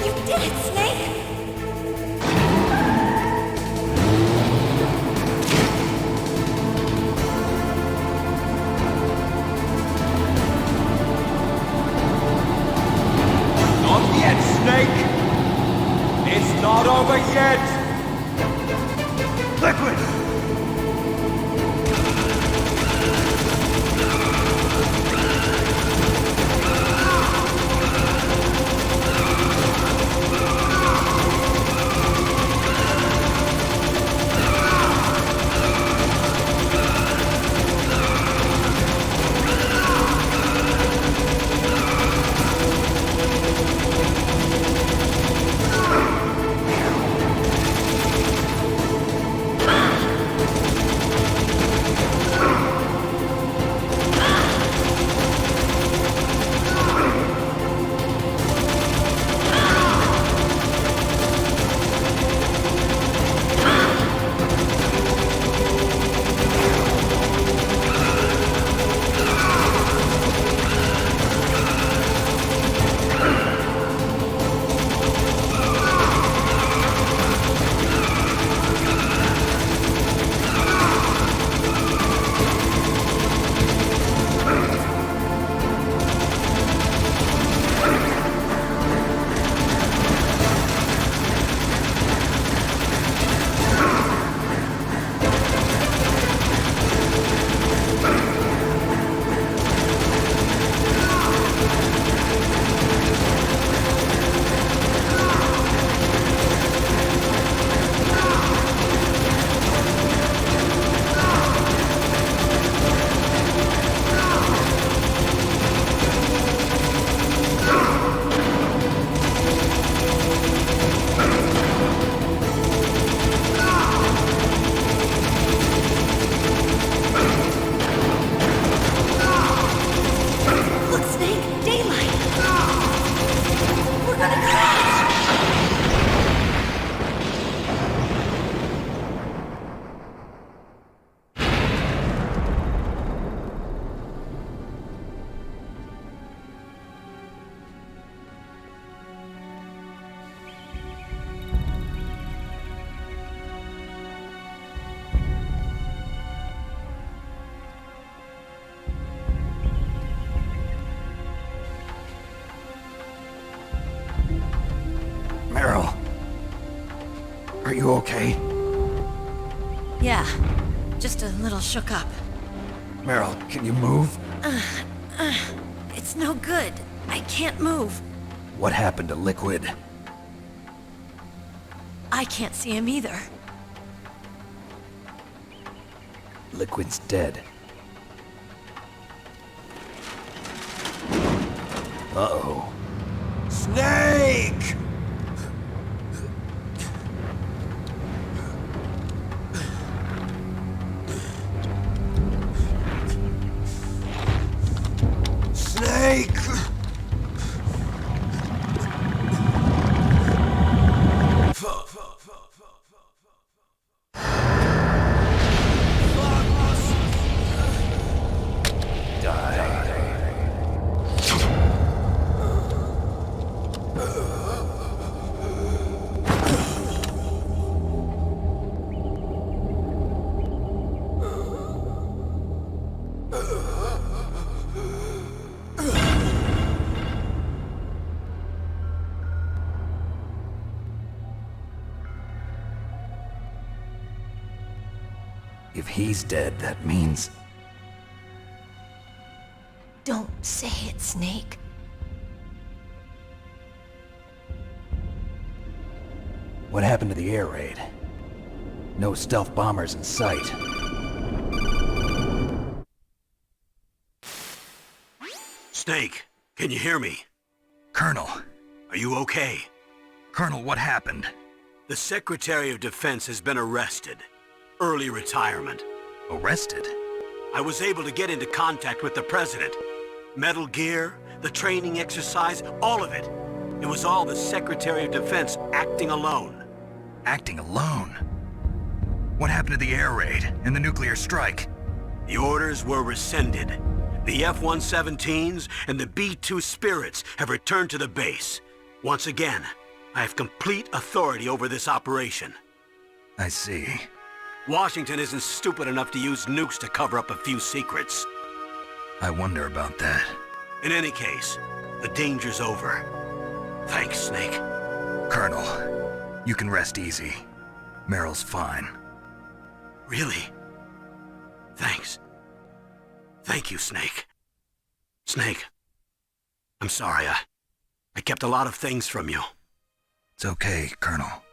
You did it, Snake! Not yet, Snake! It's not over yet! Liquid! Meryl. Are you okay? Yeah, just a little shook up. Meryl, can you move? It's no good. I can't move. What happened to Liquid? I can't see him either. Liquid's dead. Uh-oh. Snake! Snake! If he's dead, that means... Don't say it, Snake. What happened to the air raid? No stealth bombers in sight. Snake, can you hear me? Colonel. Are you okay? Colonel, what happened? The Secretary of Defense has been arrested. Early retirement. Arrested? I was able to get into contact with the President. Metal Gear, the training exercise, all of it. It was all the Secretary of Defense acting alone. Acting alone? What happened to the air raid and the nuclear strike? The orders were rescinded. The F-117s and the B-2 Spirits have returned to the base. Once again, I have complete authority over this operation. I see. Washington isn't stupid enough to use nukes to cover up a few secrets. I wonder about that. In any case, the danger's over. Thanks, Snake. Colonel, you can rest easy. Meryl's fine. Really? Thanks. Thank you, Snake. Snake, I'm sorry. I kept a lot of things from you. It's okay, Colonel.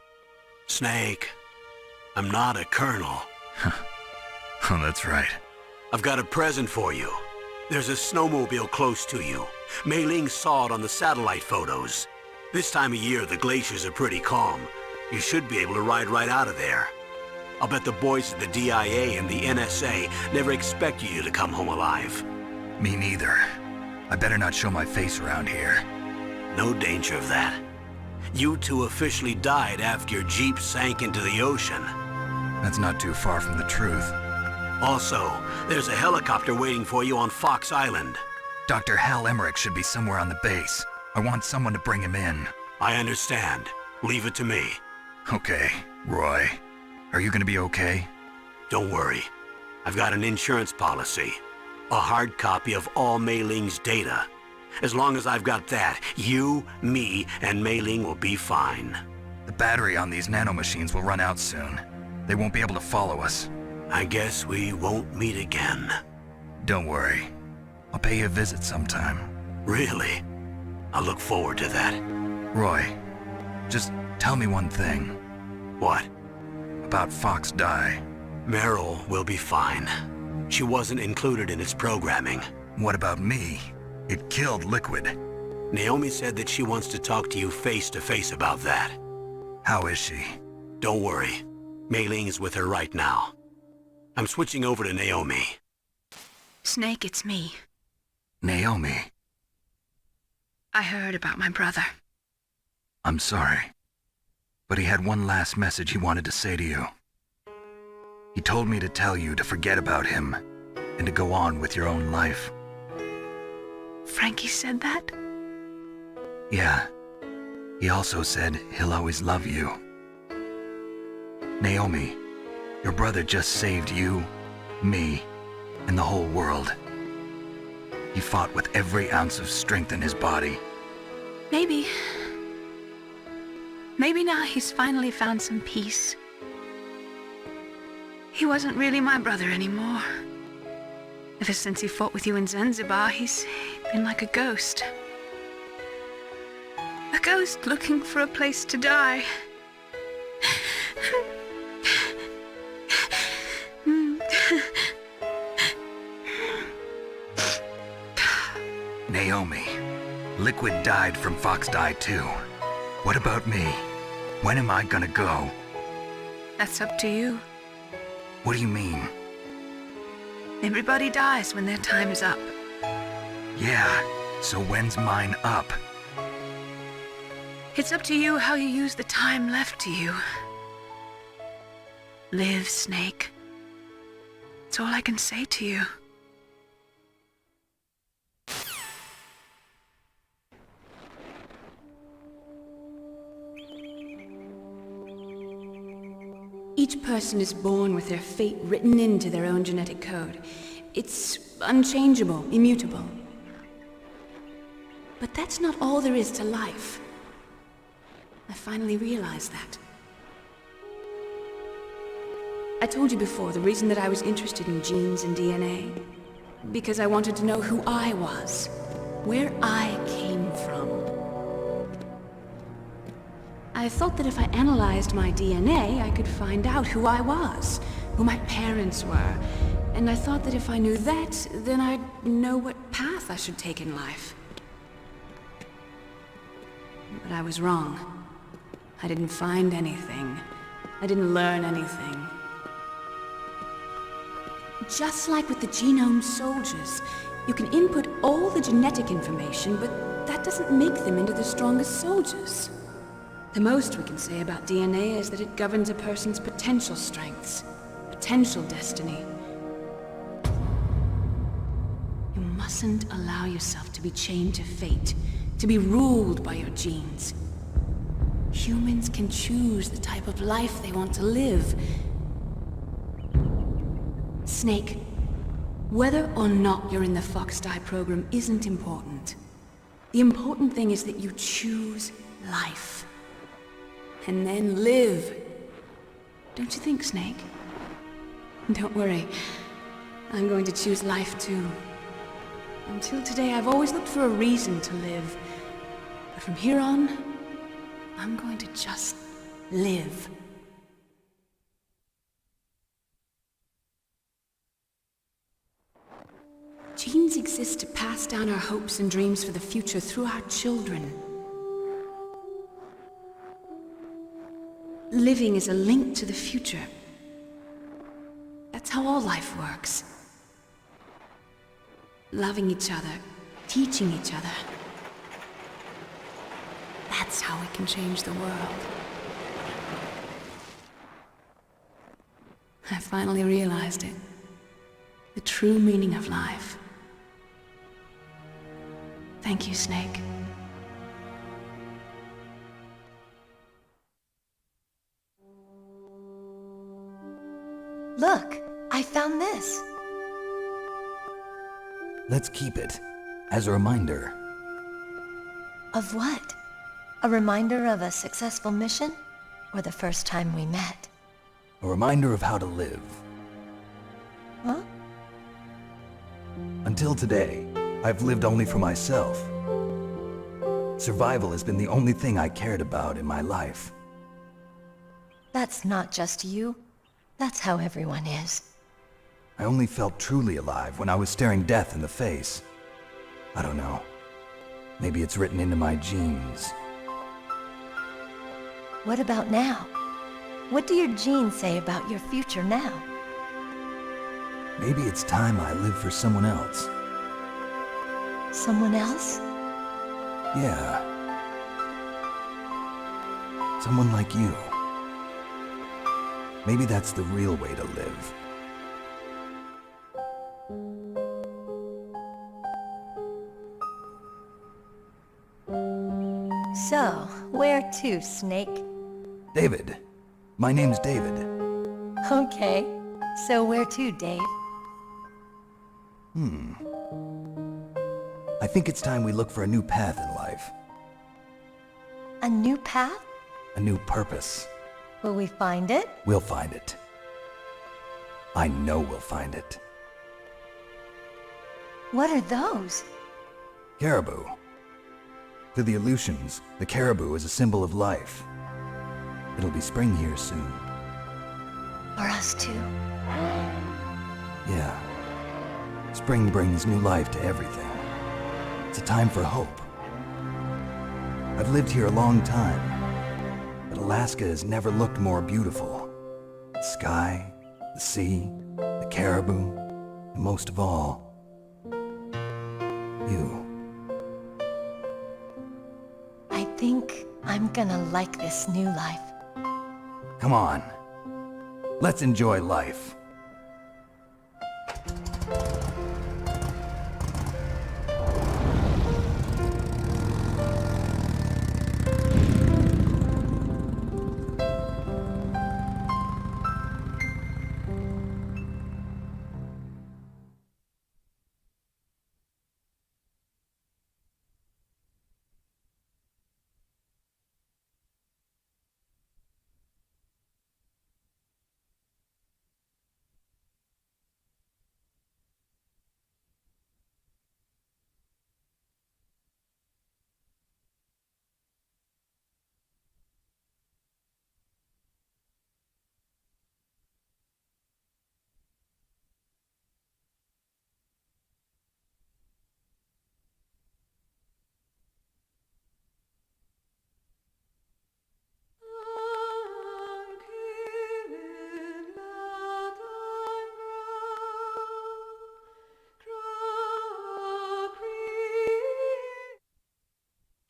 Snake, I'm not a colonel. Oh, that's right. I've got a present for you. There's a snowmobile close to you. Mei Ling saw it on the satellite photos. This time of year, the glaciers are pretty calm. You should be able to ride right out of there. I'll bet the boys at the DIA and the NSA never expected you to come home alive. Me neither. I better not show my face around here. No danger of that. You two officially died after your Jeep sank into the ocean. That's not too far from the truth. Also, there's a helicopter waiting for you on Fox Island. Dr. Hal Emmerich should be somewhere on the base. I want someone to bring him in. I understand. Leave it to me. Okay, Roy. Are you gonna be okay? Don't worry. I've got an insurance policy. A hard copy of all Mei Ling's data. As long as I've got that, you, me, and Mei Ling will be fine. The battery on these nanomachines will run out soon. They won't be able to follow us. I guess we won't meet again. Don't worry. I'll pay you a visit sometime. Really? I look forward to that. Roy, just tell me one thing. What? About Fox Die. Meryl will be fine. She wasn't included in its programming. What about me? It killed Liquid. Naomi said that she wants to talk to you face to face about that. How is she? Don't worry. Mei Ling is with her right now. I'm switching over to Naomi. Snake, it's me. Naomi. I heard about my brother. I'm sorry. But he had one last message he wanted to say to you. He told me to tell you to forget about him and to go on with your own life. Frankie said that? Yeah. He also said he'll always love you. Naomi, your brother just saved you, me, and the whole world. He fought with every ounce of strength in his body. Maybe now he's finally found some peace. He wasn't really my brother anymore. Ever since he fought with you in Zanzibar, he's been like a ghost. A ghost looking for a place to die. Naomi, Liquid died from Fox Die too. What about me? When am I gonna go? That's up to you. What do you mean? Everybody dies when their time is up. Yeah, so when's mine up? It's up to you how you use the time left to you. Live, Snake. That's all I can say to you. Each person is born with their fate written into their own genetic code. It's unchangeable, immutable. But that's not all there is to life. I finally realized that. I told you before the reason that I was interested in genes and DNA. Because I wanted to know who I was, where I came from. I thought that if I analyzed my DNA, I could find out who I was, who my parents were, and I thought that if I knew that, then I'd know what path I should take in life. But I was wrong. I didn't find anything. I didn't learn anything. Just like with the genome soldiers, You can input all the genetic information, but that doesn't make them into the strongest soldiers. The most we can say about DNA is that it governs a person's potential strengths, potential destiny. You mustn't allow yourself to be chained to fate, to be ruled by your genes. Humans can choose the type of life they want to live. Snake, whether or not you're in the Fox-Die program isn't important. The important thing is that you choose life. And then live. Don't you think, Snake? Don't worry. I'm going to choose life too. Until today, I've always looked for a reason to live. But from here on, I'm going to just live. Genes exist to pass down our hopes and dreams for the future through our children. Living is a link to the future. That's how all life works. Loving each other, teaching each other. That's how we can change the world. I finally realized it. The true meaning of life. Thank you, Snake. Look, I found this. Let's keep it as a reminder. Of what? A reminder of a successful mission? Or the first time we met? A reminder of how to live. Huh? Until today, I've lived only for myself. Survival has been the only thing I cared about in my life. That's not just you. That's how everyone is. I only felt truly alive when I was staring death in the face. I don't know. Maybe it's written into my genes. What about now? What do your genes say about your future now? Maybe it's time I live for someone else. Someone else? Yeah. Someone like you. Maybe that's the real way to live. So, where to, Snake? David. My name's David. Okay. So where to, Dave? I think it's time we look for a new path in life. A new path? A new purpose. Will we find it? We'll find it. I know we'll find it. What are those? Caribou. To the Aleutians, the caribou is a symbol of life. It'll be spring here soon. For us too? Yeah. Spring brings new life to everything. It's a time for hope. I've lived here a long time, but Alaska has never looked more beautiful. The sky, the sea, the caribou, and most of all, you. I think I'm gonna like this new life. Come on. Let's enjoy life.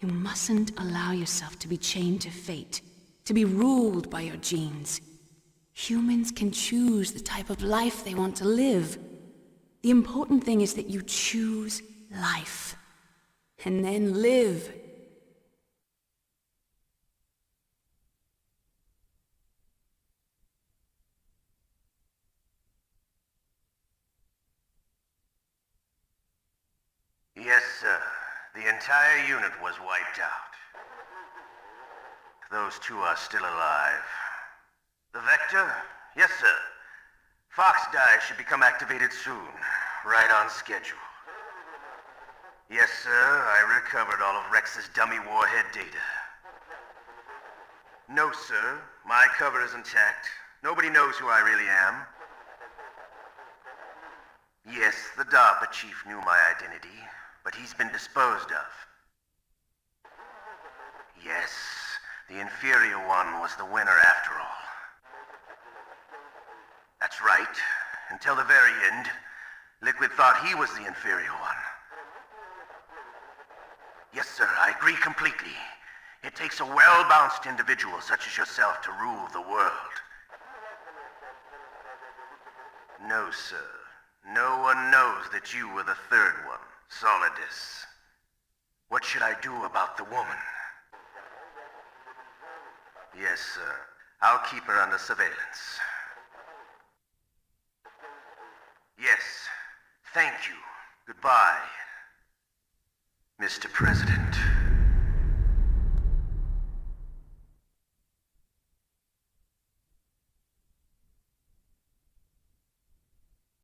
You mustn't allow yourself to be chained to fate, to be ruled by your genes. Humans can choose the type of life they want to live. The important thing is that you choose life. And then live. Yes, sir. The entire unit was wiped out. Those two are still alive. The Vector? Yes, sir. Fox Die should become activated soon. Right on schedule. Yes, sir. I recovered all of Rex's dummy warhead data. No, sir. My cover is intact. Nobody knows who I really am. Yes, the DARPA chief knew my identity, but he's been disposed of. Yes, the inferior one was the winner after all. That's right. Until the very end, Liquid thought he was the inferior one. Yes, sir, I agree completely. It takes a well-balanced individual such as yourself to rule the world. No, sir. No one knows that you were the third one, Solidus. What should I do about the woman? Yes, sir. I'll keep her under surveillance. Yes. Thank you. Goodbye, Mr. President.